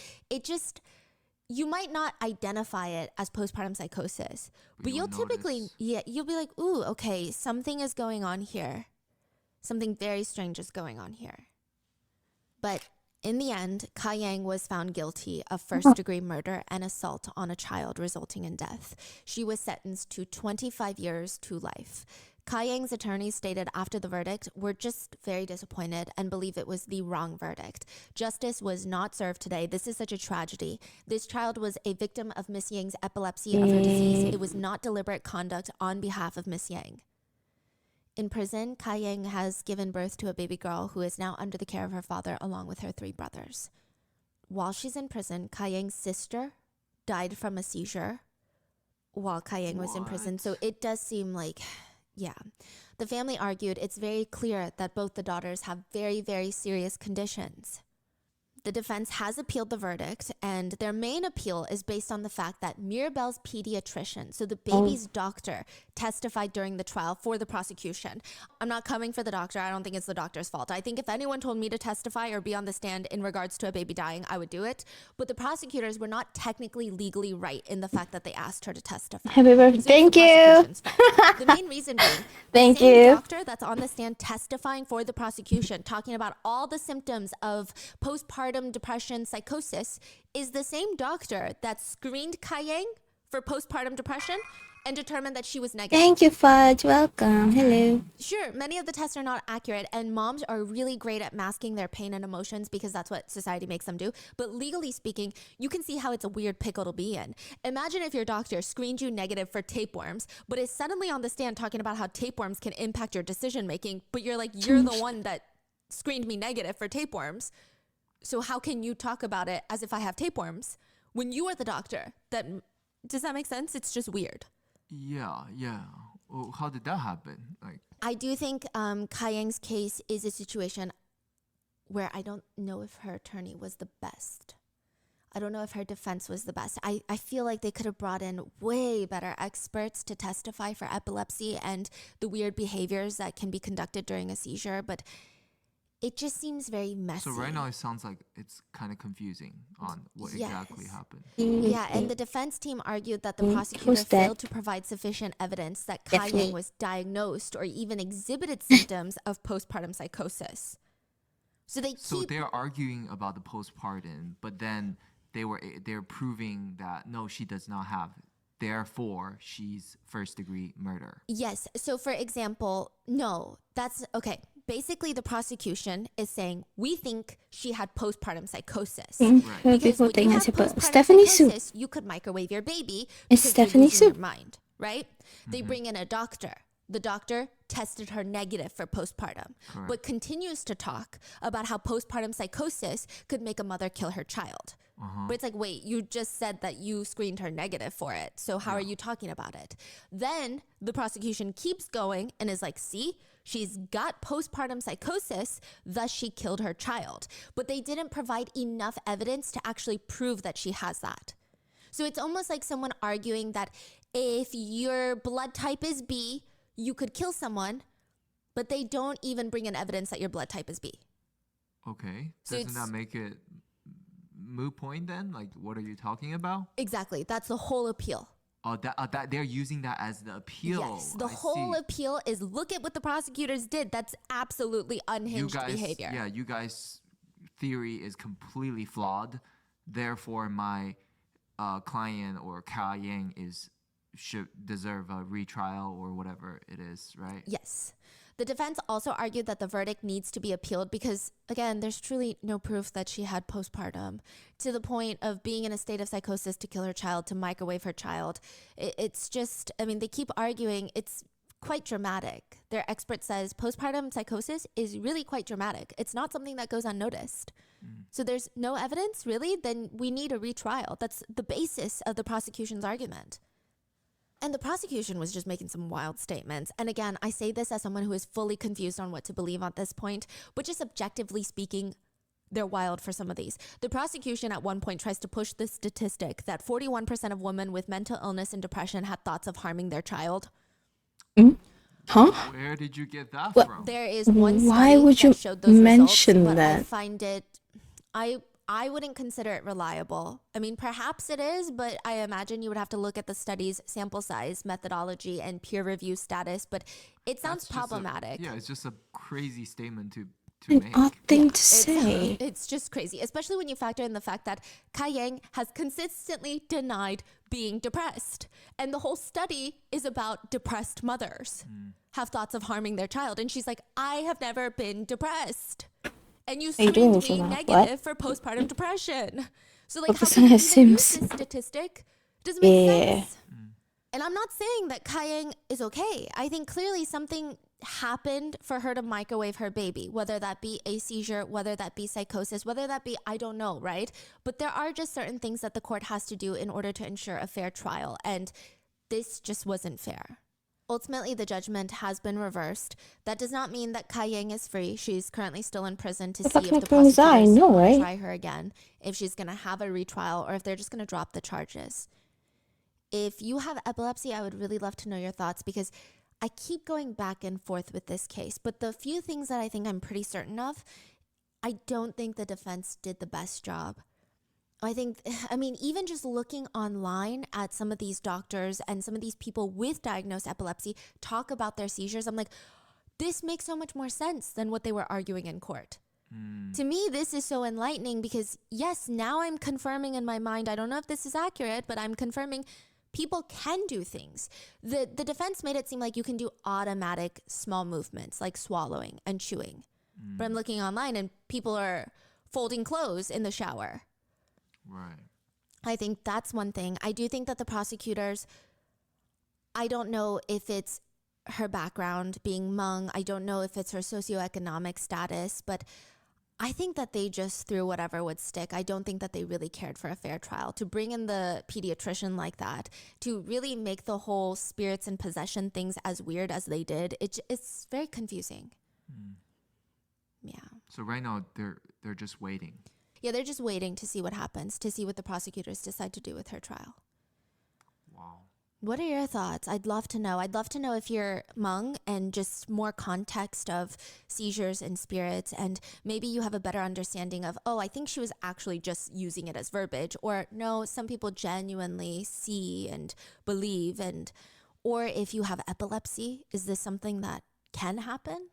you might not identify it as postpartum psychosis, but you'll typically, you'll be like, ooh, okay, something is going on here. Something very strange is going on here. But in the end, Ka Yang was found guilty of first-degree murder and assault on a child, resulting in death. She was sentenced to 25 years to life. Ka Yang's attorneys stated after the verdict, "We're just very disappointed and believe it was the wrong verdict. Justice was not served today. This is such a tragedy. This child was a victim of Miss Yang's epilepsy of her disease. It was not deliberate conduct on behalf of Miss Yang." In prison, Ka Yang has given birth to a baby girl who is now under the care of her father along with her 3 brothers. While she's in prison, Ka Yang's sister died from a seizure while Ka Yang was in prison. So it does seem like, yeah. The family argued it's very clear that both the daughters have very, very serious conditions. The defense has appealed the verdict, and their main appeal is based on the fact that Mirabelle's pediatrician, so the baby's doctor, testified during the trial for the prosecution. I'm not coming for the doctor. I don't think it's the doctor's fault. I think if anyone told me to testify or be on the stand in regards to a baby dying, I would do it. But the prosecutors were not technically legally right in the fact that they asked her to testify. Happy birthday. So Thank you. The main reason being, Thank the same you. doctor that's on the stand testifying for the prosecution, talking about all the symptoms of postpartum depression psychosis, is the same doctor that screened Ka Yang for postpartum depression and determined that she was negative. Thank you, Fudge. Welcome. Hello. Sure, many of the tests are not accurate, and moms are really great at masking their pain and emotions because that's what society makes them do. But legally speaking, you can see how it's a weird pickle to be in. Imagine if your doctor screened you negative for tapeworms, but is suddenly on the stand talking about how tapeworms can impact your decision making, but you're like, you're the one that screened me negative for tapeworms. So how can you talk about it as if I have tapeworms when you are the doctor? Does that make sense? It's just weird. Yeah. Well, how did that happen? I do think Ka Yang's case is a situation where I don't know if her attorney was the best. I don't know if her defense was the best. I feel like they could have brought in way better experts to testify for epilepsy and the weird behaviors that can be conducted during a seizure, but it just seems very messy. So right now it sounds like it's kind of confusing on what exactly happened. Yeah, and the defense team argued that the prosecutor failed to provide sufficient evidence that Ka Yang was diagnosed or even exhibited symptoms of postpartum psychosis. So they're arguing about the postpartum, but then they're proving that no, she does not have it. Therefore, she's first-degree murder. Yes. So for example, no, that's okay. Basically, the prosecution is saying, we think she had postpartum psychosis. Because when you have postpartum psychosis, you could microwave your baby because you're losing your mind, right? They bring in a doctor. The doctor tested her negative for postpartum, but continues to talk about how postpartum psychosis could make a mother kill her child. But it's like, wait, you just said that you screened her negative for it. So how are you talking about it? Then the prosecution keeps going and is like, see, she's got postpartum psychosis, thus she killed her child. But they didn't provide enough evidence to actually prove that she has that. So it's almost like someone arguing that if your blood type is B, you could kill someone, but they don't even bring in evidence that your blood type is B. Okay. Doesn't that make it moot point then? Like, what are you talking about? Exactly. That's the whole appeal. Oh, that they're using that as the appeal. Yes, the whole appeal is look at what the prosecutors did. That's absolutely unhinged behavior. Yeah, you guys' theory is completely flawed. Therefore, my client or Ka Yang should deserve a retrial or whatever it is, right? Yes. The defense also argued that the verdict needs to be appealed because, again, there's truly no proof that she had postpartum, to the point of being in a state of psychosis to kill her child, to microwave her child. It's just, I mean, they keep arguing it's quite dramatic. Their expert says postpartum psychosis is really quite dramatic. It's not something that goes unnoticed. So there's no evidence, really? Then we need a retrial. That's the basis of the prosecution's argument. And the prosecution was just making some wild statements. And again, I say this as someone who is fully confused on what to believe at this point, but just objectively speaking, they're wild for some of these. The prosecution at one point tries to push the statistic that 41% of women with mental illness and depression had thoughts of harming their child. Huh? Where did you get that What? from? There is one Why study would you that showed those mention results, but I that? find it, I wouldn't consider it reliable. I mean, perhaps it is, but I imagine you would have to look at the study's sample size, methodology, and peer review status. But it sounds problematic. Yeah, it's just a crazy statement to An make. odd thing to say. It's just crazy, especially when you factor in the fact that Kai Yang has consistently denied being depressed. And the whole study is about depressed mothers have thoughts of harming their child. And she's like, I have never been depressed. And you screened me negative for postpartum depression. So like, how can you even use this statistic? Doesn't make sense. And I'm not saying that Kai Yang is okay. I think clearly something happened for her to microwave her baby, whether that be a seizure, whether that be psychosis, whether that be, I don't know, right? But there are just certain things that the court has to do in order to ensure a fair trial. And this just wasn't fair. Ultimately, the judgment has been reversed. That does not mean that Kai Yang is free. She's currently still in prison to see if the prosecutors will try her again, if she's going to have a retrial, or if they're just going to drop the charges. If you have epilepsy, I would really love to know your thoughts, because I keep going back and forth with this case. But the few things that I think I'm pretty certain of, I don't think the defense did the best job. I mean, even just looking online at some of these doctors and some of these people with diagnosed epilepsy talk about their seizures, I'm like, this makes so much more sense than what they were arguing in court. To me, this is so enlightening because, yes, now I'm confirming in my mind, I don't know if this is accurate, but I'm confirming people can do things. The defense made it seem like you can do automatic small movements like swallowing and chewing. But I'm looking online and people are folding clothes in the shower. Right. I think that's one thing. I do think that the prosecutors, I don't know if it's her background being Hmong. I don't know if it's her socioeconomic status, but I think that they just threw whatever would stick. I don't think that they really cared for a fair trial. To bring in the pediatrician like that, to really make the whole spirits and possession things as weird as they did, it's very confusing. Yeah. So right now they're just waiting. Yeah, they're just waiting to see what happens, to see what the prosecutors decide to do with her trial. Wow. What are your thoughts? I'd love to know. I'd love to know if you're Hmong and just more context of seizures and spirits, and maybe you have a better understanding of, oh, I think she was actually just using it as verbiage, or no, some people genuinely see and believe, and or if you have epilepsy, is this something that can happen?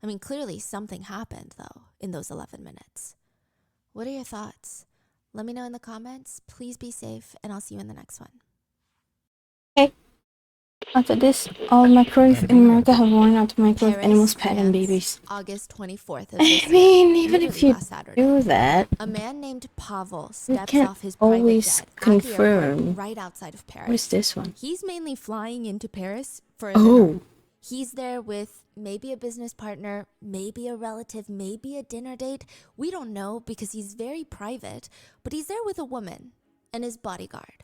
I mean, clearly something happened, though, in those 11 minutes. What are your thoughts? Let me know in the comments. Please be safe, and I'll see you in the next one. Okay. After this, all microwave in America have worn out to microwave animals, pet, and babies. August 24th of this I mean, year, even if you do that, a man named Pavel you steps can't off his private always jet at the airport confirm. right outside of Paris. What is this one? He's mainly flying into Paris for a dinner. He's there with maybe a business partner, maybe a relative, maybe a dinner date. We don't know because he's very private, but he's there with a woman and his bodyguard.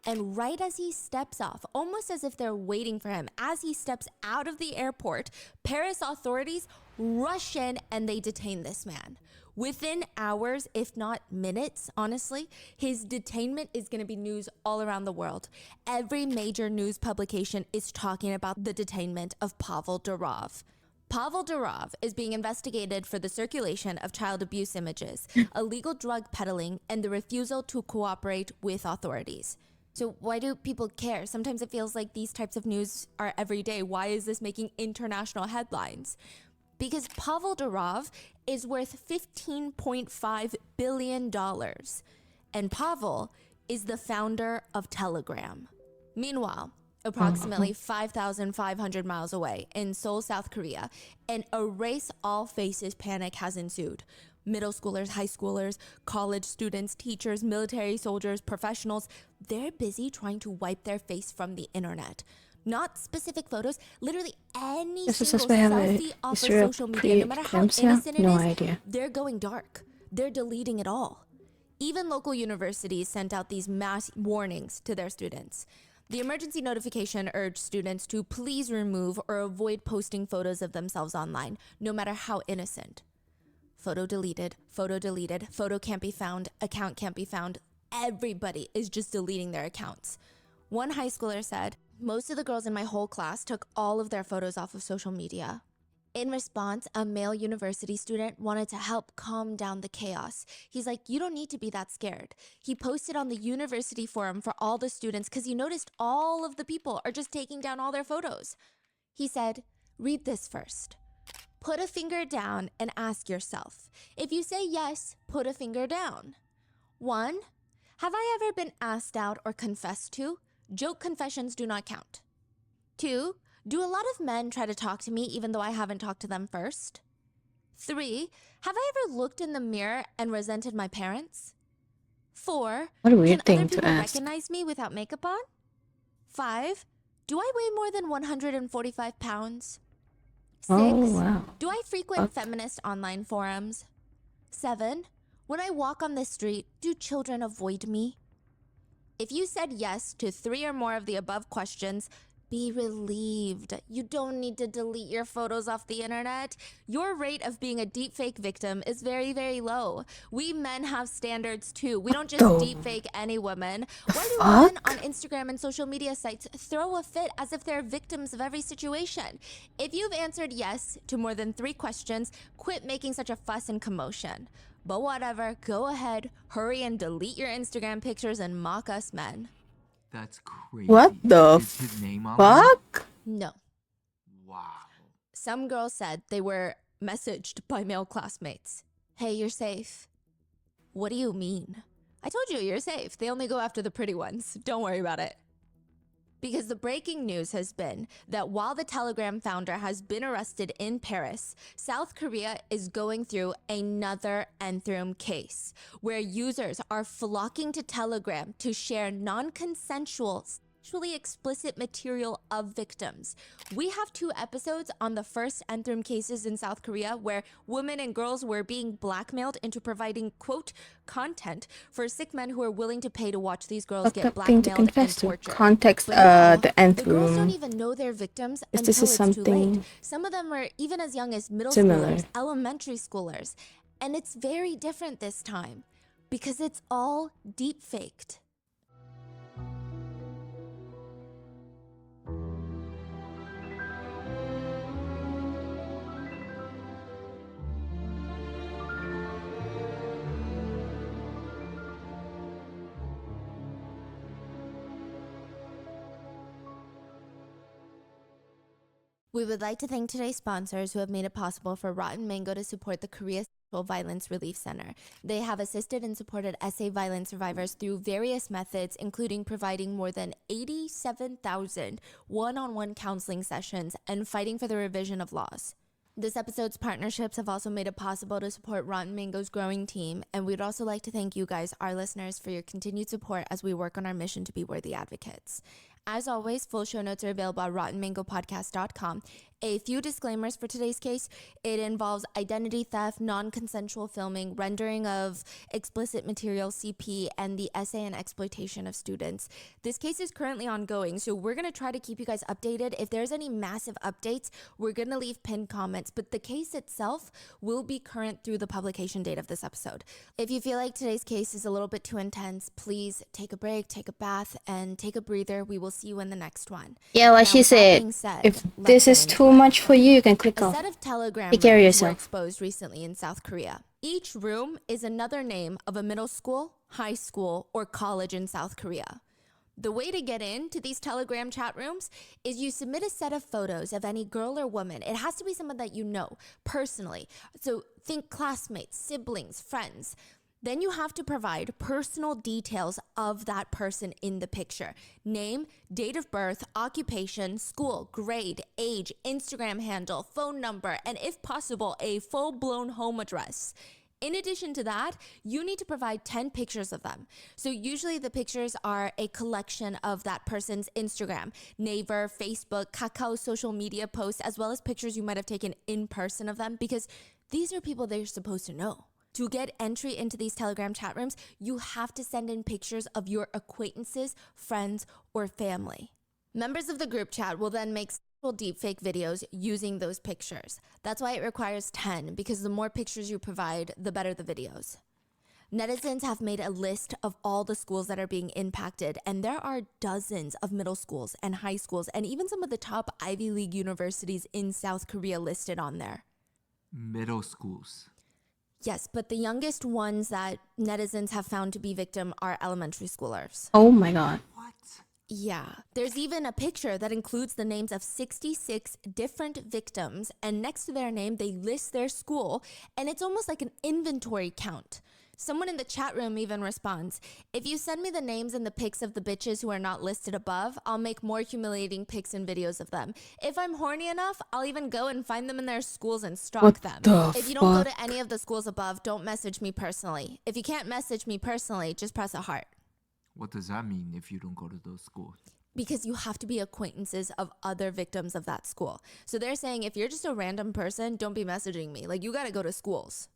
And right as he steps off, almost as if they're waiting for him, as he steps out of the airport, Paris authorities rush in and they detain this man. Within hours, if not minutes, honestly, his detainment is going to be news all around the world. Every major news publication is talking about the detainment of Pavel Durov. Pavel Durov is being investigated for the circulation of child abuse images, illegal drug peddling, and the refusal to cooperate with authorities. So why do people care? Sometimes it feels like these types of news are every day. Why is this making international headlines? Because Pavel Durov is worth $15.5 billion. And Pavel is the founder of Telegram. Meanwhile, approximately 5,500 miles away in Seoul, South Korea, an erase all faces panic has ensued. Middle schoolers, high schoolers, college students, teachers, military soldiers, professionals, they're busy trying to wipe their face from the internet. Not specific photos, literally any single selfie off of social media, no matter how innocent it is, they're going dark. They're deleting it all. Even local universities sent out these mass warnings to their students. The emergency notification urged students to please remove or avoid posting photos of themselves online, no matter how innocent. Photo deleted, photo can't be found, account can't be found. Everybody is just deleting their accounts. One high schooler said, Most of the girls in my whole class took all of their photos off of social media. In response, a male university student wanted to help calm down the chaos. He's like, you don't need to be that scared. He posted on the university forum for all the students because he noticed all of the people are just taking down all their photos. He said, read this first. Put a finger down and ask yourself. If you say yes, put a finger down. 1. Have I ever been asked out or confessed to? Joke confessions do not count. 2. Do a lot of men try to talk to me even though I haven't talked to them first? 3. Have I ever looked in the mirror and resented my parents? 4. What a weird Can thing other to people ask. recognize me without makeup on? 5. Do I weigh more than 145 pounds? 6. Oh, wow. Do I frequent feminist online forums? 7. When I walk on the street, do children avoid me? If you said yes to 3 or more of the above questions, be relieved. You don't need to delete your photos off the internet. Your rate of being a deepfake victim is very, very low. We men have standards too. We don't just deepfake any woman. Why do women on Instagram and social media sites throw a fit as if they're victims of every situation? If you've answered yes to more than 3 questions, quit making such a fuss and commotion. But whatever, go ahead, hurry and delete your Instagram pictures and mock us men. That's crazy. What the Is his name on there? fuck? No. Wow. Some girls said they were messaged by male classmates. Hey, you're safe. What do you mean? I told you you're safe. They only go after the pretty ones. Don't worry about it. Because the breaking news has been that while the Telegram founder has been arrested in Paris, South Korea is going through another Nthrum case where users are flocking to Telegram to share non-consensual, sexually explicit material of victims. We have 2 episodes on the first Nthrum cases in South Korea where women and girls were being blackmailed into providing, quote, content for sick men who are willing to pay to watch these girls Fucked get up thing to blackmailed and confess to. tortured. Context, But now, the nth the girls don't room. even know their victims If until this is it's too late. something Some of them are even as young as middle similar. schoolers, elementary schoolers. And it's very different this time because it's all deep faked. We would like to thank today's sponsors who have made it possible for Rotten Mango to support the Korea Sexual Violence Relief Center. They have assisted and supported SA violence survivors through various methods, including providing more than 87,000 one-on-one counseling sessions and fighting for the revision of laws. This episode's partnerships have also made it possible to support Rotten Mango's growing team, and we'd also like to thank you guys, our listeners, for your continued support as we work on our mission to be worthy advocates. As always, full show notes are available at rottenmangopodcast.com. A few disclaimers for today's case. It involves identity theft, non-consensual filming, rendering of explicit material CP, and the essay and exploitation of students. This case is currently ongoing, so we're going to try to keep you guys updated. If there's any massive updates, we're going to leave pinned comments, but the case itself will be current through the publication date of this episode. If you feel like today's case is a little bit too intense, please take a break, take a bath, and take a breather. We will see you in the next one. Yeah, like Now, she with that said, being said, if let's this get is into too it. much for you, you can click A off. set of Telegram Take care of rooms were yourself. exposed recently in South Korea. Each room is another name of a middle school, high school, or college in South Korea. The way to get into these Telegram chat rooms is you submit a set of photos of any girl or woman. It has to be someone that you know personally. So think classmates, siblings, friends. Then you have to provide personal details of that person in the picture. Name, date of birth, occupation, school, grade, age, Instagram handle, phone number, and if possible, a full-blown home address. In addition to that, you need to provide 10 pictures of them. So usually the pictures are a collection of that person's Instagram, Naver, Facebook, Kakao social media posts, as well as pictures you might have taken in person of them, because these are people they're supposed to know. To get entry into these Telegram chat rooms, you have to send in pictures of your acquaintances, friends, or family. Members of the group chat will then make deepfake videos using those pictures. That's why it requires 10, because the more pictures you provide, the better the videos. Netizens have made a list of all the schools that are being impacted, and there are dozens of middle schools and high schools and even some of the top Ivy League universities in South Korea listed on there. Middle schools. Yes, but the youngest ones that netizens have found to be victim are elementary schoolers. Oh my god. What? Yeah, there's even a picture that includes the names of 66 different victims, and next to their name, they list their school, and it's almost like an inventory count. Someone in the chat room even responds, if you send me the names and the pics of the bitches who are not listed above, I'll make more humiliating pics and videos of them. If I'm horny enough, I'll even go and find them in their schools and stalk them. If you don't go to any of the schools above, don't message me personally. If you can't message me personally, just press a heart. What does that mean if you don't go to those schools? Because you have to be acquaintances of other victims of that school. So they're saying if you're just a random person, don't be messaging me. Like, you got to go to schools.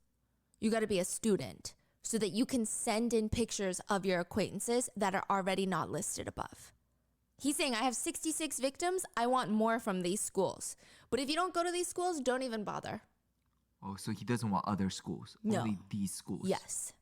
You got to be a student so that you can send in pictures of your acquaintances that are already not listed above. He's saying, I have 66 victims. I want more from these schools. But if you don't go to these schools, don't even bother. Oh, so he doesn't want other schools, No. only these schools. Yes.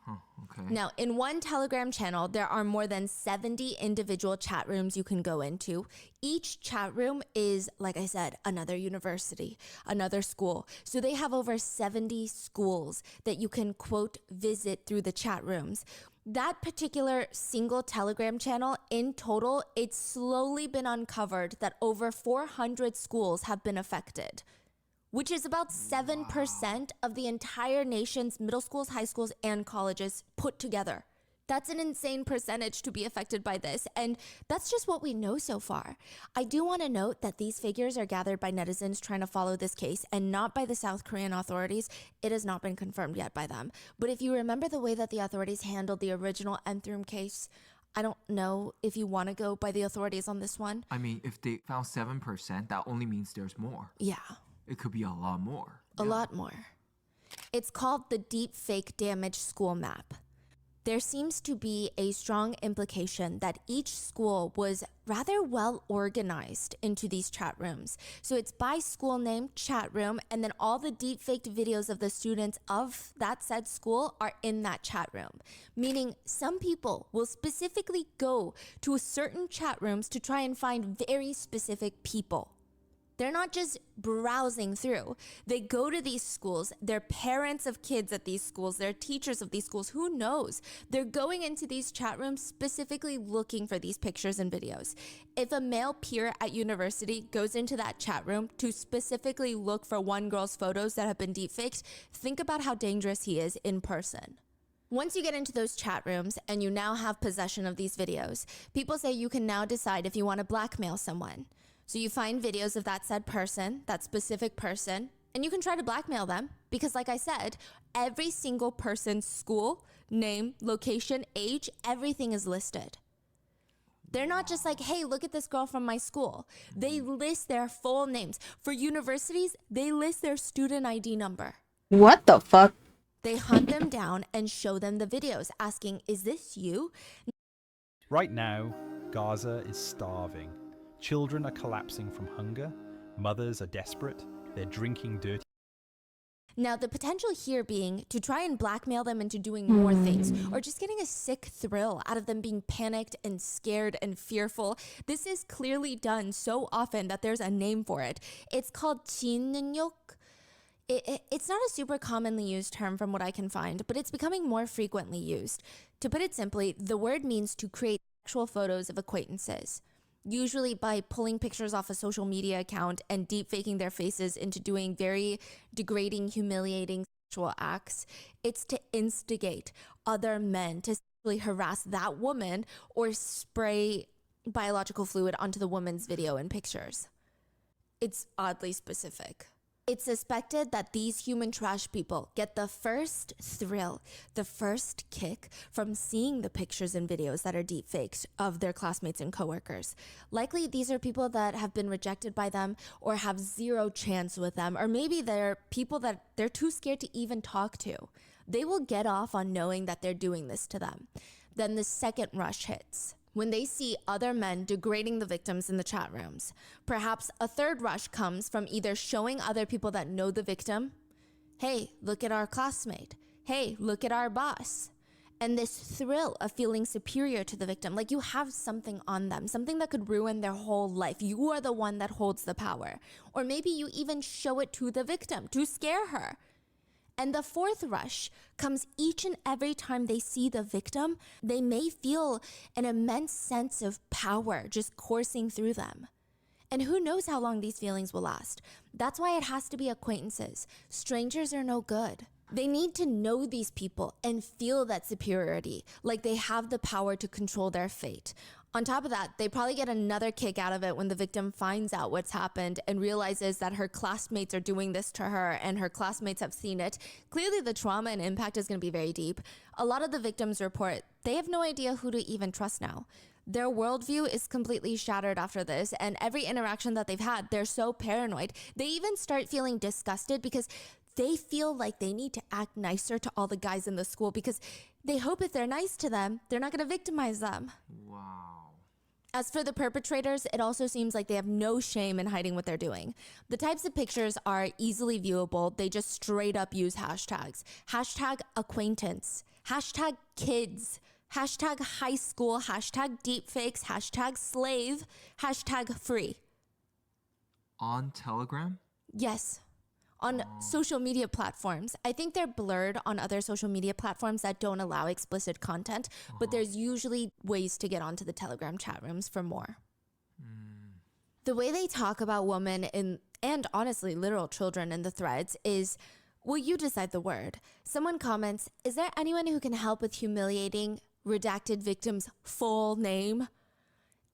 Huh, okay. Now, in one Telegram channel, there are more than 70 individual chat rooms you can go into. Each chat room is, like I said, another university, another school. So they have over 70 schools that you can, quote, visit through the chat rooms. That particular single Telegram channel, in total, it's slowly been uncovered that over 400 schools have been affected, which is about 7% of the entire nation's middle schools, high schools, and colleges put together. That's an insane percentage to be affected by this, and that's just what we know so far. I do want to note that these figures are gathered by netizens trying to follow this case and not by the South Korean authorities. It has not been confirmed yet by them. But if you remember the way that the authorities handled the original Nthrum case, I don't know if you want to go by the authorities on this one. I mean, if they found 7%, that only means there's more. Yeah. It could be a lot more. A lot more. It's called the Deep Fake Damage School Map. There seems to be a strong implication that each school was rather well organized into these chat rooms. So it's by school name, chat room, and then all the deep faked videos of the students of that said school are in that chat room. Meaning some people will specifically go to certain chat rooms to try and find very specific people. They're not just browsing through. They go to these schools. They're parents of kids at these schools. They're teachers of these schools. Who knows? They're going into these chat rooms specifically looking for these pictures and videos. If a male peer at university goes into that chat room to specifically look for one girl's photos that have been deepfaked, think about how dangerous he is in person. Once you get into those chat rooms and you now have possession of these videos, people say you can now decide if you want to blackmail someone. So you find videos of that said person, that specific person, and you can try to blackmail them because, like I said, every single person's school, name, location, age, everything is listed. They're not just like, hey, look at this girl from my school. They list their full names. For universities, they list their student ID number. What the fuck? They hunt them down and show them the videos, asking, is this you? Right now, Gaza is starving. Children are collapsing from hunger. Mothers are desperate. They're drinking dirty. Now, the potential here being to try and blackmail them into doing more things or just getting a sick thrill out of them being panicked and scared and fearful. This is clearly done so often that there's a name for it. It's called 진능력. It's not a super commonly used term from what I can find, but it's becoming more frequently used. To put it simply, the word means to create actual photos of acquaintances, usually by pulling pictures off a social media account and deep faking their faces into doing very degrading, humiliating sexual acts. It's to instigate other men to sexually harass that woman or spray biological fluid onto the woman's video and pictures. It's oddly specific. It's suspected that these human trash people get the first thrill, the first kick from seeing the pictures and videos that are deepfaked of their classmates and coworkers. Likely, these are people that have been rejected by them or have zero chance with them, or maybe they're people that they're too scared to even talk to. They will get off on knowing that they're doing this to them. Then the second rush hits, when they see other men degrading the victims in the chat rooms. Perhaps a third rush comes from either showing other people that know the victim, hey, look at our classmate. hey, look at our boss. And this thrill of feeling superior to the victim, like you have something on them, something that could ruin their whole life. You are the one that holds the power. Or maybe you even show it to the victim to scare her. And the fourth rush comes each and every time they see the victim. They may feel an immense sense of power just coursing through them. And who knows how long these feelings will last. That's why it has to be acquaintances. Strangers are no good. They need to know these people and feel that superiority, like they have the power to control their fate. On top of that, they probably get another kick out of it when the victim finds out what's happened and realizes that her classmates are doing this to her and her classmates have seen it. Clearly, the trauma and impact is going to be very deep. A lot of the victims report they have no idea who to even trust now. Their worldview is completely shattered after this, and every interaction that they've had, they're so paranoid. They even start feeling disgusted because they feel like they need to act nicer to all the guys in the school because they hope if they're nice to them, they're not going to victimize them. Wow. As for the perpetrators, it also seems like they have no shame in hiding what they're doing. The types of pictures are easily viewable. They just straight up use hashtags. Hashtag acquaintance, hashtag kids, hashtag high school, hashtag deepfakes, hashtag slave, hashtag free. On Telegram? Yes. On social media platforms. I think they're blurred on other social media platforms that don't allow explicit content, but there's usually ways to get onto the Telegram chat rooms for more. The way they talk about women and honestly literal children in the threads is, well, you decide the word. Someone comments, is there anyone who can help with humiliating redacted victim's full name?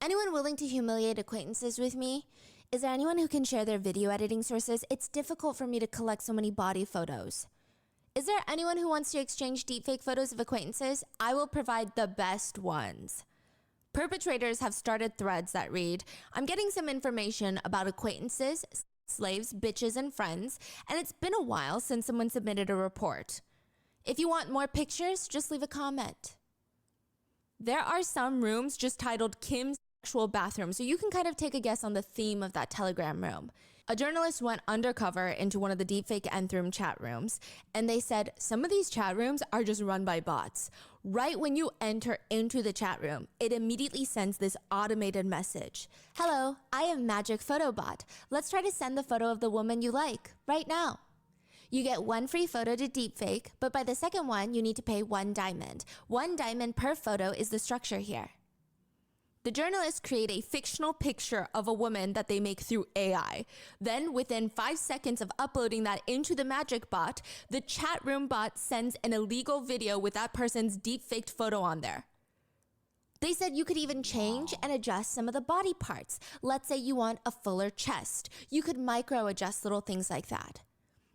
Anyone willing to humiliate acquaintances with me? Is there anyone who can share their video editing sources? It's difficult for me to collect so many body photos. Is there anyone who wants to exchange deepfake photos of acquaintances? I will provide the best ones. Perpetrators have started threads that read, I'm getting some information about acquaintances, slaves, bitches, and friends, and it's been a while since someone submitted a report. If you want more pictures, just leave a comment. There are some rooms just titled Kim's Sexual Bathroom, so you can kind of take a guess on the theme of that Telegram room. A journalist went undercover into one of the deepfake nth room chat rooms, and they said some of these chat rooms are just run by bots. Right when you enter into the chat room, it immediately sends this automated message. Hello, I am Magic Photo Bot. Let's try to send the photo of the woman you like right now. You get one free photo to deepfake, but by the second one, you need to pay $1 diamond. $1 diamond per photo is the structure here. The journalists create a fictional picture of a woman that they make through AI. Then, within 5 seconds of uploading that into the Magic bot, the chat room bot sends an illegal video with that person's deep-faked photo on there. They said you could even change and adjust some of the body parts. Let's say you want a fuller chest. You could micro-adjust little things like that.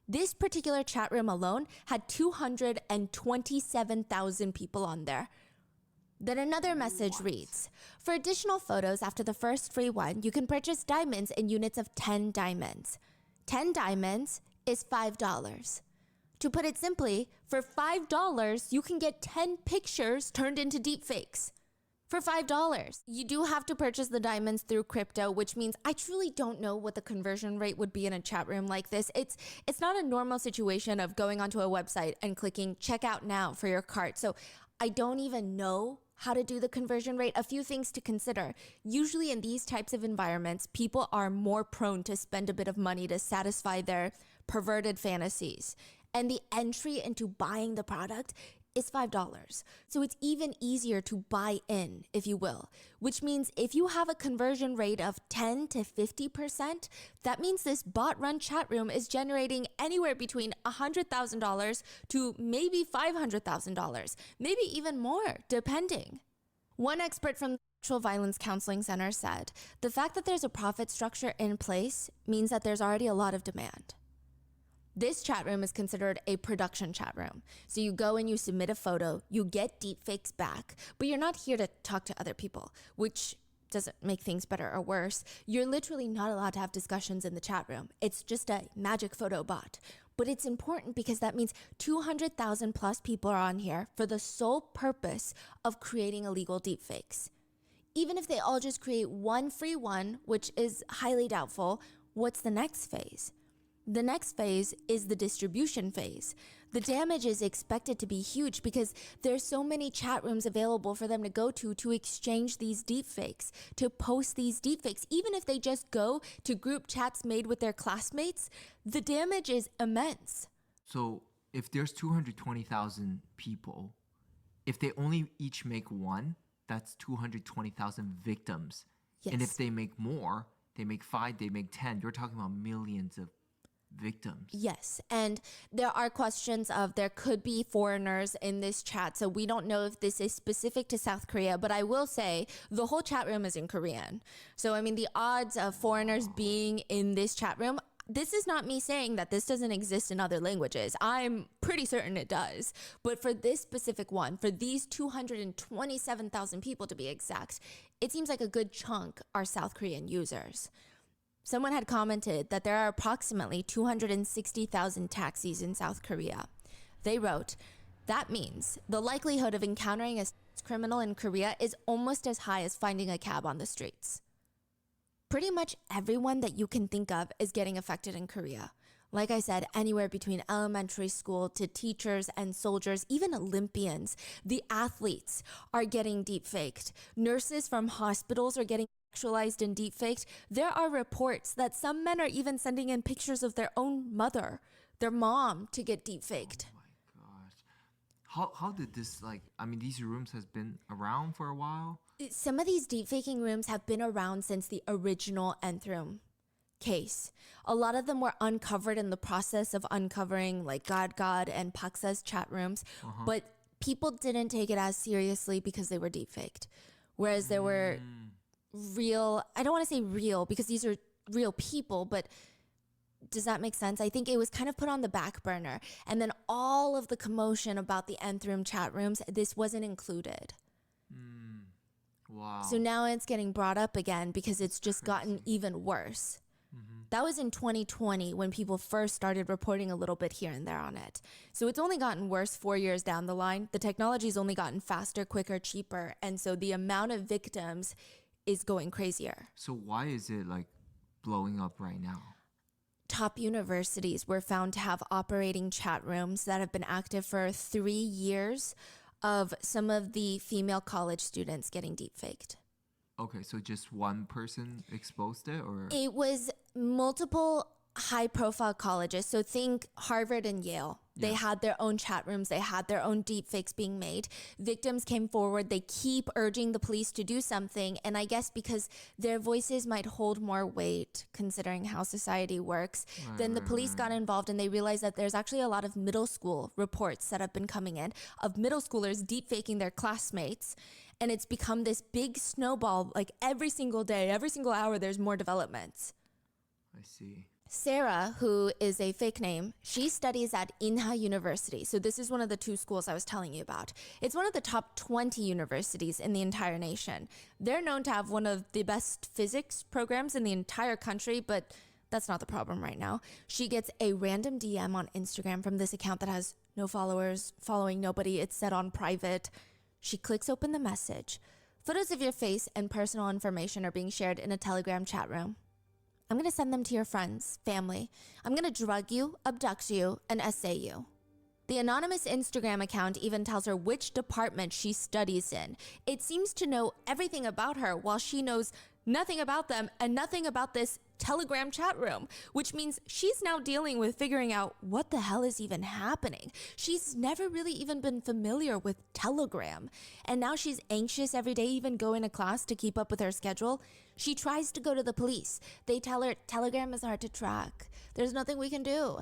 This particular chat room alone had 227,000 people on there. Then another message reads, for additional photos after the first free one, you can purchase diamonds in units of 10 diamonds. 10 diamonds is $5. To put it simply, for $5, you can get 10 pictures turned into deepfakes. For $5. You do have to purchase the diamonds through crypto, which means I truly don't know what the conversion rate would be in a chat room like this. It's not a normal situation of going onto a website and clicking check out now for your cart. So I don't even know how to do the conversion rate. A few things to consider. Usually in these types of environments, people are more prone to spend a bit of money to satisfy their perverted fantasies. And the entry into buying the product is $5. So it's even easier to buy in, if you will, which means if you have a conversion rate of 10 to 50%, that means this bot-run chat room is generating anywhere between $100,000 to maybe $500,000, maybe even more, depending. One expert from the Sexual Violence Counseling Center said, the fact that there's a profit structure in place means that there's already a lot of demand. This chat room is considered a production chat room. So you go and you submit a photo, you get deepfakes back, but you're not here to talk to other people, which doesn't make things better or worse. You're literally not allowed to have discussions in the chat room. It's just a magic photo bot. But it's important because that means 200,000 plus people are on here for the sole purpose of creating illegal deepfakes. Even if they all just create one free one, which is highly doubtful, what's the next phase? The next phase is the distribution phase. The damage is expected to be huge because there's so many chat rooms available for them to go to exchange these deepfakes, to post these deepfakes. Even if they just go to group chats made with their classmates, the damage is immense. So if there's 220,000 people, if they only each make one, that's 220,000 victims. Yes. And if they make more, they make 5, they make 10, you're talking about millions of victims. Yes, and there are questions of there could be foreigners in this chat, so we don't know if this is specific to South Korea, but I will say the whole chat room is in Korean. So I mean, the odds of foreigners being in this chat room, this is not me saying that this doesn't exist in other languages. I'm pretty certain it does. But for this specific one, for these 227,000 people to be exact, it seems like a good chunk are South Korean users. Someone had commented that there are approximately 260,000 taxis in South Korea. They wrote, that means the likelihood of encountering a criminal in Korea is almost as high as finding a cab on the streets. Pretty much everyone that you can think of is getting affected in Korea. Like I said, anywhere between elementary school to teachers and soldiers, even Olympians, the athletes are getting deepfaked. Nurses from hospitals are getting sexualized and deepfaked. There are reports that some men are even sending in pictures of their own mother, their mom, to get deepfaked. Oh my gosh. How did this, like, I mean, these rooms has been around for a while? Some of these deepfaking rooms have been around since the original Nth Room case. A lot of them were uncovered in the process of uncovering like God and Paksa's chat rooms, but people didn't take it as seriously because they were deepfaked. Whereas there were real, I don't want to say real because these are real people, but does that make sense? I think it was kind of put on the back burner. And then all of the commotion about the Nth Room chat rooms, this wasn't included. Wow. So now it's getting brought up again because it's just gotten even worse. That was in 2020 when people first started reporting a little bit here and there on it. So it's only gotten worse 4 years down the line. The technology's only gotten faster, quicker, cheaper. And so the amount of victims is going crazier. So why is it like blowing up right now? Top universities were found to have operating chat rooms that have been active for 3 years of some of the female college students getting deepfaked. Okay, so just one person exposed it, or? It was multiple high-profile colleges. So think Harvard and Yale. They had their own chat rooms. They had their own deepfakes being made. Victims came forward. They keep urging the police to do something. And I guess because their voices might hold more weight, considering how society works, then the police got involved and they realized that there's actually a lot of middle school reports that have been coming in of middle schoolers deepfaking their classmates. And it's become this big snowball. Like every single day, every single hour, there's more developments. I see. Sarah, who is a fake name, she studies at Inha University. So this is one of the 2 schools I was telling you about. It's one of the top 20 universities in the entire nation. They're known to have one of the best physics programs in the entire country, but that's not the problem right now. She gets a random DM on Instagram from this account that has no followers, following nobody. It's set on private. She clicks open the message. Photos of your face and personal information are being shared in a Telegram chat room. I'm going to send them to your friends, family. I'm going to drug you, abduct you, and essay you. The anonymous Instagram account even tells her which department she studies in. It seems to know everything about her while she knows nothing about them and nothing about this Telegram chat room, which means she's now dealing with figuring out what the hell is even happening. She's never really even been familiar with Telegram. And now she's anxious every day, even going to class to keep up with her schedule. She tries to go to the police. They tell her Telegram is hard to track. There's nothing we can do.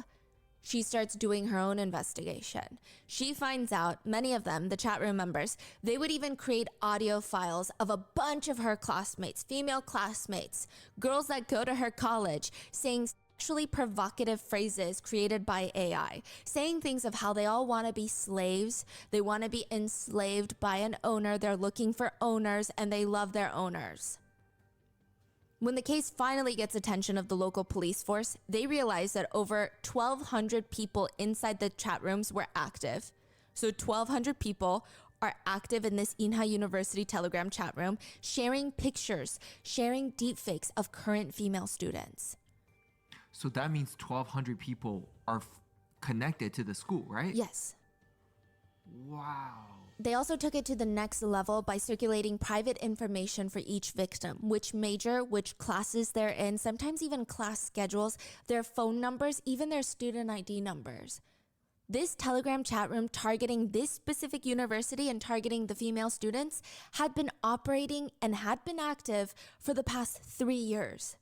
She starts doing her own investigation. She finds out many of them, the chat room members, they would even create audio files of a bunch of her classmates, female classmates, girls that go to her college, saying sexually provocative phrases created by AI, saying things of how they all want to be slaves, they want to be enslaved by an owner, they're looking for owners, and they love their owners. When the case finally gets attention of the local police force, they realize that over 1,200 people inside the chat rooms were active. So 1,200 people are active in this Inha University Telegram chat room, sharing pictures, sharing deepfakes of current female students. So that means 1,200 people are connected to the school, right? Yes. Wow. They also took it to the next level by circulating private information for each victim, which major, which classes they're in, sometimes even class schedules, their phone numbers, even their student ID numbers. This Telegram chat room targeting this specific university and targeting the female students had been operating and had been active for the past 3 years.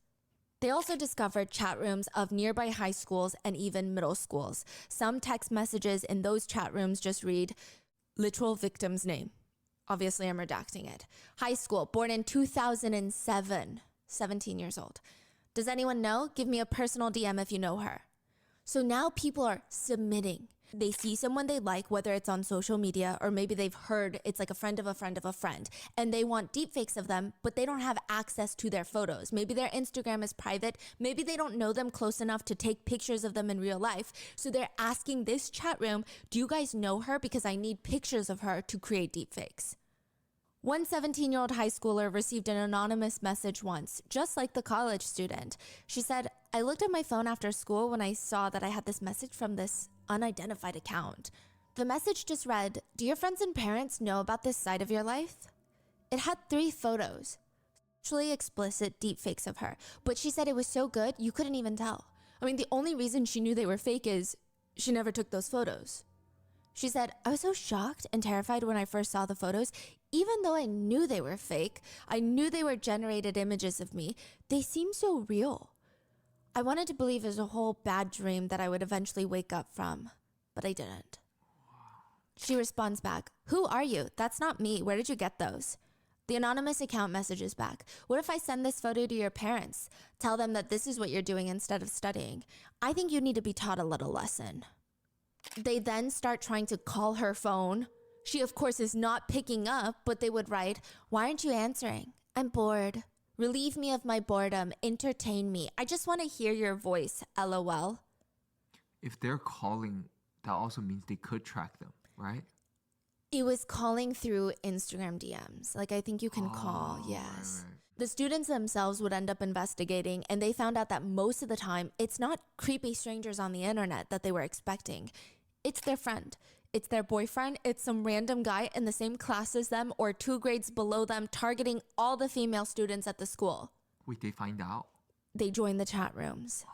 They also discovered chat rooms of nearby high schools and even middle schools. Some text messages in those chat rooms just read, literal victim's name. Obviously, I'm redacting it. High school, born in 2007, 17 years old. Does anyone know? Give me a personal DM if you know her. So now people are submitting. They see someone they like, whether it's on social media or maybe they've heard it's like a friend of a friend of a friend, and they want deepfakes of them, but they don't have access to their photos. Maybe their Instagram is private. Maybe they don't know them close enough to take pictures of them in real life. So they're asking this chat room, do you guys know her? Because I need pictures of her to create deepfakes. One 17-year-old high schooler received an anonymous message once, just like the college student. She said, I looked at my phone after school when I saw that I had this message from this unidentified account. The message just read, do your friends and parents know about this side of your life? It had 3 photos, sexually explicit deepfakes of her, but she said it was so good you couldn't even tell. I mean, the only reason she knew they were fake is she never took those photos. She said, I was so shocked and terrified when I first saw the photos. Even though I knew they were fake, I knew they were generated images of me, they seemed so real. I wanted to believe it was a whole bad dream that I would eventually wake up from, but I didn't. She responds back, who are you? That's not me. Where did you get those? The anonymous account messages back, what if I send this photo to your parents? Tell them that this is what you're doing instead of studying. I think you need to be taught a little lesson. They then start trying to call her phone. She, of course, is not picking up, but they would write, why aren't you answering? I'm bored. Relieve me of my boredom. Entertain me. I just want to hear your voice. LOL. If they're calling, that also means they could track them, right? It was calling through Instagram DMs. Like, I think you can call, yes. Right. The students themselves would end up investigating, and they found out that most of the time, it's not creepy strangers on the internet that they were expecting. It's their friend. It's their boyfriend. It's some random guy in the same class as them or 2 grades below them, targeting all the female students at the school. Wait, they find out? They join the chat rooms.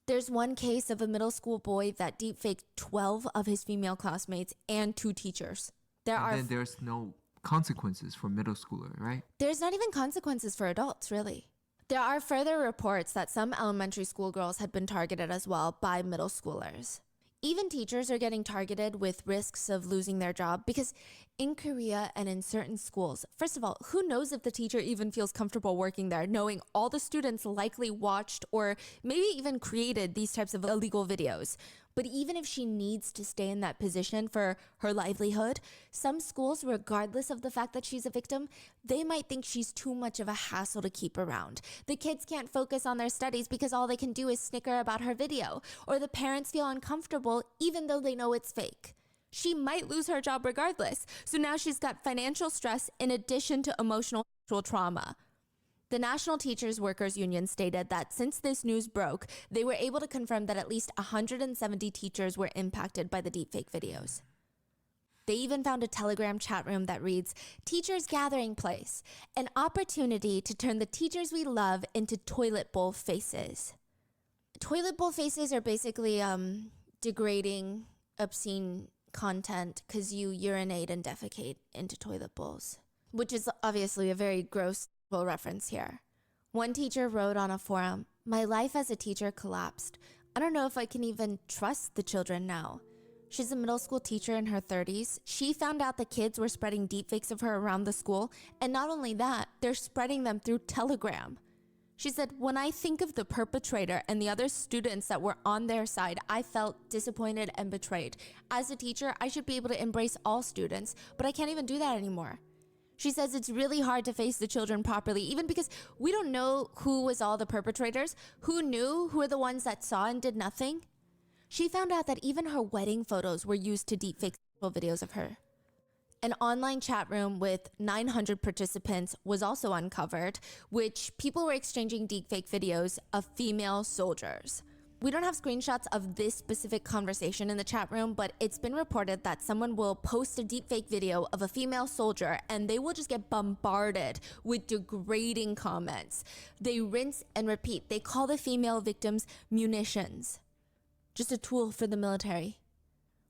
There's one case of a middle school boy that deepfaked 12 of his female classmates and 2 teachers. Then there's no consequences for middle schooler, right? There's not even consequences for adults, really. There are further reports that some elementary school girls had been targeted as well by middle schoolers. Even teachers are getting targeted with risks of losing their job because in Korea and in certain schools, first of all, who knows if the teacher even feels comfortable working there, knowing all the students likely watched or maybe even created these types of illegal videos. But even if she needs to stay in that position for her livelihood, some schools, regardless of the fact that she's a victim, they might think she's too much of a hassle to keep around. The kids can't focus on their studies because all they can do is snicker about her video, or the parents feel uncomfortable even though they know it's fake. She might lose her job regardless. So now she's got financial stress in addition to emotional trauma. The National Teachers Workers Union stated that since this news broke, they were able to confirm that at least 170 teachers were impacted by the deepfake videos. They even found a Telegram chat room that reads, Teachers Gathering Place, an opportunity to turn the teachers we love into toilet bowl faces. Toilet bowl faces are basically degrading, obscene content because you urinate and defecate into toilet bowls, which is obviously a very gross reference here. One teacher wrote on a forum, my life as a teacher collapsed. I don't know if I can even trust the children now. She's a middle school teacher in her 30s. She found out the kids were spreading deepfakes of her around the school, and not only that, they're spreading them through Telegram. She said, when I think of the perpetrator and the other students that were on their side, I felt disappointed and betrayed. As a teacher, I should be able to embrace all students, but I can't even do that anymore. She says it's really hard to face the children properly, even because we don't know who was all the perpetrators, who knew, who were the ones that saw and did nothing. She found out that even her wedding photos were used to deepfake videos of her. An online chat room with 900 participants was also uncovered, which people were exchanging deepfake videos of female soldiers. We don't have screenshots of this specific conversation in the chat room, but it's been reported that someone will post a deepfake video of a female soldier and they will just get bombarded with degrading comments. They rinse and repeat. They call the female victims munitions. Just a tool for the military.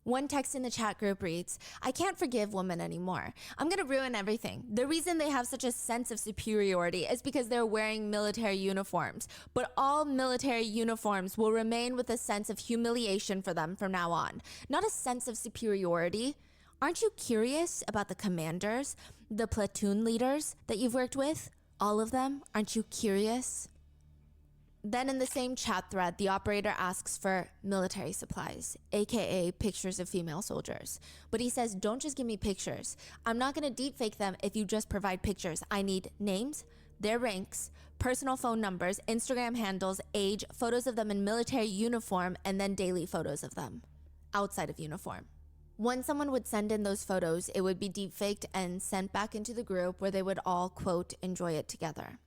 One text in the chat group reads, "I can't forgive women anymore. I'm gonna ruin everything. The reason they have such a sense of superiority is because they're wearing military uniforms. But all military uniforms will remain with a sense of humiliation for them from now on. Not a sense of superiority. Aren't you curious about the commanders, the platoon leaders that you've worked with? All of them? Aren't you curious?" Then in the same chat thread, the operator asks for military supplies, aka pictures of female soldiers. But he says, "Don't just give me pictures. I'm not gonna deepfake them if you just provide pictures. I need names, their ranks, personal phone numbers, Instagram handles, age, photos of them in military uniform, and then daily photos of them outside of uniform." When someone would send in those photos, it would be deepfaked and sent back into the group where they would all, quote, enjoy it together.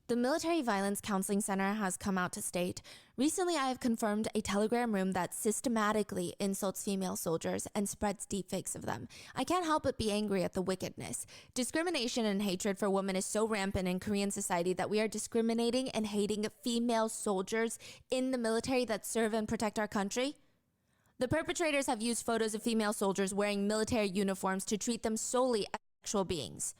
The Military Violence Counseling Center has come out to state, "Recently I have confirmed a Telegram room that systematically insults female soldiers and spreads deepfakes of them. I can't help but be angry at the wickedness. Discrimination and hatred for women is so rampant in Korean society that we are discriminating and hating female soldiers in the military that serve and protect our country. The perpetrators have used photos of female soldiers wearing military uniforms to treat them solely as sexual beings."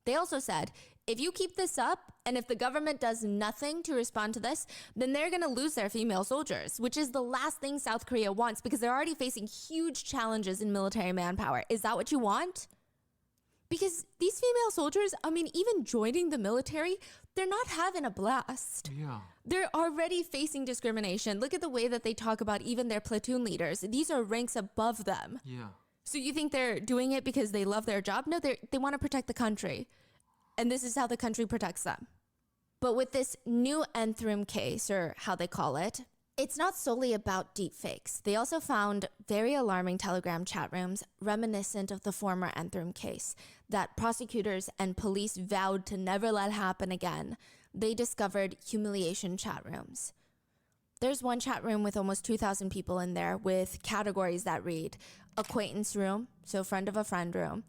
They also said, "If you keep this up, and if the government does nothing to respond to this, then they're going to lose their female soldiers, which is the last thing South Korea wants because they're already facing huge challenges in military manpower. Is that what you want?" Because these female soldiers, I mean, even joining the military, they're not having a blast. Yeah. They're already facing discrimination. Look at the way that they talk about even their platoon leaders. These are ranks above them. Yeah. So you think they're doing it because they love their job? No, they want to protect the country. And this is how the country protects them. But with this new nth room case, or how they call it, it's not solely about deepfakes. They also found very alarming Telegram chat rooms reminiscent of the former nth room case that prosecutors and police vowed to never let happen again. They discovered humiliation chat rooms. There's one chat room with almost 2,000 people in there with categories that read acquaintance room, so friend of a friend room,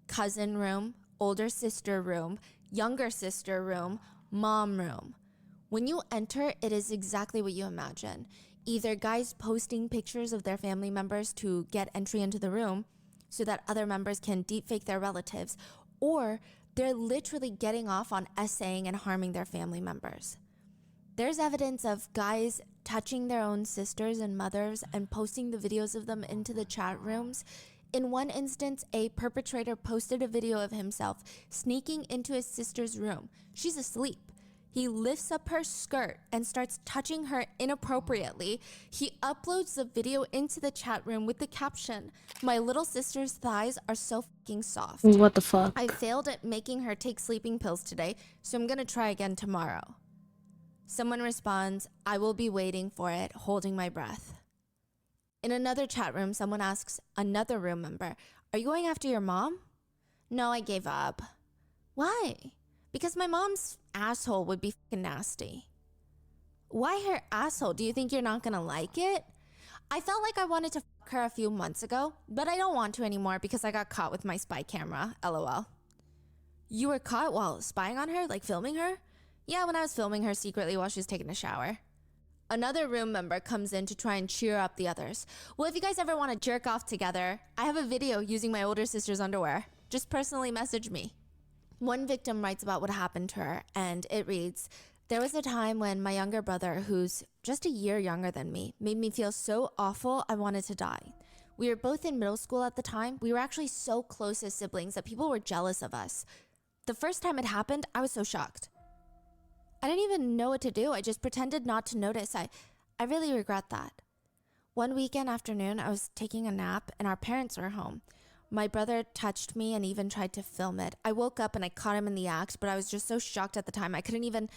cousin room, older sister room, younger sister room, mom room. When you enter, it is exactly what you imagine. Either guys posting pictures of their family members to get entry into the room so that other members can deepfake their relatives, or they're literally getting off on essaying and harming their family members. There's evidence of guys touching their own sisters and mothers and posting the videos of them into the chat rooms. In one instance, a perpetrator posted a video of himself sneaking into his sister's room. She's asleep. He lifts up her skirt and starts touching her inappropriately. He uploads the video into the chat room with the caption, "My little sister's thighs are so fucking soft. What the fuck? I failed at making her take sleeping pills today, so I'm gonna try again tomorrow." Someone responds, "I will be waiting for it, holding my breath." In another chat room, someone asks another room member, "Are you going after your mom?" "No, I gave up." "Why?" "Because my mom's asshole would be fucking nasty." "Why her asshole? Do you think you're not gonna like it?" "I felt like I wanted to fuck her a few months ago, but I don't want to anymore because I got caught with my spy camera, LOL. "You were caught while spying on her, like filming her?" "Yeah, when I was filming her secretly while she was taking a shower." Another room member comes in to try and cheer up the others. "Well, if you guys ever want to jerk off together, I have a video using my older sister's underwear. Just personally message me." One victim writes about what happened to her, and it reads, "There was a time when my younger brother, who's just a year younger than me, made me feel so awful I wanted to die. We were both in middle school at the time. We were actually so close as siblings that people were jealous of us. The first time it happened, I was so shocked. I didn't even know what to do. I just pretended not to notice. I really regret that. One weekend afternoon, I was taking a nap and our parents were home. My brother touched me and even tried to film it. I woke up and I caught him in the act, but I was just so shocked at the time. I couldn't even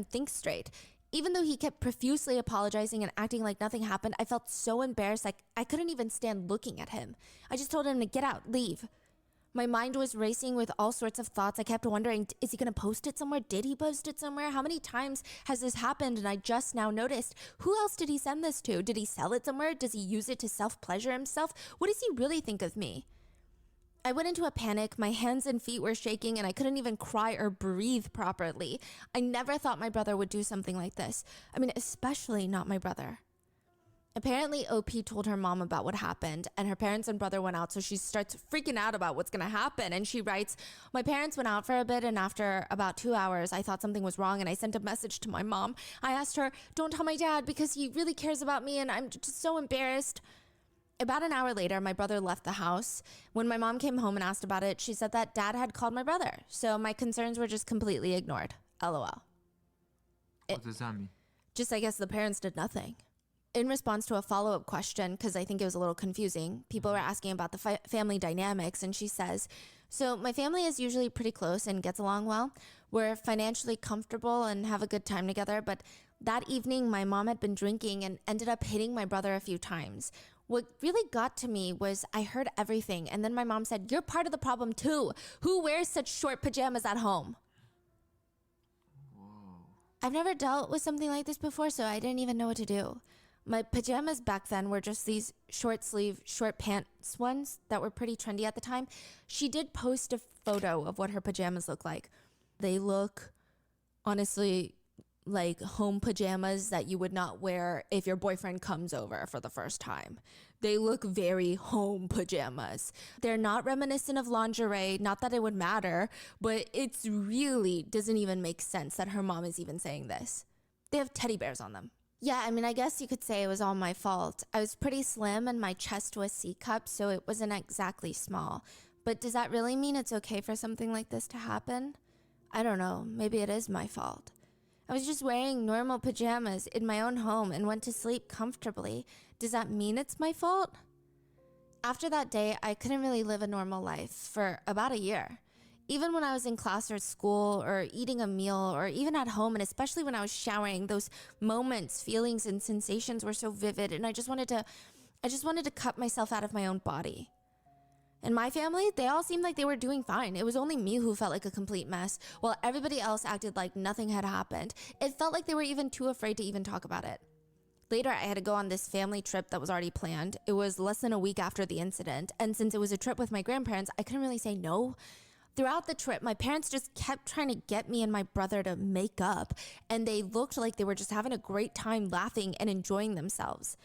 think straight. Even though he kept profusely apologizing and acting like nothing happened, I felt so embarrassed. I couldn't even stand looking at him. I just told him to get out, leave. My mind was racing with all sorts of thoughts. I kept wondering, is he going to post it somewhere? Did he post it somewhere? How many times has this happened? And I just now noticed, who else did he send this to? Did he sell it somewhere? Does he use it to self-pleasure himself? What does he really think of me? I went into a panic. My hands and feet were shaking and I couldn't even cry or breathe properly. I never thought my brother would do something like this. I mean, especially not my brother. Apparently, OP told her mom about what happened and her parents and brother went out, so she starts freaking out about what's going to happen. And she writes, my parents went out for a bit and after about 2 hours, I thought something was wrong and I sent a message to my mom. I asked her, don't tell my dad because he really cares about me and I'm just so embarrassed. About an hour later, my brother left the house. When my mom came home and asked about it, she said that dad had called my brother. So my concerns were just completely ignored. LOL. What does that mean? Just, I guess the parents did nothing. In response to a follow-up question, because I think it was a little confusing, people were asking about the family dynamics, and she says, so my family is usually pretty close and gets along well. We're financially comfortable and have a good time together, but that evening my mom had been drinking and ended up hitting my brother a few times. What really got to me was I heard everything, and then my mom said, you're part of the problem too. Who wears such short pajamas at home? Whoa. I've never dealt with something like this before, so I didn't even know what to do. My pajamas back then were just these short sleeve, short pants ones that were pretty trendy at the time. She did post a photo of what her pajamas look like. They look, honestly, like home pajamas that you would not wear if your boyfriend comes over for the first time. They look very home pajamas. They're not reminiscent of lingerie, not that it would matter, but it's really doesn't even make sense that her mom is even saying this. They have teddy bears on them. Yeah, I mean, I guess you could say it was all my fault. I was pretty slim and my chest was C-cup, so it wasn't exactly small. But does that really mean it's okay for something like this to happen? I don't know. Maybe it is my fault. I was just wearing normal pajamas in my own home and went to sleep comfortably. Does that mean it's my fault? After that day, I couldn't really live a normal life for about a year. Even when I was in class or school or eating a meal or even at home, and especially when I was showering, those moments, feelings, and sensations were so vivid, and I just wanted to cut myself out of my own body. In my family, they all seemed like they were doing fine. It was only me who felt like a complete mess, while everybody else acted like nothing had happened. It felt like they were even too afraid to even talk about it. Later, I had to go on this family trip that was already planned. It was less than a week after the incident, and since it was a trip with my grandparents, I couldn't really say no. Throughout the trip, my parents just kept trying to get me and my brother to make up, and they looked like they were just having a great time laughing and enjoying themselves.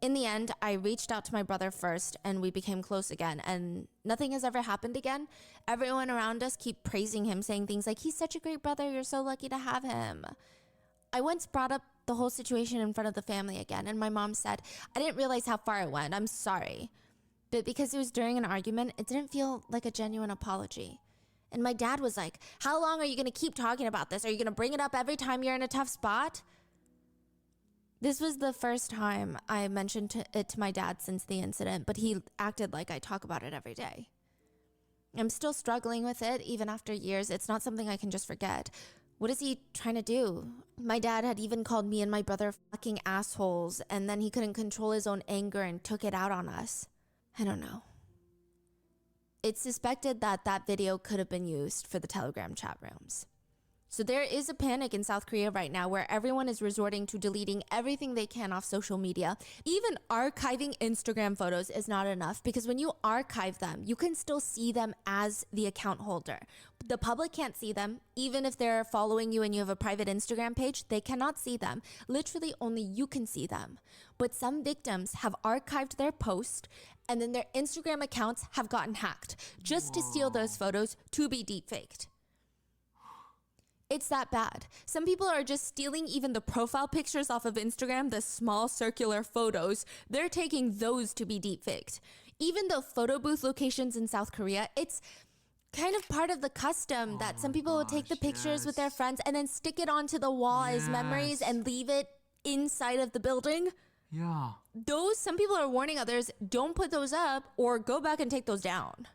In the end, I reached out to my brother first, and we became close again, and nothing has ever happened again. Everyone around us keep praising him, saying things like, he's such a great brother, you're so lucky to have him. I once brought up the whole situation in front of the family again, and my mom said, I didn't realize how far it went, I'm sorry. But because it was during an argument, it didn't feel like a genuine apology. And my dad was like, how long are you going to keep talking about this? Are you going to bring it up every time you're in a tough spot? This was the first time I mentioned it to my dad since the incident, but he acted like I talk about it every day. I'm still struggling with it, even after years. It's not something I can just forget. What is he trying to do? My dad had even called me and my brother fucking assholes, and then he couldn't control his own anger and took it out on us. I don't know. It's suspected that that video could have been used for the Telegram chat rooms. So there is a panic in South Korea right now where everyone is resorting to deleting everything they can off social media. Even archiving Instagram photos is not enough because when you archive them, you can still see them as the account holder. The public can't see them. Even if they're following you and you have a private Instagram page, they cannot see them. Literally only you can see them. But some victims have archived their post and then their Instagram accounts have gotten hacked just to steal those photos to be deepfaked. It's that bad. Some people are just stealing even the profile pictures off of Instagram, the small circular photos. They're taking those to be deepfaked. Even the photo booth locations in South Korea, it's kind of part of the custom that some people will take the pictures with their friends and then stick it onto the wall as memories and leave it inside of the building. Yeah. Some people are warning others, don't put those up or go back and take those down.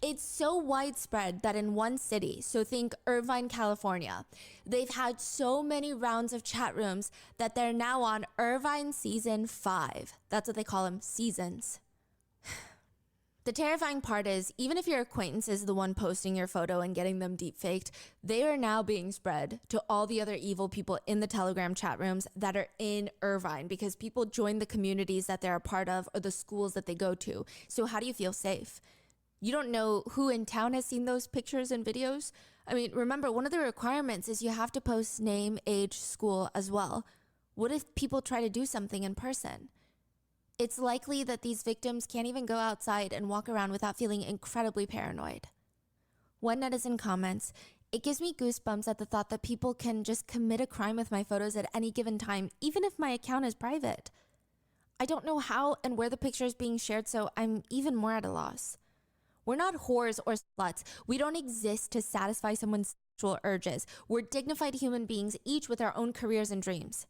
It's so widespread that in one city, so think Irvine, California, they've had so many rounds of chat rooms that they're now on Irvine Season 5. That's what they call them, seasons. The terrifying part is, even if your acquaintance is the one posting your photo and getting them deepfaked, they are now being spread to all the other evil people in the Telegram chat rooms that are in Irvine, because people join the communities that they're a part of or the schools that they go to. So how do you feel safe? You don't know who in town has seen those pictures and videos. I mean, remember, one of the requirements is you have to post name, age, school as well. What if people try to do something in person? It's likely that these victims can't even go outside and walk around without feeling incredibly paranoid. One netizen comments, "It gives me goosebumps at the thought that people can just commit a crime with my photos at any given time, even if my account is private. I don't know how and where the picture is being shared, so I'm even more at a loss. We're not whores or sluts. We don't exist to satisfy someone's sexual urges. We're dignified human beings, each with our own careers and dreams."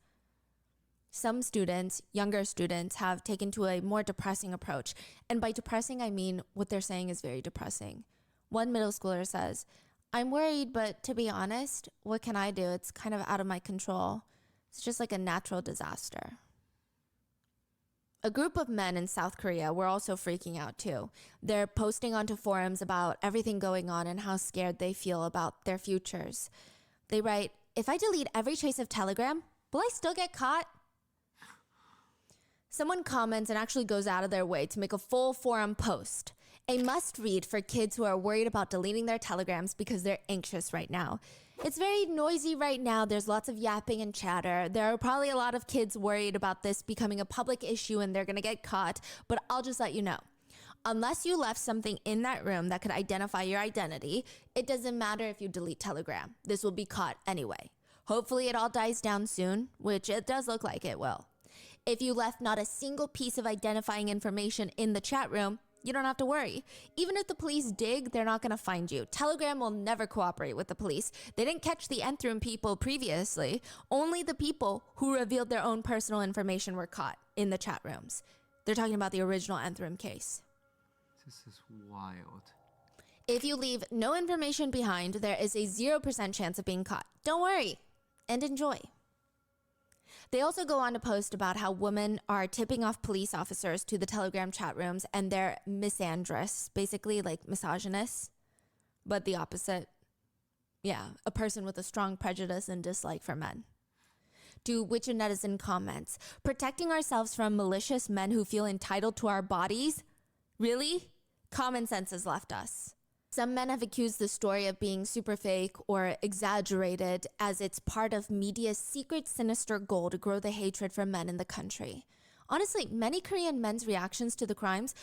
Some students, younger students, have taken to a more depressing approach. And by depressing, I mean what they're saying is very depressing. One middle schooler says, "I'm worried, but to be honest, what can I do? It's kind of out of my control. It's just like a natural disaster." A group of men in South Korea were also freaking out too. They're posting onto forums about everything going on and how scared they feel about their futures. They write, "If I delete every trace of Telegram, will I still get caught?" Someone comments and actually goes out of their way to make a full forum post. A must-read for kids who are worried about deleting their telegrams because they're anxious right now. It's very noisy right now. There's lots of yapping and chatter. There are probably a lot of kids worried about this becoming a public issue and they're going to get caught. But I'll just let you know. Unless you left something in that room that could identify your identity, it doesn't matter if you delete Telegram. This will be caught anyway. Hopefully it all dies down soon, which it does look like it will. If you left not a single piece of identifying information in the chat room, you don't have to worry. Even if the police dig, they're not going to find you. Telegram will never cooperate with the police. They didn't catch the Nth Room people previously. Only the people who revealed their own personal information were caught in the chat rooms. They're talking about the original Nth Room case. This is wild. If you leave no information behind, there is a 0% chance of being caught. Don't worry and enjoy. They also go on to post about how women are tipping off police officers to the Telegram chat rooms and they're misandrous, basically like misogynists, but the opposite. Yeah, a person with a strong prejudice and dislike for men. To which a netizen comments, "Protecting ourselves from malicious men who feel entitled to our bodies? Really? Common sense has left us." Some men have accused the story of being super fake or exaggerated as it's part of media's secret sinister goal to grow the hatred for men in the country. Honestly, many Korean men's reactions to the crimes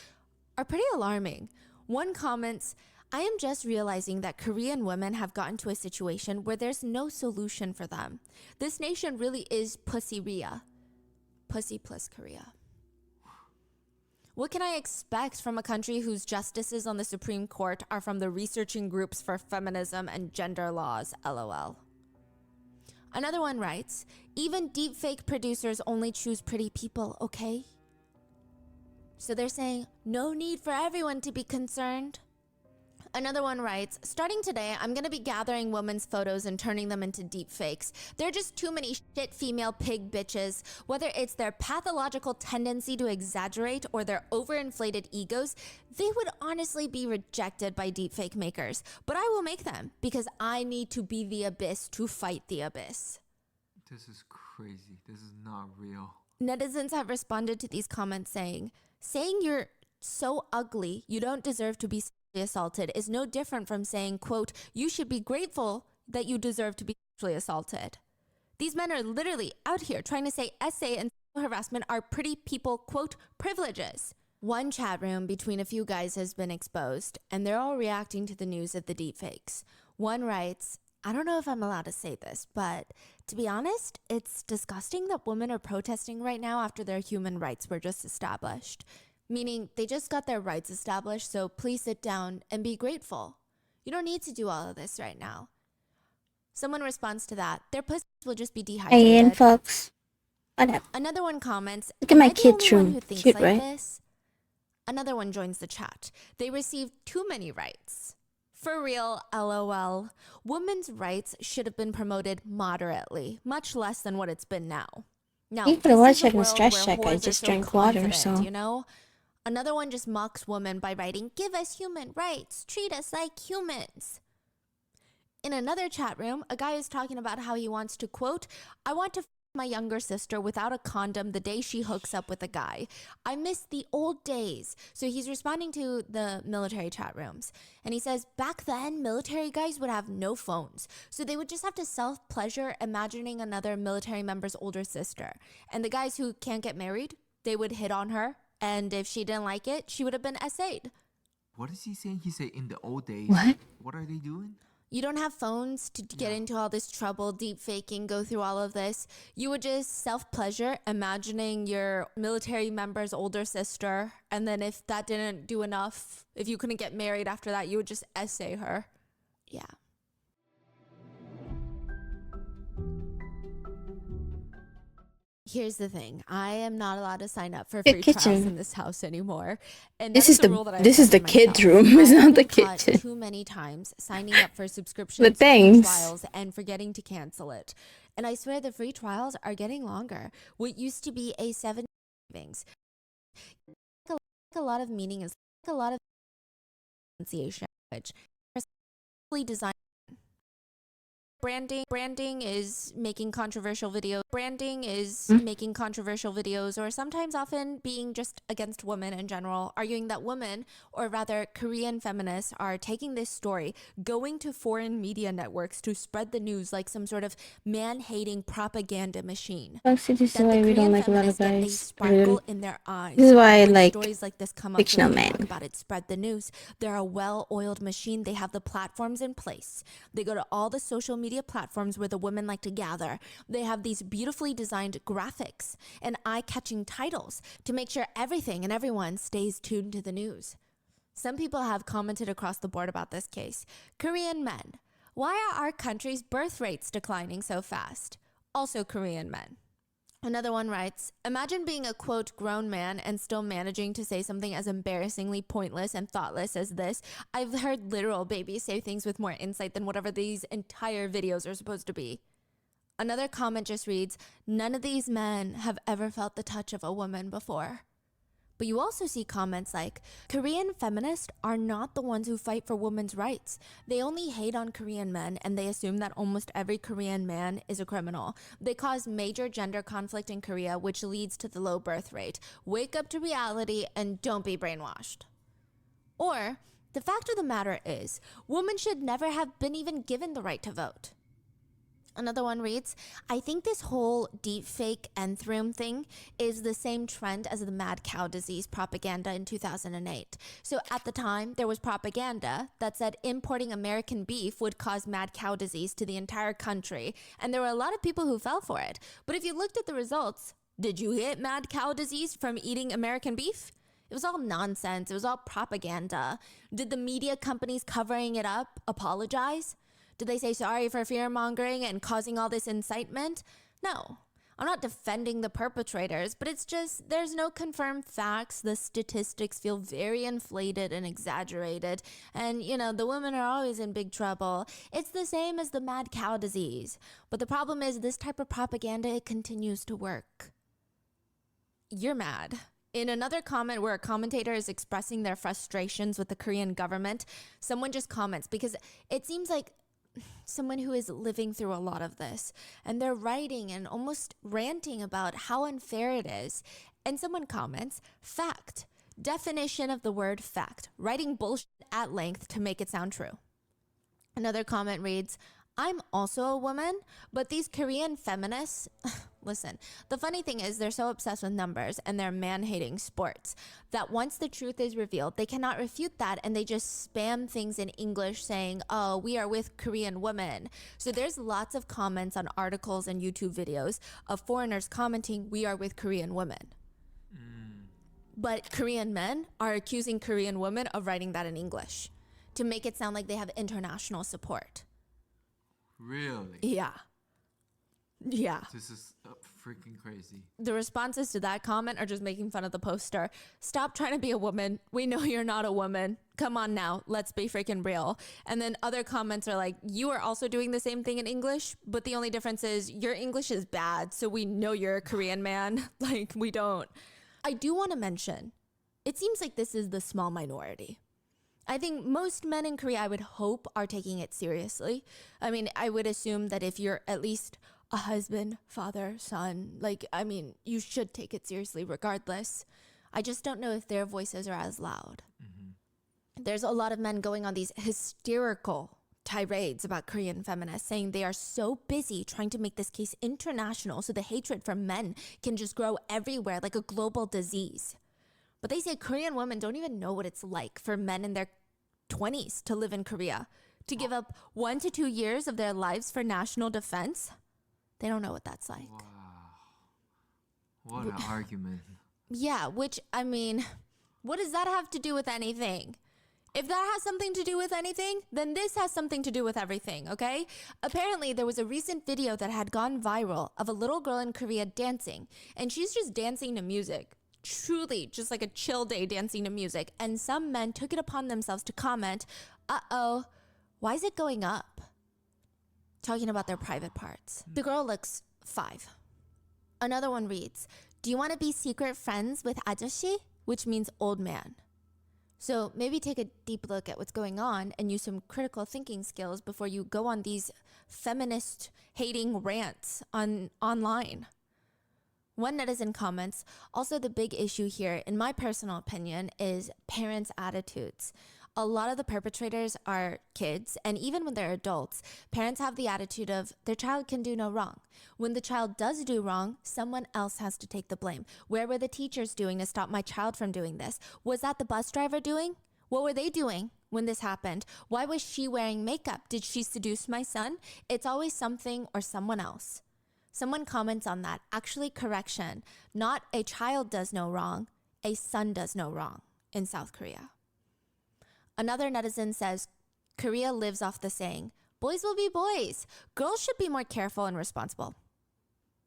are pretty alarming. One comments, "I am just realizing that Korean women have gotten to a situation where there's no solution for them. This nation really is pussy-ria. Pussy plus Korea. What can I expect from a country whose justices on the Supreme Court are from the researching groups for feminism and gender laws, LOL." Another one writes, "Even deepfake producers only choose pretty people, okay?" So they're saying, no need for everyone to be concerned. Another one writes, "Starting today, I'm going to be gathering women's photos and turning them into deep fakes. There are just too many shit female pig bitches. Whether it's their pathological tendency to exaggerate or their overinflated egos, they would honestly be rejected by deepfake makers. But I will make them because I need to be the abyss to fight the abyss." This is crazy. This is not real. Netizens have responded to these comments saying you're so ugly, you don't deserve to be sexually assaulted is no different from saying, quote, "You should be grateful that you deserve to be sexually assaulted." These men are literally out here trying to say SA and sexual harassment are pretty people, quote, privileges. One chat room between a few guys has been exposed, and they're all reacting to the news of the deepfakes. One writes, "I don't know if I'm allowed to say this, but to be honest, it's disgusting that women are protesting right now after their human rights were just established. Meaning they just got their rights established, so please sit down and be grateful. You don't need to do all of this right now." Someone responds to that, "Their pussies will just be dehydrated." Hey, Ian, folks. What up? Another one comments, "Look at my "Am I the kid's only one room. who thinks Cute, like right?" this?" Another one joins the chat. "They received too many rights. For real, LOL. Women's rights should have been promoted moderately, much less than what it's been now. Now, You could this watch is a it in world stress where check. I whores are just so drank water, confident, so. you know? Another one just mocks women by writing, "Give us human rights, treat us like humans." In another chat room, a guy is talking about how he wants to, quote, "I want to f my younger sister without a condom the day she hooks up with a guy. I miss the old days." So he's responding to the military chat rooms. And he says, back then, military guys would have no phones. So they would just have to self-pleasure imagining another military member's older sister. And the guys who can't get married, they would hit on her. And if she didn't like it, she would have been essayed. What is he saying? He said in the old days. What are they doing? You don't have phones to get into all this trouble, deep faking, go through all of this. You would just self-pleasure imagining your military member's older sister. And then if that didn't do enough, if you couldn't get married after that, you would just essay her. Yeah. Here's the thing. I am not allowed to sign up for free trials in this house anymore. And this is the kids' room. It's not the kitchen. Too many times signing up for subscriptions, But thanks. trials, and forgetting to cancel it. And I swear the free trials are getting longer. What used to be a 7 savings, a lot of meaning is a lot of pronunciation, which is designed. Branding is making controversial videos. Making controversial videos, or sometimes often being just against women in general, arguing that women, or rather Korean feminists, are taking this story, going to foreign media networks to spread the news like some sort of man-hating propaganda machine. This is why we don't like a lot of guys. Sparkle in their eyes. This is why I When like stories like this come up, fictional they men. talk about it, spread the news. They're a well-oiled machine. They have the platforms in place. They go to all the social media platforms where the women like to gather. They have these beautifully designed graphics and eye-catching titles to make sure everything and everyone stays tuned to the news. Some people have commented across the board about this case. Korean men. Why are our country's birth rates declining so fast? Also Korean men. Another one writes, imagine being a, quote, grown man and still managing to say something as embarrassingly pointless and thoughtless as this. I've heard literal babies say things with more insight than whatever these entire videos are supposed to be. Another comment just reads, none of these men have ever felt the touch of a woman before. But you also see comments like, Korean feminists are not the ones who fight for women's rights. They only hate on Korean men, and they assume that almost every Korean man is a criminal. They cause major gender conflict in Korea, which leads to the low birth rate. Wake up to reality and don't be brainwashed. Or, the fact of the matter is, women should never have been even given the right to vote. Another one reads, I think this whole deepfake Enthrim thing is the same trend as the mad cow disease propaganda in 2008. So at the time, there was propaganda that said importing American beef would cause mad cow disease to the entire country. And there were a lot of people who fell for it. But if you looked at the results, did you get mad cow disease from eating American beef? It was all nonsense. It was all propaganda. Did the media companies covering it up apologize? Did they say sorry for fear-mongering and causing all this incitement? No. I'm not defending the perpetrators, but it's just there's no confirmed facts. The statistics feel very inflated and exaggerated. And, you know, the women are always in big trouble. It's the same as the mad cow disease. But the problem is this type of propaganda, it continues to work. You're mad. In another comment where a commentator is expressing their frustrations with the Korean government, someone just comments because it seems like someone who is living through a lot of this, and they're writing and almost ranting about how unfair it is. And someone comments, fact, definition of the word fact, writing bullshit at length to make it sound true. Another comment reads, I'm also a woman, but these Korean feminists, listen, the funny thing is they're so obsessed with numbers and their man-hating sports that once the truth is revealed, they cannot refute that, and they just spam things in English saying, oh, we are with Korean women. So there's lots of comments on articles and YouTube videos of foreigners commenting, we are with Korean women. But Korean men are accusing Korean women of writing that in English to make it sound like they have international support. Really? Yeah. This is freaking crazy. The responses to that comment are just making fun of the poster. Stop trying to be a woman. We know you're not a woman. Come on now. Let's be freaking real. And then other comments are like, you are also doing the same thing in English, but the only difference is your English is bad, so we know you're a Korean man. Like, we don't. I do want to mention it seems like this is the small minority. I think most men in Korea, I would hope, are taking it seriously. I mean, I would assume that if you're at least a husband, father, son, like, I mean, you should take it seriously regardless. I just don't know if their voices are as loud. There's a lot of men going on these hysterical tirades about Korean feminists, saying they are so busy trying to make this case international so the hatred for men can just grow everywhere like a global disease. But they say Korean women don't even know what it's like for men in their 20s to live in Korea, to give up 1 to 2 years of their lives for national defense. They don't know what that's like. Wow. What an argument. Yeah, which, I mean, what does that have to do with anything? If that has something to do with anything, then this has something to do with everything, okay? Apparently, there was a recent video that had gone viral of a little girl in Korea dancing, and she's just dancing to music. Truly, just like a chill day dancing to music. And some men took it upon themselves to comment, uh-oh, why is it going up? Talking about their private parts. The girl looks 5. Another one reads, do you want to be secret friends with 아저씨? Which means old man. So maybe take a deep look at what's going on and use some critical thinking skills before you go on these feminist hating rants online. One netizen comments, also the big issue here, in my personal opinion, is parents' attitudes. A lot of the perpetrators are kids, and even when they're adults, parents have the attitude of their child can do no wrong. When the child does do wrong, someone else has to take the blame. Where were the teachers doing to stop my child from doing this? Was that the bus driver doing? What were they doing when this happened? Why was she wearing makeup? Did she seduce my son? It's always something or someone else. Someone comments on that. Actually, correction. Not a child does no wrong. A son does no wrong in South Korea. Another netizen says, Korea lives off the saying, boys will be boys. Girls should be more careful and responsible.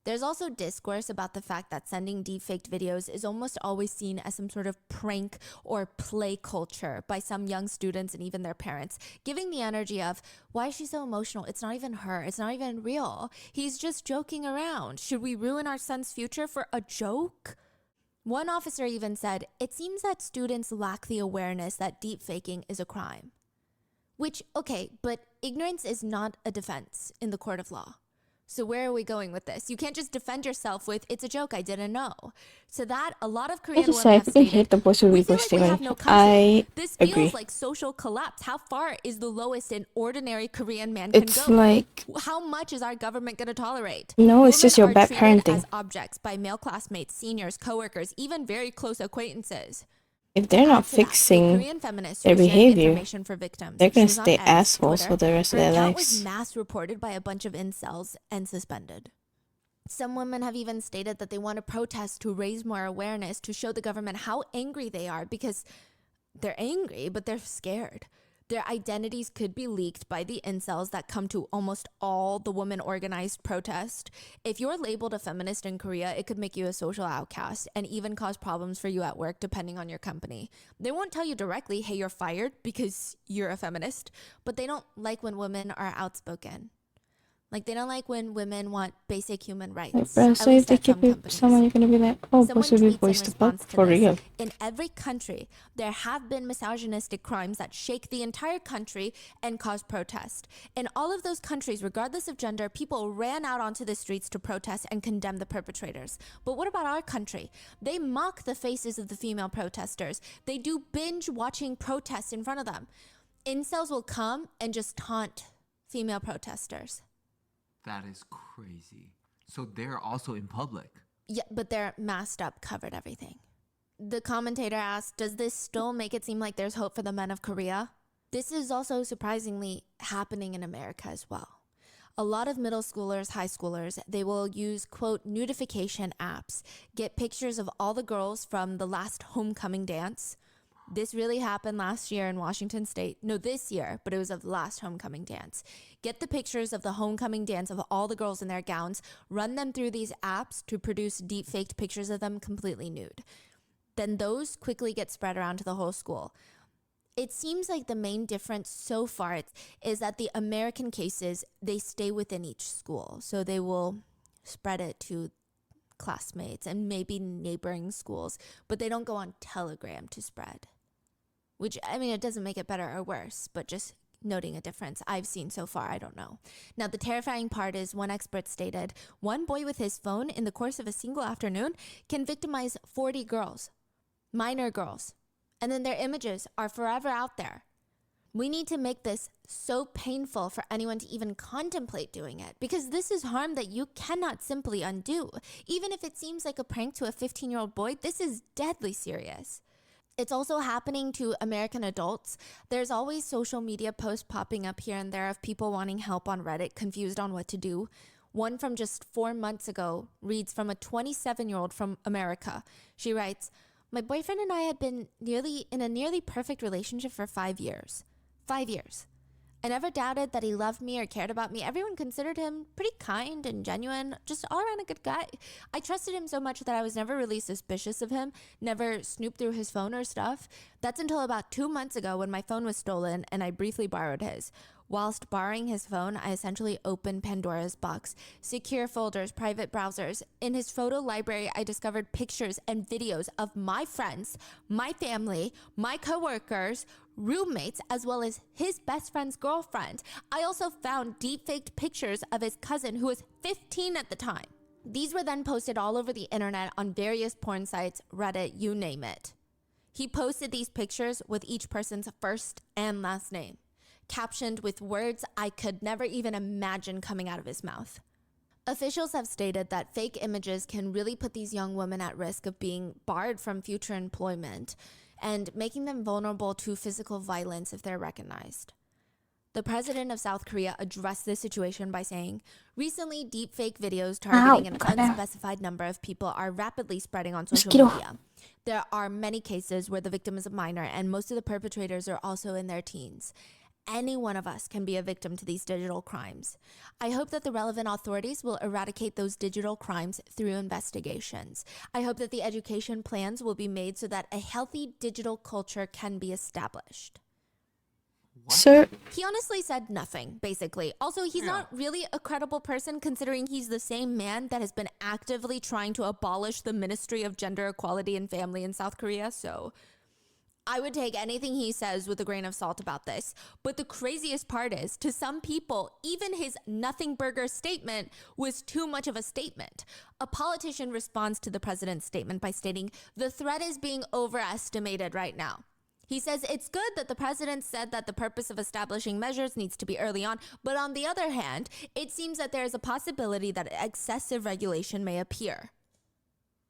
There's also discourse about the fact that sending deepfaked videos is almost always seen as some sort of prank or play culture by some young students and even their parents, giving the energy of, why is she so emotional? It's not even her. It's not even real. He's just joking around. Should we ruin our son's future for a joke? One officer even said, it seems that students lack the awareness that deepfaking is a crime. Which, okay, but ignorance is not a defense in the court of law. So where are we going with this? You can't just defend yourself with, it's a joke, I didn't know. So that, a lot of Korean women have stated, hate the voice we feel like we have no country. This agree. feels like social collapse. How far is the lowest an ordinary Korean man can It's go? like, how much is our government going to tolerate? no, it's Women just your are bad treated parenting. as objects by male classmates, seniors, coworkers, even very close acquaintances. If they're not Add to that, the fixing Korean feminists their who shared behavior, information for victims. they're She gonna was on stay X, assholes Twitter. for the rest of Her their account lives. was mass reported by a bunch of incels and suspended. Some women have even stated that they want to protest to raise more awareness, to show the government how angry they are, because they're angry, but they're scared. Their identities could be leaked by the incels that come to almost all the women organized protest. If you're labeled a feminist in Korea, it could make you a social outcast and even cause problems for you at work, depending on your company. They won't tell you directly, hey, you're fired because you're a feminist, but they don't like when women are outspoken. Like, they don't like when women want basic human rights. Like, bro, so if they keep it someone, you're gonna be like, oh, boys will be boys to fuck for real. In every country, there have been misogynistic crimes that shake the entire country and cause protest. In all of those countries, regardless of gender, people ran out onto the streets to protest and condemn the perpetrators. But what about our country? They mock the faces of the female protesters. They do binge watching protests in front of them. Incels will come and just taunt female protesters. That is crazy. So they're also in public. Yeah, but they're masked up, covered everything. The commentator asked, does this still make it seem like there's hope for the men of Korea? This is also surprisingly happening in America as well. A lot of middle schoolers, high schoolers, they will use, quote, nudification apps, get pictures of all the girls from the last homecoming dance. This really happened last year in Washington State. No, this year, but it was of the last homecoming dance. Get the pictures of the homecoming dance of all the girls in their gowns, run them through these apps to produce deep-faked pictures of them completely nude. Then those quickly get spread around to the whole school. It seems like the main difference so far is that the American cases, they stay within each school. So they will spread it to classmates and maybe neighboring schools, but they don't go on Telegram to spread. Which, I mean, it doesn't make it better or worse, but just noting a difference I've seen so far, I don't know. Now, the terrifying part is one expert stated, one boy with his phone in the course of a single afternoon can victimize 40 girls, minor girls, and then their images are forever out there. We need to make this so painful for anyone to even contemplate doing it, because this is harm that you cannot simply undo. Even if it seems like a prank to a 15-year-old boy, this is deadly serious. It's also happening to American adults. There's always social media posts popping up here and there of people wanting help on Reddit, confused on what to do. One from just 4 months ago reads from a 27-year-old from America. She writes, "My boyfriend and I had been in a nearly perfect relationship for 5 years. 5 years. I never doubted that he loved me or cared about me. Everyone considered him pretty kind and genuine, just all around a good guy. I trusted him so much that I was never really suspicious of him, never snooped through his phone or stuff. That's until about 2 months ago when my phone was stolen and I briefly borrowed his. Whilst borrowing his phone, I essentially opened Pandora's box, secure folders, private browsers. In his photo library, I discovered pictures and videos of my friends, my family, my coworkers, roommates, as well as his best friend's girlfriend. I also found deepfaked pictures of his cousin who was 15 at the time. These were then posted all over the internet on various porn sites, Reddit, you name it. He posted these pictures with each person's first and last name, captioned with words I could never even imagine coming out of his mouth. Officials have stated that fake images can really put these young women at risk of being barred from future employment and making them vulnerable to physical violence if they're recognized. The president of South Korea addressed this situation by saying, recently deepfake videos targeting an unspecified number of people are rapidly spreading on social media. There are many cases where the victim is a minor and most of the perpetrators are also in their teens. Any one of us can be a victim to these digital crimes. I hope that the relevant authorities will eradicate those digital crimes through investigations. I hope that the education plans will be made so that a healthy digital culture can be established. Sir, he honestly said nothing, basically. Also, he's not really a credible person considering he's the same man that has been actively trying to abolish the Ministry of Gender Equality and Family in South Korea, so I would take anything he says with a grain of salt about this. But the craziest part is, to some people, even his nothing burger statement was too much of a statement. A politician responds to the president's statement by stating, the threat is being overestimated right now. He says it's good that the president said that the purpose of establishing measures needs to be early on, but on the other hand, it seems that there is a possibility that excessive regulation may appear.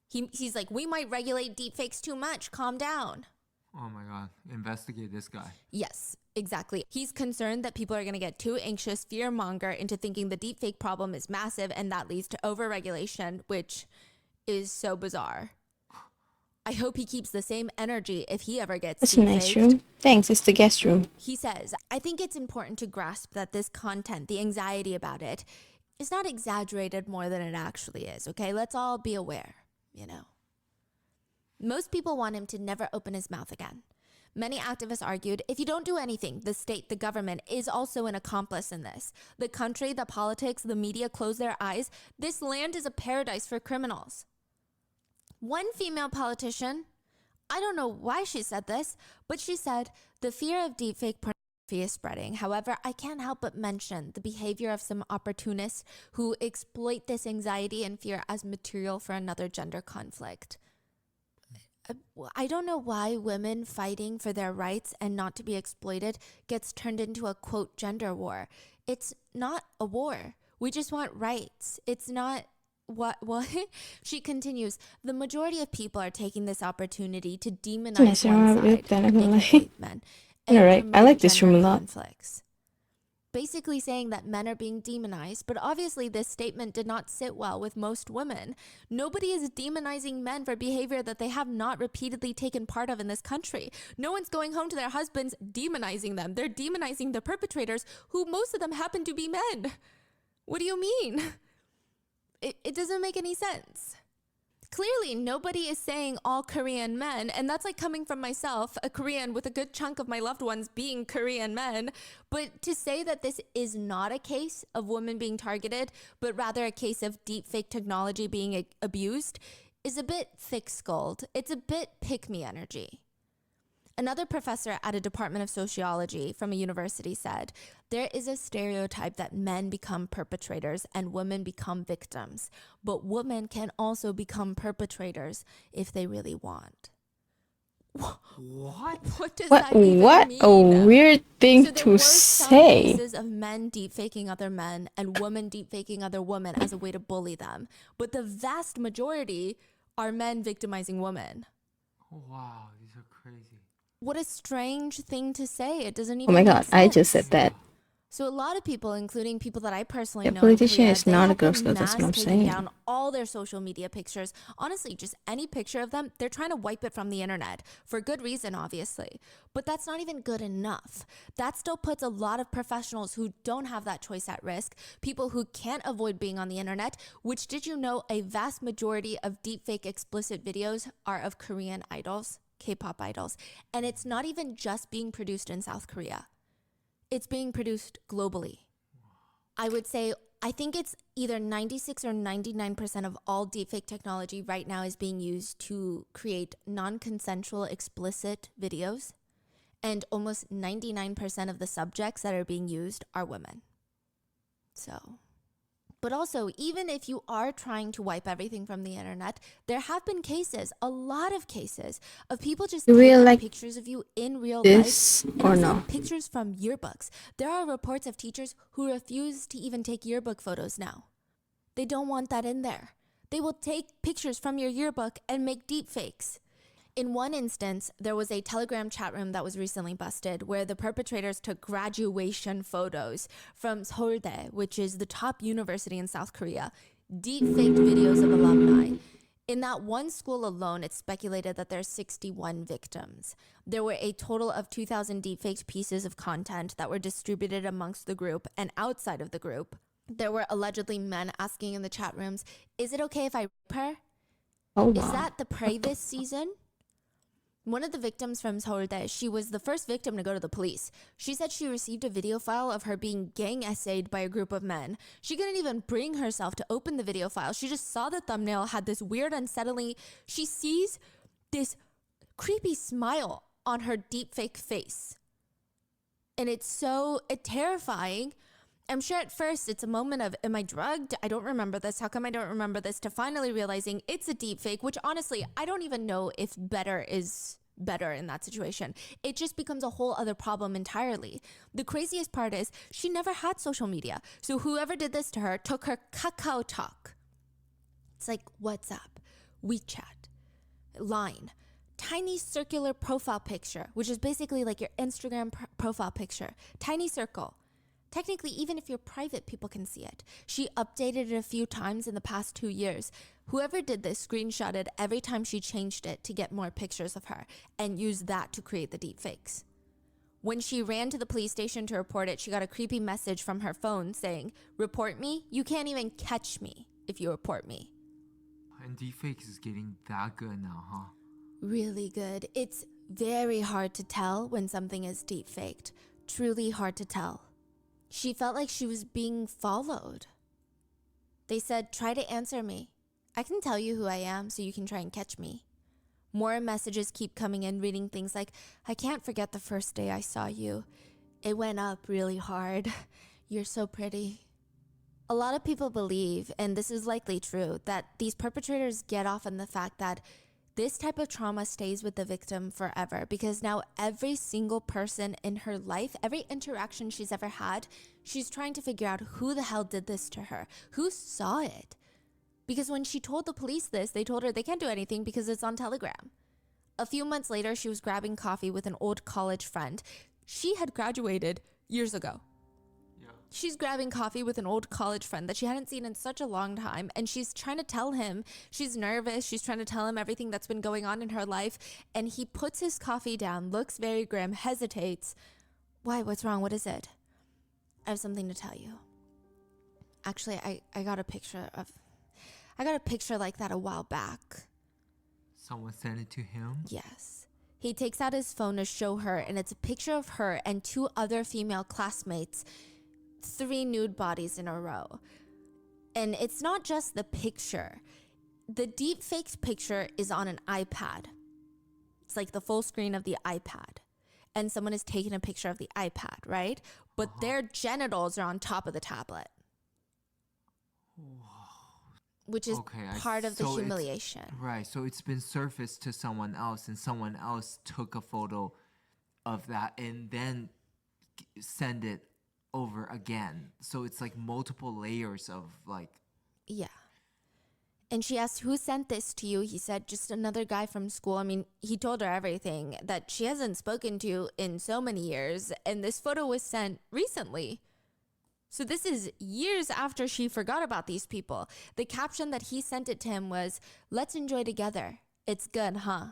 He's like, we might regulate deepfakes too much, calm down. Oh my God, investigate this guy. Yes, exactly. He's concerned that people are going to get too anxious, fear-monger into thinking the deepfake problem is massive and that leads to over-regulation, which is so bizarre. I hope he keeps the same energy if he ever gets that's a nice room. Thanks, it's the guest room. He says, I think it's important to grasp that this content, the anxiety about it, is not exaggerated more than it actually is, okay? Let's all be aware, you know. Most people want him to never open his mouth again. Many activists argued, if you don't do anything, the state, the government, is also an accomplice in this. The country, the politics, the media close their eyes. This land is a paradise for criminals. One female politician, I don't know why she said this, but she said, the fear of deepfake pornography is spreading. However, I can't help but mention the behavior of some opportunists who exploit this anxiety and fear as material for another gender conflict. I don't know why women fighting for their rights and not to be exploited gets turned into a, quote, gender war. It's not a war. We just want rights. It's not... What? She continues, the majority of people are taking this opportunity to demonize one side, men, Alright, I like this room a lot. Conflicts. Basically saying that men are being demonized, but obviously this statement did not sit well with most women. Nobody is demonizing men for behavior that they have not repeatedly taken part of in this country. No one's going home to their husbands demonizing them. They're demonizing the perpetrators, who most of them happen to be men. What do you mean? It doesn't make any sense. clearly nobody is saying all Korean men, and that's like coming from myself, a Korean with a good chunk of my loved ones being Korean men. But to say that this is not a case of women being targeted, but rather a case of deepfake technology being abused is a bit thick-skulled. It's a bit pick-me energy. Another professor at a department of sociology from a university said, there is a stereotype that men become perpetrators and women become victims, but women can also become perpetrators if they really want. What? What does that even what mean? a weird thing So there to were say. some cases of men deepfaking other men and women deepfaking other women as a way to bully them, but the vast majority are men victimizing women. Oh, wow, these are crazy. What a strange thing to say. It doesn't even Oh my make god, sense. I just said that. So a lot of people, including people that I personally A know, politician in Korea, is they not a have been ghost, though, that's what I'm mass taking saying. down all their social media pictures. Honestly, just any picture of them, they're trying to wipe it from the internet. For good reason, obviously. But that's not even good enough. That still puts a lot of professionals who don't have that choice at risk, people who can't avoid being on the internet, which did you know a vast majority of deepfake explicit videos are of Korean idols, K-pop idols. And it's not even just being produced in South Korea. It's being produced globally. I would say, I think it's either 96 or 99% of all deepfake technology right now is being used to create non-consensual explicit videos. And almost 99% of the subjects that are being used are women. So, but also, even if you are trying to wipe everything from the internet, there have been cases, a lot of cases, of people just taking like pictures of you in real this life. And or also no? pictures from yearbooks. There are reports of teachers who refuse to even take yearbook photos now. They don't want that in there. They will take pictures from your yearbook and make deep fakes. In one instance, there was a Telegram chat room that was recently busted where the perpetrators took graduation photos from Seouldae, which is the top university in South Korea, deep-faked videos of alumni. In that one school alone, it's speculated that there's 61 victims. There were a total of 2,000 deep-faked pieces of content that were distributed amongst the group and outside of the group. There were allegedly men asking in the chat rooms, is it okay if I rape her? Oh, wow. Is that the prey this season? One of the victims from Seouldae, she was the first victim to go to the police. She said she received a video file of her being gang essayed by a group of men. She couldn't even bring herself to open the video file. She just saw the thumbnail, had this weird unsettling, she sees this creepy smile on her deepfake face. And it's so terrifying. I'm sure at first it's a moment of, am I drugged? I don't remember this. How come I don't remember this? To finally realizing it's a deep fake, which honestly, I don't even know if better is better in that situation. It just becomes a whole other problem entirely. The craziest part is she never had social media. So whoever did this to her took her Kakao Talk. It's like WhatsApp, WeChat, Line, tiny circular profile picture, which is basically like your Instagram profile picture, tiny circle. Technically, even if you're private, people can see it. She updated it a few times in the past 2 years. Whoever did this screenshotted every time she changed it to get more pictures of her and used that to create the deepfakes. When she ran to the police station to report it, she got a creepy message from her phone saying, report me? You can't even catch me if you report me. And deepfakes is getting that good now, huh? Really good. It's very hard to tell when something is deepfaked. Truly hard to tell. She felt like she was being followed. They said, try to answer me. I can tell you who I am so you can try and catch me. More messages keep coming in, reading things like, I can't forget the first day I saw you. It went up really hard. You're so pretty. A lot of people believe, and this is likely true, that these perpetrators get off on the fact that this type of trauma stays with the victim forever because now every single person in her life, every interaction she's ever had, she's trying to figure out who the hell did this to her, who saw it. Because when she told the police this, they told her they can't do anything because it's on Telegram. A few months later, she was grabbing coffee with an old college friend. She had graduated years ago. She's grabbing coffee with an old college friend that she hadn't seen in such a long time. And she's trying to tell him, she's nervous. She's trying to tell him everything that's been going on in her life. And he puts his coffee down, looks very grim, hesitates. Why? What's wrong? What is it? I have something to tell you. Actually, I got a picture of, I got a picture like that a while back. Someone sent it to him? Yes. He takes out his phone to show her, and it's a picture of her and 2 other female classmates, 3 nude bodies in a row. And it's not just the picture. The deep-faked picture is on an iPad. It's like the full screen of the iPad. And someone is taking a picture of the iPad, right? But their genitals are on top of the tablet. Which is part of the humiliation. Right, so it's been surfaced to someone else, and someone else took a photo of that and then send it over again. So it's like multiple layers of like... Yeah. And she asked, who sent this to you? He said, just another guy from school. I mean, he told her everything that she hasn't spoken to in so many years. And this photo was sent recently. So this is years after she forgot about these people. The caption that he sent it to him was, let's enjoy together. It's good, huh?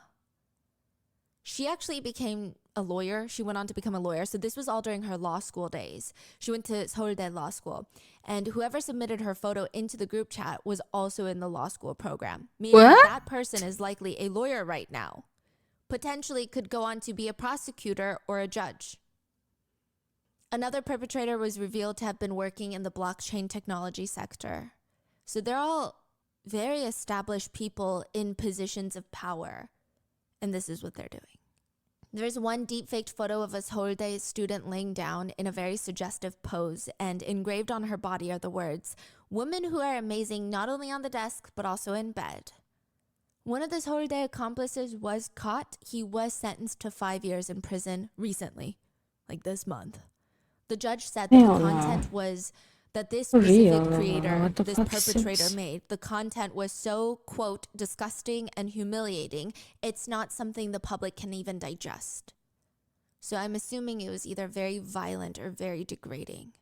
She actually became a lawyer. She went on to become a lawyer. So this was all during her law school days. She went to WOOOO Law School. And whoever submitted her photo into the group chat was also in the law school program. Meaning that person is likely a lawyer right now. Potentially could go on to be a prosecutor or a judge. Another perpetrator was revealed to have been working in the blockchain technology sector. So they're all very established people in positions of power. And this is what they're doing. There's one deep-faked photo of a WOOOO student laying down in a very suggestive pose, and engraved on her body are the words, women who are amazing not only on the desk, but also in bed. One of the WOOOO accomplices was caught. He was sentenced to 5 years in prison recently, like this month. The judge said that the content was that this specific creator, this perpetrator made, the content was so, quote, disgusting and humiliating, it's not something the public can even digest. So I'm assuming it was either very violent or very degrading.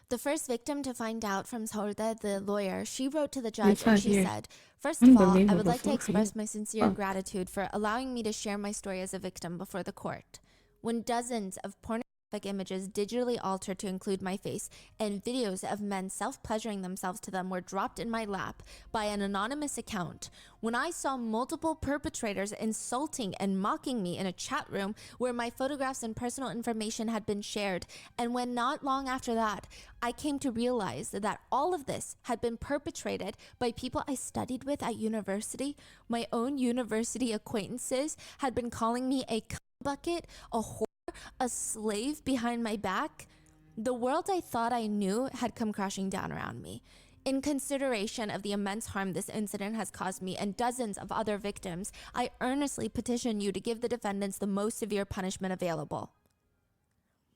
The first victim to find out from WOOOO, the lawyer, she wrote to the judge and she said, first of all, I would like to express my sincere gratitude for allowing me to share my story as a victim before the court. When dozens of pornographic images digitally altered to include my face and videos of men self-pleasuring themselves to them were dropped in my lap by an anonymous account, when I saw multiple perpetrators insulting and mocking me in a chat room where my photographs and personal information had been shared, and when not long after that, I came to realize that all of this had been perpetrated by people I studied with at university, my own university acquaintances had been calling me a bucket, a whore, a slave behind my back, the world I thought I knew had come crashing down around me. In consideration of the immense harm this incident has caused me and dozens of other victims, I earnestly petition you to give the defendants the most severe punishment available.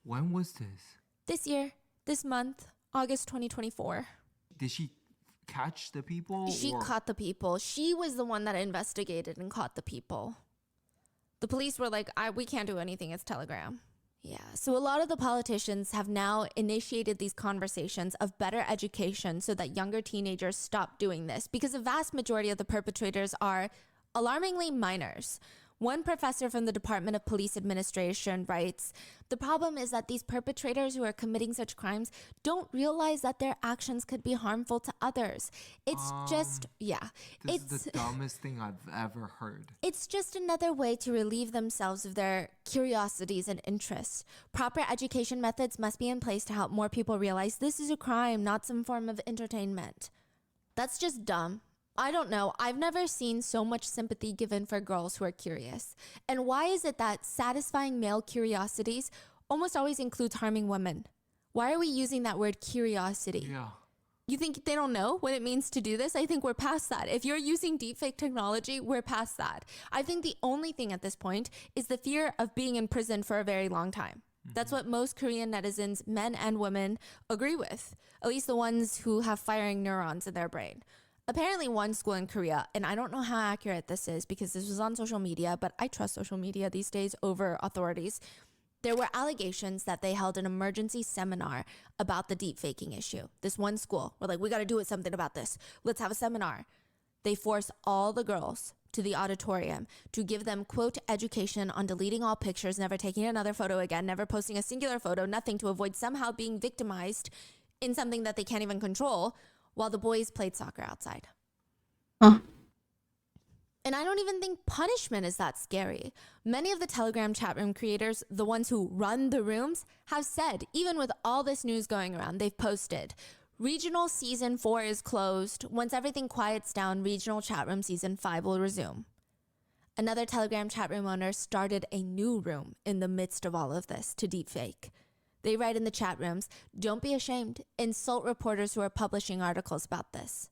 When was this? This year, this month, August 2024. Did she catch the people? She caught the people. She was the one that investigated and caught the people. The police were like, we can't do anything, it's Telegram. Yeah, so a lot of the politicians have now initiated these conversations of better education so that younger teenagers stop doing this, because the vast majority of the perpetrators are alarmingly minors. One professor from the Department of Police Administration writes, the problem is that these perpetrators who are committing such crimes don't realize that their actions could be harmful to others. It's just, This is the dumbest thing I've ever heard. It's just another way to relieve themselves of their curiosities and interests. Proper education methods must be in place to help more people realize this is a crime, not some form of entertainment. That's just dumb. I don't know. I've never seen so much sympathy given for girls who are curious. And why is it that satisfying male curiosities almost always includes harming women? Why are we using that word curiosity? Yeah. You think they don't know what it means to do this? I think we're past that. If you're using deepfake technology, we're past that. I think the only thing at this point is the fear of being in prison for a very long time. That's what most Korean netizens, men and women, agree with. At least the ones who have firing neurons in their brain. Apparently one school in Korea, and I don't know how accurate this is because this was on social media, but I trust social media these days over authorities. There were allegations that they held an emergency seminar about the deepfaking issue. This one school were like, we got to do something about this. Let's have a seminar. They forced all the girls to the auditorium to give them, quote, education on deleting all pictures, never taking another photo again, never posting a singular photo, nothing, to avoid somehow being victimized in something that they can't even control, while the boys played soccer outside. Huh. And I don't even think punishment is that scary. Many of the Telegram chat room creators, the ones who run the rooms, have said, even with all this news going around, they've posted, Regional Season 4 is closed. Once everything quiets down, Regional Chat Room Season 5 will resume. Another Telegram chat room owner started a new room in the midst of all of this to deepfake. They write in the chat rooms, don't be ashamed. Insult reporters who are publishing articles about this.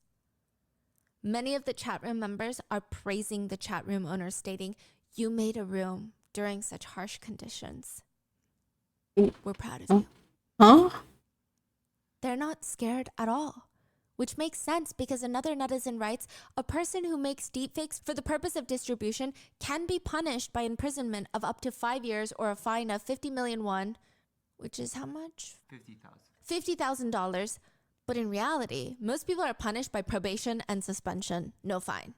Many of the chat room members are praising the chat room owner, stating, you made a room during such harsh conditions. We're proud of you. Huh? They're not scared at all, which makes sense because another netizen writes, a person who makes deepfakes for the purpose of distribution can be punished by imprisonment of up to 5 years or a fine of 50 million won, which is how much? $50,000. But in reality, most people are punished by probation and suspension, no fine.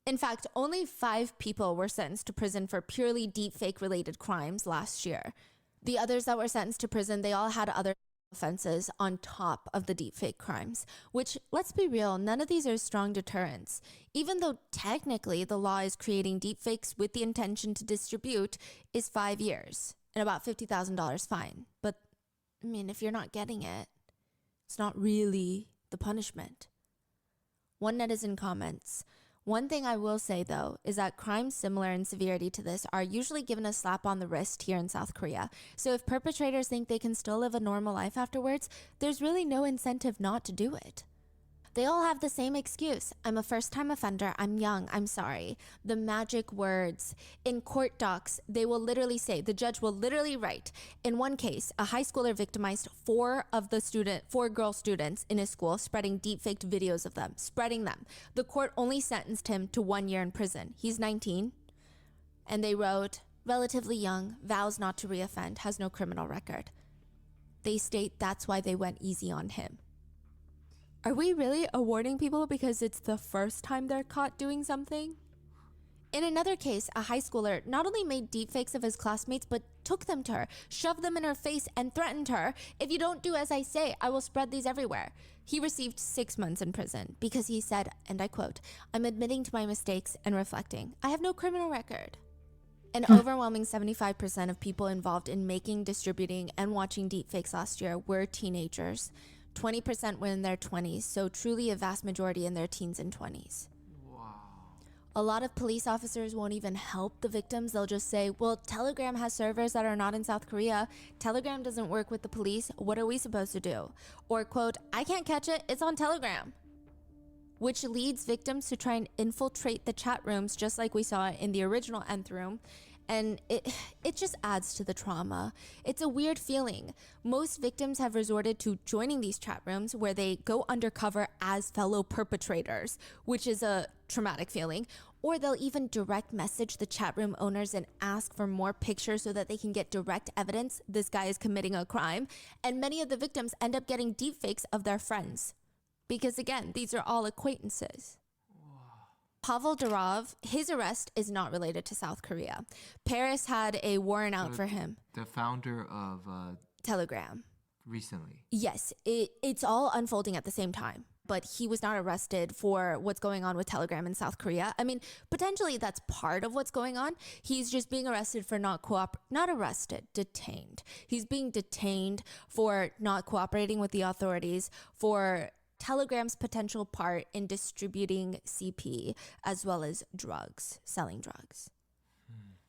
In fact, only 5 people were sentenced to prison for purely deepfake related crimes last year. The others that were sentenced to prison, they all had other offenses on top of the deepfake crimes, which, let's be real, none of these are strong deterrents. Even though technically the law is creating deepfakes with the intention to distribute is 5 years and about $50,000 fine. But I mean, if you're not getting it, it's not really the punishment. One netizen comments, one thing I will say though is that crimes similar in severity to this are usually given a slap on the wrist here in South Korea. So if perpetrators think they can still live a normal life afterwards, there's really no incentive not to do it. They all have the same excuse. I'm a first-time offender. I'm young. I'm sorry. The magic words. In court docs, they will literally say, the judge will literally write, in one case, a high schooler victimized 4 girl students in his school, spreading deepfaked videos of them, spreading them. The court only sentenced him to 1 year in prison. He's 19. And they wrote, relatively young, vows not to reoffend, has no criminal record. They state that's why they went easy on him. Are we really awarding people because it's the first time they're caught doing something? In another case, a high schooler not only made deepfakes of his classmates, but took them to her, shoved them in her face, and threatened her, if you don't do as I say, I will spread these everywhere. He received 6 months in prison because he said, and I quote, I'm admitting to my mistakes and reflecting. I have no criminal record. An overwhelming 75% of people involved in making, distributing, and watching deepfakes last year were teenagers. 20% were in their 20s, so truly a vast majority in their teens and 20s. Wow. A lot of police officers won't even help the victims. They'll just say, well, Telegram has servers that are not in South Korea. Telegram doesn't work with the police. What are we supposed to do? Or quote, I can't catch it. It's on Telegram. Which leads victims to try and infiltrate the chat rooms, just like we saw in the original Nth room. And it just adds to the trauma. It's a weird feeling. Most victims have resorted to joining these chat rooms where they go undercover as fellow perpetrators, which is a traumatic feeling. Or they'll even direct message the chat room owners and ask for more pictures so that they can get direct evidence this guy is committing a crime. And many of the victims end up getting deepfakes of their friends. Because again, these are all acquaintances. Pavel Durov, his arrest is not related to South Korea. Paris had a warrant out for him. The founder of Telegram. Recently. Yes, it's all unfolding at the same time. But he was not arrested for what's going on with Telegram in South Korea. I mean, potentially that's part of what's going on. He's just being arrested for detained. He's being detained for not cooperating with the authorities, for Telegram's potential part in distributing CP as well as drugs, selling drugs.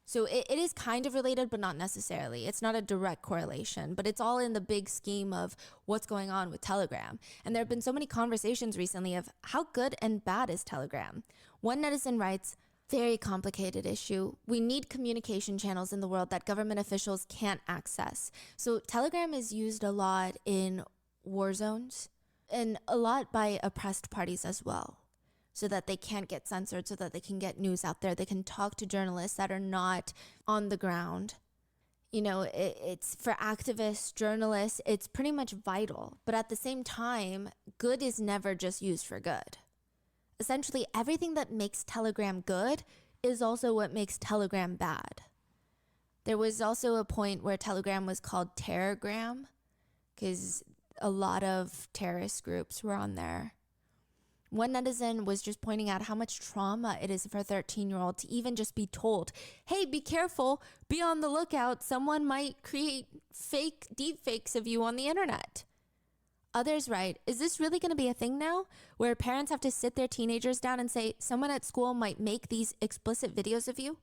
So it is kind of related, but not necessarily. It's not a direct correlation, but it's all in the big scheme of what's going on with Telegram. And there have been so many conversations recently of how good and bad is Telegram. One netizen writes, very complicated issue. We need communication channels in the world that government officials can't access. So Telegram is used a lot in war zones, and a lot by oppressed parties as well, so that they can't get censored, so that they can get news out there. They can talk to journalists that are not on the ground. You know, it's for activists, journalists, it's pretty much vital. But at the same time, good is never just used for good. Essentially, everything that makes Telegram good is also what makes Telegram bad. There was also a point where Telegram was called Terrorgram, because a lot of terrorist groups were on there. One netizen was just pointing out how much trauma it is for a 13-year-old to even just be told, hey, be careful, be on the lookout, someone might create fake deep fakes of you on the internet. Others write, is this really going to be a thing now, where parents have to sit their teenagers down and say, someone at school might make these explicit videos of you?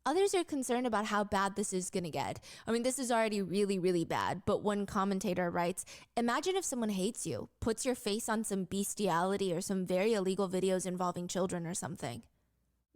Others are concerned about how bad this is going to get. I mean, this is already really, really bad, but one commentator writes, imagine if someone hates you, puts your face on some bestiality or some very illegal videos involving children or something.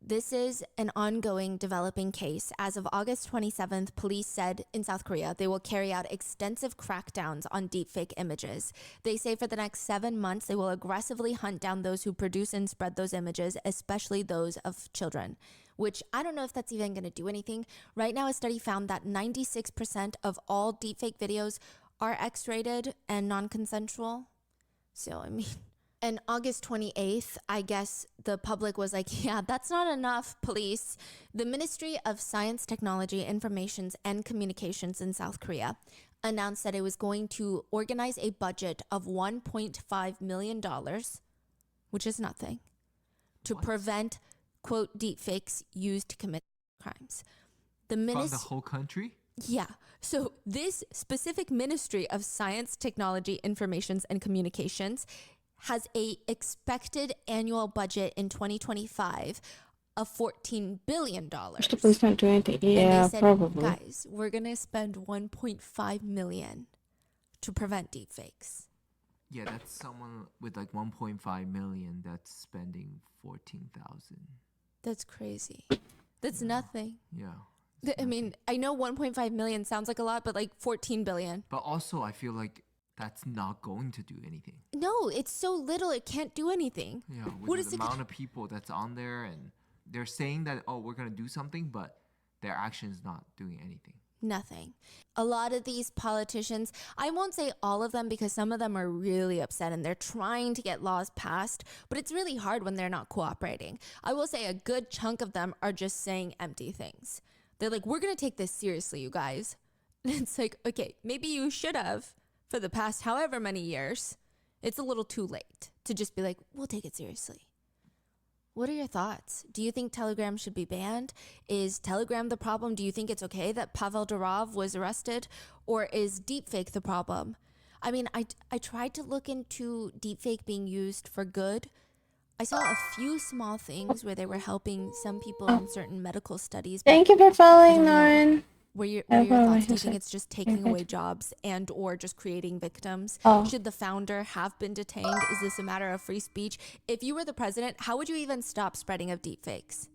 This is an ongoing developing case. As of August 27th, police said in South Korea they will carry out extensive crackdowns on deepfake images. They say for the next 7 months, they will aggressively hunt down those who produce and spread those images, especially those of children, which I don't know if that's even going to do anything. Right now, a study found that 96% of all deepfake videos are X-rated and non-consensual. So, I mean... And August 28th, I guess the public was like, yeah, that's not enough, police. The Ministry of Science, Technology, Informations, and Communications in South Korea announced that it was going to organize a budget of $1.5 million, which is nothing, to prevent, quote, deepfakes used to commit crimes. From the whole country? Yeah. So this specific Ministry of Science, Technology, Informations, and Communications has a expected annual budget in 2025 of $14 billion. The police not doing anything. Yeah, and they said, probably. guys, we're going to spend $1.5 million to prevent deepfakes. Yeah, that's someone with like 1.5 million that's spending 14,000. That's crazy. That's nothing. Yeah. I mean, I know 1.5 million sounds like a lot, but like 14 billion. But also, I feel like that's not going to do anything. No, it's so little, it can't do anything. Yeah, with the amount of people that's on there, and they're saying that, oh, we're going to do something, but their action is not doing anything. Nothing. A lot of these politicians, I won't say all of them because some of them are really upset and they're trying to get laws passed, but it's really hard when they're not cooperating. I will say a good chunk of them are just saying empty things. They're like, we're going to take this seriously, you guys. And it's like, okay, maybe you should have for the past however many years. It's a little too late to just be like, we'll take it seriously. What are your thoughts? Do you think Telegram should be banned? Is Telegram the problem? Do you think it's okay that Pavel Durov was arrested? Or is deepfake the problem? I mean, I tried to look into deepfake being used for good. I saw a few small things where they were helping some people in certain medical studies. Thank you for following, Lauren. What are your thoughts? Do you think it's just taking away jobs and or just creating victims? Should the founder have been detained? Is this a matter of free speech? If you were the president, how would you even stop spreading of deepfakes?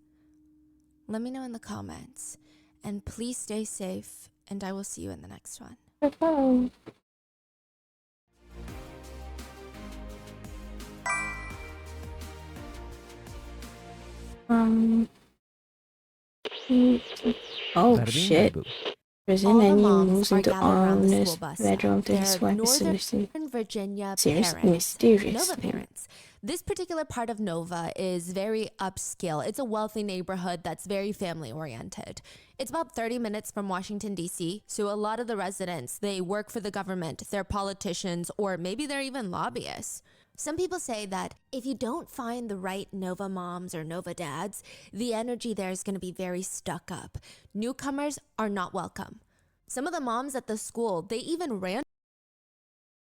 Let me know in the comments. And please stay safe, and I will see you in the next one. Bye-bye. Oh shit. Prison and he moves into honest bedroom to his wife is Northern Virginia serious parents, mysterious Nova parents. This particular part of Nova is very upscale. It's a wealthy neighborhood that's very family oriented. It's about 30 minutes from Washington, D.C., so a lot of the residents, they work for the government, they're politicians, or maybe they're even lobbyists. Some people say that if you don't find the right Nova moms or Nova dads, the energy there is going to be very stuck up. Newcomers are not welcome. Some of the moms at the school, they even ran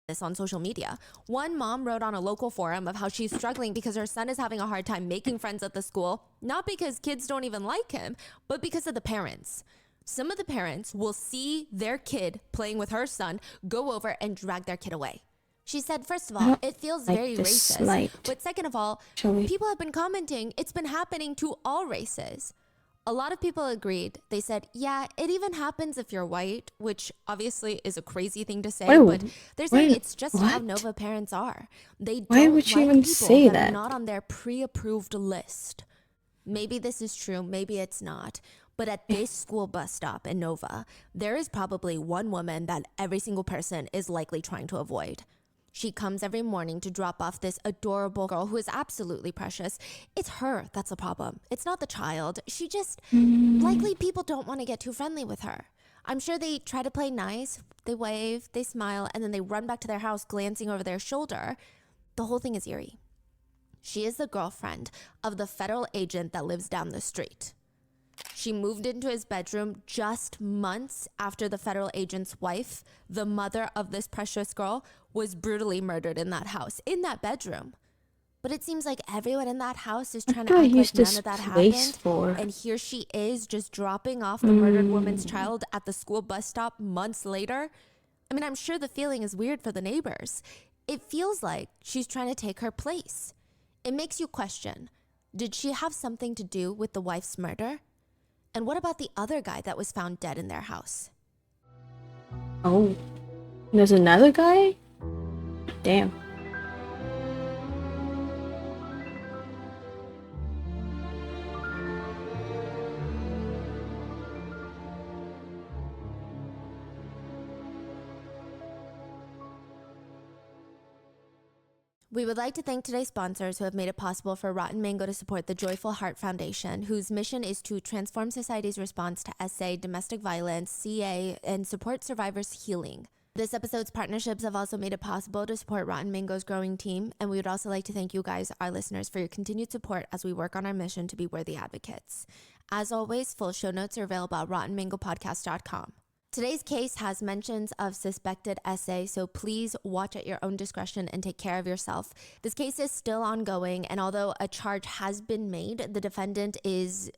this on social media. One mom wrote on a local forum of how she's struggling because her son is having a hard time making friends at the school, not because kids don't even like him, but because of the parents. Some of the parents will see their kid playing with her son, go over and drag their kid away. She said, first of all, it feels very racist. But second of all, people have been commenting, it's been happening to all races. A lot of people agreed. They said, yeah, it even happens if you're white, which obviously is a crazy thing to say, but they're saying it's just how Nova parents are. They don't like people that are not on their pre-approved list. Maybe this is true, maybe it's not. But at this school bus stop in Nova, there is probably one woman that every single person is likely trying to avoid. She comes every morning to drop off this adorable girl who is absolutely precious. It's her that's the problem. It's not the child. She just, likely people don't want to get too friendly with her. I'm sure they try to play nice. They wave, they smile, and then they run back to their house glancing over their shoulder. The whole thing is eerie. She is the girlfriend of the federal agent that lives down the street. She moved into his bedroom just months after the federal agent's wife, the mother of this precious girl, was brutally murdered in that house, in that bedroom. But it seems like everyone in that house is trying to act like none of that happened. And here she is just dropping off the murdered woman's child at the school bus stop months later. I mean, I'm sure the feeling is weird for the neighbors. It feels like she's trying to take her place. It makes you question, did she have something to do with the wife's murder? And what about the other guy that was found dead in their house? Oh, there's another guy? Damn. We would like to thank today's sponsors who have made it possible for Rotten Mango to support the Joyful Heart Foundation, whose mission is to transform society's response to SA, domestic violence, CA, and support survivors' healing. This episode's partnerships have also made it possible to support Rotten Mango's growing team, and we would also like to thank you guys, our listeners, for your continued support as we work on our mission to be worthy advocates. As always, full show notes are available at RottenMangoPodcast.com. Today's case has mentions of suspected SA, so please watch at your own discretion and take care of yourself. This case is still ongoing, and although a charge has been made, the defendant is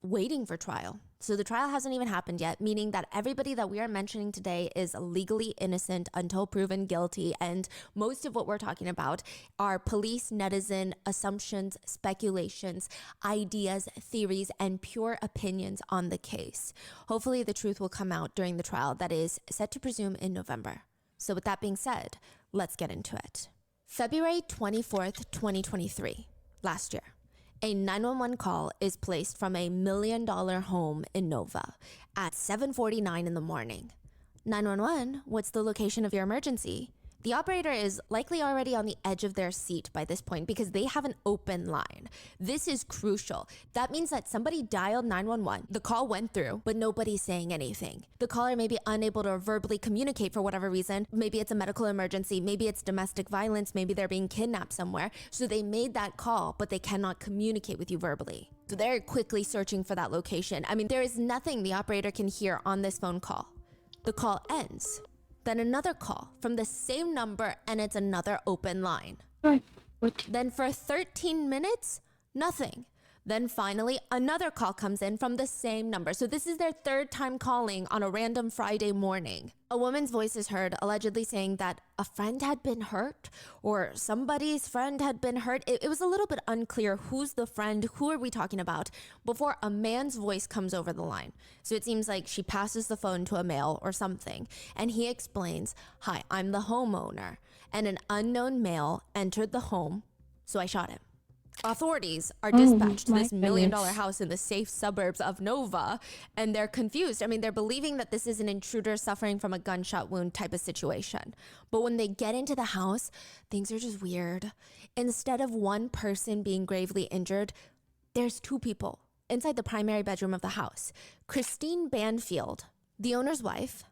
waiting for trial. So the trial hasn't even happened yet, meaning that everybody that we are mentioning today is legally innocent until proven guilty. And most of what we're talking about are police, netizen, assumptions, speculations, ideas, theories, and pure opinions on the case. Hopefully the truth will come out during the trial that is set to presume in November. So with that being said, let's get into it. February 24th, 2023, last year. A 911 call is placed from a $1 million home in Nova at 7:49 in the morning. 911, what's the location of your emergency? The operator is likely already on the edge of their seat by this point because they have an open line. This is crucial. That means that somebody dialed 911, the call went through, but nobody's saying anything. The caller may be unable to verbally communicate for whatever reason. Maybe it's a medical emergency, maybe it's domestic violence, maybe they're being kidnapped somewhere. So they made that call, but they cannot communicate with you verbally. So they're quickly searching for that location. I mean, there is nothing the operator can hear on this phone call. The call ends. Then another call from the same number, and it's another open line. Then for 13 minutes, nothing. Then finally, another call comes in from the same number. So this is their third time calling on a random Friday morning. A woman's voice is heard, allegedly saying that a friend had been hurt or somebody's friend had been hurt. It was a little bit unclear who's the friend, who are we talking about, before a man's voice comes over the line. So it seems like she passes the phone to a male or something, and he explains, "Hi, I'm the homeowner, and an unknown male entered the home, so I shot him." Authorities are dispatched to this $1 million house in the safe suburbs of Nova, and they're confused. I mean, they're believing that this is an intruder suffering from a gunshot wound type of situation. But when they get into the house, things are just weird. Instead of one person being gravely injured, there's two people inside the primary bedroom of the house. Christine Banfield, the owner's wife,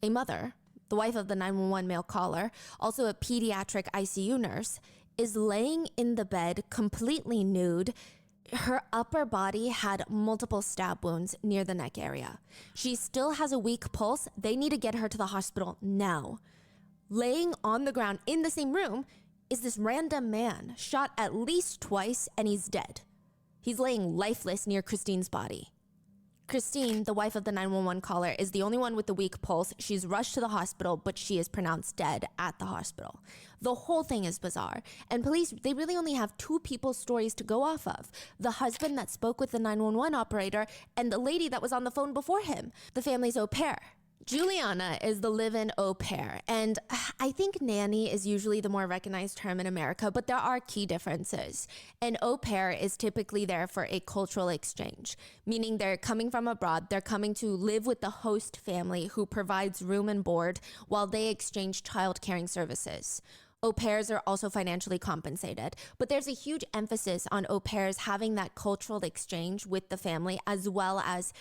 a mother, the wife of the 911 male caller, also a pediatric ICU nurse, is laying in the bed completely nude. Her upper body had multiple stab wounds near the neck area. She still has a weak pulse. They need to get her to the hospital now. Laying on the ground in the same room is this random man, shot at least twice, and he's dead. He's laying lifeless near Christine's body. Christine, the wife of the 911 caller, is the only one with the weak pulse. She's rushed to the hospital, but she is pronounced dead at the hospital. The whole thing is bizarre. And police, they really only have two people's stories to go off of. The husband that spoke with the 911 operator and the lady that was on the phone before him, the family's au pair. Juliana is the live-in au pair, and I think nanny is usually the more recognized term in America, but there are key differences. An au pair is typically there for a cultural exchange, meaning they're coming from abroad, they're coming to live with the host family who provides room and board while they exchange child caring services. Au pairs are also financially compensated, but there's a huge emphasis on au pairs having that cultural exchange with the family as well as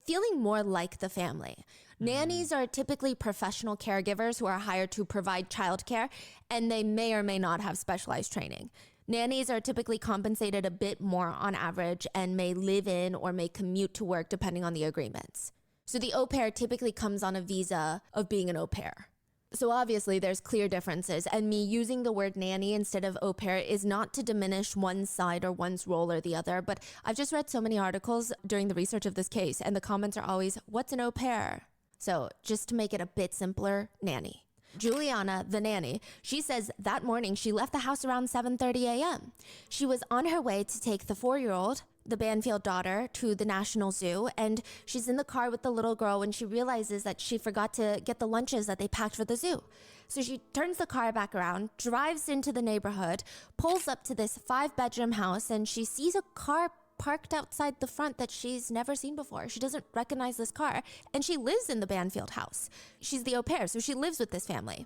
feeling more like the family. Nannies are typically professional caregivers who are hired to provide childcare, and they may or may not have specialized training. Nannies are typically compensated a bit more on average and may live in or may commute to work depending on the agreements. So the au pair typically comes on a visa of being an au pair. So obviously there's clear differences, and me using the word nanny instead of au pair is not to diminish one side or one's role or the other, but I've just read so many articles during the research of this case, and the comments are always, what's an au pair? So just to make it a bit simpler, nanny. Juliana, the nanny, she says that morning she left the house around 7:30 a.m. She was on her way to take the 4-year-old, the Banfield daughter, to the National Zoo, and she's in the car with the little girl when she realizes that she forgot to get the lunches that they packed for the zoo. So she turns the car back around, drives into the neighborhood, pulls up to this 5-bedroom house, and she sees a car parked outside the front that she's never seen before. She doesn't recognize this car, and she lives in the Banfield house. She's the au pair, so she lives with this family.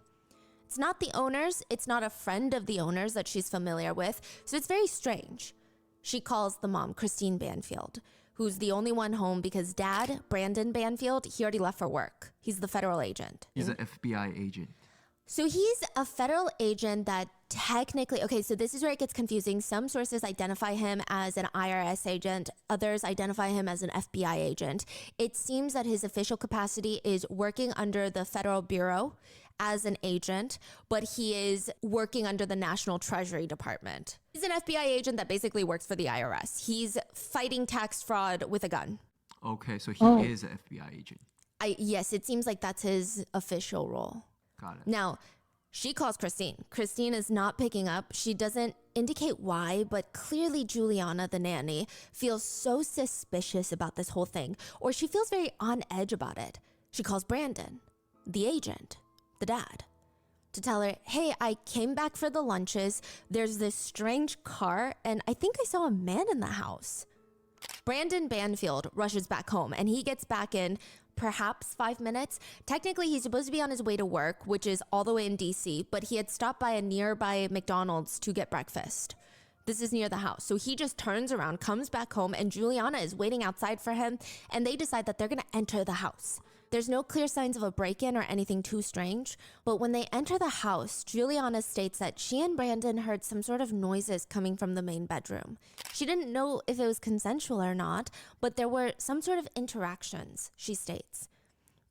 It's not the owners, it's not a friend of the owners that she's familiar with, so it's very strange. She calls the mom, Christine Banfield, who's the only one home because dad, Brandon Banfield, he already left for work. He's the federal agent. He's an FBI agent. So he's a federal agent that technically, okay, so this is where it gets confusing. Some sources identify him as an IRS agent. Others identify him as an FBI agent. It seems that his official capacity is working under the Federal Bureau as an agent, but he is working under the National Treasury Department. He's an FBI agent that basically works for the IRS. He's fighting tax fraud with a gun. Okay, so he is an FBI agent. Yes, it seems like that's his official role. Got it. Now, she calls Christine. Christine is not picking up. She doesn't indicate why, but clearly Juliana, the nanny, feels so suspicious about this whole thing, or she feels very on edge about it. She calls Brandon, the agent, the dad, to tell her, hey, I came back for the lunches. There's this strange car, and I think I saw a man in the house. Brandon Banfield rushes back home, and he gets back in perhaps 5 minutes. Technically, he's supposed to be on his way to work, which is all the way in DC, but he had stopped by a nearby McDonald's to get breakfast. This is near the house. So he just turns around, comes back home, and Juliana is waiting outside for him, and they decide that they're going to enter the house. There's no clear signs of a break-in or anything too strange, but when they enter the house, Juliana states that she and Brandon heard some sort of noises coming from the main bedroom. She didn't know if it was consensual or not, but there were some sort of interactions, she states.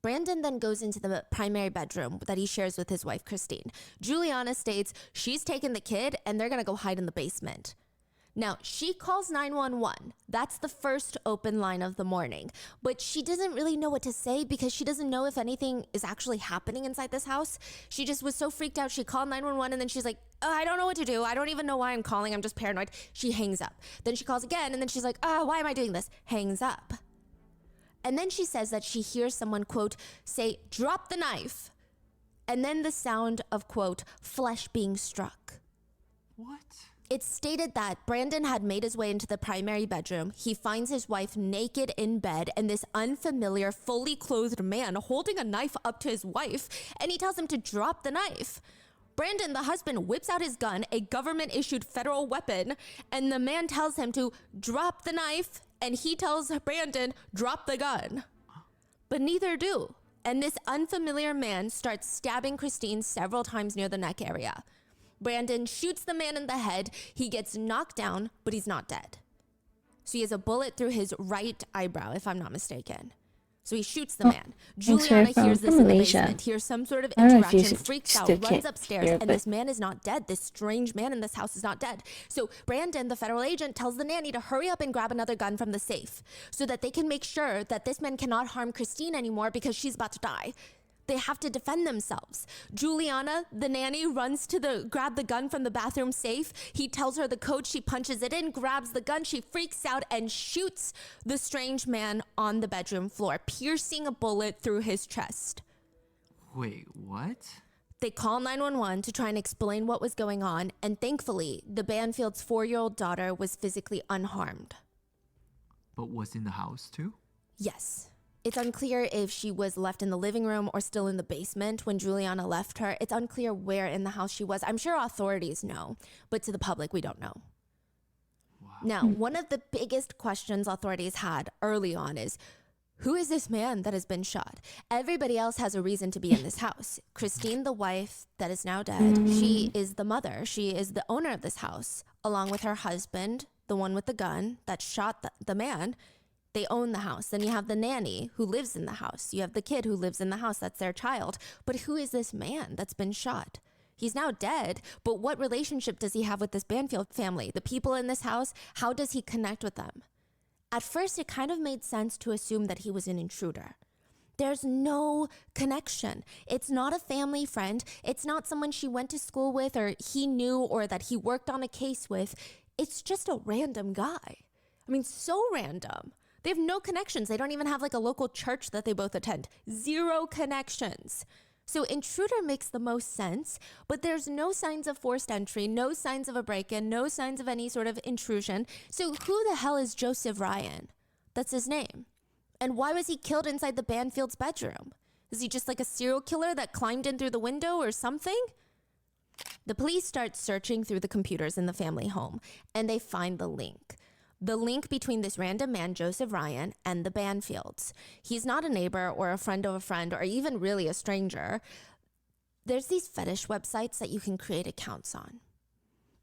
Brandon then goes into the primary bedroom that he shares with his wife, Christine. Juliana states she's taken the kid and they're gonna go hide in the basement. Now, she calls 911. That's the first open line of the morning. But she doesn't really know what to say because she doesn't know if anything is actually happening inside this house. She just was so freaked out. She called 911 and then she's like, I don't know what to do. I don't even know why I'm calling. I'm just paranoid. She hangs up. Then she calls again and then she's like, why am I doing this? Hangs up. And then she says that she hears someone, quote, say, drop the knife. And then the sound of, quote, flesh being struck. What? It's stated that Brandon had made his way into the primary bedroom. He finds his wife naked in bed and this unfamiliar, fully clothed man holding a knife up to his wife, and he tells him to drop the knife. Brandon, the husband, whips out his gun, a government-issued federal weapon, and the man tells him to drop the knife, and he tells Brandon, drop the gun. But neither do. And this unfamiliar man starts stabbing Christine several times near the neck area. Brandon shoots the man in the head. He gets knocked down, but he's not dead. So he has a bullet through his right eyebrow, if I'm not mistaken. So he shoots the man. Juliana hears this in the basement, hears some sort of interaction, freaks out, runs upstairs, and this man is not dead. This strange man in this house is not dead. So Brandon, the federal agent, tells the nanny to hurry up and grab another gun from the safe so that they can make sure that this man cannot harm Christine anymore because she's about to die. They have to defend themselves. Juliana, the nanny, runs to grab the gun from the bathroom safe. He tells her the code. She punches it in, grabs the gun. She freaks out and shoots the strange man on the bedroom floor, piercing a bullet through his chest. Wait, what? They call 911 to try and explain what was going on, and thankfully, the Banfield's 4-year-old daughter was physically unharmed. But was in the house too? Yes. It's unclear if she was left in the living room or still in the basement when Juliana left her. It's unclear where in the house she was. I'm sure authorities know, but to the public, we don't know. Wow. Now, one of the biggest questions authorities had early on is, who is this man that has been shot? Everybody else has a reason to be in this house. Christine, the wife that is now dead, she is the mother. She is the owner of this house. along with her husband, the one with the gun that shot the man. They own the house. Then you have the nanny who lives in the house. You have the kid who lives in the house. That's their child. But who is this man that's been shot? He's now dead, but what relationship does he have with this Banfield family? The people in this house, how does he connect with them? At first, it kind of made sense to assume that he was an intruder. There's no connection. It's not a family friend. It's not someone she went to school with or he knew or that he worked on a case with. It's just a random guy. I mean, so random. They have no connections. They don't even have like a local church that they both attend. Zero connections. So intruder makes the most sense, but there's no signs of forced entry, no signs of a break-in, no signs of any sort of intrusion. So who the hell is Joseph Ryan? That's his name. And why was he killed inside the Banfield's bedroom? Is he just like a serial killer that climbed in through the window or something? The police start searching through the computers in the family home, and they find the link. The link between this random man, Joseph Ryan, and the Banfields. He's not a neighbor or a friend of a friend or even really a stranger. There's these fetish websites that you can create accounts on.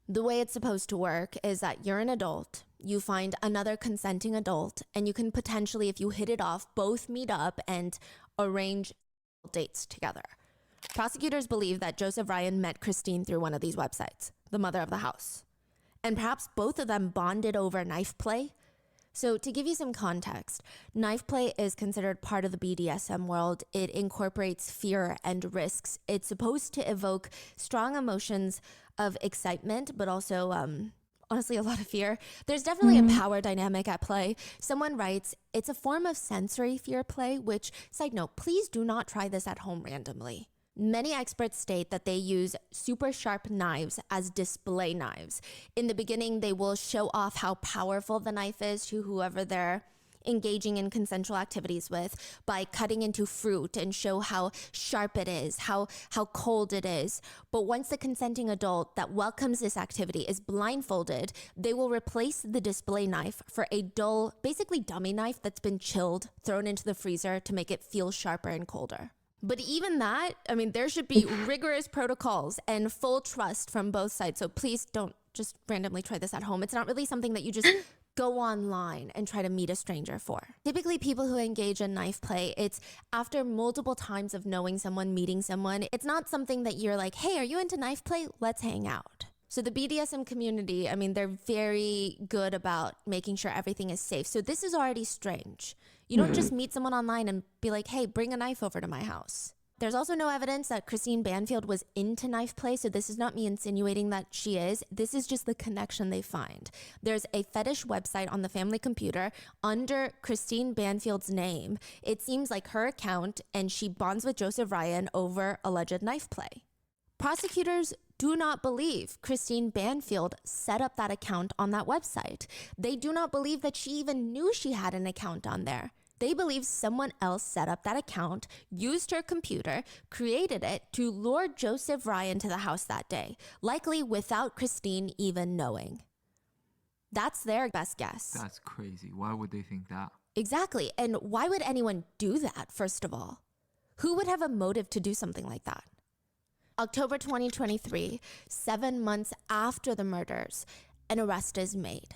The way it's supposed to work is that you're an adult, you find another consenting adult, and you can potentially, if you hit it off, both meet up and arrange dates together. Prosecutors believe that Joseph Ryan met Christine through one of these websites, the mother of the house. And perhaps both of them bonded over knife play. So to give you some context, knife play is considered part of the BDSM world. It incorporates fear and risks. It's supposed to evoke strong emotions of excitement, but also, honestly, a lot of fear. There's definitely a power dynamic at play. Someone writes, it's a form of sensory fear play, which, side note, please do not try this at home randomly. Many experts state that they use super sharp knives as display knives. In the beginning, they will show off how powerful the knife is to whoever they're engaging in consensual activities with by cutting into fruit and show how sharp it is, how cold it is. But once the consenting adult that welcomes this activity is blindfolded, they will replace the display knife for a dull, basically dummy knife that's been chilled, thrown into the freezer to make it feel sharper and colder. But even that, I mean, there should be rigorous protocols and full trust from both sides. So please don't just randomly try this at home. It's not really something that you just go online and try to meet a stranger for. Typically, people who engage in knife play, it's after multiple times of knowing someone, meeting someone. It's not something that you're like, hey, are you into knife play? Let's hang out. So the BDSM community, I mean, they're very good about making sure everything is safe. So this is already strange. You don't just meet someone online and be like, hey, bring a knife over to my house. There's also no evidence that Christine Banfield was into knife play, so this is not me insinuating that she is. This is just the connection they find. There's a fetish website on the family computer under Christine Banfield's name. It seems like her account, and she bonds with Joseph Ryan over alleged knife play. Prosecutors do not believe Christine Banfield set up that account on that website. They do not believe that she even knew she had an account on there. They believe someone else set up that account, used her computer, created it to lure Joseph Ryan to the house that day, likely without Christine even knowing. That's their best guess. That's crazy. Why would they think that? Exactly. And why would anyone do that, first of all? Who would have a motive to do something like that? October 2023, 7 months after the murders, an arrest is made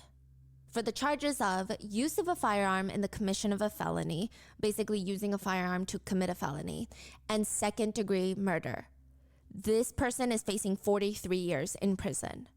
for the charges of use of a firearm in the commission of a felony, basically using a firearm to commit a felony, and second-degree murder. This person is facing 43 years in prison.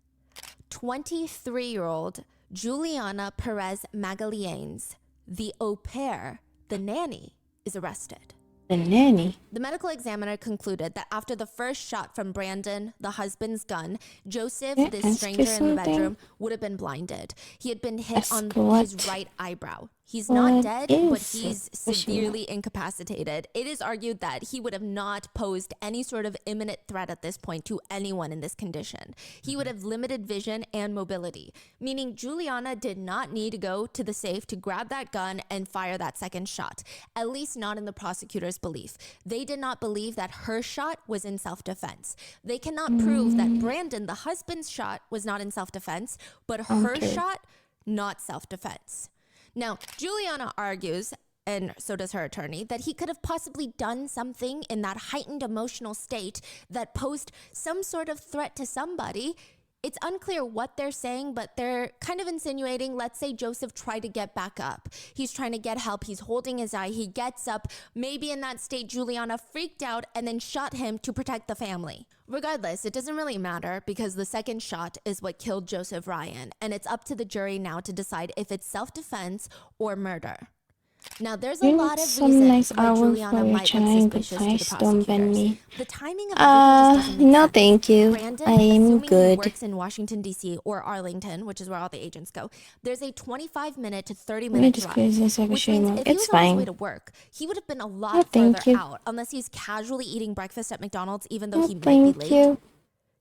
23-year-old Juliana Perez Magalianes, the au pair, the nanny, is arrested. The nanny? The medical examiner concluded that after the first shot from Brandon, the husband's gun, Joseph, this stranger in the bedroom, would have been blinded. He had been hit on his right eyebrow. He's not dead, but he's severely incapacitated. It is argued that he would have not posed any sort of imminent threat at this point to anyone in this condition. He would have limited vision and mobility, meaning Juliana did not need to go to the safe to grab that gun and fire that second shot, at least not in the prosecutor's belief. They did not believe that her shot was in self-defense. They cannot prove that Brandon, the husband's shot, was not in self-defense, but her shot, not self-defense. Now, Juliana argues, and so does her attorney, that he could have possibly done something in that heightened emotional state that posed some sort of threat to somebody It's unclear what they're saying, but they're kind of insinuating, let's say Joseph tried to get back up. He's trying to get help. He's holding his eye. He gets up. Maybe in that state, Juliana freaked out and then shot him to protect the family. Regardless, it doesn't really matter because the second shot is what killed Joseph Ryan, and it's up to the jury now to decide if it's self-defense or murder. Now, there's a lot of reasons why Juliana might look suspicious to the prosecutors. The timing of the video just doesn't make sense. Thank you. Brandon, I am assuming good. he works in Washington, D.C. or Arlington, which is where all the agents go, there's a 25-minute to 30-minute drive, which means if he was on his way to work, he would have been a lot further out, unless he's casually eating breakfast at McDonald's, even though he might be late.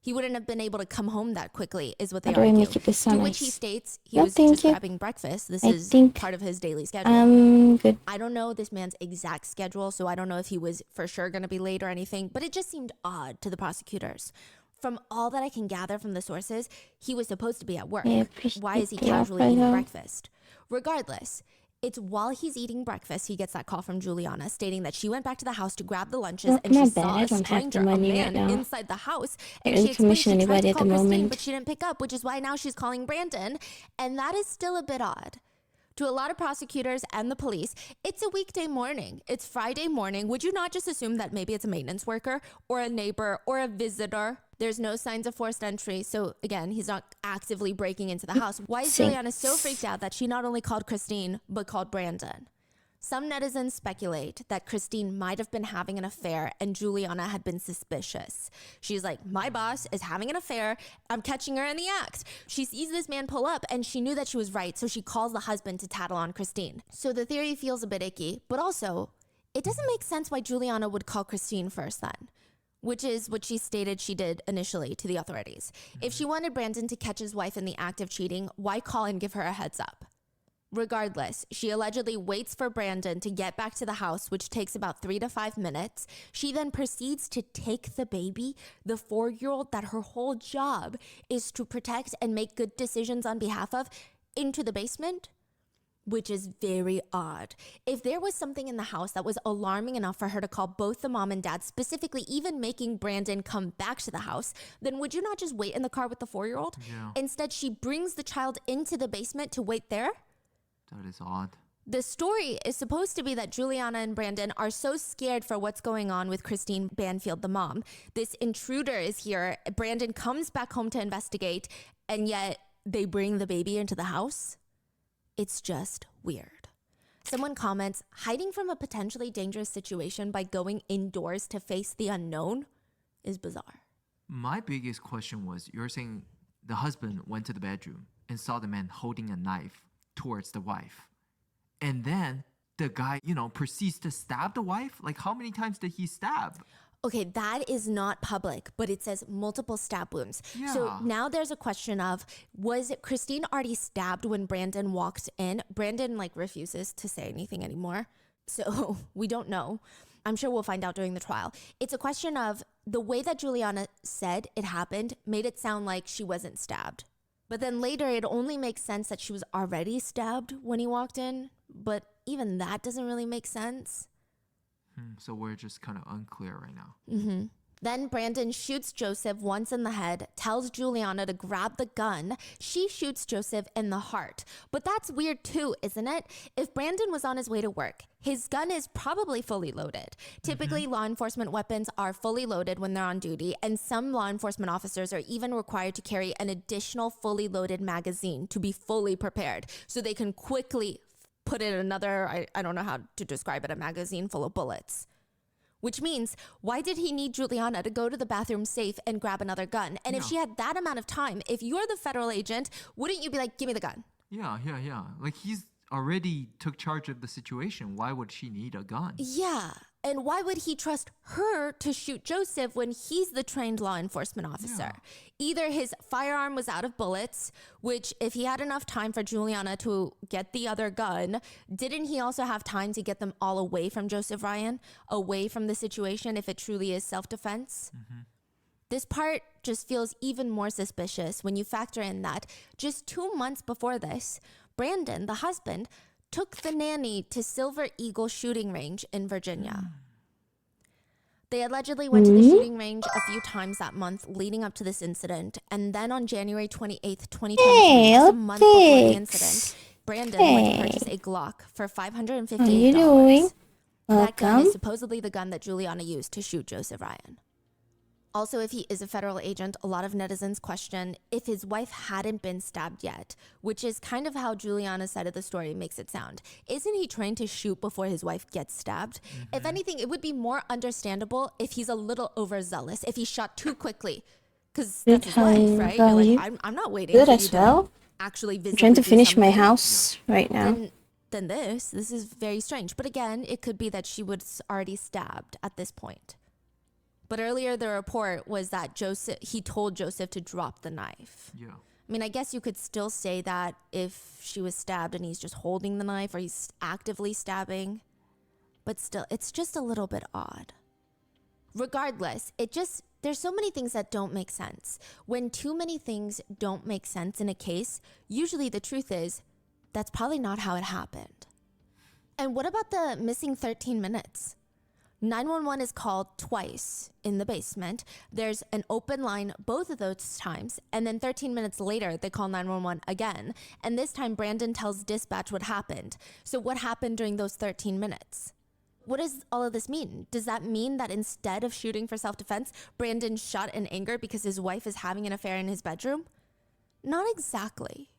He wouldn't have been able to come home that quickly, is what they argue. To which he states he was just grabbing breakfast. This is part of his daily schedule. Good. I don't know this man's exact schedule, so I don't know if he was for sure going to be late or anything, but it just seemed odd to the prosecutors. From all that I can gather from the sources, he was supposed to be at work. Why is he casually eating breakfast? Regardless, it's while he's eating breakfast, he gets that call from Juliana stating that she went back to the house to grab the lunches and she saw a stranger, a man, inside the house. And she explained she tried to call Christine, but she didn't pick up, which is why now she's calling Brandon. And that is still a bit odd. To a lot of prosecutors and the police, it's a weekday morning. It's Friday morning. Would you not just assume that maybe it's a maintenance worker or a neighbor or a visitor? There's no signs of forced entry. So again, he's not actively breaking into the house. Why is Juliana so freaked out that she not only called Christine, but called Brandon? Some netizens speculate that Christine might have been having an affair and Juliana had been suspicious. She's like, my boss is having an affair. I'm catching her in the act. She sees this man pull up and she knew that she was right. So she calls the husband to tattle on Christine. So the theory feels a bit icky, but also it doesn't make sense why Juliana would call Christine first then, which is what she stated she did initially to the authorities. If she wanted Brandon to catch his wife in the act of cheating, why call and give her a heads up? Regardless, she allegedly waits for Brandon to get back to the house, which takes about 3 to 5 minutes. She then proceeds to take the baby, the 4-year-old that her whole job is to protect and make good decisions on behalf of, into the basement, which is very odd. If there was something in the house that was alarming enough for her to call both the mom and dad, specifically even making Brandon come back to the house, then would you not just wait in the car with the 4-year-old? Yeah. Instead, she brings the child into the basement to wait there. That is odd. The story is supposed to be that Juliana and Brandon are so scared for what's going on with Christine Banfield, the mom. This intruder is here. Brandon comes back home to investigate, and yet they bring the baby into the house. It's just weird. Someone comments, hiding from a potentially dangerous situation by going indoors to face the unknown is bizarre. My biggest question was, you're saying the husband went to the bedroom and saw the man holding a knife towards the wife. And then the guy, proceeds to stab the wife? Like, how many times did he stab? Okay, that is not public, but it says multiple stab wounds. Yeah. So now there's a question of, was Christine already stabbed when Brandon walked in? Brandon, refuses to say anything anymore. So we don't know. I'm sure we'll find out during the trial. It's a question of the way that Juliana said it happened made it sound like she wasn't stabbed. But then later, it only makes sense that she was already stabbed when he walked in. But even that doesn't really make sense. So we're just kind of unclear right now. Mm-hmm. Then Brandon shoots Joseph once in the head, tells Juliana to grab the gun. She shoots Joseph in the heart. But that's weird too, isn't it? If Brandon was on his way to work, his gun is probably fully loaded. Typically, law enforcement weapons are fully loaded when they're on duty, and some law enforcement officers are even required to carry an additional fully loaded magazine to be fully prepared so they can quickly put in another, I don't know how to describe it, a magazine full of bullets. Which means, why did he need Juliana to go to the bathroom safe and grab another gun? And if she had that amount of time, if you're the federal agent, wouldn't you be like, give me the gun? Yeah. Like, he's already took charge of the situation. Why would she need a gun? Yeah. And why would he trust her to shoot Joseph when he's the trained law enforcement officer? Yeah. Either his firearm was out of bullets, which if he had enough time for Juliana to get the other gun, didn't he also have time to get them all away from Joseph Ryan, away from the situation if it truly is self-defense? Mm-hmm. This part just feels even more suspicious when you factor in that just 2 months before this, Brandon, the husband, took the nanny to Silver Eagle shooting range in Virginia. They allegedly went to the shooting range a few times that month leading up to this incident. And then on January 28th, 2023, just a month before the incident, Brandon went to purchase a Glock for $558. How are you doing? That gun Welcome. is supposedly the gun that Juliana used to shoot Joseph Ryan. Also, if he is a federal agent, a lot of netizens question if his wife hadn't been stabbed yet, which is kind of how Juliana's side of the story makes it sound. Isn't he trying to shoot before his wife gets stabbed? If anything, it would be more understandable if he's a little overzealous, if he shot too quickly, because that's his wife, right? You're like, I'm not waiting Good for you as to well. actually I'm visibly trying to do finish my something. house right now. Then this is very strange. But again, it could be that she was already stabbed at this point. But earlier the report was that he told Joseph to drop the knife. Yeah. I mean, I guess you could still say that if she was stabbed and he's just holding the knife or he's actively stabbing. But still, it's just a little bit odd. Regardless, there's so many things that don't make sense. When too many things don't make sense in a case, usually the truth is that's probably not how it happened. And what about the missing 13 minutes? 911 is called twice in the basement. There's an open line both of those times. And then 13 minutes later, they call 911 again. And this time, Brandon tells dispatch what happened. So what happened during those 13 minutes? What does all of this mean? Does that mean that instead of shooting for self-defense, Brandon shot in anger because his wife is having an affair in his bedroom? Not exactly.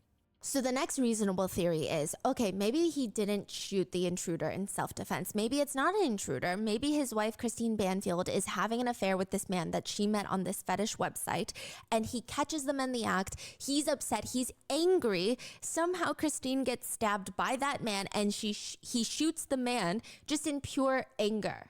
So the next reasonable theory is, okay, maybe he didn't shoot the intruder in self-defense. Maybe it's not an intruder. Maybe his wife, Christine Banfield, is having an affair with this man that she met on this fetish website, and he catches them in the act. He's upset. He's angry. Somehow Christine gets stabbed by that man, and he shoots the man just in pure anger.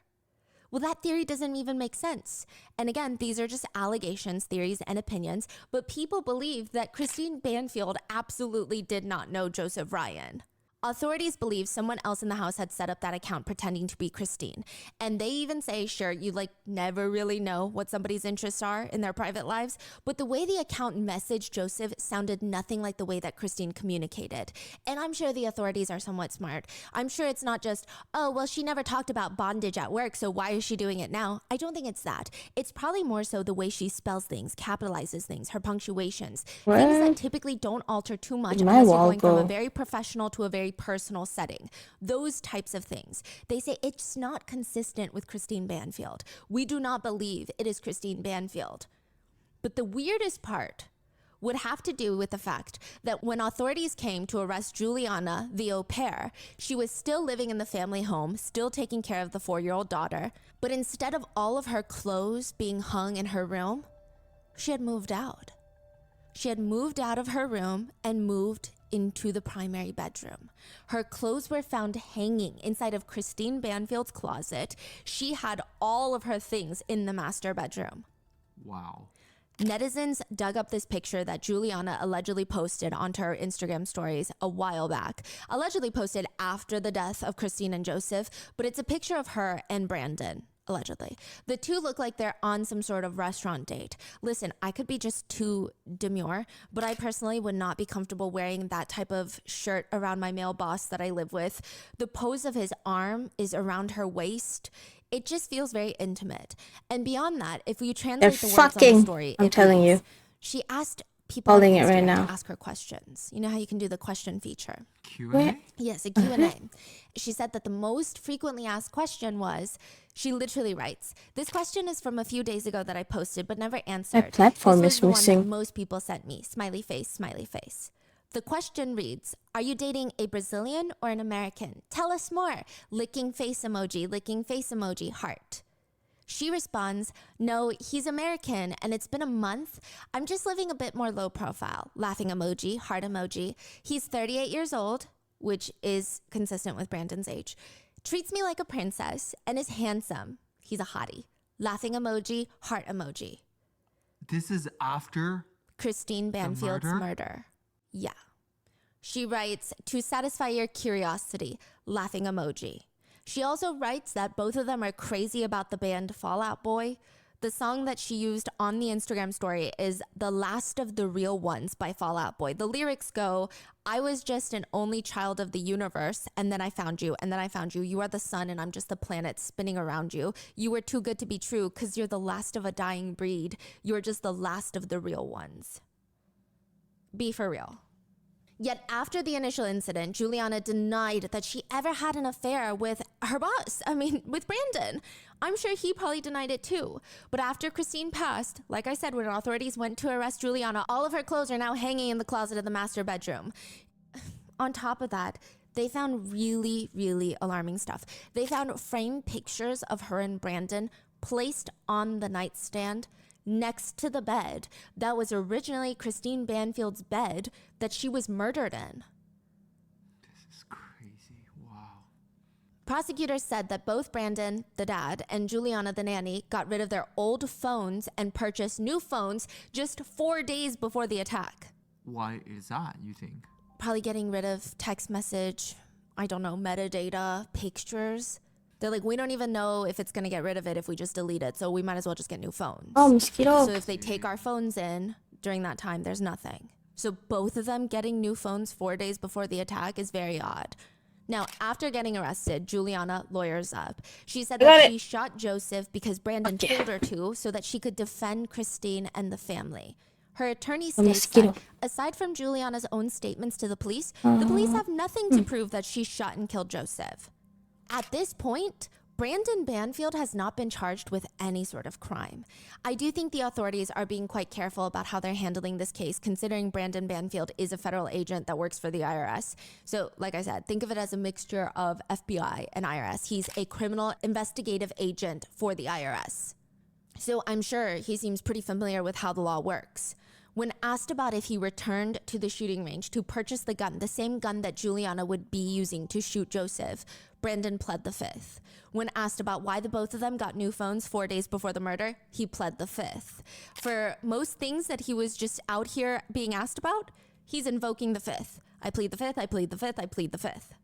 Well, that theory doesn't even make sense. And again, these are just allegations, theories, and opinions, but people believe that Christine Banfield absolutely did not know Joseph Ryan. Authorities believe someone else in the house had set up that account pretending to be Christine. And they even say, sure, you never really know what somebody's interests are in their private lives, but the way the account messaged Joseph sounded nothing like the way that Christine communicated. And I'm sure the authorities are somewhat smart. I'm sure it's not just, oh, well, she never talked about bondage at work, so why is she doing it now? I don't think it's that. It's probably more so the way she spells things, capitalizes things, her punctuations, things that typically don't alter too much unless you're going from a very professional to a very personal setting. Those types of things. They say it's not consistent with Christine Banfield. We do not believe it is Christine Banfield. But the weirdest part would have to do with the fact that when authorities came to arrest Juliana, the au pair, she was still living in the family home, still taking care of the 4-year-old daughter. But instead of all of her clothes being hung in her room, she had moved out. She had moved out of her room and moved into the primary bedroom. Her clothes were found hanging inside of Christine Banfield's closet. She had all of her things in the master bedroom. Wow. Netizens dug up this picture that Juliana allegedly posted onto her Instagram stories a while back. Allegedly posted after the death of Christine and Joseph, but it's a picture of her and Brandon. Allegedly. The two look like they're on some sort of restaurant date. Listen, I could be just too demure, but I personally would not be comfortable wearing that type of shirt around my male boss that I live with. The pose of his arm is around her waist. It just feels very intimate. And beyond that, if you translate the words on the story, I'm telling you. She asked people on Instagram to ask her questions. You know how you can do the question feature? Q&A? Yes, a Q&A. She said that the most frequently asked question was, she literally writes, this question is from a few days ago that I posted but never answered. My platform this is was the missing. one that most people sent me. Smiley face, smiley face. The question reads, are you dating a Brazilian or an American? Tell us more. Licking face emoji, heart. She responds, no, he's American and it's been a month. I'm just living a bit more low profile. Laughing emoji, heart emoji. He's 38 years old, which is consistent with Brandon's age. Treats me like a princess and is handsome. He's a hottie. Laughing emoji, heart emoji. This is after Christine Banfield's murder. Yeah. She writes, to satisfy your curiosity, laughing emoji. She also writes that both of them are crazy about the band Fall Out Boy. The song that she used on the Instagram story is The Last of the Real Ones by Fall Out Boy. The lyrics go, I was just an only child of the universe, and then I found you, and then I found you. You are the sun, and I'm just the planet spinning around you. You were too good to be true, because you're the last of a dying breed. You're just the last of the real ones. Be for real. Yet after the initial incident, Juliana denied that she ever had an affair with her boss. With Brandon. I'm sure he probably denied it too. But after Christine passed, like I said, when authorities went to arrest Juliana, all of her clothes are now hanging in the closet of the master bedroom. On top of that, they found really, really alarming stuff. They found framed pictures of her and Brandon placed on the nightstand next to the bed that was originally Christine Banfield's bed that she was murdered in. This is crazy. Wow. Prosecutors said that both Brandon, the dad, and Juliana, the nanny, got rid of their old phones and purchased new phones just 4 days before the attack. Why is that, you think? Probably getting rid of text message, metadata, pictures. They're like, we don't even know if it's going to get rid of it if we just delete it, so we might as well just get new phones. Oh, mosquito. So if they take our phones in during that time, there's nothing. So both of them getting new phones 4 days before the attack is very odd. Now, after getting arrested, Juliana lawyers up. She said that she shot Joseph because Brandon told her to, so that she could defend Christine and the family. Her attorney states that, aside from Juliana's own statements to the police have nothing to prove that she shot and killed Joseph. At this point, Brandon Banfield has not been charged with any sort of crime. I do think the authorities are being quite careful about how they're handling this case, considering Brandon Banfield is a federal agent that works for the IRS. So, like I said, think of it as a mixture of FBI and IRS. He's a criminal investigative agent for the IRS. So I'm sure he seems pretty familiar with how the law works. When asked about if he returned to the shooting range to purchase the gun, the same gun that Juliana would be using to shoot Joseph, Brandon pled the fifth. When asked about why the both of them got new phones 4 days before the murder, he pled the fifth. For most things that he was just out here being asked about, he's invoking the fifth. I plead the fifth, I plead the fifth, I plead the fifth.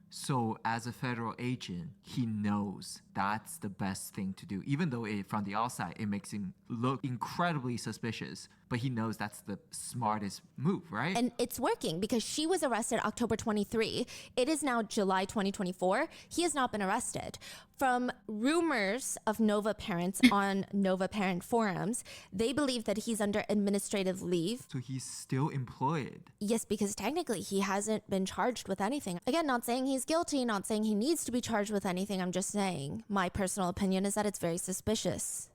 So as a federal agent, he knows that's the best thing to do. Even though from the outside, it makes him look incredibly suspicious. But he knows that's the smartest move, right? And it's working because she was arrested October 23. It is now July 2024. He has not been arrested. From rumors of Nova parents on Nova parent forums, they believe that he's under administrative leave. So he's still employed. Yes, because technically he hasn't been charged with anything. Again, not saying he's guilty, not saying he needs to be charged with anything. I'm just saying my personal opinion is that it's very suspicious.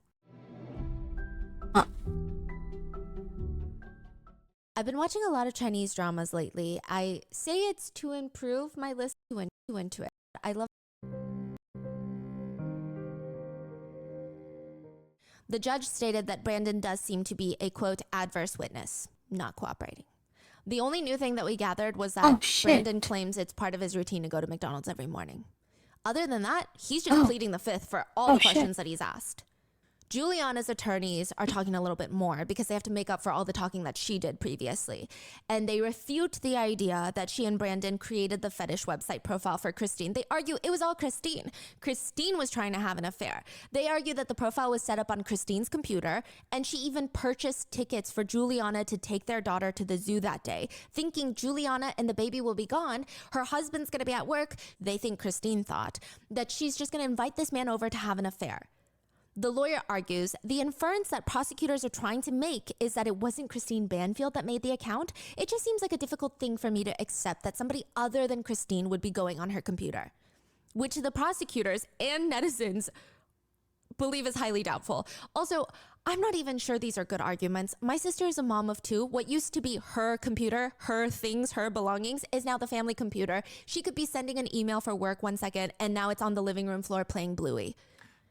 I've been watching a lot of Chinese dramas lately. I say it's to improve my list into it. I love. The judge stated that Brandon does seem to be a, quote, adverse witness, not cooperating. The only new thing that we gathered was that Brandon claims it's part of his routine to go to McDonald's every morning. Other than that, he's just pleading the fifth for all the questions that he's asked. Juliana's attorneys are talking a little bit more because they have to make up for all the talking that she did previously. And they refute the idea that she and Brandon created the fetish website profile for Christine. They argue it was all Christine. Christine was trying to have an affair. They argue that the profile was set up on Christine's computer, and she even purchased tickets for Juliana to take their daughter to the zoo that day, thinking Juliana and the baby will be gone. Her husband's going to be at work. They think Christine thought that she's just going to invite this man over to have an affair. The lawyer argues the inference that prosecutors are trying to make is that it wasn't Christine Banfield that made the account. It just seems like a difficult thing for me to accept that somebody other than Christine would be going on her computer, which the prosecutors and netizens believe is highly doubtful. Also, I'm not even sure these are good arguments. My sister is a mom of two. What used to be her computer, her things, her belongings is now the family computer. She could be sending an email for work 1 second, and now it's on the living room floor playing Bluey.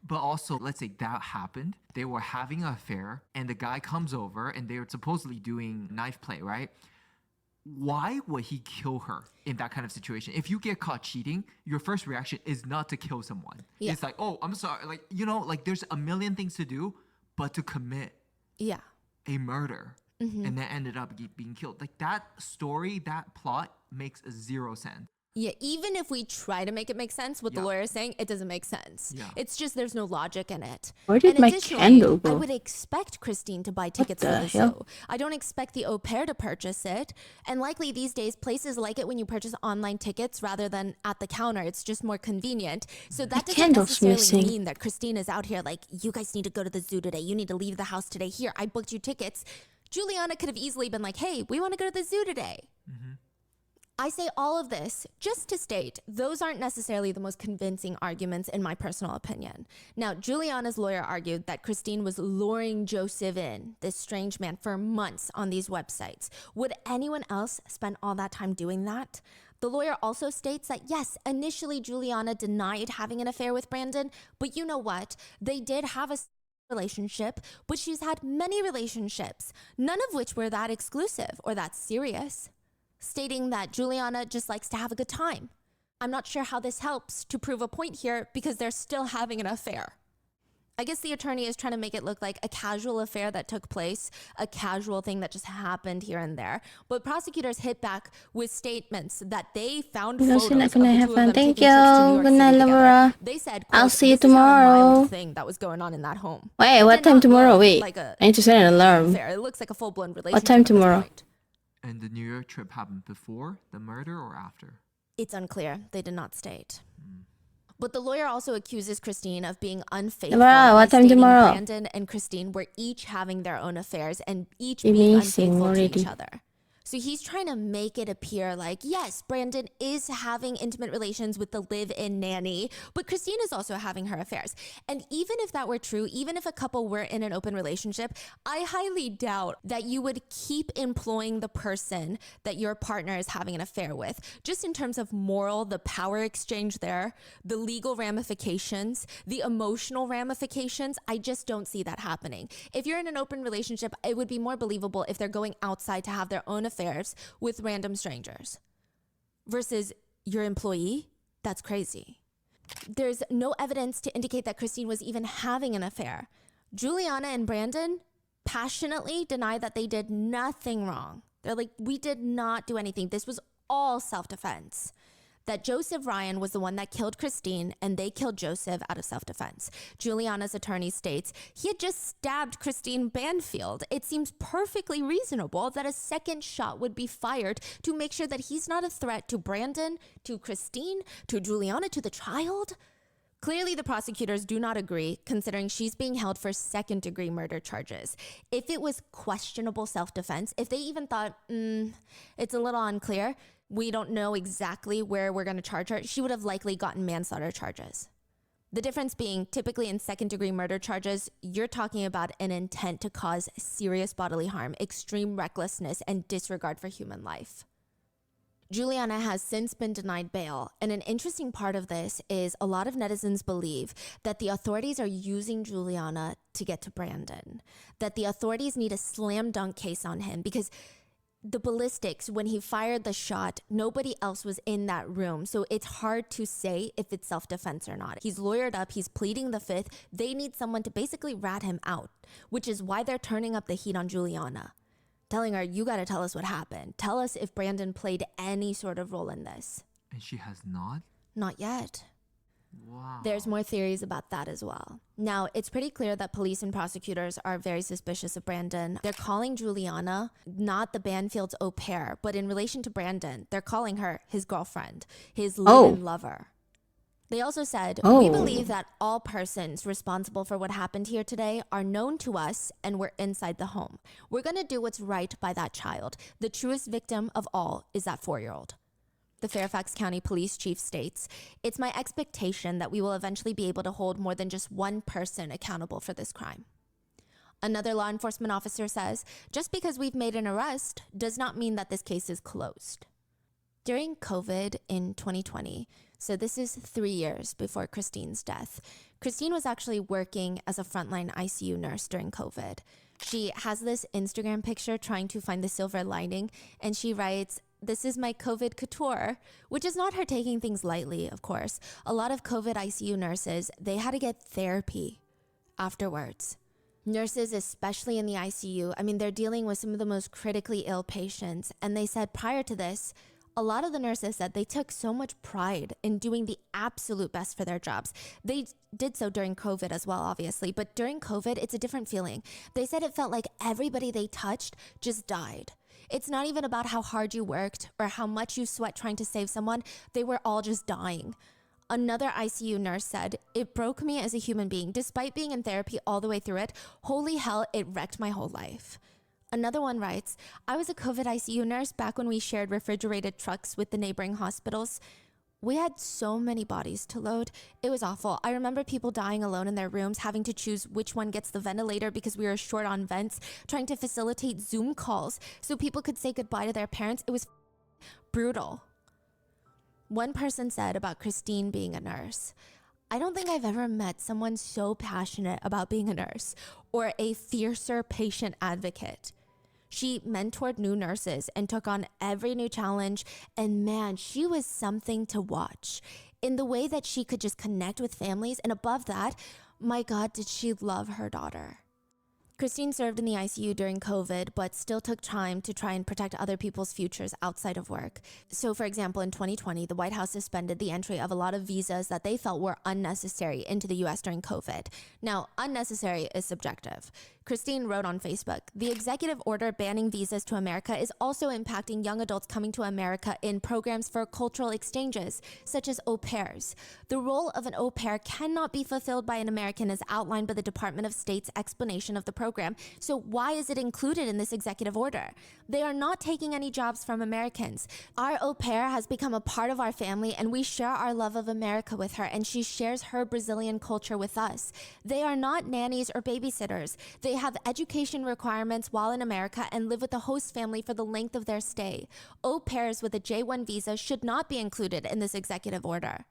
But also, let's say that happened. They were having an affair, and the guy comes over, and they were supposedly doing knife play, right? Why would he kill her in that kind of situation? If you get caught cheating, your first reaction is not to kill someone. Yeah. It's like, oh, I'm sorry. Like, you know, like there's a million things to do, but to commit a murder and then ended up being killed. Like that story, that plot makes 0 sense. Yeah, even if we try to make it make sense, what the lawyer is saying, it doesn't make sense. Yeah. It's just there's no logic in it. Where did and my candle go? I would expect Christine to buy tickets for the zoo. I don't expect the au pair to purchase it. And likely these days, places like it when you purchase online tickets rather than at the counter. It's just more convenient. So that doesn't necessarily mean that Christine is out here like, you guys need to go to the zoo today. You need to leave the house today. Here, I booked you tickets. Juliana could have easily been like, hey, we want to go to the zoo today. Mm-hmm. I say all of this just to state those aren't necessarily the most convincing arguments in my personal opinion. Now, Juliana's lawyer argued that Christine was luring Joseph in, this strange man, for months on these websites. Would anyone else spend all that time doing that? The lawyer also states that yes, initially Juliana denied having an affair with Brandon, but you know what? They did have a relationship, but she's had many relationships, none of which were that exclusive or that serious, stating that Juliana just likes to have a good time. I'm not sure how this helps to prove a point here because they're still having an affair. I guess the attorney is trying to make it look like a casual affair that took place, a casual thing that just happened here and there. But prosecutors hit back with statements that they found photos of the two of them taking trips to New York City together. They said, quote, I'll see you "This is not a tomorrow." mild thing that was going on in that home. Wait, what time tomorrow? Wait, I need to set an alarm. It looks like a full-blown relationship. What time tomorrow? And the New York trip happened before the murder or after? It's unclear. They did not state. But the lawyer also accuses Christine of being unfaithful. What time tomorrow? Brandon and Christine were each having their own affairs and each being unfaithful to each other. So he's trying to make it appear like, yes, Brandon is having intimate relations with the live-in nanny, but Christine is also having her affairs. And even if that were true, even if a couple were in an open relationship, I highly doubt that you would keep employing the person that your partner is having an affair with. Just in terms of moral, the power exchange there, the legal ramifications, the emotional ramifications, I just don't see that happening. If you're in an open relationship, it would be more believable if they're going outside to have their own affairs with random strangers versus your employee. That's crazy. There's no evidence to indicate that Christine was even having an affair. Juliana and Brandon passionately deny that they did nothing wrong. They're like, we did not do anything. This was all self-defense. That Joseph Ryan was the one that killed Christine and they killed Joseph out of self-defense. Juliana's attorney states he had just stabbed Christine Banfield. It seems perfectly reasonable that a second shot would be fired to make sure that he's not a threat to Brandon, to Christine, to Juliana, to the child. Clearly, the prosecutors do not agree, considering she's being held for second-degree murder charges. If it was questionable self-defense, if they even thought, it's a little unclear, we don't know exactly where we're going to charge her, she would have likely gotten manslaughter charges. The difference being, typically in second-degree murder charges, you're talking about an intent to cause serious bodily harm, extreme recklessness, and disregard for human life. Juliana has since been denied bail, and an interesting part of this is a lot of netizens believe that the authorities are using Juliana to get to Brandon, that the authorities need a slam dunk case on him because the ballistics, when he fired the shot, nobody else was in that room. So it's hard to say if it's self-defense or not. He's lawyered up. He's pleading the fifth. They need someone to basically rat him out, which is why they're turning up the heat on Juliana, telling her, you got to tell us what happened. Tell us if Brandon played any sort of role in this. And she has not? Not yet. Wow. There's more theories about that as well. Now, it's pretty clear that police and prosecutors are very suspicious of Brandon. They're calling Juliana not the Banfield's au pair, but in relation to Brandon, they're calling her his girlfriend, his live-in lover. They also said, we believe that all persons responsible for what happened here today are known to us and we're inside the home. We're going to do what's right by that child. The truest victim of all is that 4-year-old. The Fairfax County Police Chief states, it's my expectation that we will eventually be able to hold more than just one person accountable for this crime. Another law enforcement officer says, just because we've made an arrest does not mean that this case is closed. During COVID in 2020, so this is 3 years before Christine's death, Christine was actually working as a frontline ICU nurse during COVID. She has this Instagram picture trying to find the silver lining, and she writes, this is my COVID couture, which is not her taking things lightly, of course. A lot of COVID ICU nurses, they had to get therapy afterwards. Nurses, especially in the ICU, I mean, they're dealing with some of the most critically ill patients. And they said prior to this, A lot of the nurses said they took so much pride in doing the absolute best for their jobs. They did so during COVID as well, obviously, but during COVID, it's a different feeling. They said it felt like everybody they touched just died. It's not even about how hard you worked or how much you sweat trying to save someone. They were all just dying. Another ICU nurse said, "It broke me as a human being. Despite being in therapy all the way through it, holy hell, it wrecked my whole life." Another one writes, "I was a COVID ICU nurse back when we shared refrigerated trucks with the neighboring hospitals. We had so many bodies to load. It was awful. I remember people dying alone in their rooms, having to choose which one gets the ventilator because we were short on vents, trying to facilitate Zoom calls so people could say goodbye to their parents. It was brutal." One person said about Christine being a nurse, "I don't think I've ever met someone so passionate about being a nurse or a fiercer patient advocate. She mentored new nurses and took on every new challenge, and man, she was something to watch in the way that she could just connect with families, and above that, my God, did she love her daughter." Christine served in the ICU during COVID, but still took time to try and protect other people's futures outside of work. So, for example, in 2020, the White House suspended the entry of a lot of visas that they felt were unnecessary into the US during COVID. Now, unnecessary is subjective. Christine wrote on Facebook, "The executive order banning visas to America is also impacting young adults coming to America in programs for cultural exchanges, such as au pairs. The role of an au pair cannot be fulfilled by an American as outlined by the Department of State's explanation of the program. So why is it included in this executive order? They are not taking any jobs from Americans. Our au pair has become a part of our family, and we share our love of America with her, and she shares her Brazilian culture with us. They are not nannies or babysitters. They have education requirements while in America and live with the host family for the length of their stay. Au pairs with a J-1 visa should not be included in this executive order."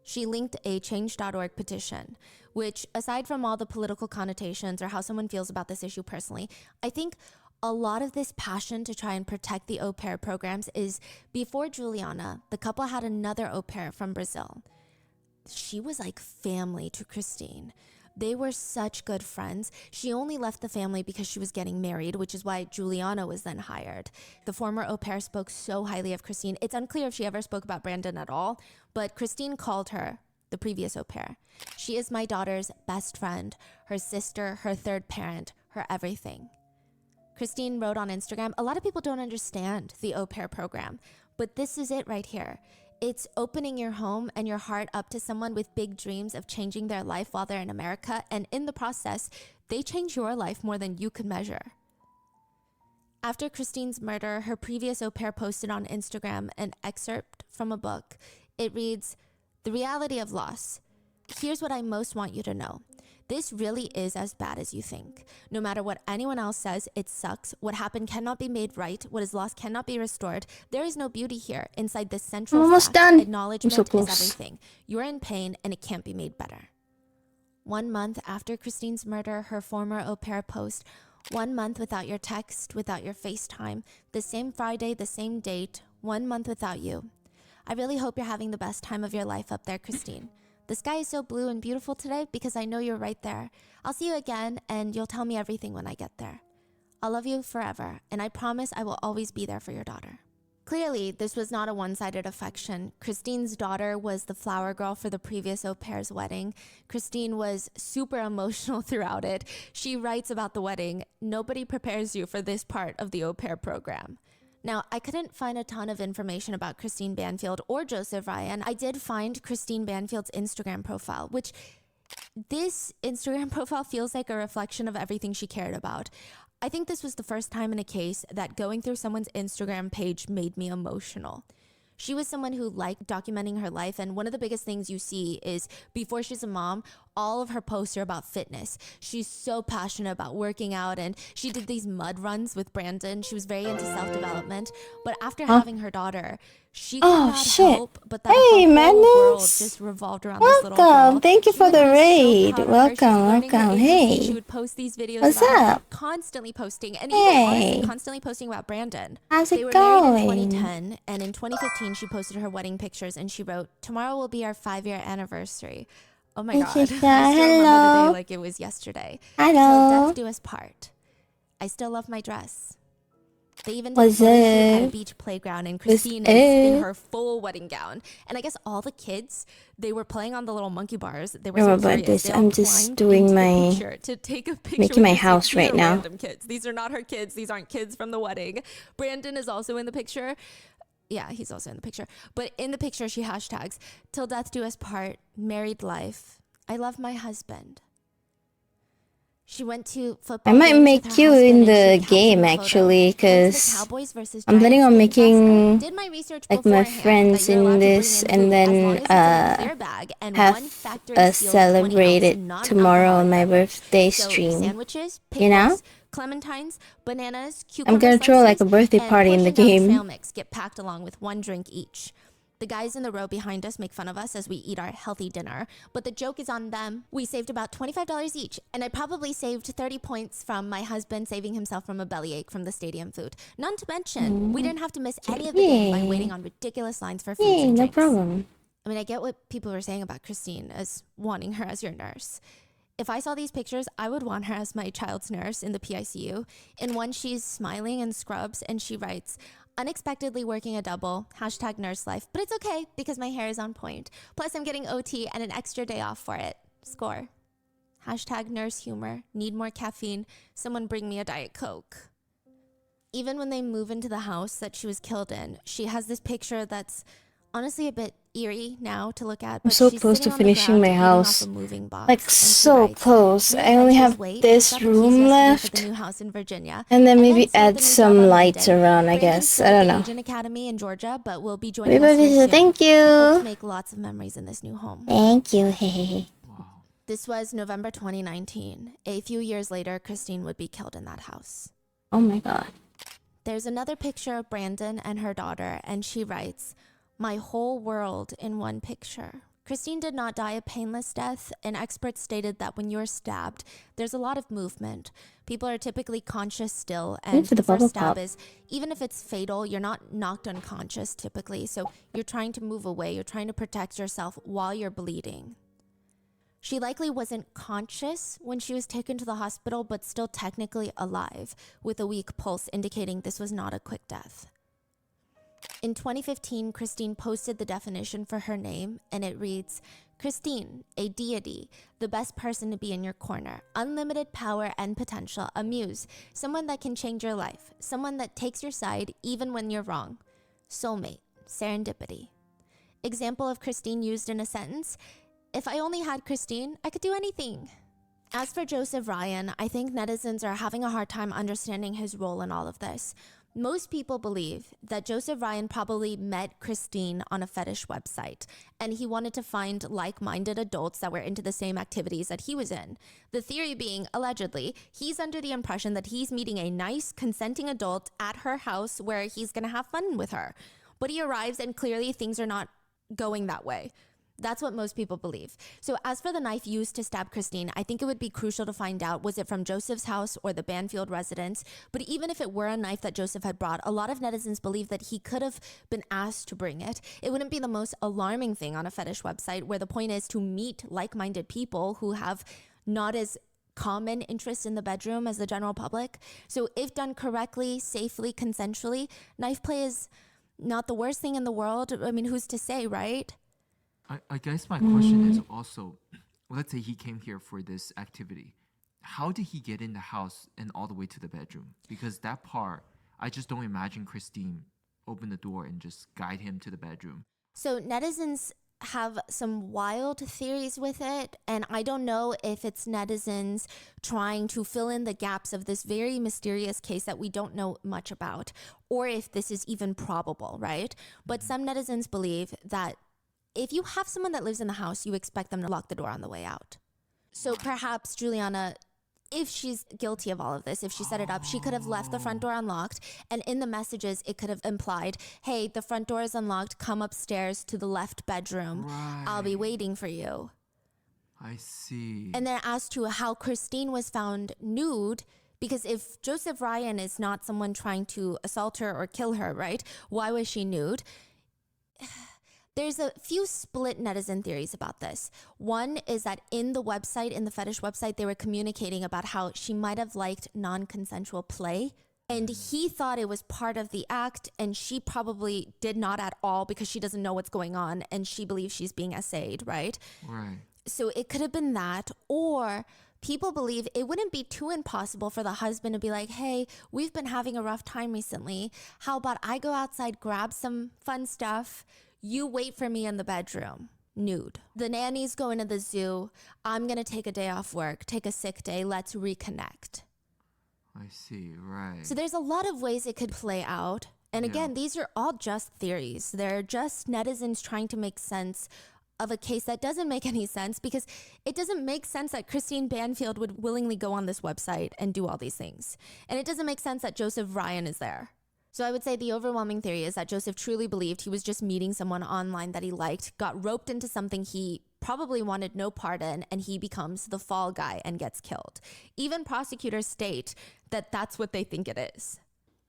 She linked a change.org petition, which, aside from all the political connotations or how someone feels about this issue personally, I think a lot of this passion to try and protect the au pair programs is before Juliana, the couple had another au pair from Brazil. She was like family to Christine. They were such good friends. She only left the family because she was getting married, which is why Juliana was then hired. The former au pair spoke so highly of Christine. It's unclear if she ever spoke about Brandon at all, but Christine called her the previous au pair. "She is my daughter's best friend, her sister, her third parent, her everything." Christine wrote on Instagram, "A lot of people don't understand the au pair program, but this is it right here. It's opening your home and your heart up to someone with big dreams of changing their life while they're in America, and in the process, they change your life more than you could measure." After Christine's murder, her previous au pair posted on Instagram an excerpt from a book. It reads, "The reality of loss. Here's what I most want you to know. This really is as bad as you think. No matter what anyone else says, it sucks. What happened cannot be made right. What is lost cannot be restored. There is no beauty here. Inside this central Almost fact, done. acknowledgement I'm so is close. everything. You're in pain and it can't be made better." 1 month after Christine's murder, her former au pair post, "1 month without your text, without your FaceTime, the same Friday, the same date, 1 month without you. I really hope you're having the best time of your life up there, Christine. The sky is so blue and beautiful today because I know you're right there. I'll see you again and you'll tell me everything when I get there. I'll love you forever, and I promise I will always be there for your daughter." Clearly, this was not a one-sided affection. Christine's daughter was the flower girl for the previous au pair's wedding. Christine was super emotional throughout it. She writes about the wedding, "Nobody prepares you for this part of the au pair program." Now, I couldn't find a ton of information about Christine Banfield or Joseph Ryan. I did find Christine Banfield's Instagram profile, which this Instagram profile feels like a reflection of everything she cared about. I think this was the first time in a case that going through someone's Instagram page made me emotional. She was someone who liked documenting her life, and one of the biggest things you see is before she's a mom, all of her posts are about fitness. She's so passionate about working out, and she did these mud runs with Brandon. She was very into self-development, but after having her daughter, she could not help but that Hey, her whole world Madness. just revolved around this little Welcome. girl. Thank you She for would the be so raid. proud of her. She's learning her Welcome. ABC. She Hey. would post these videos What's about her, up? constantly posting, and Hey. even honestly constantly posting about Brandon. How's They it were married in going? 2010, and in 2015 she posted her wedding pictures, and she wrote, "Tomorrow will be our 5-year anniversary." Oh my Hey, God, I Syasya. still remember the Hello. day like it was yesterday. Hello. "Till death do us part. I still love my dress. They even did a photo shoot at a beach playground, and Christine is in her full wedding gown. And I guess all the kids, they were playing on the little monkey bars. They were so about curious. this. I'm just doing my to take a picture making my with house right now. Random kids. These are not her kids. These aren't kids from the wedding. Brandon is also in the picture. Yeah, he's also in the picture. But in the picture, she hashtags, "Till death do us part, married life. I love my husband." She went to football. I might make you in the game actually, because I'm planning on making like my friends in this, and then have a celebrate it tomorrow on my birthday stream. Sandwiches, You know? clementines, bananas, I'm gonna throw like a birthday party in the game. Trail mix get packed along with one drink each. The guys in the row behind us make fun of us as we eat our healthy dinner, but the joke is on them. We saved about $25 each, and I probably saved 30 points from my husband saving himself from a bellyache from the stadium food. None to mention, we didn't have to miss any of the game by waiting on ridiculous lines for food and drinks. No problem. I mean, I get what people were saying about Christine as wanting her as your nurse. If I saw these pictures, I would want her as my child's nurse in the PICU. In one, she's smiling in scrubs, and she writes, "Unexpectedly working a double, hashtag nurse life, but it's okay because my hair is on point. Plus I'm getting OT and an extra day off for it. Score. Hashtag nurse humor, need more caffeine, someone bring me a Diet Coke." Even when they move into the house that she was killed in, she has this picture that's honestly a bit eerie now to look at. I'm so close to finishing my house. Like so close. I only have this room left. And then maybe add some lights around, I guess. I don't know. Agent Academy in Georgia, but we'll be joining us Thank you. to make lots of memories in this new home. Thank you. This was November 2019. A few years later, Christine would be killed in that house. Oh my god. There's another picture of Brandon and her daughter, and she writes, "My whole world in one picture." Christine did not die a painless death, and experts stated that when you're stabbed, there's a lot of movement. People are typically conscious still, and the first stab is, even if it's fatal, you're not knocked unconscious typically, so you're trying to move away, you're trying to protect yourself while you're bleeding. She likely wasn't conscious when she was taken to the hospital, but still technically alive, with a weak pulse indicating this was not a quick death. In 2015, Christine posted the definition for her name, and it reads, "Christine, a deity, the best person to be in your corner, unlimited power and potential, a muse, someone that can change your life, someone that takes your side even when you're wrong, soulmate, serendipity." Example of Christine used in a sentence, "If I only had Christine, I could do anything." As for Joseph Ryan, I think netizens are having a hard time understanding his role in all of this. Most people believe that Joseph Ryan probably met Christine on a fetish website, and he wanted to find like-minded adults that were into the same activities that he was in. The theory being, allegedly, he's under the impression that he's meeting a nice, consenting adult at her house where he's gonna have fun with her. But he arrives and clearly things are not going that way. That's what most people believe. So as for the knife used to stab Christine, I think it would be crucial to find out, was it from Joseph's house or the Banfield residence? But even if it were a knife that Joseph had brought, a lot of netizens believe that he could have been asked to bring it. It wouldn't be the most alarming thing on a fetish website where the point is to meet like-minded people who have not as common interest in the bedroom as the general public. So if done correctly, safely, consensually, knife play is not the worst thing in the world. I mean, who's to say, right? I guess my question is also, let's say he came here for this activity. How did he get in the house and all the way to the bedroom? Because that part, I just don't imagine Christine open the door and just guide him to the bedroom. So netizens have some wild theories with it, and I don't know if it's netizens trying to fill in the gaps of this very mysterious case that we don't know much about, or if this is even probable, right? But some netizens believe that if you have someone that lives in the house, you expect them to lock the door on the way out. So perhaps Juliana, if she's guilty of all of this, if she set it up, she could have left the front door unlocked, and in the messages, it could have implied, "Hey, the front door is unlocked, come upstairs to the left bedroom. Right. I'll be waiting for you." I see. And then as to how Christine was found nude, because if Joseph Ryan is not someone trying to assault her or kill her, right? Why was she nude? There's a few split netizen theories about this. One is that in the website, in the fetish website, they were communicating about how she might have liked non-consensual play And he thought it was part of the act, and she probably did not at all because she doesn't know what's going on, and she believes she's being essayed, right? Right. So it could have been that, or people believe it wouldn't be too impossible for the husband to be like, hey, we've been having a rough time recently. How about I go outside, grab some fun stuff. You wait for me in the bedroom, nude. The nanny's going to the zoo. I'm going to take a day off work, take a sick day. Let's reconnect. I see, right. So there's a lot of ways it could play out. And again, these are all just theories. They're just netizens trying to make sense of a case that doesn't make any sense, because it doesn't make sense that Christine Banfield would willingly go on this website and do all these things. And it doesn't make sense that Joseph Ryan is there. So I would say the overwhelming theory is that Joseph truly believed he was just meeting someone online that he liked, got roped into something he probably wanted no part in, and he becomes the fall guy and gets killed. Even prosecutors state that that's what they think it is.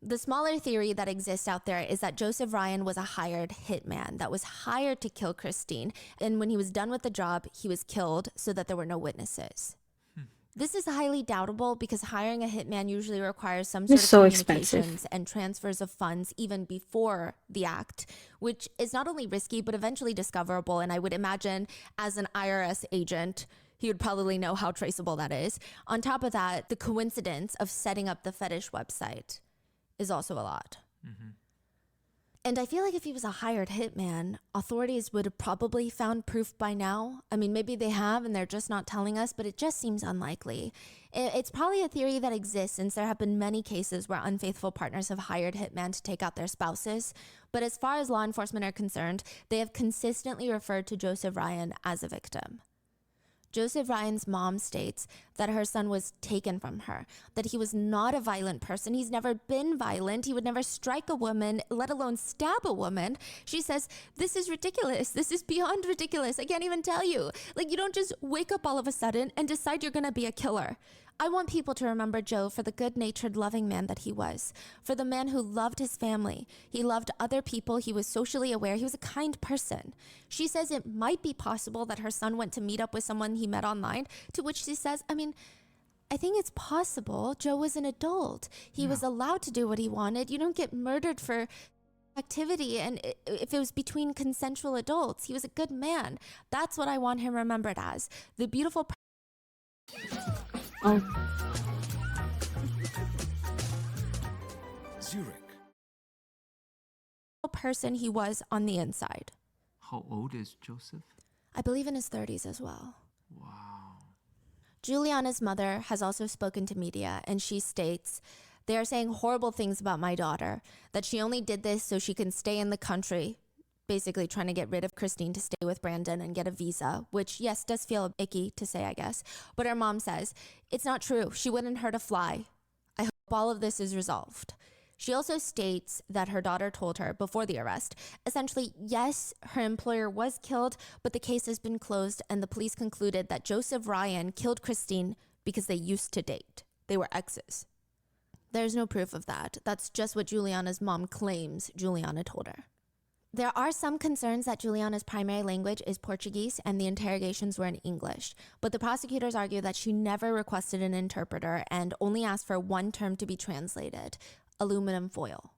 The smaller theory that exists out there is that Joseph Ryan was a hired hitman that was hired to kill Christine. And when he was done with the job, he was killed so that there were no witnesses. This is highly doubtable because hiring a hitman usually requires some sort of communications and transfers of funds even before the act, which is not only risky, but eventually discoverable. And I would imagine as an IRS agent, he would probably know how traceable that is. On top of that, the coincidence of setting up the fetish website is also a lot. And I feel like if he was a hired hitman, authorities would have probably found proof by now. I mean, maybe they have and they're just not telling us, but it just seems unlikely. It's probably a theory that exists since there have been many cases where unfaithful partners have hired hitmen to take out their spouses. But as far as law enforcement are concerned, they have consistently referred to Joseph Ryan as a victim. Joseph Ryan's mom states that her son was taken from her, that he was not a violent person. He's never been violent. He would never strike a woman, let alone stab a woman. She says, this is ridiculous. This is beyond ridiculous. I can't even tell you. Like, you don't just wake up all of a sudden and decide you're going to be a killer. I want people to remember Joe for the good-natured, loving man that he was, for the man who loved his family. He loved other people. He was socially aware. He was a kind person. She says it might be possible that her son went to meet up with someone he met online, to which she says, I mean, I think it's possible. Joe was an adult. He was allowed to do what he wanted. You don't get murdered for activity, and if it was between consensual adults. He was a good man. That's what I want him remembered as. The beautiful Zurich. person he was on the inside. How old is Joseph? I believe in his 30s as well. Wow. Juliana's mother has also spoken to media, and she states, they are saying horrible things about my daughter, that she only did this so she can stay in the country, basically trying to get rid of Christine to stay with Brandon and get a visa, which, yes, does feel icky to say, I guess. But her mom says, it's not true. She wouldn't hurt a fly. I hope all of this is resolved. She also states that her daughter told her before the arrest, essentially, yes, her employer was killed, but the case has been closed, and the police concluded that Joseph Ryan killed Christine because they used to date. They were exes. There's no proof of that. That's just what Juliana's mom claims Juliana told her. There are some concerns that Juliana's primary language is Portuguese and the interrogations were in English, but the prosecutors argue that she never requested an interpreter and only asked for one term to be translated, aluminum foil.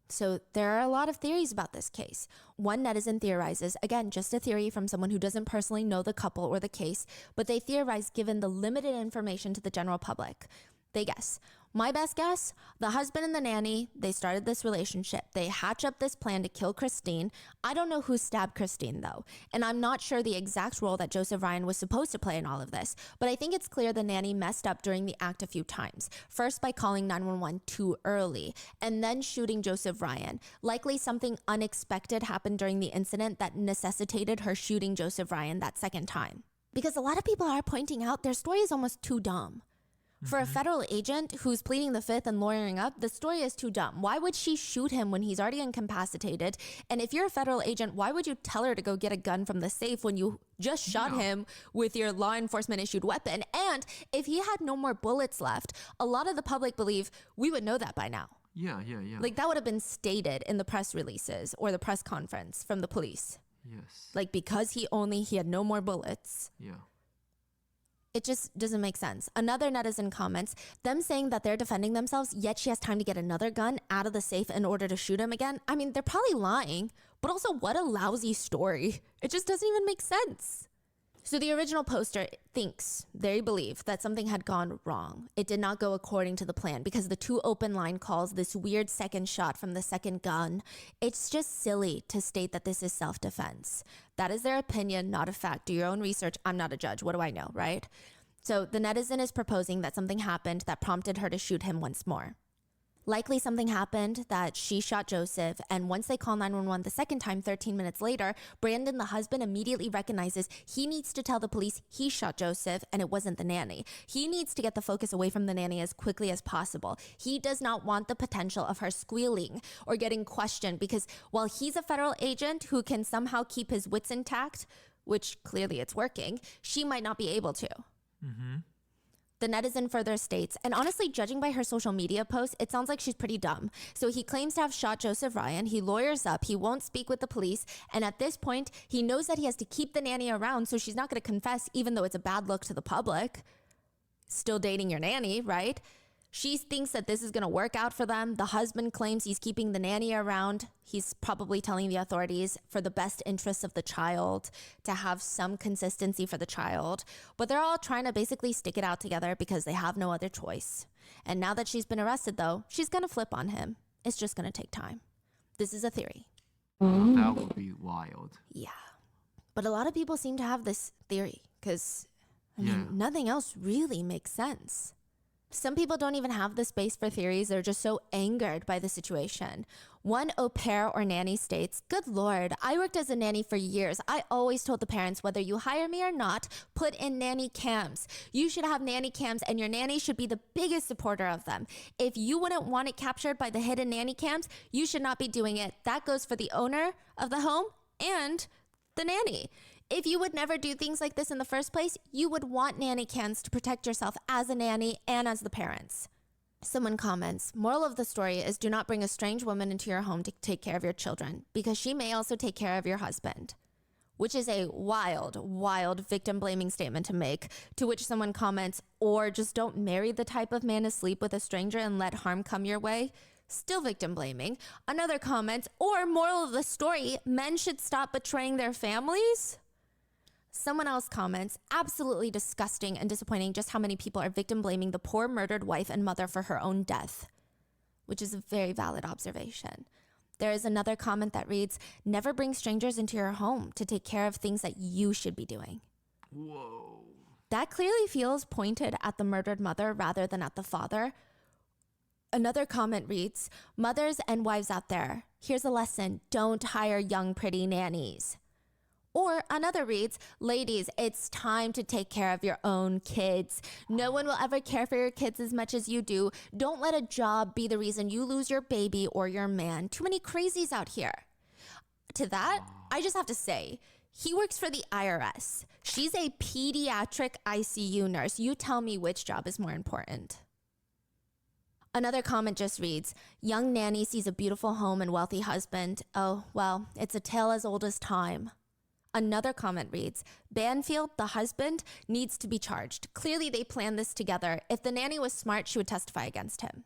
So there are a lot of theories about this case. One netizen theorizes, again, just a theory from someone who doesn't personally know the couple or the case, but they theorize given the limited information to the general public. They guess. My best guess, the husband and the nanny, they started this relationship. They hatch up this plan to kill Christine. I don't know who stabbed Christine, though, and I'm not sure the exact role that Joseph Ryan was supposed to play in all of this, but I think it's clear the nanny messed up during the act a few times. First by calling 911 too early, and then shooting Joseph Ryan. Likely something unexpected happened during the incident that necessitated her shooting Joseph Ryan that second time. Because a lot of people are pointing out their story is almost too dumb. For a federal agent who's pleading the fifth and lawyering up, the story is too dumb. Why would she shoot him when he's already incapacitated? And if you're a federal agent, why would you tell her to go get a gun from the safe when you just shot him with your law enforcement issued weapon? And if he had no more bullets left, a lot of the public believe we would know that by now. Yeah. Like that would have been stated in the press releases or the press conference from the police. Yes. Like because he had no more bullets. Yeah. It just doesn't make sense. Another netizen comments, them saying that they're defending themselves, yet she has time to get another gun out of the safe in order to shoot him again. I mean, they're probably lying, but also what a lousy story. It just doesn't even make sense. So the original poster thinks, they believe, that something had gone wrong. It did not go according to the plan because the 2 open line calls, this weird second shot from the second gun. It's just silly to state that this is self-defense. That is their opinion, not a fact. Do your own research. I'm not a judge. What do I know, right? So the netizen is proposing that something happened that prompted her to shoot him once more. Likely something happened that she shot Joseph, and once they call 911 the second time, 13 minutes later, Brandon, the husband, immediately recognizes he needs to tell the police he shot Joseph and it wasn't the nanny. He needs to get the focus away from the nanny as quickly as possible. He does not want the potential of her squealing or getting questioned because while he's a federal agent who can somehow keep his wits intact, which clearly it's working, she might not be able to. Mm-hmm. The netizen further states, and honestly, judging by her social media posts, it sounds like she's pretty dumb. So he claims to have shot Joseph Ryan. He lawyers up. He won't speak with the police. And at this point, he knows that he has to keep the nanny around, so she's not going to confess, even though it's a bad look to the public. Still dating your nanny, right? She thinks that this is going to work out for them. The husband claims he's keeping the nanny around. He's probably telling the authorities for the best interests of the child, to have some consistency for the child. But they're all trying to basically stick it out together because they have no other choice. And now that she's been arrested, though, she's going to flip on him. It's just going to take time. This is a theory. That would be wild. Yeah. But a lot of people seem to have this theory because, I mean, nothing else really makes sense. Some people don't even have the space for theories. They're just so angered by the situation. One au pair or nanny states, "Good Lord, I worked as a nanny for years. I always told the parents, whether you hire me or not, put in nanny cams. You should have nanny cams and your nanny should be the biggest supporter of them. If you wouldn't want it captured by the hidden nanny cams, you should not be doing it. That goes for the owner of the home and the nanny. If you would never do things like this in the first place, you would want nanny cams to protect yourself as a nanny and as the parents." Someone comments, "Moral of the story is do not bring a strange woman into your home to take care of your children because she may also take care of your husband." Which is a wild, wild victim blaming statement to make, to which someone comments, "Or just don't marry the type of man to sleep with a stranger and let harm come your way." Still victim blaming. Another comment, "Or moral of the story, men should stop betraying their families." Someone else comments, "Absolutely disgusting and disappointing just how many people are victim blaming the poor murdered wife and mother for her own death," which is a very valid observation. There is another comment that reads, "Never bring strangers into your home to take care of things that you should be doing." Whoa. That clearly feels pointed at the murdered mother rather than at the father. Another comment reads, "Mothers and wives out there, here's a lesson. Don't hire young, pretty nannies." Or another reads, "Ladies, it's time to take care of your own kids. No one will ever care for your kids as much as you do. Don't let a job be the reason you lose your baby or your man. Too many crazies out here." To that, I just have to say, he works for the IRS. She's a pediatric ICU nurse. You tell me which job is more important. Another comment just reads, "Young nanny sees a beautiful home and wealthy husband. Oh, well, it's a tale as old as time." Another comment reads, "Banfield, the husband, needs to be charged. Clearly they planned this together. If the nanny was smart, she would testify against him."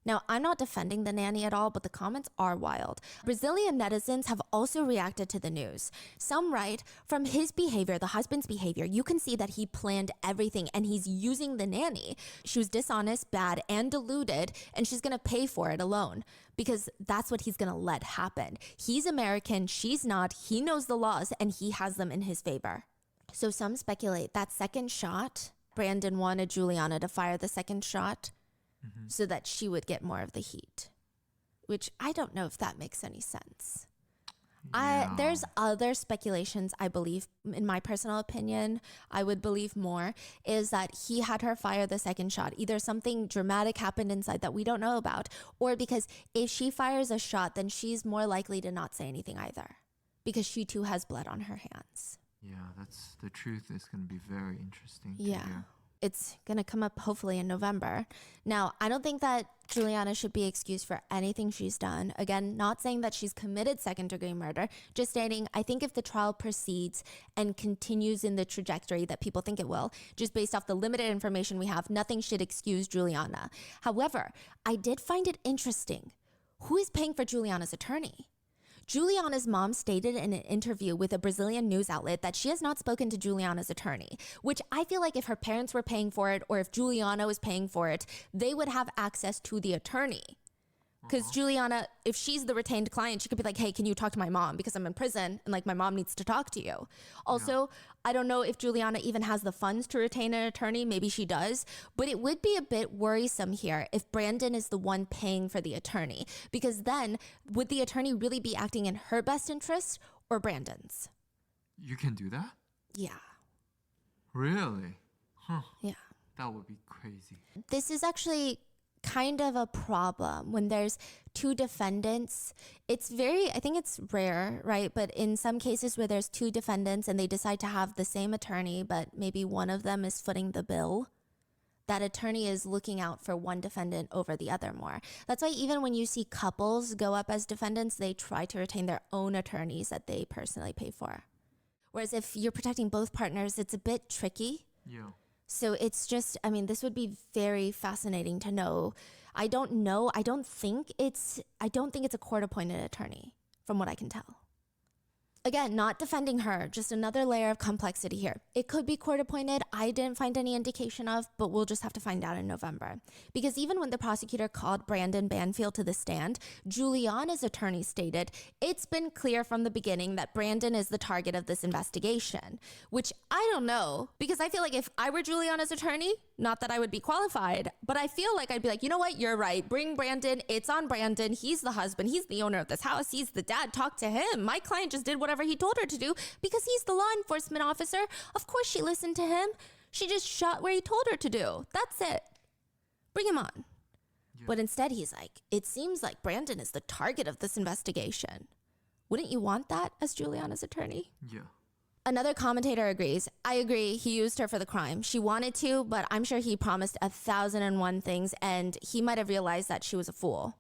Now, I'm not defending the nanny at all, but the comments are wild. Brazilian netizens have also reacted to the news. Some write, "From his behavior, the husband's behavior, you can see that he planned everything and he's using the nanny. She was dishonest, bad, and deluded, and she's going to pay for it alone because that's what he's going to let happen. He's American, she's not, he knows the laws, and he has them in his favor." So some speculate that second shot, Brandon wanted Juliana to fire the second shot so that she would get more of the heat, which I don't know if that makes any sense. There's other speculations, I believe, in my personal opinion, I would believe more, is that he had her fire the second shot. Either something dramatic happened inside that we don't know about, or because if she fires a shot, then she's more likely to not say anything either, because she too has blood on her hands. Yeah, that's the truth is going to be very interesting. Yeah. it's going to come up hopefully in November. Now, I don't think that Juliana should be excused for anything she's done. Again, not saying that she's committed second-degree murder, just stating I think if the trial proceeds and continues in the trajectory that people think it will, just based off the limited information we have, nothing should excuse Juliana. However, I did find it interesting. Who is paying for Juliana's attorney? Juliana's mom stated in an interview with a Brazilian news outlet that she has not spoken to Juliana's attorney, which I feel like if her parents were paying for it or if Juliana was paying for it, they would have access to the attorney. Because Juliana, if she's the retained client, she could be like, hey, can you talk to my mom? Because I'm in prison and like my mom needs to talk to you. Also, I don't know if Juliana even has the funds to retain an attorney. Maybe she does. But it would be a bit worrisome here if Brandon is the one paying for the attorney. Because then would the attorney really be acting in her best interest or Brandon's? You can do that? Yeah. Really? Huh. Yeah. That would be crazy. This is actually kind of a problem when there's two defendants. It's I think it's rare, right? But in some cases where there's two defendants and they decide to have the same attorney, but maybe one of them is footing the bill, that attorney is looking out for one defendant over the other more. That's why even when you see couples go up as defendants, they try to retain their own attorneys that they personally pay for. Whereas if you're protecting both partners, it's a bit tricky. Yeah. So it's just, I mean, this would be very fascinating to know. I don't know. I don't think it's a court-appointed attorney, from what I can tell. Again, not defending her, just another layer of complexity here. It could be court-appointed. I didn't find any indication of, but we'll just have to find out in November. Because even when the prosecutor called Brandon Banfield to the stand, Juliana's attorney stated, it's been clear from the beginning that Brandon is the target of this investigation. Which I don't know, because I feel like if I were Juliana's attorney, not that I would be qualified, but I feel like I'd be like, you know what, you're right. Bring Brandon. It's on Brandon. He's the husband. He's the owner of this house. He's the dad. Talk to him. My client just did whatever he told her to do because he's the law enforcement officer. Of course she listened to him. She just shot where he told her to do. That's it. Bring him on. Yeah. But instead he's like, it seems like Brandon is the target of this investigation. Wouldn't you want that as Juliana's attorney? Yeah. Another commentator agrees. I agree. He used her for the crime. She wanted to, but I'm sure he promised 1,001 things and he might have realized that she was a fool.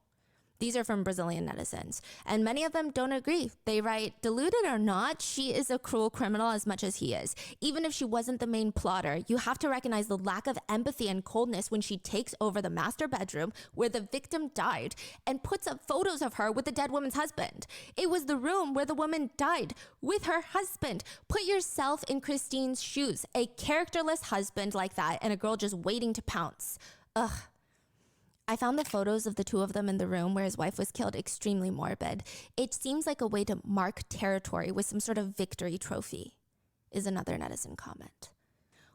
These are from Brazilian netizens, and many of them don't agree. They write, deluded or not, she is a cruel criminal as much as he is. Even if she wasn't the main plotter, you have to recognize the lack of empathy and coldness when she takes over the master bedroom where the victim died and puts up photos of her with the dead woman's husband. It was the room where the woman died with her husband. Put yourself in Christine's shoes, a characterless husband like that and a girl just waiting to pounce. Ugh. I found the photos of the two of them in the room where his wife was killed extremely morbid. It seems like a way to mark territory with some sort of victory trophy, is another netizen comment.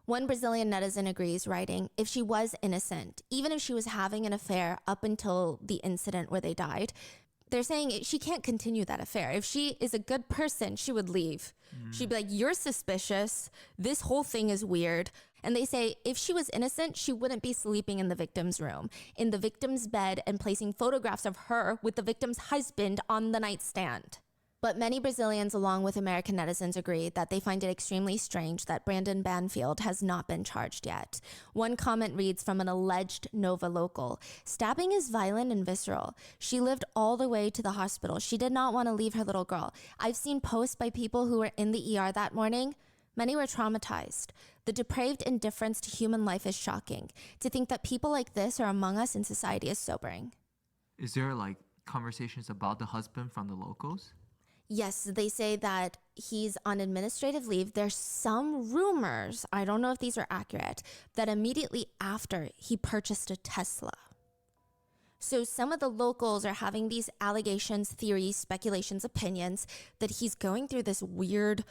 One Brazilian netizen agrees, writing, if she was innocent, even if she was having an affair up until the incident where they died, they're saying she can't continue that affair. If she is a good person, she would leave. She'd be like, you're suspicious. This whole thing is weird. And they say if she was innocent, she wouldn't be sleeping in the victim's room, in the victim's bed, and placing photographs of her with the victim's husband on the nightstand. But many Brazilians, along with American netizens, agree that they find it extremely strange that Brandon Banfield has not been charged yet. One comment reads from an alleged Nova local, stabbing is violent and visceral. She lived all the way to the hospital. She did not want to leave her little girl. I've seen posts by people who were in the ER that morning. Many were traumatized. The depraved indifference to human life is shocking. To think that people like this are among us in society is sobering. Is there like conversations about the husband from the locals? Yes, they say that he's on administrative leave. There's some rumors, I don't know if these are accurate, that immediately after he purchased a Tesla. So some of the locals are having these allegations, theories, speculations, opinions that he's going through this weird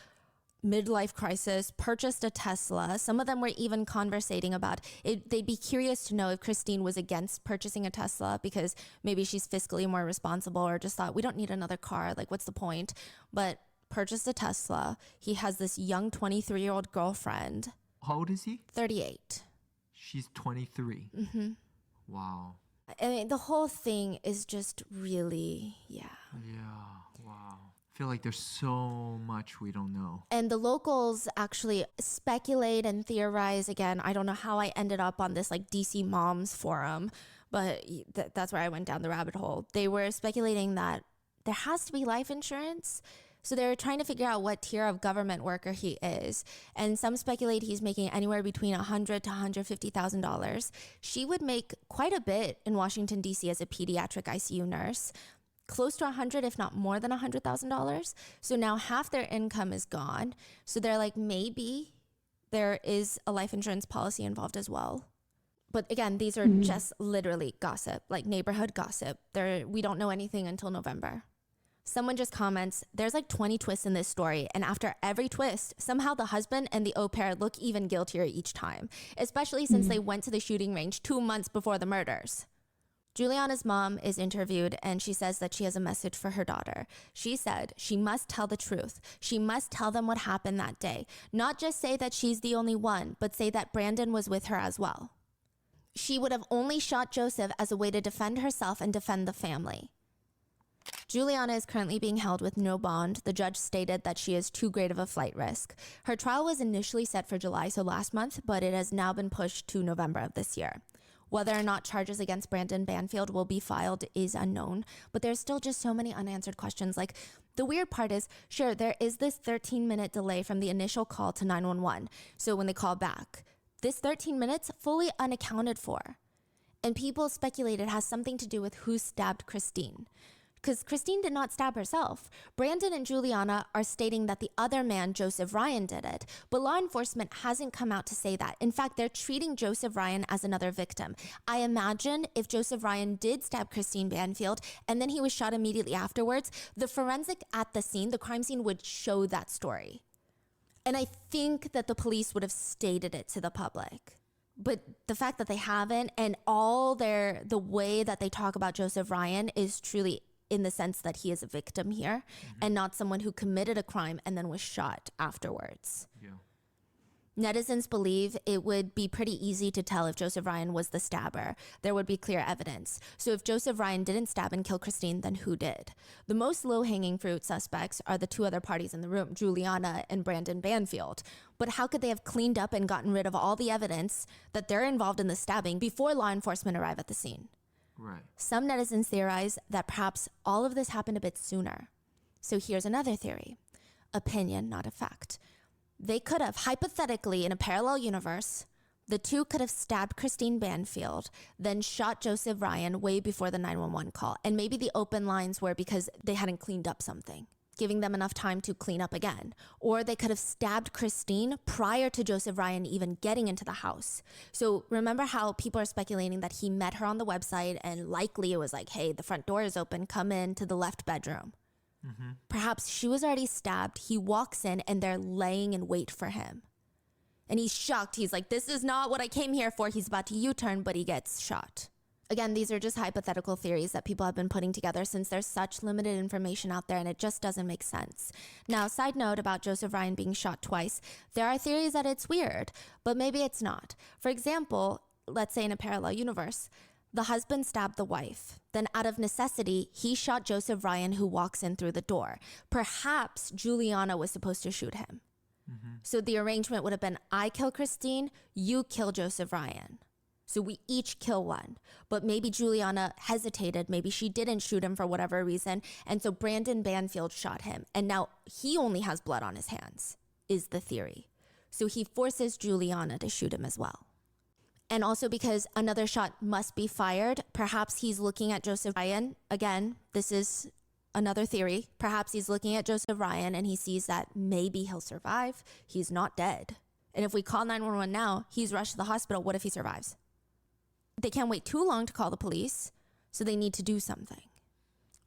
midlife crisis, purchased a Tesla. Some of them were even conversating about it. They'd be curious to know if Christine was against purchasing a Tesla because maybe she's fiscally more responsible or just thought, we don't need another car. Like, what's the point? But purchased a Tesla. He has this young 23-year-old girlfriend. How old is he? 38. She's 23. Mm-hmm. Wow. I mean, the whole thing is just really, yeah. Yeah, wow. feel like there's so much we don't know. And the locals actually speculate and theorize. Again, I don't know how I ended up on this like DC Moms forum, but that's where I went down the rabbit hole. They were speculating that there has to be life insurance. So they're trying to figure out what tier of government worker he is. And some speculate he's making anywhere between $100,000 to $150,000. She would make quite a bit in Washington, D.C. as a pediatric ICU nurse. Close to $100,000, if not more than $100,000. So now half their income is gone. So they're like, maybe there is a life insurance policy involved as well. But again, these are just literally gossip, like neighborhood gossip. We don't know anything until November. Someone just comments, there's like 20 twists in this story, and after every twist, somehow the husband and the au pair look even guiltier each time, especially since they went to the shooting range 2 months before the murders. Juliana's mom is interviewed, and she says that she has a message for her daughter. She said she must tell the truth. She must tell them what happened that day. Not just say that she's the only one, but say that Brandon was with her as well. She would have only shot Joseph as a way to defend herself and defend the family. Juliana is currently being held with no bond. The judge stated that she is too great of a flight risk. Her trial was initially set for July, so last month, but it has now been pushed to November of this year. Whether or not charges against Brandon Banfield will be filed is unknown, but there's still just so many unanswered questions. Like, the weird part is, sure, there is this 13-minute delay from the initial call to 911, so when they call back. This 13 minutes fully unaccounted for. And people speculate it has something to do with who stabbed Christine. Because Christine did not stab herself. Brandon and Juliana are stating that the other man, Joseph Ryan, did it. But law enforcement hasn't come out to say that. In fact, they're treating Joseph Ryan as another victim. I imagine if Joseph Ryan did stab Christine Banfield and then he was shot immediately afterwards, the forensic at the scene, the crime scene, would show that story. And I think that the police would have stated it to the public. But the fact that they haven't, and the way that they talk about Joseph Ryan is truly in the sense that he is a victim here and not someone who committed a crime and then was shot afterwards. Yeah. Netizens believe it would be pretty easy to tell if Joseph Ryan was the stabber. There would be clear evidence. So if Joseph Ryan didn't stab and kill Christine, then who did? The most low-hanging fruit suspects are the two other parties in the room, Juliana and Brandon Banfield. But how could they have cleaned up and gotten rid of all the evidence that they're involved in the stabbing before law enforcement arrive at the scene? Right. Some netizens theorize that perhaps all of this happened a bit sooner. So here's another theory. Opinion, not a fact. They could have, hypothetically, in a parallel universe, the two could have stabbed Christine Banfield, then shot Joseph Ryan way before the 911 call. And maybe the open lines were because they hadn't cleaned up something, giving them enough time to clean up again. Or they could have stabbed Christine prior to Joseph Ryan even getting into the house. So remember how people are speculating that he met her on the website and likely it was like, hey, the front door is open, come in to the left bedroom. Mm-hmm. Perhaps she was already stabbed. He walks in and they're laying in wait for him. And he's shocked. He's like, this is not what I came here for. He's about to U-turn, but he gets shot. Again, these are just hypothetical theories that people have been putting together since there's such limited information out there and it just doesn't make sense. Now, side note about Joseph Ryan being shot twice, there are theories that it's weird, but maybe it's not. For example, let's say in a parallel universe, the husband stabbed the wife. Then out of necessity, he shot Joseph Ryan who walks in through the door. Perhaps Juliana was supposed to shoot him. Mm-hmm. So the arrangement would have been, I kill Christine, you kill Joseph Ryan. So we each kill one. But maybe Juliana hesitated. Maybe she didn't shoot him for whatever reason. And so Brandon Banfield shot him. And now he only has blood on his hands, is the theory. So he forces Juliana to shoot him as well. And also because another shot must be fired, perhaps he's looking at Joseph Ryan. Again, this is another theory. Perhaps he's looking at Joseph Ryan and he sees that maybe he'll survive. He's not dead. And if we call 911 now, he's rushed to the hospital. What if he survives? They can't wait too long to call the police, so they need to do something.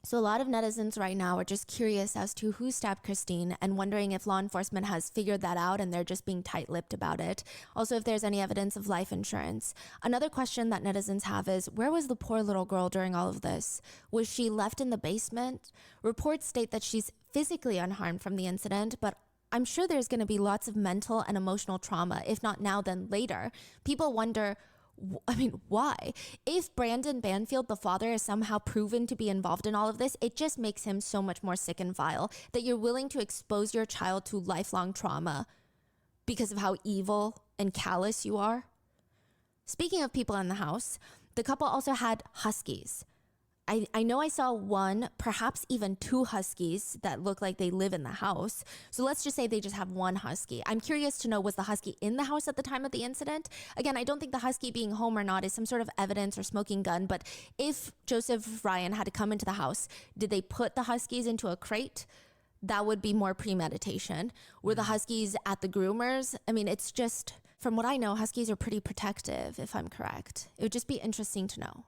So a lot of netizens right now are just curious as to who stabbed Christine and wondering if law enforcement has figured that out and they're just being tight-lipped about it. Also, if there's any evidence of life insurance. Another question that netizens have is, where was the poor little girl during all of this? Was she left in the basement? Reports state that she's physically unharmed from the incident, but I'm sure there's going to be lots of mental and emotional trauma, if not now, then later. People wonder, I mean, why? If Brandon Banfield, the father, is somehow proven to be involved in all of this, it just makes him so much more sick and vile that you're willing to expose your child to lifelong trauma because of how evil and callous you are. Speaking of people in the house, the couple also had huskies. I know I saw one, perhaps even two huskies that look like they live in the house. So let's just say they just have one husky. I'm curious to know, was the husky in the house at the time of the incident? Again, I don't think the husky being home or not is some sort of evidence or smoking gun, but if Joseph Ryan had to come into the house, did they put the huskies into a crate? That would be more premeditation. Were the huskies at the groomers? I mean, it's just, from what I know, huskies are pretty protective, if I'm correct. It would just be interesting to know.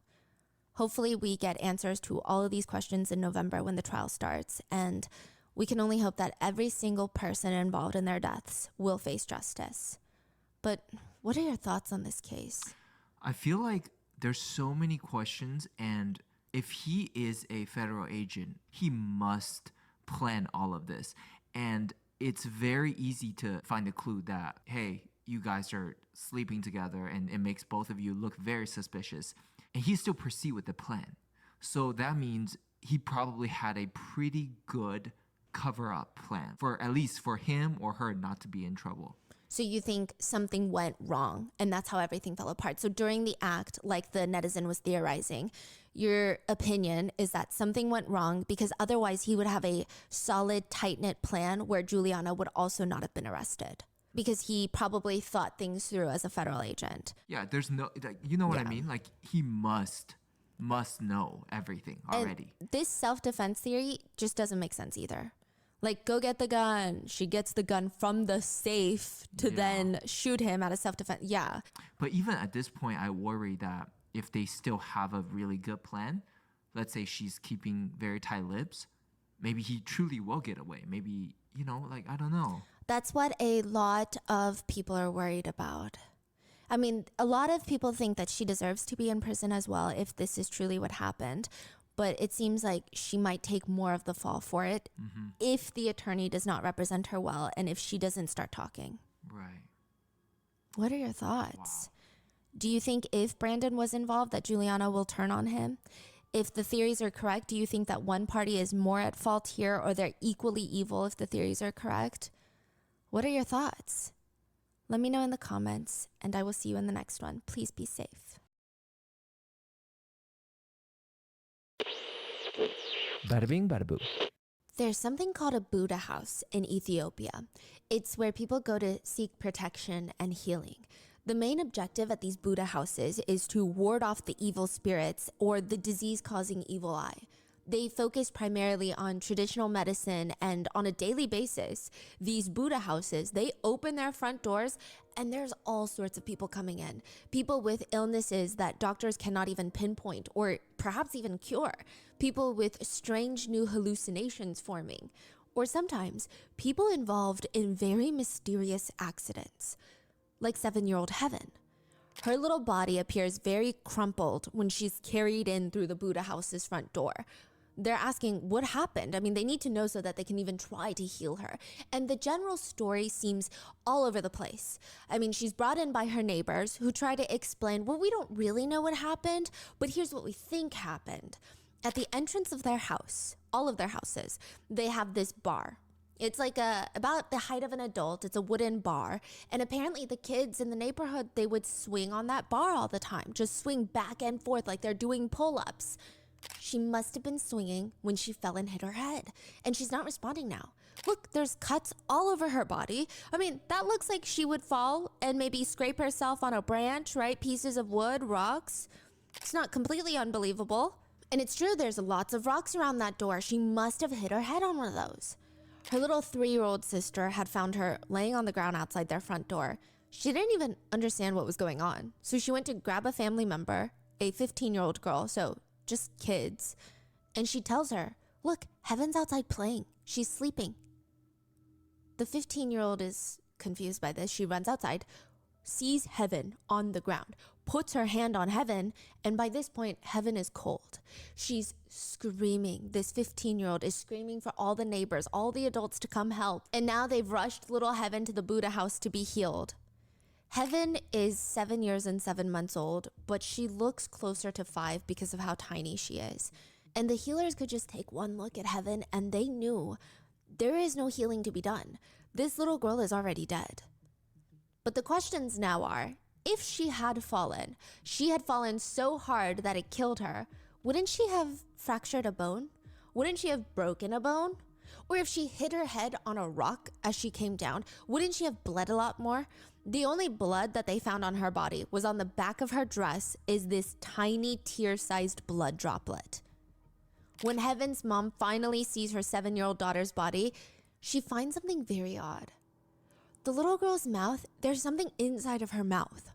Hopefully we get answers to all of these questions in November when the trial starts, and we can only hope that every single person involved in their deaths will face justice. But what are your thoughts on this case? I feel like there's so many questions, and if he is a federal agent, he must plan all of this. And it's very easy to find a clue that, hey, you guys are sleeping together, and it makes both of you look very suspicious. And he still proceed with the plan. So that means he probably had a pretty good cover-up plan for at least for him or her not to be in trouble. So you think something went wrong and that's how everything fell apart. So during the act, like the netizen was theorizing, your opinion is that something went wrong because otherwise he would have a solid, tight-knit plan where Juliana would also not have been arrested, because he probably thought things through as a federal agent. Yeah, there's no, like, you know what I mean? Like, he must know everything already. And this self-defense theory just doesn't make sense either. Like, go get the gun. She gets the gun from the safe to then shoot him out of self-defense. Yeah. But even at this point, I worry that if they still have a really good plan, let's say she's keeping very tight lips, maybe he truly will get away. Maybe, you know, like, I don't know. That's what a lot of people are worried about. I mean, a lot of people think that she deserves to be in prison as well if this is truly what happened. But it seems like she might take more of the fall for it if the attorney does not represent her well and if she doesn't start talking. Right. What are your thoughts? Wow. Do you think if Brandon was involved that Juliana will turn on him? If the theories are correct, do you think that one party is more at fault here or they're equally evil if the theories are correct? What are your thoughts? Let me know in the comments, and I will see you in the next one. Please be safe. Bada bing, bada boo. There's something called a Buddha house in Ethiopia. It's where people go to seek protection and healing. The main objective at these Buddha houses is to ward off the evil spirits or the disease-causing evil eye. They focus primarily on traditional medicine, and on a daily basis, these Buddha houses, they open their front doors and there's all sorts of people coming in. People with illnesses that doctors cannot even pinpoint or perhaps even cure. People with strange new hallucinations forming. Or sometimes people involved in very mysterious accidents, like 7-year-old Heaven. Her little body appears very crumpled when she's carried in through the Buddha house's front door. They're asking what happened. I mean, they need to know so that they can even try to heal her. And the general story seems all over the place. I mean, she's brought in by her neighbors who try to explain, well, we don't really know what happened, but here's what we think happened. At the entrance of their house, all of their houses, they have this bar. It's like about the height of an adult. It's a wooden bar. And apparently the kids in the neighborhood, they would swing on that bar all the time. Just swing back and forth like they're doing pull-ups. She must have been swinging when she fell and hit her head. And she's not responding now. Look, there's cuts all over her body. I mean, that looks like she would fall and maybe scrape herself on a branch, right? Pieces of wood, rocks. It's not completely unbelievable. And it's true, there's lots of rocks around that door. She must have hit her head on one of those. Her little 3-year-old sister had found her laying on the ground outside their front door. She didn't even understand what was going on. So she went to grab a family member, a 15-year-old girl, so just kids. And she tells her, look, Heaven's outside playing. She's sleeping. The 15-year-old is confused by this. She runs outside, sees Heaven on the ground, puts her hand on Heaven, and by this point, Heaven is cold. She's screaming. This 15-year-old is screaming for all the neighbors, all the adults to come help. And now they've rushed little Heaven to the Buddha house to be healed. Heaven is 7 years and 7 months old, but she looks closer to 5 because of how tiny she is. And the healers could just take one look at Heaven and they knew there is no healing to be done. This little girl is already dead. But the questions now are, if she had fallen so hard that it killed her, wouldn't she have fractured a bone? Wouldn't she have broken a bone? Or if she hit her head on a rock as she came down, wouldn't she have bled a lot more? The only blood that they found on her body was on the back of her dress is this tiny tear-sized blood droplet. When Heaven's mom finally sees her 7-year-old daughter's body, she finds something very odd. The little girl's mouth, there's something inside of her mouth.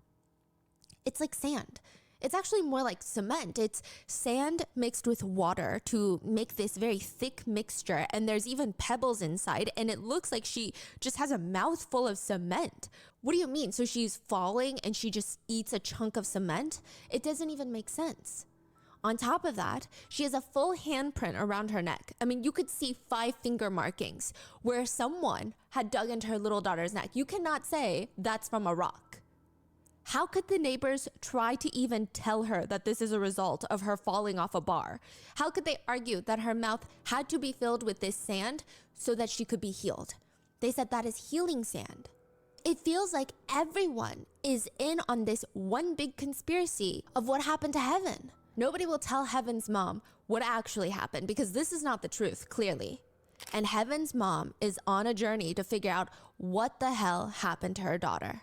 It's like sand. It's actually more like cement. It's sand mixed with water to make this very thick mixture. And there's even pebbles inside. And it looks like she just has a mouthful of cement. What do you mean? So she's falling and she just eats a chunk of cement? It doesn't even make sense. On top of that, she has a full handprint around her neck. I mean, you could see 5 finger markings where someone had dug into her little daughter's neck. You cannot say that's from a rock. How could the neighbors try to even tell her that this is a result of her falling off a bar? How could they argue that her mouth had to be filled with this sand so that she could be healed? They said that is healing sand. It feels like everyone is in on this one big conspiracy of what happened to Heaven. Nobody will tell Heaven's mom what actually happened because this is not the truth, clearly. And Heaven's mom is on a journey to figure out what the hell happened to her daughter.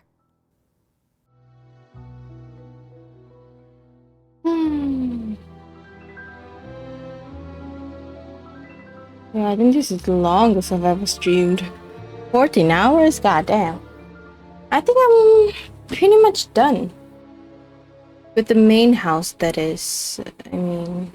Yeah, I think this is the longest I've ever streamed. 14 hours? Goddamn. I think I'm pretty much done. With the main house, that is. I mean...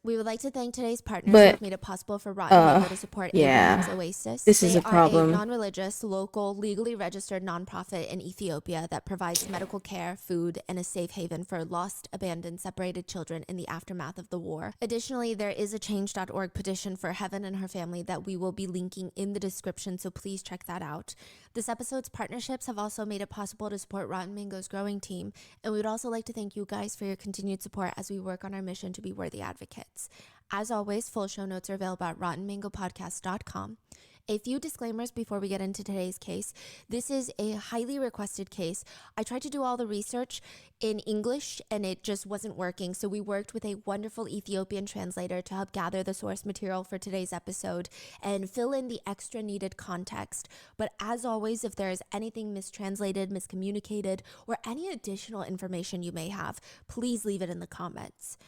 We would like to thank today's partners who have made it possible for Rotten Mango to support Abraham's Oasis. This is a problem. They are a non-religious, local, legally registered nonprofit in Ethiopia that provides medical care, food, and a safe haven for lost, abandoned, separated children in the aftermath of the war. Additionally, there is a change.org petition for Heaven and her family that we will be linking in the description, so please check that out. This episode's partnerships have also made it possible to support Rotten Mango's growing team, and we would also like to thank you guys for your continued support as we work on our mission to be worthy advocates. As always, full show notes are available at rottenmangopodcast.com. A few disclaimers before we get into today's case. This is a highly requested case. I tried to do all the research in English and it just wasn't working. So we worked with a wonderful Ethiopian translator to help gather the source material for today's episode and fill in the extra needed context. But as always, if there is anything mistranslated, miscommunicated, or any additional information you may have, please leave it in the comments.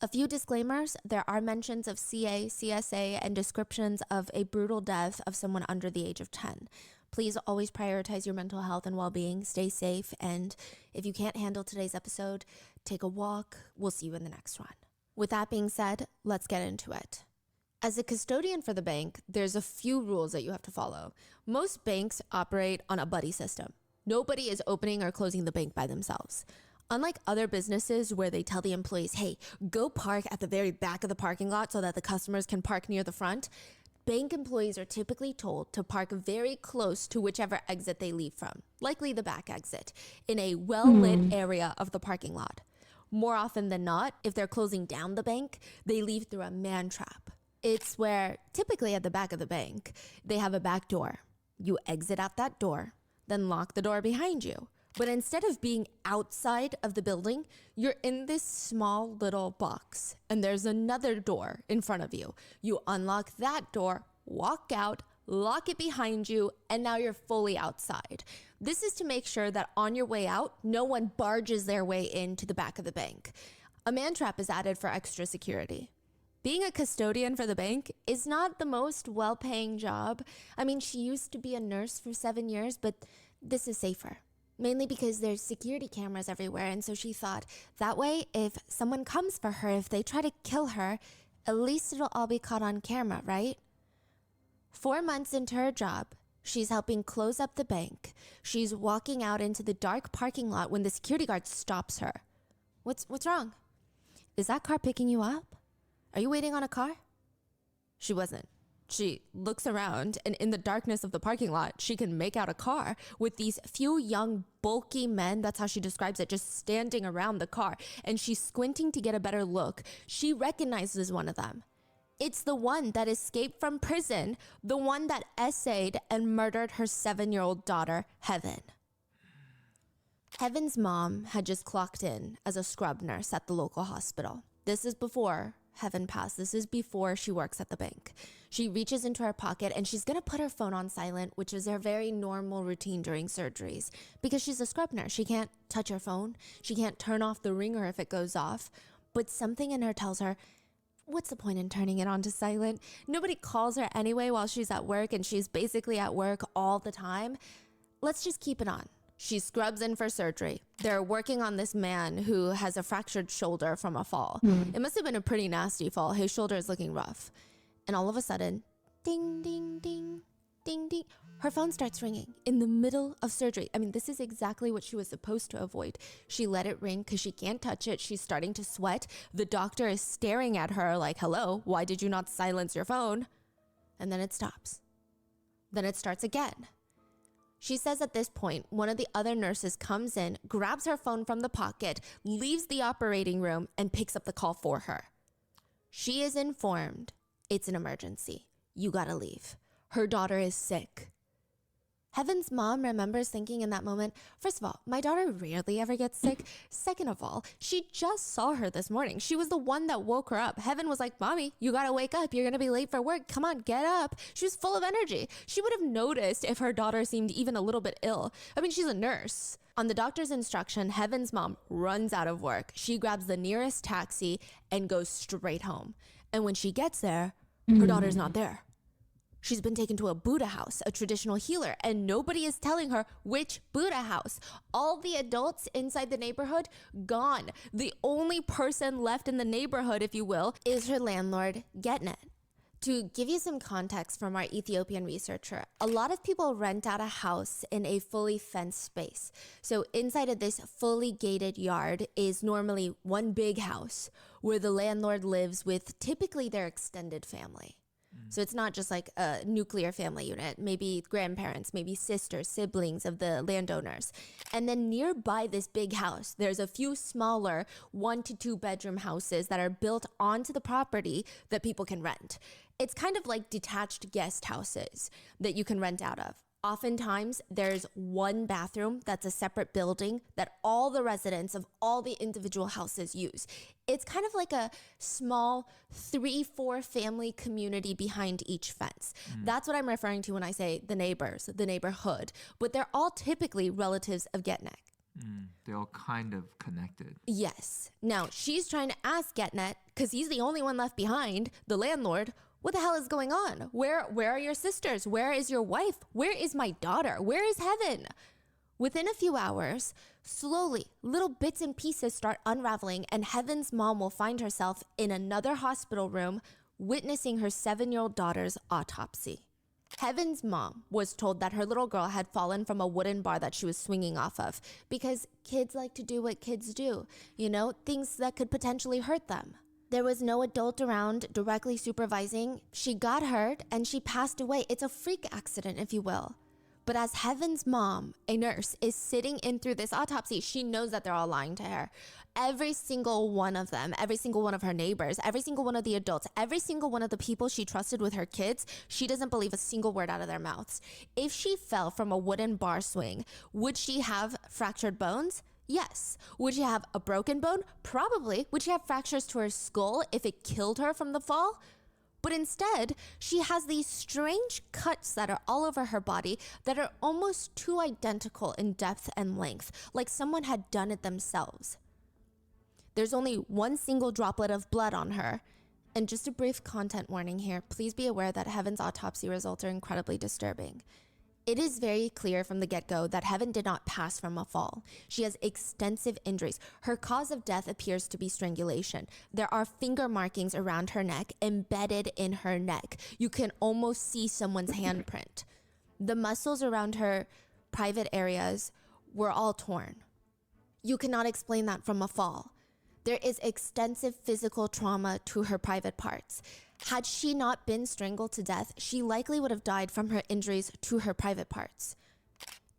A few disclaimers. There are mentions of CA, CSA, and descriptions of a brutal death of someone under the age of 10. Please always prioritize your mental health and well-being. Stay safe. And if you can't handle today's episode, take a walk. We'll see you in the next one. With that being said, let's get into it. As a custodian for the bank, there's a few rules that you have to follow. Most banks operate on a buddy system. Nobody is opening or closing the bank by themselves. Unlike other businesses where they tell the employees, hey, go park at the very back of the parking lot so that the customers can park near the front, bank employees are typically told to park very close to whichever exit they leave from, likely the back exit, in a well-lit area of the parking lot. More often than not, if they're closing down the bank, they leave through a man trap. It's where, typically at the back of the bank, they have a back door. You exit out that door, then lock the door behind you. But instead of being outside of the building, you're in this small little box and there's another door in front of you. You unlock that door, walk out, lock it behind you, and now you're fully outside. This is to make sure that on your way out, no one barges their way into the back of the bank. A man trap is added for extra security. Being a custodian for the bank is not the most well-paying job. I mean, she used to be a nurse for 7 years, but this is safer. Mainly because there's security cameras everywhere, and so she thought, that way, if someone comes for her, if they try to kill her, at least it'll all be caught on camera, right? 4 months into her job, she's helping close up the bank. She's walking out into the dark parking lot when the security guard stops her. What's wrong? Is that car picking you up? Are you waiting on a car? She wasn't. She looks around, and in the darkness of the parking lot, she can make out a car with these few young, bulky men. That's how she describes it, just standing around the car. And she's squinting to get a better look. She recognizes one of them. It's the one that escaped from prison, the one that essayed and murdered her 7-year-old daughter, Heaven. Heaven's mom had just clocked in as a scrub nurse at the local hospital. This is before Heaven passed. This is before she works at the bank. She reaches into her pocket and she's going to put her phone on silent, which is her very normal routine during surgeries. Because she's a scrub nurse, she can't touch her phone. She can't turn off the ringer if it goes off. But something in her tells her, what's the point in turning it on to silent? Nobody calls her anyway while she's at work, and she's basically at work all the time. Let's just keep it on. She scrubs in for surgery. They're working on this man who has a fractured shoulder from a fall. It must have been a pretty nasty fall. His shoulder is looking rough. And all of a sudden, ding, ding, ding, ding, ding. Her phone starts ringing in the middle of surgery. I mean, this is exactly what she was supposed to avoid. She let it ring because she can't touch it. She's starting to sweat. The doctor is staring at her like, hello, why did you not silence your phone? And then it stops. Then it starts again. She says at this point, one of the other nurses comes in, grabs her phone from the pocket, leaves the operating room, and picks up the call for her. She is informed it's an emergency. You gotta leave. Her daughter is sick. Heaven's mom remembers thinking in that moment, first of all, my daughter rarely ever gets sick. Second of all, she just saw her this morning. She was the one that woke her up. Heaven was like, Mommy, you gotta wake up. You're gonna be late for work. Come on, get up. She was full of energy. She would have noticed if her daughter seemed even a little bit ill. I mean, she's a nurse. On the doctor's instruction, Heaven's mom runs out of work. She grabs the nearest taxi and goes straight home. And when she gets there, her daughter's not there. She's been taken to a Buddha house, a traditional healer, and nobody is telling her which Buddha house. All the adults inside the neighborhood, gone. The only person left in the neighborhood, if you will, is her landlord, Getnet. To give you some context from our Ethiopian researcher, a lot of people rent out a house in a fully fenced space. So inside of this fully gated yard is normally one big house where the landlord lives with typically their extended family. So it's not just like a nuclear family unit, maybe grandparents, maybe sisters, siblings of the landowners. And then nearby this big house, there's a few smaller 1 to 2 bedroom houses that are built onto the property that people can rent. It's kind of like detached guest houses that you can rent out of. Oftentimes, there's one bathroom that's a separate building that all the residents of all the individual houses use. It's kind of like a small 3-4 family community behind each fence. That's what I'm referring to when I say the neighbors, the neighborhood. But they're all typically relatives of Getnet. They're all kind of connected. Yes. Now, she's trying to ask Getnet, because he's the only one left behind, the landlord, what the hell is going on? Where are your sisters? Where is your wife? Where is my daughter? Where is Heaven? Within a few hours, slowly, little bits and pieces start unraveling, and Heaven's mom will find herself in another hospital room witnessing her 7-year-old daughter's autopsy. Heaven's mom was told that her little girl had fallen from a wooden bar that she was swinging off of because kids like to do what kids do, you know, things that could potentially hurt them. There was no adult around directly supervising. She got hurt and she passed away. It's a freak accident, if you will. But as Heaven's mom, a nurse, is sitting in through this autopsy, she knows that they're all lying to her. Every single one of them, every single one of her neighbors, every single one of the adults, every single one of the people she trusted with her kids, she doesn't believe a single word out of their mouths. If she fell from a wooden bar swing, would she have fractured bones? Yes. Would she have a broken bone? Probably. Would she have fractures to her skull if it killed her from the fall? But instead, she has these strange cuts that are all over her body that are almost too identical in depth and length, like someone had done it themselves. There's only one single droplet of blood on her. And just a brief content warning here, please be aware that Heaven's autopsy results are incredibly disturbing. It is very clear from the get-go that Heaven did not pass from a fall. She has extensive injuries. Her cause of death appears to be strangulation. There are finger markings around her neck, embedded in her neck. You can almost see someone's handprint. The muscles around her private areas were all torn. You cannot explain that from a fall. There is extensive physical trauma to her private parts. Had she not been strangled to death, she likely would have died from her injuries to her private parts.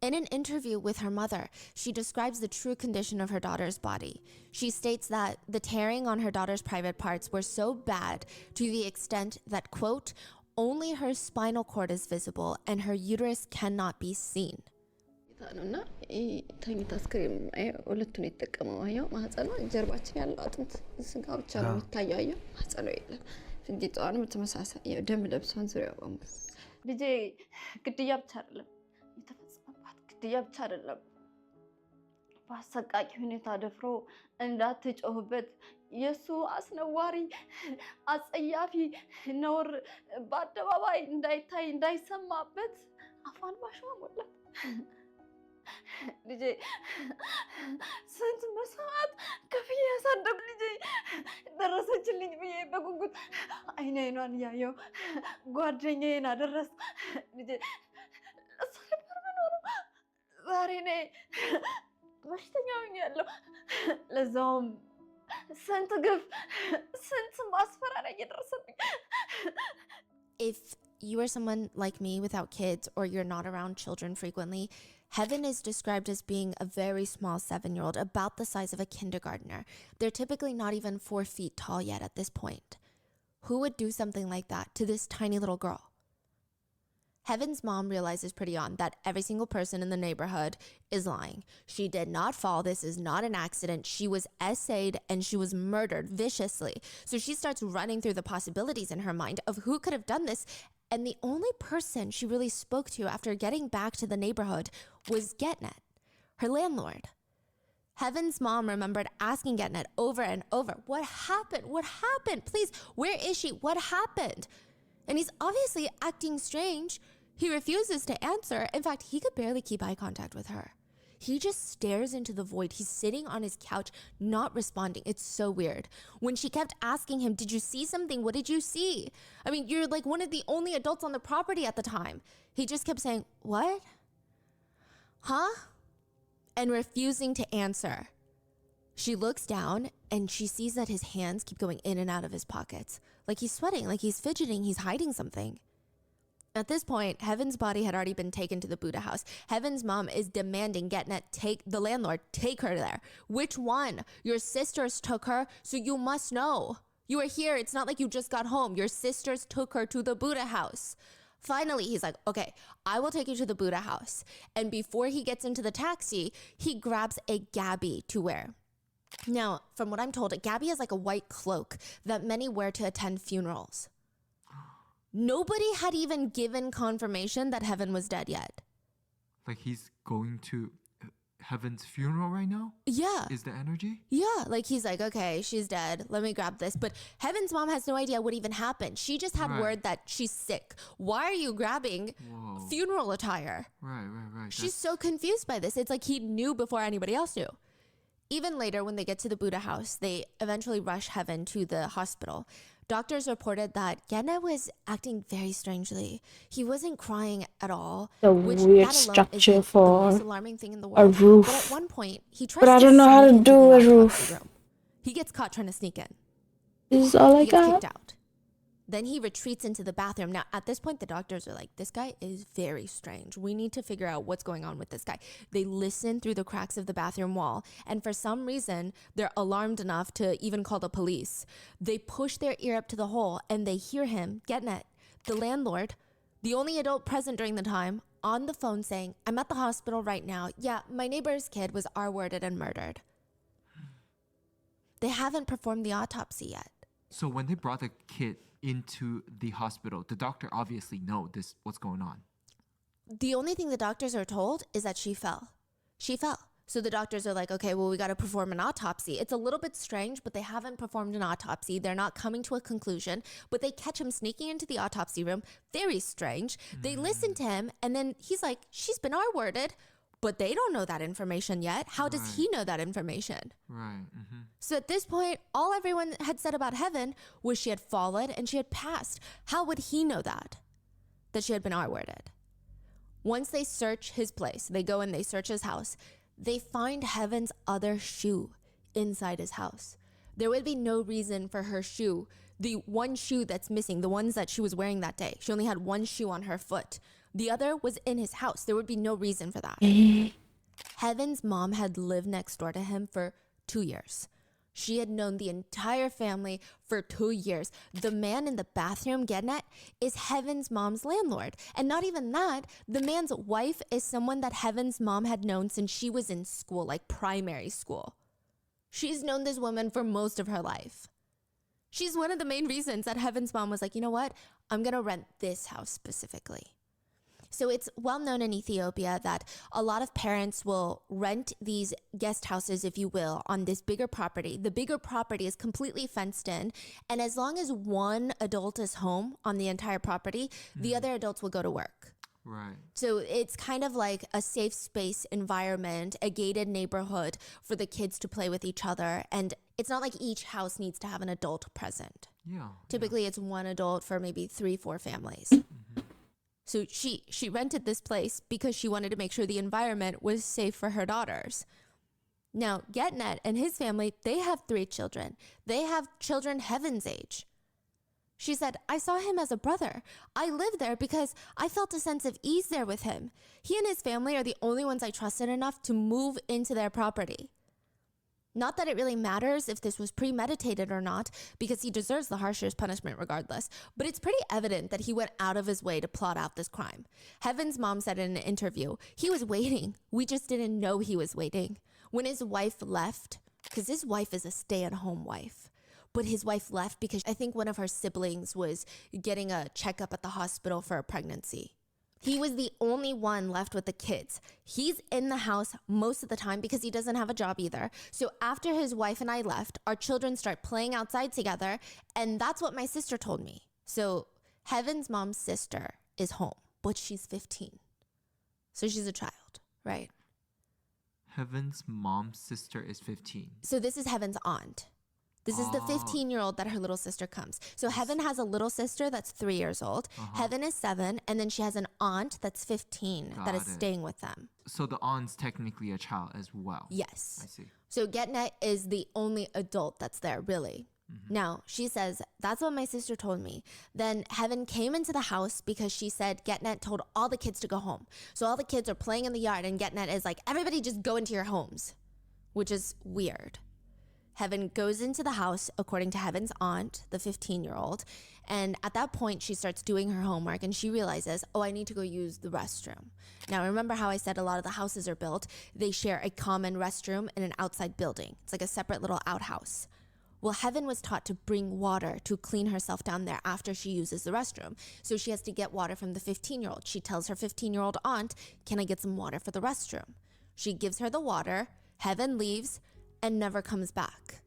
In an interview with her mother, she describes the true condition of her daughter's body. She states that the tearing on her daughter's private parts were so bad to the extent that, quote, only her spinal cord is visible and her uterus cannot be seen. ግድያ ብቻ አይደለም በአሰቃቂ ሁኔታ ደፍሮ እንዳትጮህበት የሱ አስነዋሪ አጸያፊ ነውር በአደባባይ እንዳይታይ እንዳይሰማበት አፋን ባሽዋ ሞላት ልጄ ስንት መስዋዕት ከፍዬ ያሳደግ ልጄ ደረሰችልኝ ብዬ በጉጉት አይኔኗን ያየው ጓደኛዬን አደረስ ልጄ ዛሬ ነኝ በሽተኛ ሆኛለሁ ለዛውም ስንት ግፍ ስንት ማስፈራሪያ እየደረሰብኝ If you are someone like me without kids or you're not around children frequently, heaven is described as being a very small 7-year-old, about the size of a kindergartner. They're typically not even 4 feet tall yet at this point. Who would do something like that to this tiny little girl? Heaven's mom realizes pretty on that every single person in the neighborhood is lying. She did not fall. This is not an accident. She was essayed and she was murdered viciously. So she starts running through the possibilities in her mind of who could have done this. And the only person she really spoke to after getting back to the neighborhood was Getnet, her landlord. Heaven's mom remembered asking Getnet over and over, what happened? What happened? Please, where is she? What happened? And he's obviously acting strange. He refuses to answer. In fact, he could barely keep eye contact with her. He just stares into the void. He's sitting on his couch, not responding. It's so weird. When she kept asking him, did you see something? What did you see? I mean, you're like one of the only adults on the property at the time. He just kept saying, what? Huh? And refusing to answer. She looks down and she sees that his hands keep going in and out of his pockets. Like he's sweating, like he's fidgeting, he's hiding something. At this point, Heaven's body had already been taken to the Buddha house. Heaven's mom is demanding Getnet the landlord, take her there. Which one? Your sisters took her, so you must know. You were here, it's not like you just got home. Your sisters took her to the Buddha house. Finally, he's like, okay, I will take you to the Buddha house. And before he gets into the taxi, he grabs a gabi to wear. Now, from what I'm told, a gabi is like a white cloak that many wear to attend funerals. Nobody had even given confirmation that Heaven was dead yet. Like he's going to Heaven's funeral right now? Yeah. Is the energy? Yeah, like he's like, okay, she's dead. Let me grab this. But Heaven's mom has no idea what even happened. She just had word that she's sick. Why are you grabbing funeral attire? Right. She's so confused by this. It's like he knew before anybody else knew. Even later, when they get to the Buddha house, they eventually rush Heaven to the hospital. Doctors reported that Getnet was acting very strangely. He wasn't crying at all. The weird structure for the most alarming thing in the world. a roof. But at one point, he tries but I to don't know how to sneak do into a the roof. autopsy room. He gets caught trying to sneak in. This is all I He gets got. kicked out. Then he retreats into the bathroom. Now, at this point, the doctors are like, this guy is very strange. We need to figure out what's going on with this guy. They listen through the cracks of the bathroom wall. And for some reason, they're alarmed enough to even call the police. They push their ear up to the hole and they hear him, Getnet, the landlord, the only adult present during the time, on the phone saying, I'm at the hospital right now. Yeah, my neighbor's kid was R-worded and murdered. They haven't performed the autopsy yet. So when they brought the kid into the hospital, the doctor obviously know what's going on. The only thing the doctors are told is that she fell. She fell. So the doctors are like, okay, well, we got to perform an autopsy. It's a little bit strange, but they haven't performed an autopsy. They're not coming to a conclusion, but they catch him sneaking into the autopsy room. Very strange. They listen to him, and then he's like, she's been R-worded, but they don't know that information yet. How does he know that information? Right. So at this point, all everyone had said about Heaven was she had fallen and she had passed. How would he know that she had been R-worded? Once they search his place, they go and they search his house, they find Heaven's other shoe inside his house. There would be no reason for her shoe, the one shoe that's missing, the ones that she was wearing that day. She only had one shoe on her foot. The other was in his house. There would be no reason for that. Heaven's mom had lived next door to him for 2 years. She had known the entire family for 2 years. The man in the bathroom, Gednet, is Heaven's mom's landlord. And not even that, the man's wife is someone that Heaven's mom had known since she was in school, like primary school. She's known this woman for most of her life. She's one of the main reasons that Heaven's mom was like, you know what? I'm going to rent this house specifically. So it's well known in Ethiopia that a lot of parents will rent these guest houses, if you will, on this bigger property. The bigger property is completely fenced in. And as long as one adult is home on the entire property, the other adults will go to work. Right. So it's kind of like a safe space environment, a gated neighborhood for the kids to play with each other. And it's not like each house needs to have an adult present. Yeah. Typically, it's one adult for maybe 3-4 families. So she rented this place because she wanted to make sure the environment was safe for her daughters. Now, Gednet and his family, they have 3 children. They have children Heaven's age. She said, I saw him as a brother. I lived there because I felt a sense of ease there with him. He and his family are the only ones I trusted enough to move into their property. Not that it really matters if this was premeditated or not, because he deserves the harshest punishment regardless, but it's pretty evident that he went out of his way to plot out this crime. Heaven's mom said in an interview, he was waiting. We just didn't know he was waiting. When his wife left, because his wife is a stay-at-home wife, but his wife left because I think one of her siblings was getting a checkup at the hospital for a pregnancy. He was the only one left with the kids. He's in the house most of the time because he doesn't have a job either. So after his wife and I left, our children start playing outside together, and that's what my sister told me. So Heaven's mom's sister is home, but she's 15. So she's a child, right? Heaven's mom's sister is 15. So this is Heaven's aunt. This is the 15-year-old that her little sister comes. So Heaven has a little sister that's 3 years old. Heaven is 7, and then she has an aunt that's 15 that is staying with them. So the aunt's technically a child as well. Yes. I see. So Gednet is the only adult that's there, really. Now, she says, that's what my sister told me. Then Heaven came into the house because she said Gednet told all the kids to go home. So all the kids are playing in the yard, and Gednet is like, everybody just go into your homes, which is weird. Heaven goes into the house, according to Heaven's aunt, the 15-year-old. And at that point, she starts doing her homework and she realizes, oh, I need to go use the restroom. Now, remember how I said a lot of the houses are built? They share a common restroom in an outside building. It's like a separate little outhouse. Well, Heaven was taught to bring water to clean herself down there after she uses the restroom. So she has to get water from the 15-year-old. She tells her 15-year-old aunt, can I get some water for the restroom? She gives her the water. Heaven leaves and never comes back.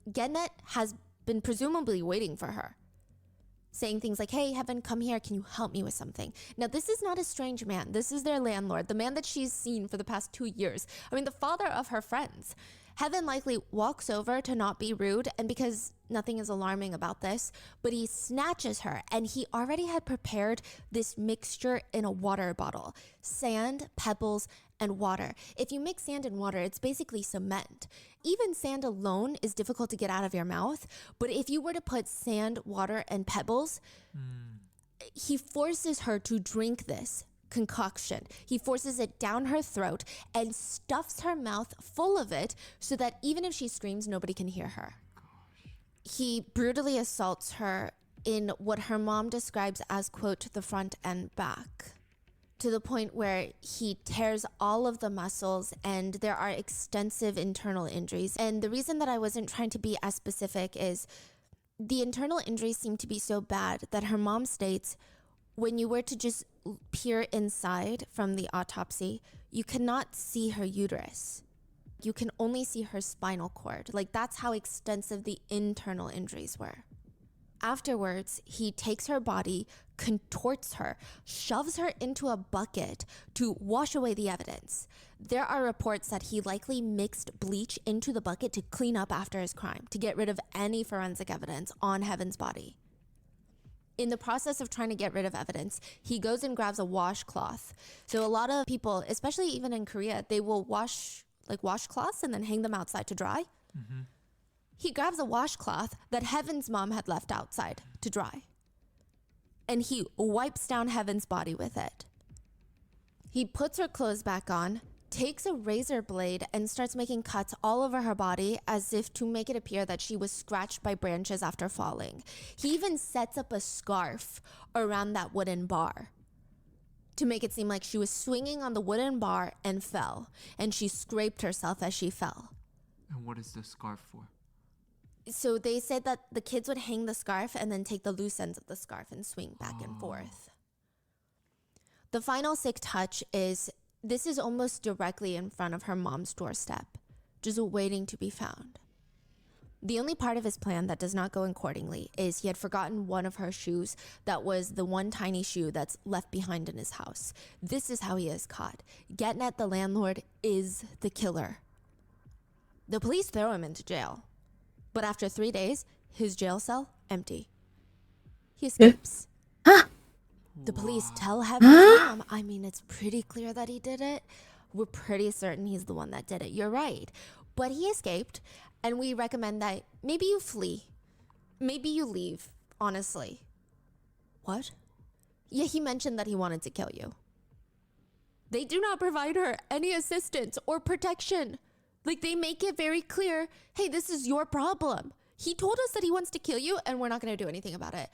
Gednet has been presumably waiting for her, saying things like, hey, Heaven, come here. Can you help me with something? Now, this is not a strange man. This is their landlord, the man that she's seen for the past 2 years. I mean, the father of her friends. Heaven likely walks over to not be rude, and because nothing is alarming about this, but he snatches her, and he already had prepared this mixture in a water bottle. Sand, pebbles, and water. If you mix sand and water, it's basically cement. Even sand alone is difficult to get out of your mouth, but if you were to put sand, water, and pebbles, he forces her to drink this concoction. He forces it down her throat and stuffs her mouth full of it so that even if she screams, nobody can hear her. He brutally assaults her in what her mom describes as, quote, the front and back, to the point where he tears all of the muscles and there are extensive internal injuries. And the reason that I wasn't trying to be as specific is the internal injuries seem to be so bad that her mom states when you were to just peer inside from the autopsy, you cannot see her uterus. You can only see her spinal cord. Like, that's how extensive the internal injuries were. Afterwards, he takes her body, contorts her, shoves her into a bucket to wash away the evidence. There are reports that he likely mixed bleach into the bucket to clean up after his crime, to get rid of any forensic evidence on Heaven's body. In the process of trying to get rid of evidence, he goes and grabs a washcloth. So a lot of people, especially even in Korea, they will wash cloths and then hang them outside to dry. He grabs a washcloth that Heaven's mom had left outside to dry. And he wipes down Heaven's body with it. He puts her clothes back on, takes a razor blade, and starts making cuts all over her body as if to make it appear that she was scratched by branches after falling. He even sets up a scarf around that wooden bar to make it seem like she was swinging on the wooden bar and fell, and she scraped herself as she fell. And what is the scarf for? So they said that the kids would hang the scarf and then take the loose ends of the scarf and swing back and forth. The final sick touch is this is almost directly in front of her mom's doorstep, just waiting to be found. The only part of his plan that does not go accordingly is he had forgotten one of her shoes that was the one tiny shoe that's left behind in his house. This is how he is caught. Getnet, the landlord, is the killer. The police throw him into jail. But after 3 days, his jail cell empty. He escapes. The police tell Heaven's mom, I mean, it's pretty clear that he did it. We're pretty certain he's the one that did it. You're right. But he escaped, and we recommend that maybe you flee. Maybe you leave, honestly. What? Yeah, he mentioned that he wanted to kill you. They do not provide her any assistance or protection. Like, they make it very clear, hey, this is your problem. He told us that he wants to kill you, and we're not going to do anything about it.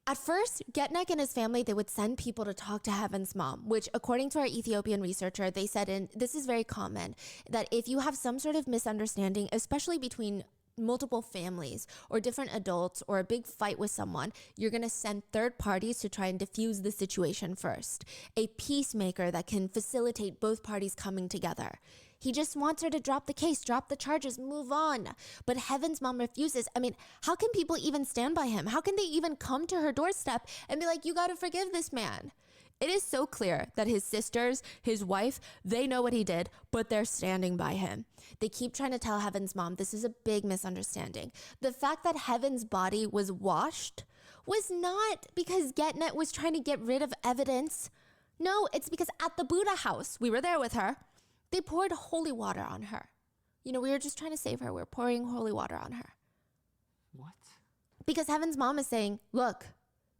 At first, Getnek and his family, they would send people to talk to Heaven's mom, which according to our Ethiopian researcher, they said, and this is very common, that if you have some sort of misunderstanding, especially between multiple families or different adults or a big fight with someone, you're going to send third parties to try and diffuse the situation first. A peacemaker that can facilitate both parties coming together. He just wants her to drop the case, drop the charges, move on. But Heaven's mom refuses. I mean, how can people even stand by him? How can they even come to her doorstep and be like, you got to forgive this man? It is so clear that his sisters, his wife, they know what he did, but they're standing by him. They keep trying to tell Heaven's mom this is a big misunderstanding. The fact that Heaven's body was washed was not because Getnet was trying to get rid of evidence. No, it's because at the Buddha house, we were there with her, they poured holy water on her. You know, we were just trying to save her. We were pouring holy water on her. What? Because Heaven's mom is saying, look,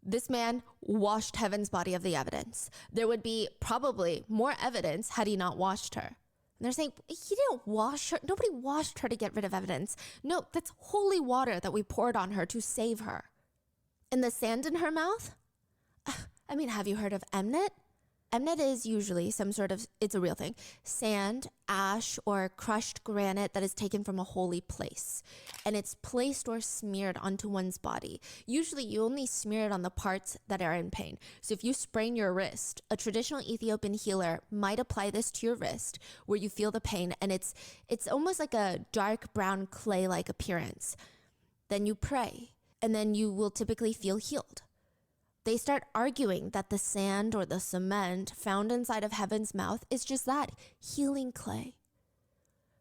this man washed Heaven's body of the evidence. There would be probably more evidence had he not washed her. And they're saying, he didn't wash her. Nobody washed her to get rid of evidence. No, that's holy water that we poured on her to save her. And the sand in her mouth? I mean, have you heard of Mnet? Mnet is usually some sort of, it's a real thing, sand, ash, or crushed granite that is taken from a holy place. And it's placed or smeared onto one's body. Usually you only smear it on the parts that are in pain. So if you sprain your wrist, a traditional Ethiopian healer might apply this to your wrist where you feel the pain, and it's almost like a dark brown clay-like appearance. Then you pray, and then you will typically feel healed. They start arguing that the sand or the cement found inside of Heaven's mouth is just that, healing clay.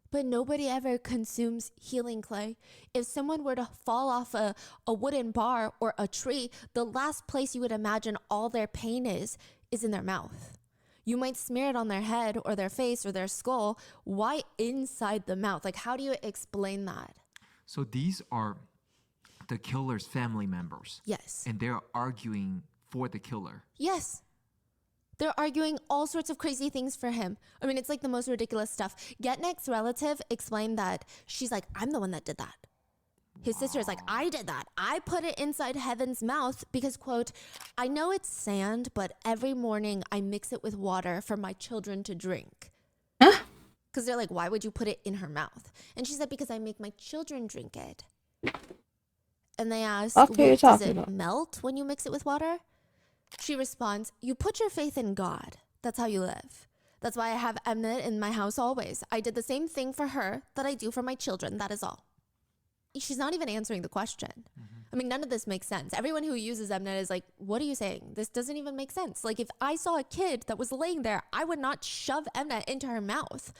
But nobody ever consumes healing clay. If someone were to fall off a wooden bar or a tree, the last place you would imagine all their pain is in their mouth. You might smear it on their head or their face or their skull. Why inside the mouth? Like, how do you explain that? So these are the killer's family members. Yes. And they're arguing for the killer. Yes. They're arguing all sorts of crazy things for him. I mean, it's like the most ridiculous stuff. Getnek's relative explained that she's like, I'm the one that did that. His sister is like, I did that. I put it inside Heaven's mouth because, quote, I know it's sand, but every morning I mix it with water for my children to drink. Because they're like, why would you put it in her mouth? And she said, because I make my children drink it. And they ask, well, does it melt when you mix it with water? She responds, you put your faith in God. That's how you live. That's why I have Mnet in my house always. I did the same thing for her that I do for my children. That is all. She's not even answering the question. Mm-hmm. I mean, none of this makes sense. Everyone who uses Mnet is like, what are you saying? This doesn't even make sense. Like, if I saw a kid that was laying there, I would not shove Mnet into her mouth.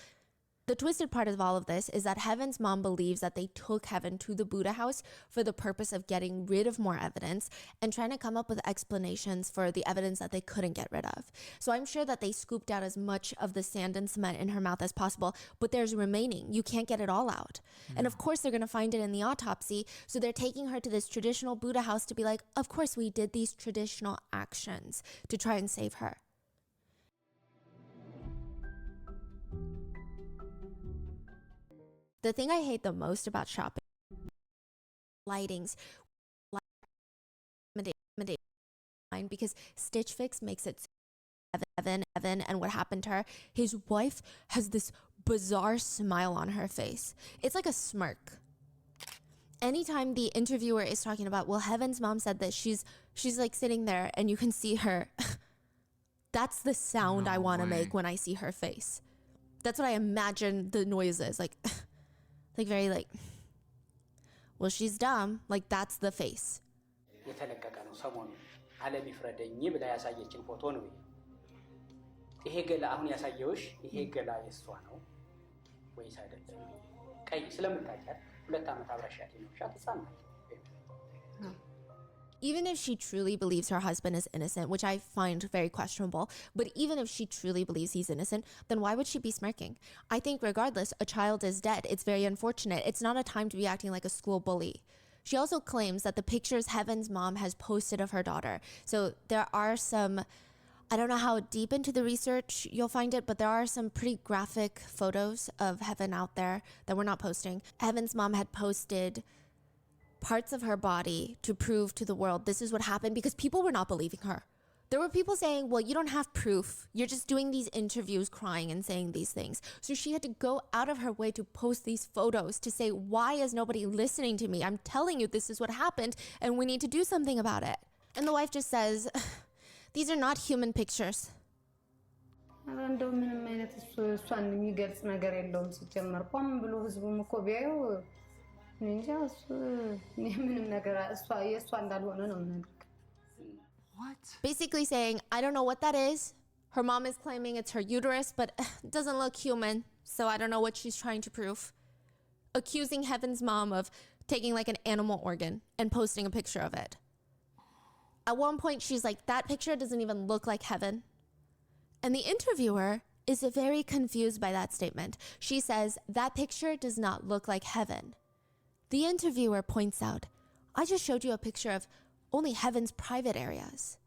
The twisted part of all of this is that Heaven's mom believes that they took Heaven to the Buddha house for the purpose of getting rid of more evidence and trying to come up with explanations for the evidence that they couldn't get rid of. So I'm sure that they scooped out as much of the sand and cement in her mouth as possible, but there's remaining. You can't get it all out. And of course they're going to find it in the autopsy. So they're taking her to this traditional Buddha house to be like, of course we did these traditional actions to try and save her. The thing I hate the most about shopping, lightings, because Stitch Fix makes it so Evan, and what happened to her, his wife has this bizarre smile on her face. It's like a smirk. Anytime the interviewer is talking about, well, Heaven's mom said that she's like sitting there and you can see her. That's the sound I want to make when I see her face. That's what I imagine the noise is, like very like, well, she's dumb. Like, that's the face. የተለቀቀ ነው ሰሞኑን ዓለም ይፍረደኝ ብላ ያሳየችን ፎቶ ነው። ይሄ ገላ አሁን ያሳየውሽ ይሄ ገላ የሷ ነው ወይስ አይደለም? ቀይ ስለምታውቂያት 2 ዓመት አብራሻት ነው ሻትሳና Even if she truly believes her husband is innocent, which I find very questionable, but even if she truly believes he's innocent, then why would she be smirking? I think regardless, a child is dead. It's very unfortunate. It's not a time to be acting like a school bully. She also claims that the pictures Heaven's mom has posted of her daughter. So there are some, I don't know how deep into the research you'll find it, but there are some pretty graphic photos of Heaven out there that we're not posting. Heaven's mom had posted parts of her body to prove to the world this is what happened, because people were not believing her. There were people saying, well, you don't have proof. You're just doing these interviews, crying and saying these things. So she had to go out of her way to post these photos to say, why is nobody listening to me? I'm telling you this is what happened and we need to do something about it. And the wife just says, these are not human pictures. እንደው ምንም አይነት እሷን የሚገልጽ ነገር የለውም ሲጀመር ቆም ብሎ ህዝቡም እኮ ቢያዩ እንጃ ምንም ነገር እሷ የእሷ እንዳልሆነ ነው የምነግርህ. What? Basically saying, I don't know what that is. Her mom is claiming it's her uterus, but it doesn't look human, so I don't know what she's trying to prove. Accusing Heaven's mom of taking like an animal organ and posting a picture of it. At one point, she's like, that picture doesn't even look like Heaven. And the interviewer is very confused by that statement. She says, that picture does not look like Heaven. The interviewer points out, I just showed you a picture of only Heaven's private areas.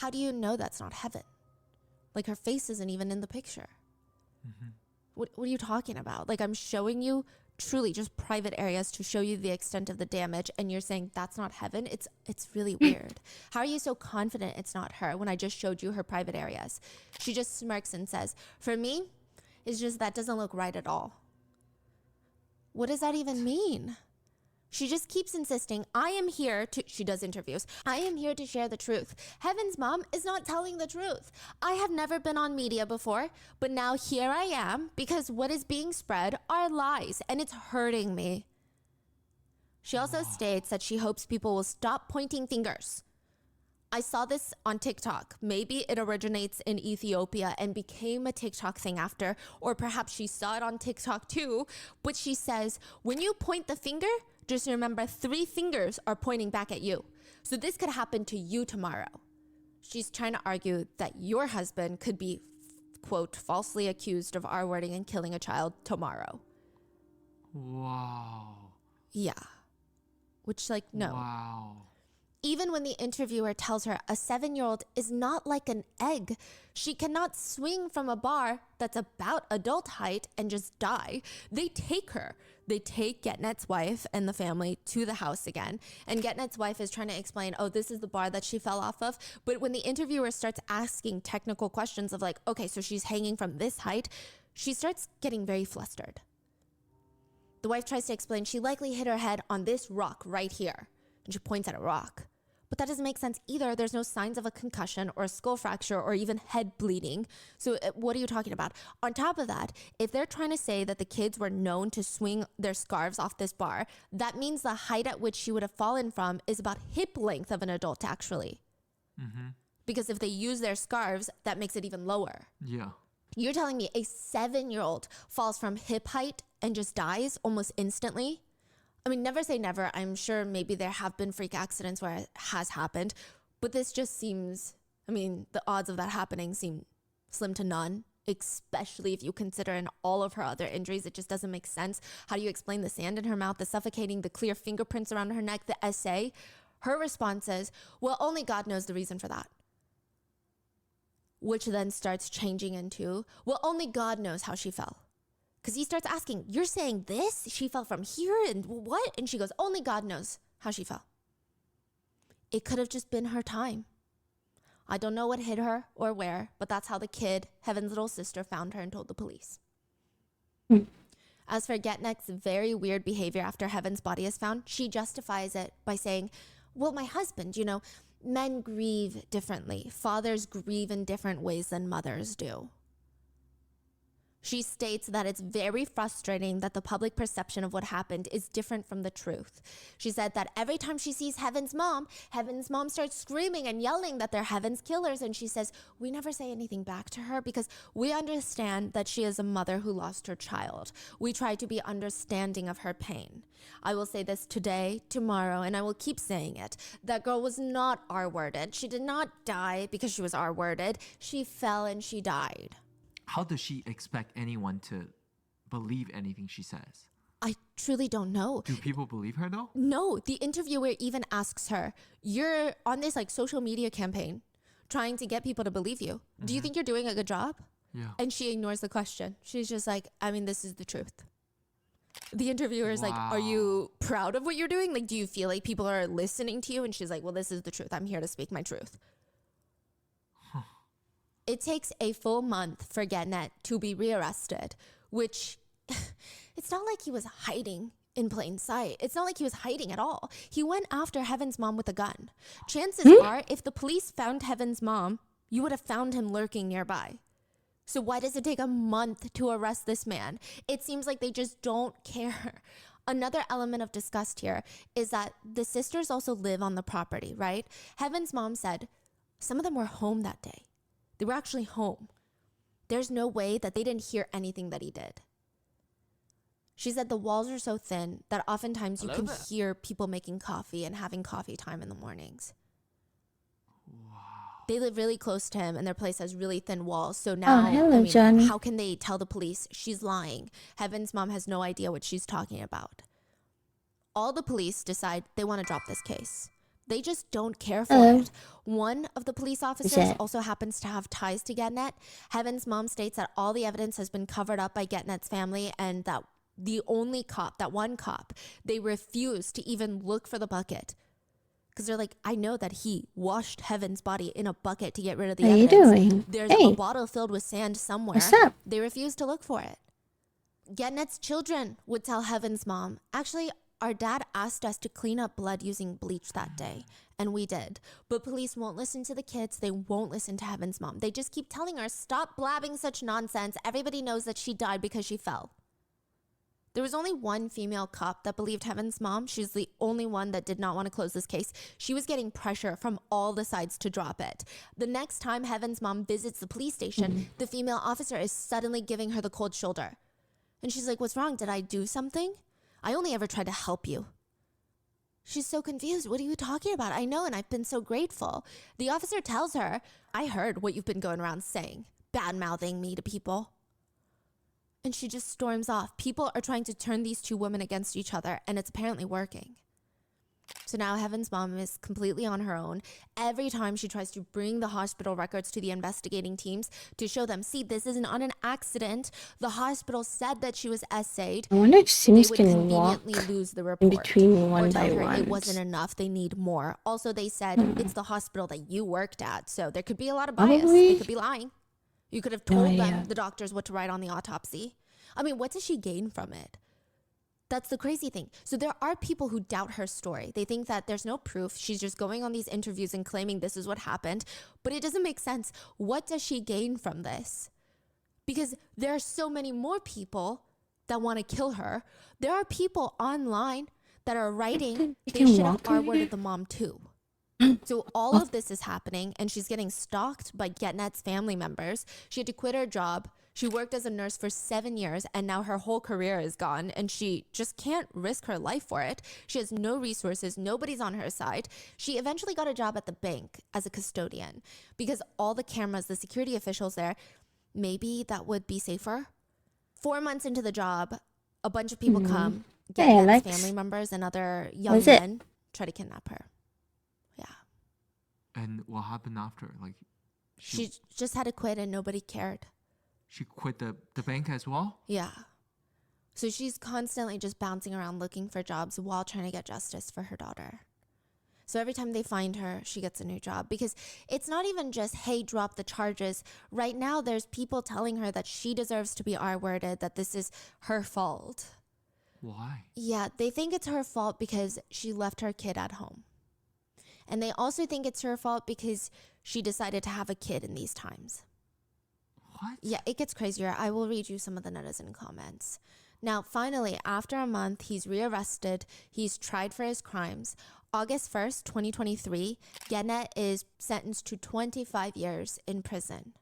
How do you know that's not Heaven? Like, her face isn't even in the picture. What are you talking about? Like, I'm showing you truly just private areas to show you the extent of the damage, and you're saying that's not Heaven? It's really weird. How are you so confident it's not her when I just showed you her private areas? She just smirks and says, for me, it's just that doesn't look right at all. What does that even mean? She just keeps insisting, I am here to, she does interviews, I am here to share the truth. Heaven's mom is not telling the truth. I have never been on media before, but now here I am because what is being spread are lies and it's hurting me. She also states that she hopes people will stop pointing fingers. I saw this on TikTok. Maybe it originates in Ethiopia and became a TikTok thing after, or perhaps she saw it on TikTok too. But she says, when you point the finger, just remember 3 fingers are pointing back at you. So this could happen to you tomorrow. She's trying to argue that your husband could be, quote, falsely accused of R-wording and killing a child tomorrow. Wow. Yeah. Which, like, no. Wow. Even when the interviewer tells her a 7-year-old is not like an egg, she cannot swing from a bar that's about adult height and just die. They take her. They take Getnet's wife and the family to the house again. And Getnet's wife is trying to explain, oh, this is the bar that she fell off of. But when the interviewer starts asking technical questions of like, okay, so she's hanging from this height, she starts getting very flustered. The wife tries to explain she likely hit her head on this rock right here. And she points at a rock. But that doesn't make sense either. There's no signs of a concussion or a skull fracture or even head bleeding. So what are you talking about? On top of that, if they're trying to say that the kids were known to swing their scarves off this bar, that means the height at which she would have fallen from is about hip length of an adult, actually. Because if they use their scarves, that makes it even lower. Yeah. You're telling me a 7-year-old falls from hip height and just dies almost instantly? I mean, never say never. I'm sure maybe there have been freak accidents where it has happened, but this just seems, I mean, the odds of that happening seem slim to none, especially if you consider in all of her other injuries. It just doesn't make sense. How do you explain the sand in her mouth, the suffocating, the clear fingerprints around her neck, the SA? Her response is, well, only God knows the reason for that. Which then starts changing into, well, only God knows how she fell. Because he starts asking, you're saying this? She fell from here and what? And she goes, only God knows how she fell. It could have just been her time. I don't know what hit her or where, but that's how the kid, Heaven's little sister, found her and told the police. As for Getneck's very weird behavior after Heaven's body is found, she justifies it by saying, well, my husband, you know, men grieve differently. Fathers grieve in different ways than mothers do. She states that it's very frustrating that the public perception of what happened is different from the truth. She said that every time she sees Heaven's mom starts screaming and yelling that they're Heaven's killers. And she says, we never say anything back to her because we understand that she is a mother who lost her child. We try to be understanding of her pain. I will say this today, tomorrow, and I will keep saying it. That girl was not R-worded. She did not die because she was R-worded. She fell and she died. How does she expect anyone to believe anything she says? I truly don't know. Do people believe her though? No, the interviewer even asks her, you're on this like social media campaign trying to get people to believe you. Do you think you're doing a good job? Yeah. And she ignores the question. She's just like, I mean, this is the truth. The interviewer is like, are you proud of what you're doing? Like, do you feel like people are listening to you? And she's like, well, this is the truth. I'm here to speak my truth. It takes a full month for Getnet to be rearrested, which it's not like he was hiding in plain sight. It's not like he was hiding at all. He went after Heaven's mom with a gun. Chances are, if the police found Heaven's mom, you would have found him lurking nearby. So why does it take a month to arrest this man? It seems like they just don't care. Another element of disgust here is that the sisters also live on the property, right? Heaven's mom said some of them were home that day. They were actually home. There's no way that they didn't hear anything that he did. She said the walls are so thin that oftentimes you can hear people making coffee and having coffee time in the mornings. Wow. They live really close to him and their place has really thin walls. So now, how can they tell the police she's lying? Heaven's mom has no idea what she's talking about. All the police decide they want to drop this case. They just don't care for it. One of the police officers also happens to have ties to Getnet. Heaven's mom states that all the evidence has been covered up by Getnet's family and that the only cop, that one cop, they refuse to even look for the bucket. Because they're like, I know that he washed Heaven's body in a bucket to get rid of the evidence. What are you doing? There's a bottle filled with sand somewhere. What's up? They refuse to look for it. Getnet's children would tell Heaven's mom, actually, our dad asked us to clean up blood using bleach that day, and we did. But police won't listen to the kids. They won't listen to Heaven's mom. They just keep telling her, stop blabbing such nonsense. Everybody knows that she died because she fell. There was only one female cop that believed Heaven's mom. She's the only one that did not want to close this case. She was getting pressure from all the sides to drop it. The next time Heaven's mom visits the police station, the female officer is suddenly giving her the cold shoulder. And she's like, what's wrong? Did I do something? I only ever tried to help you. She's so confused. What are you talking about? I know, and I've been so grateful. The officer tells her, I heard what you've been going around saying, bad-mouthing me to people. And she just storms off. People are trying to turn these two women against each other, and it's apparently working. So now Heaven's mom is completely on her own. Every time she tries to bring the hospital records to the investigating teams to show them, see, this isn't on an accident. The hospital said that she was essayed. I wonder if Sims can walk lose the report, in between one or by tell her one. it wasn't enough. They need more. Also, they said it's the hospital that you worked at, so there could be a lot of bias. They could be lying. You could have told them, the doctors, what to write on the autopsy. I mean, what does she gain from it? That's the crazy thing. So there are people who doubt her story. They think that there's no proof. She's just going on these interviews and claiming this is what happened. But it doesn't make sense. What does she gain from this? Because there are so many more people that want to kill her. There are people online that are writing they should have R-worded the mom too. So all of this is happening, and she's getting stalked by GetNet's family members. She had to quit her job. She worked as a nurse for 7 years, and now her whole career is gone, and she just can't risk her life for it. She has no resources. Nobody's on her side. She eventually got a job at the bank as a custodian because all the cameras, the security officials there, maybe that would be safer. 4 months into the job, a bunch of people come, GetNet's family members and other young men try to kidnap her. And what happened after? Like, she just had to quit and nobody cared. She quit the bank as well? Yeah. So she's constantly just bouncing around looking for jobs while trying to get justice for her daughter. So every time they find her, she gets a new job. Because it's not even just, hey, drop the charges. Right now, there's people telling her that she deserves to be R-worded, that this is her fault. Why? Yeah, they think it's her fault because she left her kid at home. And they also think it's her fault because she decided to have a kid in these times. What? Yeah, it gets crazier. I will read you some of the netizen comments. Now, finally, after a month, he's rearrested. He's tried for his crimes. August 1st, 2023, GetNet is sentenced to 25 years in prison.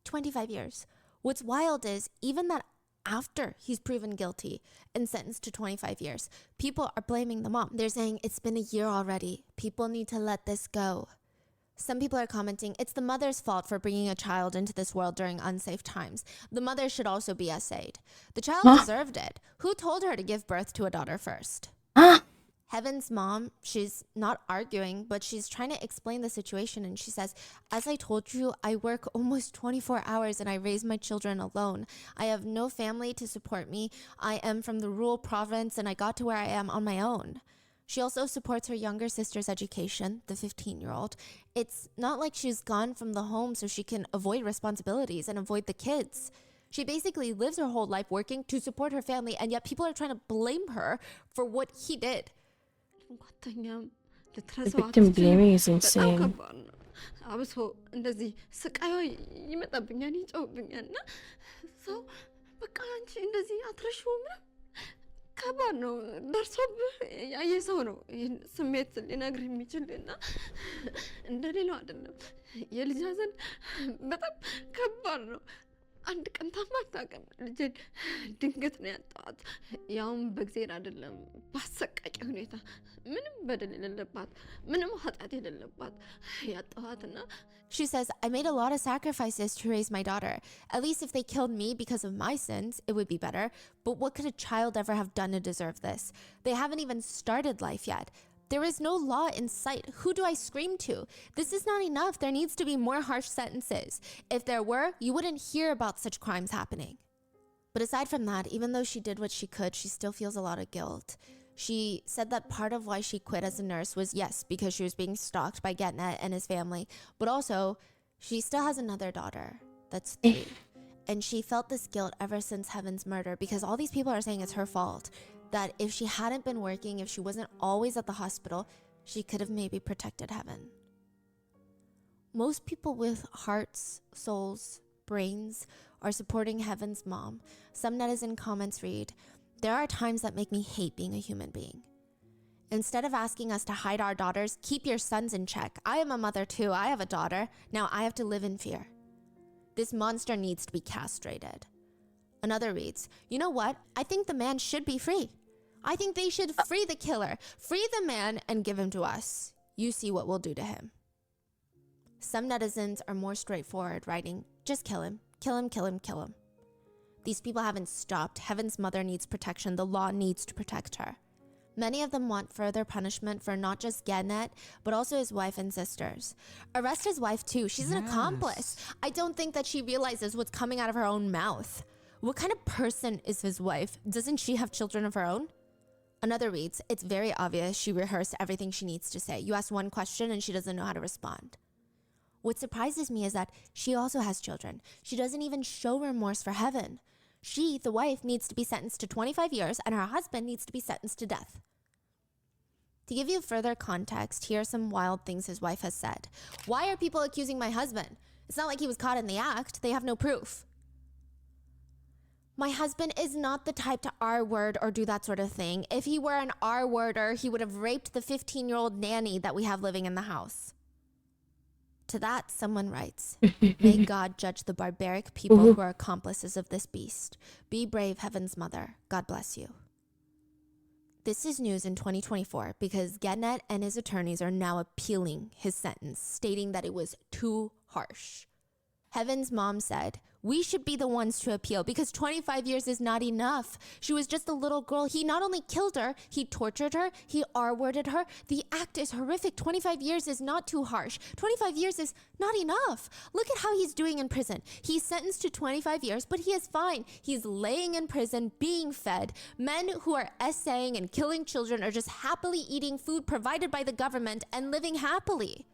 25 years. What's wild is even that after he's proven guilty and sentenced to 25 years, people are blaming the mom. They're saying it's been a year already. People need to let this go. Some people are commenting, it's the mother's fault for bringing a child into this world during unsafe times. The mother should also be essayed. The child deserved it. Who told her to give birth to a daughter first? Heaven's mom, she's not arguing, but she's trying to explain the situation. And she says, as I told you, I work almost 24 hours and I raise my children alone. I have no family to support me. I am from the rural province and I got to where I am on my own. She also supports her younger sister's education, the 15-year-old. It's not like she's gone from the home so she can avoid responsibilities and avoid the kids. She basically lives her whole life working to support her family, and yet people are trying to blame her for what he did. The victim blaming is insane. አብሶ እንደዚህ ስቃዩ ይመጣብኛል ይጮህብኛል እና ሰው በቃ አንቺ እንደዚህ አትረሺውም ከባድ ነው ደርሶብህ ያየ ሰው ነው ይህን ስሜት ሊነግርህ የሚችልና እንደሌላው አይደለም የልጅ ሐዘን በጣም ከባድ ነው አንድ ቀን ታማታቀም ልጅ ድንገት ነው ያጣዋት ያውም በእግዚአብሔር አይደለም ባሰቃቂ ሁኔታ ምንም በደል የሌለባት ምንም ኃጢአት የሌለባት ያጣዋትና She says, I made a lot of sacrifices to raise my daughter. At least if they killed me because of my sins, it would be better. But what could a child ever have done to deserve this? They haven't even started life yet. There is no law in sight. Who do I scream to? This is not enough. There needs to be more harsh sentences. If there were, you wouldn't hear about such crimes happening. But aside from that, even though she did what she could, she still feels a lot of guilt. She said that part of why she quit as a nurse was, yes, because she was being stalked by GetNet and his family, but also she still has another daughter that's 3. And she felt this guilt ever since Heaven's murder because all these people are saying it's her fault, that if she hadn't been working, if she wasn't always at the hospital, she could have maybe protected Heaven. Most people with hearts, souls, brains are supporting Heaven's mom. Some netizen comments read, there are times that make me hate being a human being. Instead of asking us to hide our daughters, keep your sons in check. I am a mother too. I have a daughter. Now I have to live in fear. This monster needs to be castrated. Another reads, you know what? I think the man should be free. I think they should free the killer, free the man and give him to us. You see what we'll do to him. Some netizens are more straightforward, writing, just kill him, kill him, kill him, kill him. These people haven't stopped. Heaven's mother needs protection. The law needs to protect her. Many of them want further punishment for not just GetNet, but also his wife and sisters. Arrest his wife too. She's an accomplice. I don't think that she realizes what's coming out of her own mouth. What kind of person is his wife? Doesn't she have children of her own? Another reads, it's very obvious she rehearsed everything she needs to say. You ask one question and she doesn't know how to respond. What surprises me is that she also has children. She doesn't even show remorse for Heaven. She, the wife, needs to be sentenced to 25 years and her husband needs to be sentenced to death. To give you further context, here are some wild things his wife has said. Why are people accusing my husband? It's not like he was caught in the act. They have no proof. My husband is not the type to R-word or do that sort of thing. If he were an R-worder, he would have raped the 15-year-old nanny that we have living in the house. To that, someone writes, may God judge the barbaric people who are accomplices of this beast. Be brave, Heaven's Mother. God bless you. This is news in 2024 because Gennett and his attorneys are now appealing his sentence, stating that it was too harsh. Heaven's mom said, we should be the ones to appeal because 25 years is not enough. She was just a little girl. He not only killed her, he tortured her, he R-worded her. The act is horrific. 25 years is not too harsh. 25 years is not enough. Look at how he's doing in prison. He's sentenced to 25 years, but he is fine. He's laying in prison, being fed. Men who are essaying and killing children are just happily eating food provided by the government and living happily.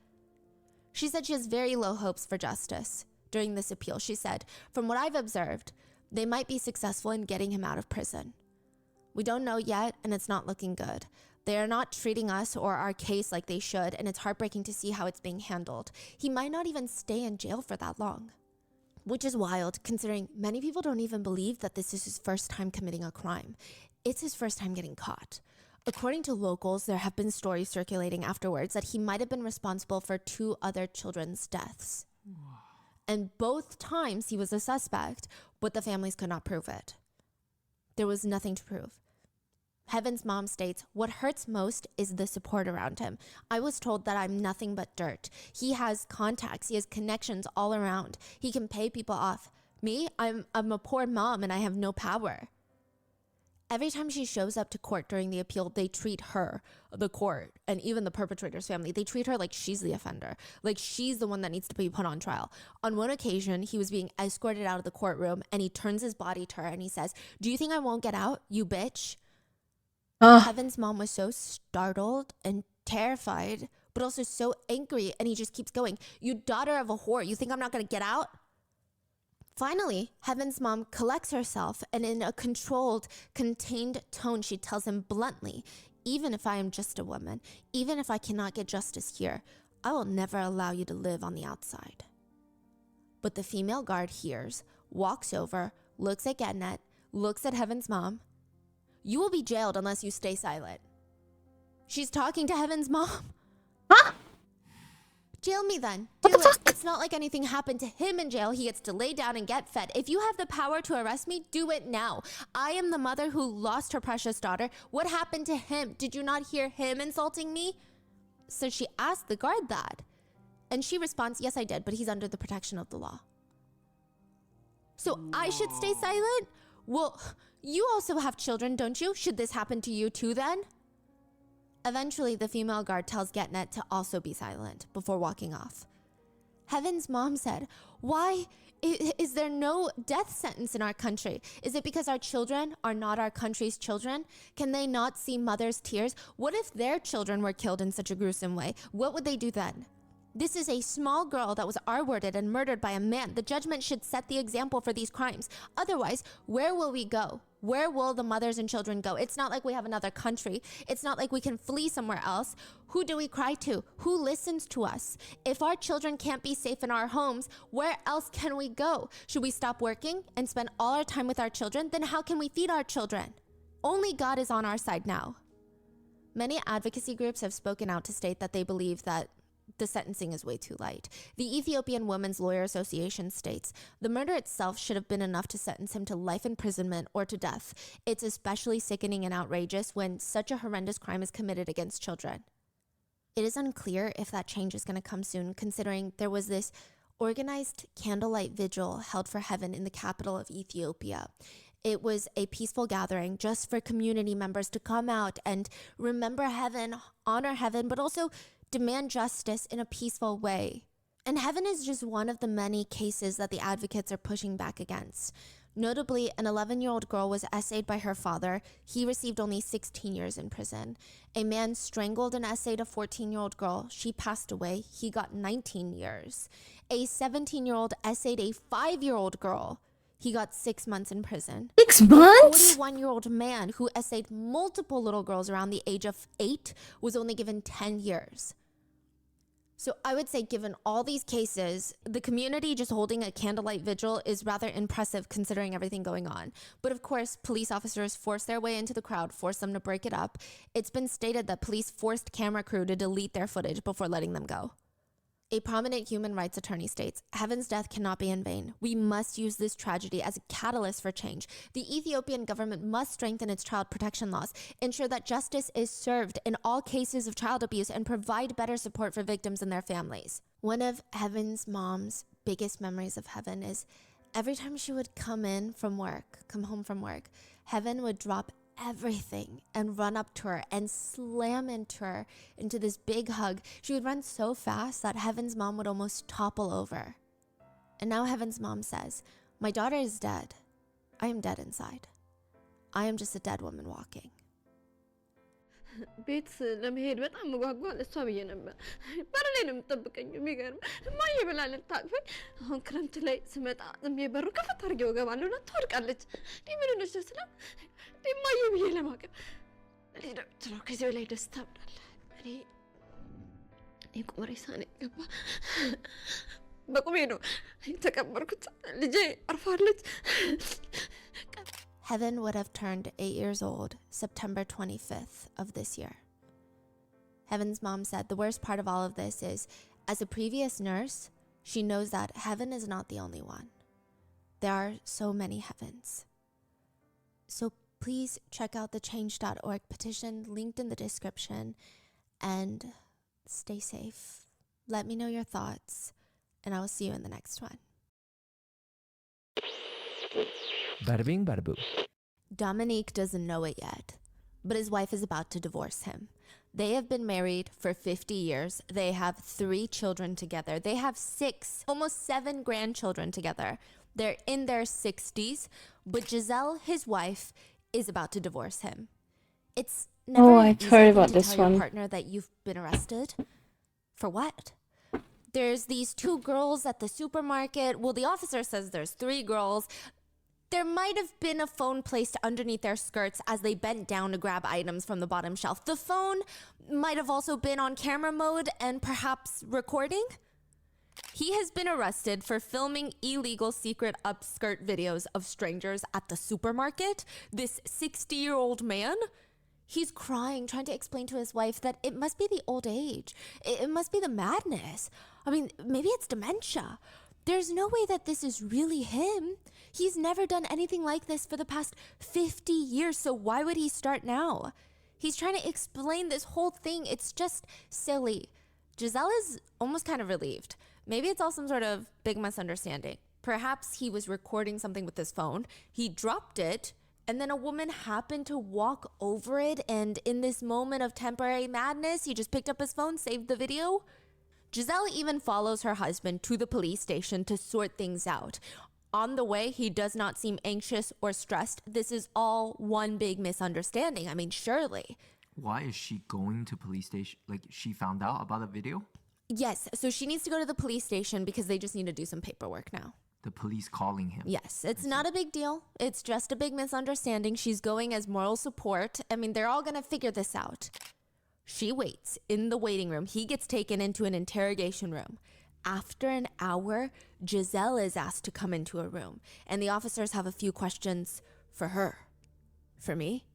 She said she has very low hopes for justice. During this appeal, she said, from what I've observed, they might be successful in getting him out of prison. We don't know yet, and it's not looking good. They are not treating us or our case like they should, and it's heartbreaking to see how it's being handled. He might not even stay in jail for that long, which is wild, considering many people don't even believe that this is his first time committing a crime. It's his first time getting caught. According to locals, there have been stories circulating afterwards that he might have been responsible for 2 other children's deaths. And both times he was a suspect, but the families could not prove it. There was nothing to prove. Heaven's mom states, what hurts most is the support around him. I was told that I'm nothing but dirt. He has contacts, he has connections all around. He can pay people off. Me, I'm a poor mom and I have no power. Every time she shows up to court during the appeal, they treat her, the court, and even the perpetrator's family, they treat her like she's the offender, like she's the one that needs to be put on trial. On one occasion, he was being escorted out of the courtroom, and he turns his body to her and he says, do you think I won't get out, you bitch? Heaven's mom was so startled and terrified, but also so angry, and he just keeps going, you daughter of a whore, you think I'm not going to get out? Finally, Heaven's mom collects herself, and in a controlled, contained tone, she tells him bluntly, even if I am just a woman, even if I cannot get justice here, I will never allow you to live on the outside. But the female guard hears, walks over, looks at Gennett, looks at Heaven's mom. You will be jailed unless you stay silent. She's talking to Heaven's mom. Huh? Jail me then. Do it. It's not like anything happened to him in jail. He gets to lay down and get fed. If you have the power to arrest me, do it now. I am the mother who lost her precious daughter. What happened to him? Did you not hear him insulting me? So she asked the guard that. And she responds, yes, I did, but he's under the protection of the law. So I should stay silent? Well, you also have children, don't you? Should this happen to you too then? Eventually, the female guard tells Gennett to also be silent before walking off. Heaven's mom said, why is there no death sentence in our country? Is it because our children are not our country's children? Can they not see mother's tears? What if their children were killed in such a gruesome way? What would they do then? This is a small girl that was R-worded and murdered by a man. The judgment should set the example for these crimes. Otherwise, where will we go? Where will the mothers and children go? It's not like we have another country. It's not like we can flee somewhere else. Who do we cry to? Who listens to us? If our children can't be safe in our homes, where else can we go? Should we stop working and spend all our time with our children? Then how can we feed our children? Only God is on our side now. Many advocacy groups have spoken out to state that they believe that the sentencing is way too light. The Ethiopian Women's Lawyer Association states, the murder itself should have been enough to sentence him to life imprisonment or to death. It's especially sickening and outrageous when such a horrendous crime is committed against children. It is unclear if that change is going to come soon, considering there was this organized candlelight vigil held for Heaven in the capital of Ethiopia. It was a peaceful gathering just for community members to come out and remember Heaven, honor Heaven, but also demand justice in a peaceful way. And Heaven is just one of the many cases that the advocates are pushing back against. Notably, an 11-year-old girl was essayed by her father. He received only 16 years in prison. A man strangled and essayed a 14-year-old girl. She passed away. He got 19 years. A 17-year-old essayed a 5-year-old girl. He got 6 months in prison. 6 months? A 41-year-old man who essayed multiple little girls around the age of 8 was only given 10 years. So I would say, given all these cases, the community just holding a candlelight vigil is rather impressive considering everything going on. But of course, police officers forced their way into the crowd, forced them to break it up. It's been stated that police forced camera crew to delete their footage before letting them go. A prominent human rights attorney states, Heaven's death cannot be in vain. We must use this tragedy as a catalyst for change. The Ethiopian government must strengthen its child protection laws, ensure that justice is served in all cases of child abuse, and provide better support for victims and their families. One of Heaven's mom's biggest memories of Heaven is every time she would come home from work, Heaven would drop everything and run up to her and slam into her into this big hug. She would run so fast that Heaven's mom would almost topple over. And now Heaven's mom says, my daughter is dead. I am dead inside. I am just a dead woman walking. ቤት ለመሄድ በጣም መጓጓ ለሷ ብዬ ነበር። በር ላይ ነው የምጠብቀኝ። የሚገርም እማዬ ብላ ልታቅፈኝ። አሁን ክረምት ላይ ስመጣ ዝም ብዬ በሩ ከፈት አድርጌው እገባለሁ እና ትወድቃለች። ምን ሆነሽ ስላ እማዬ ብዬ ለማቀፍ ለምትለው ከዚህ በላይ ደስታ ብላል። እኔ ቁመሬ ሳኔ ገባ በቁሜ ነው ተቀበርኩት። ልጄ አርፋለች። Heaven would have turned 8 years old September 25th of this year. Heaven's mom said the worst part of all of this is, as a previous nurse, she knows that Heaven is not the only one. There are so many Heavens. So please check out the change.org petition linked in the description and stay safe. Let me know your thoughts, and I will see you in the next one. Bada bing, bada boo. Dominique doesn't know it yet, but his wife is about to divorce him. They have been married for 50 years. They have 3 children together. They have 6, almost 7 grandchildren together. They're in their 60s, but Giselle, his wife, is about to divorce him. It's never I've heard about this tell one. your partner that you've been arrested. For what? There's these 2 girls at the supermarket. Well, the officer says there's 3 girls. There might have been a phone placed underneath their skirts as they bent down to grab items from the bottom shelf. The phone might have also been on camera mode and perhaps recording. He has been arrested for filming illegal secret upskirt videos of strangers at the supermarket. This 60-year-old man, he's crying, trying to explain to his wife that it must be the old age. It must be the madness. I mean, maybe it's dementia. There's no way that this is really him. He's never done anything like this for the past 50 years, so why would he start now? He's trying to explain this whole thing. It's just silly. Giselle is almost kind of relieved. Maybe it's all some sort of big misunderstanding. Perhaps he was recording something with his phone. He dropped it, and then a woman happened to walk over it, and in this moment of temporary madness, he just picked up his phone, saved the video. Giselle even follows her husband to the police station to sort things out. On the way, he does not seem anxious or stressed. This is all one big misunderstanding. I mean, surely. Why is she going to police station? Like, she found out about the video? Yes, so she needs to go to the police station because they just need to do some paperwork now. The police calling him? Yes, it's not a big deal. It's just a big misunderstanding. She's going as moral support. I mean, they're all going to figure this out. She waits in the waiting room. He gets taken into an interrogation room. After an hour, Giselle is asked to come into a room, and the officers have a few questions for her. For me?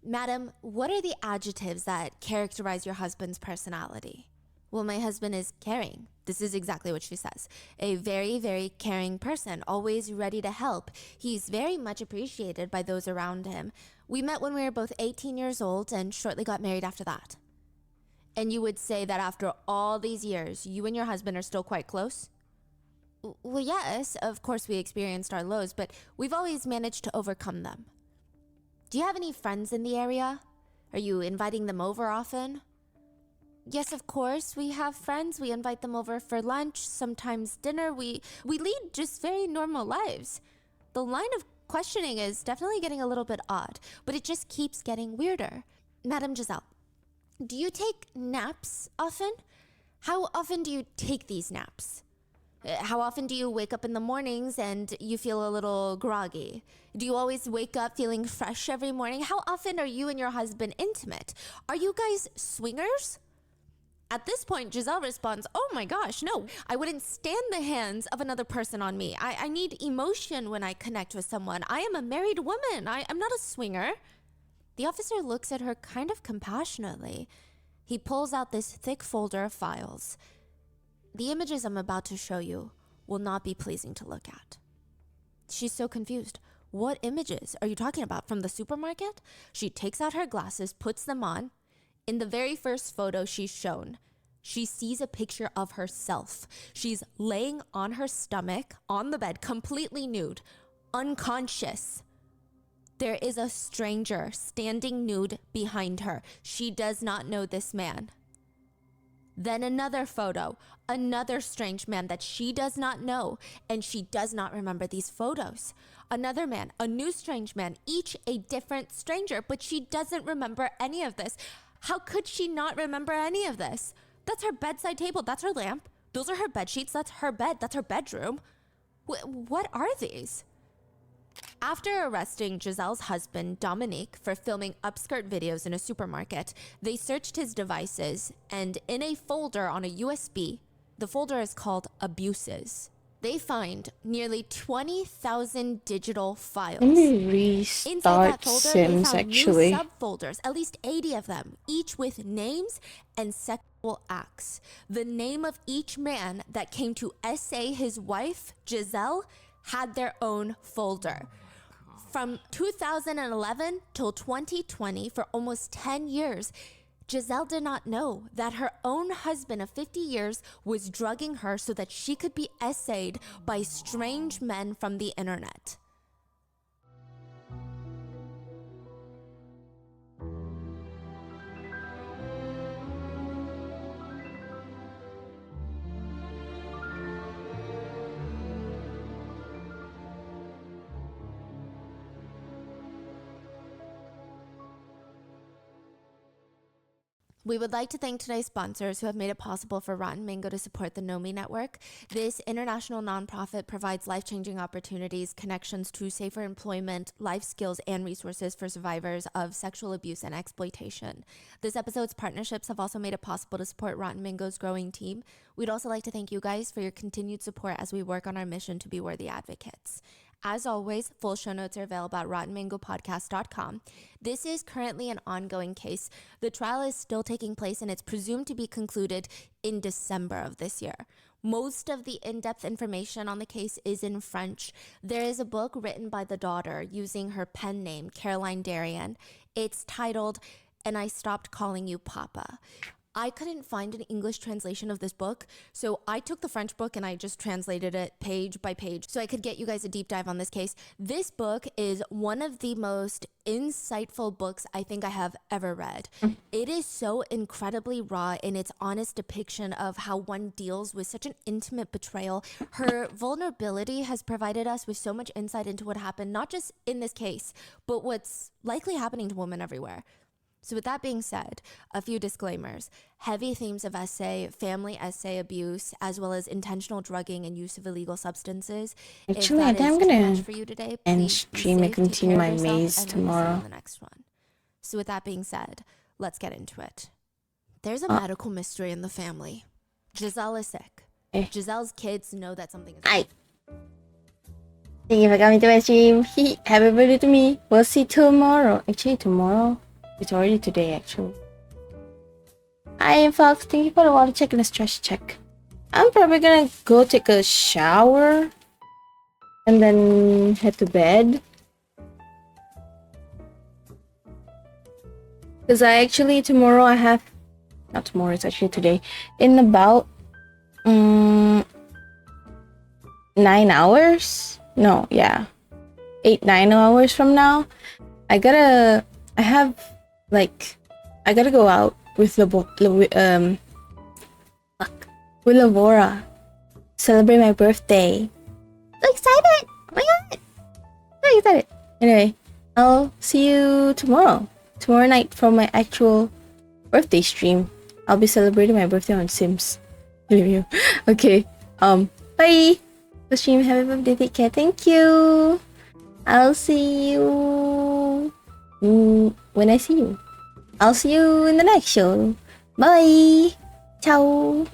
Madam, what are the adjectives that characterize your husband's personality? Well, my husband is caring. This is exactly what she says. A very, very caring person, always ready to help. He's very much appreciated by those around him. We met when we were both 18 years old and shortly got married after that. And you would say that after all these years, you and your husband are still quite close? Well, yes, of course we experienced our lows, but we've always managed to overcome them. Do you have any friends in the area? Are you inviting them over often? Yes, of course, we have friends. We invite them over for lunch, sometimes dinner. We lead just very normal lives. The line of questioning is definitely getting a little bit odd, but it just keeps getting weirder. Madam Giselle, do you take naps often? How often do you take these naps? How often do you wake up in the mornings and you feel a little groggy? Do you always wake up feeling fresh every morning? How often are you and your husband intimate? Are you guys swingers? At this point, Giselle responds, "Oh my gosh, no, I wouldn't stand the hands of another person on me. I need emotion when I connect with someone. I am a married woman. I'm not a swinger." The officer looks at her kind of compassionately. He pulls out this thick folder of files. The images I'm about to show you will not be pleasing to look at. She's so confused. What images are you talking about? From the supermarket? She takes out her glasses, puts them on. In the very first photo she's shown, she sees a picture of herself. She's laying on her stomach on the bed, completely nude, unconscious. There is a stranger standing nude behind her. She does not know this man. Then another photo, another strange man that she does not know, and she does not remember these photos. Another man, a new strange man, each a different stranger, but she doesn't remember any of this. How could she not remember any of this? That's her bedside table. That's her lamp. Those are her bed sheets. That's her bed. That's her bedroom. What are these? After arresting Giselle's husband, Dominique, for filming upskirt videos in a supermarket, they searched his devices, and in a folder on a USB, the folder is called Abuses. They find nearly 20,000 digital files. Let me Inside that restart folder, Sims they found actually. new subfolders, at least 80 of them, each with names and sexual acts. The name of each man that came to essay his wife, Giselle, had their own folder. From 2011 till 2020, for almost 10 years, Giselle did not know that her own husband of 50 years was drugging her so that she could be essayed by strange men from the internet. We would like to thank today's sponsors who have made it possible for Rotten Mango to support the Know Me Network. This international nonprofit provides life-changing opportunities, connections to safer employment, life skills, and resources for survivors of sexual abuse and exploitation. This episode's partnerships have also made it possible to support Rotten Mango's growing team. We'd also like to thank you guys for your continued support as we work on our mission to be worthy advocates. As always, full show notes are available at rottenmangopodcast.com. This is currently an ongoing case. The trial is still taking place and it's presumed to be concluded in December of this year. Most of the in-depth information on the case is in French. There is a book written by the daughter using her pen name, Caroline Darien. It's titled, "And I Stopped Calling You Papa." I couldn't find an English translation of this book, so I took the French book and I just translated it page by page so I could get you guys a deep dive on this case. This book is one of the most insightful books I think I have ever read. It is so incredibly raw in its honest depiction of how one deals with such an intimate betrayal. Her vulnerability has provided us with so much insight into what happened, not just in this case, but what's likely happening to women everywhere. So with that being said, a few disclaimers. Heavy themes of SA, family SA abuse, as well as intentional drugging and use of illegal substances. Actually, I think I'm gonna end stream and continue my maze tomorrow. The next one. So with that being said, let's get into it. There's a medical mystery in the family. Giselle is sick. Giselle's kids know that something is wrong. Thank you for coming to my stream. Happy birthday to me. We'll see tomorrow. Actually, tomorrow. It's already today, actually. Hi, Fox. Thank you for the water check and the stress check. I'm probably gonna go take a shower and then head to bed. Because tomorrow I have... Not tomorrow, it's actually today. In about 9 hours? No, yeah. 8-9 hours from now. I gotta go out with Lavora. Celebrate my birthday. So excited! Oh my god! So excited. Anyway, I'll see you tomorrow. Tomorrow night for my actual birthday stream. I'll be celebrating my birthday on Sims. Okay. Bye! The stream, happy birthday, take care. Thank you! I'll see you when I see you. I'll see you in the next show. Bye! Ciao.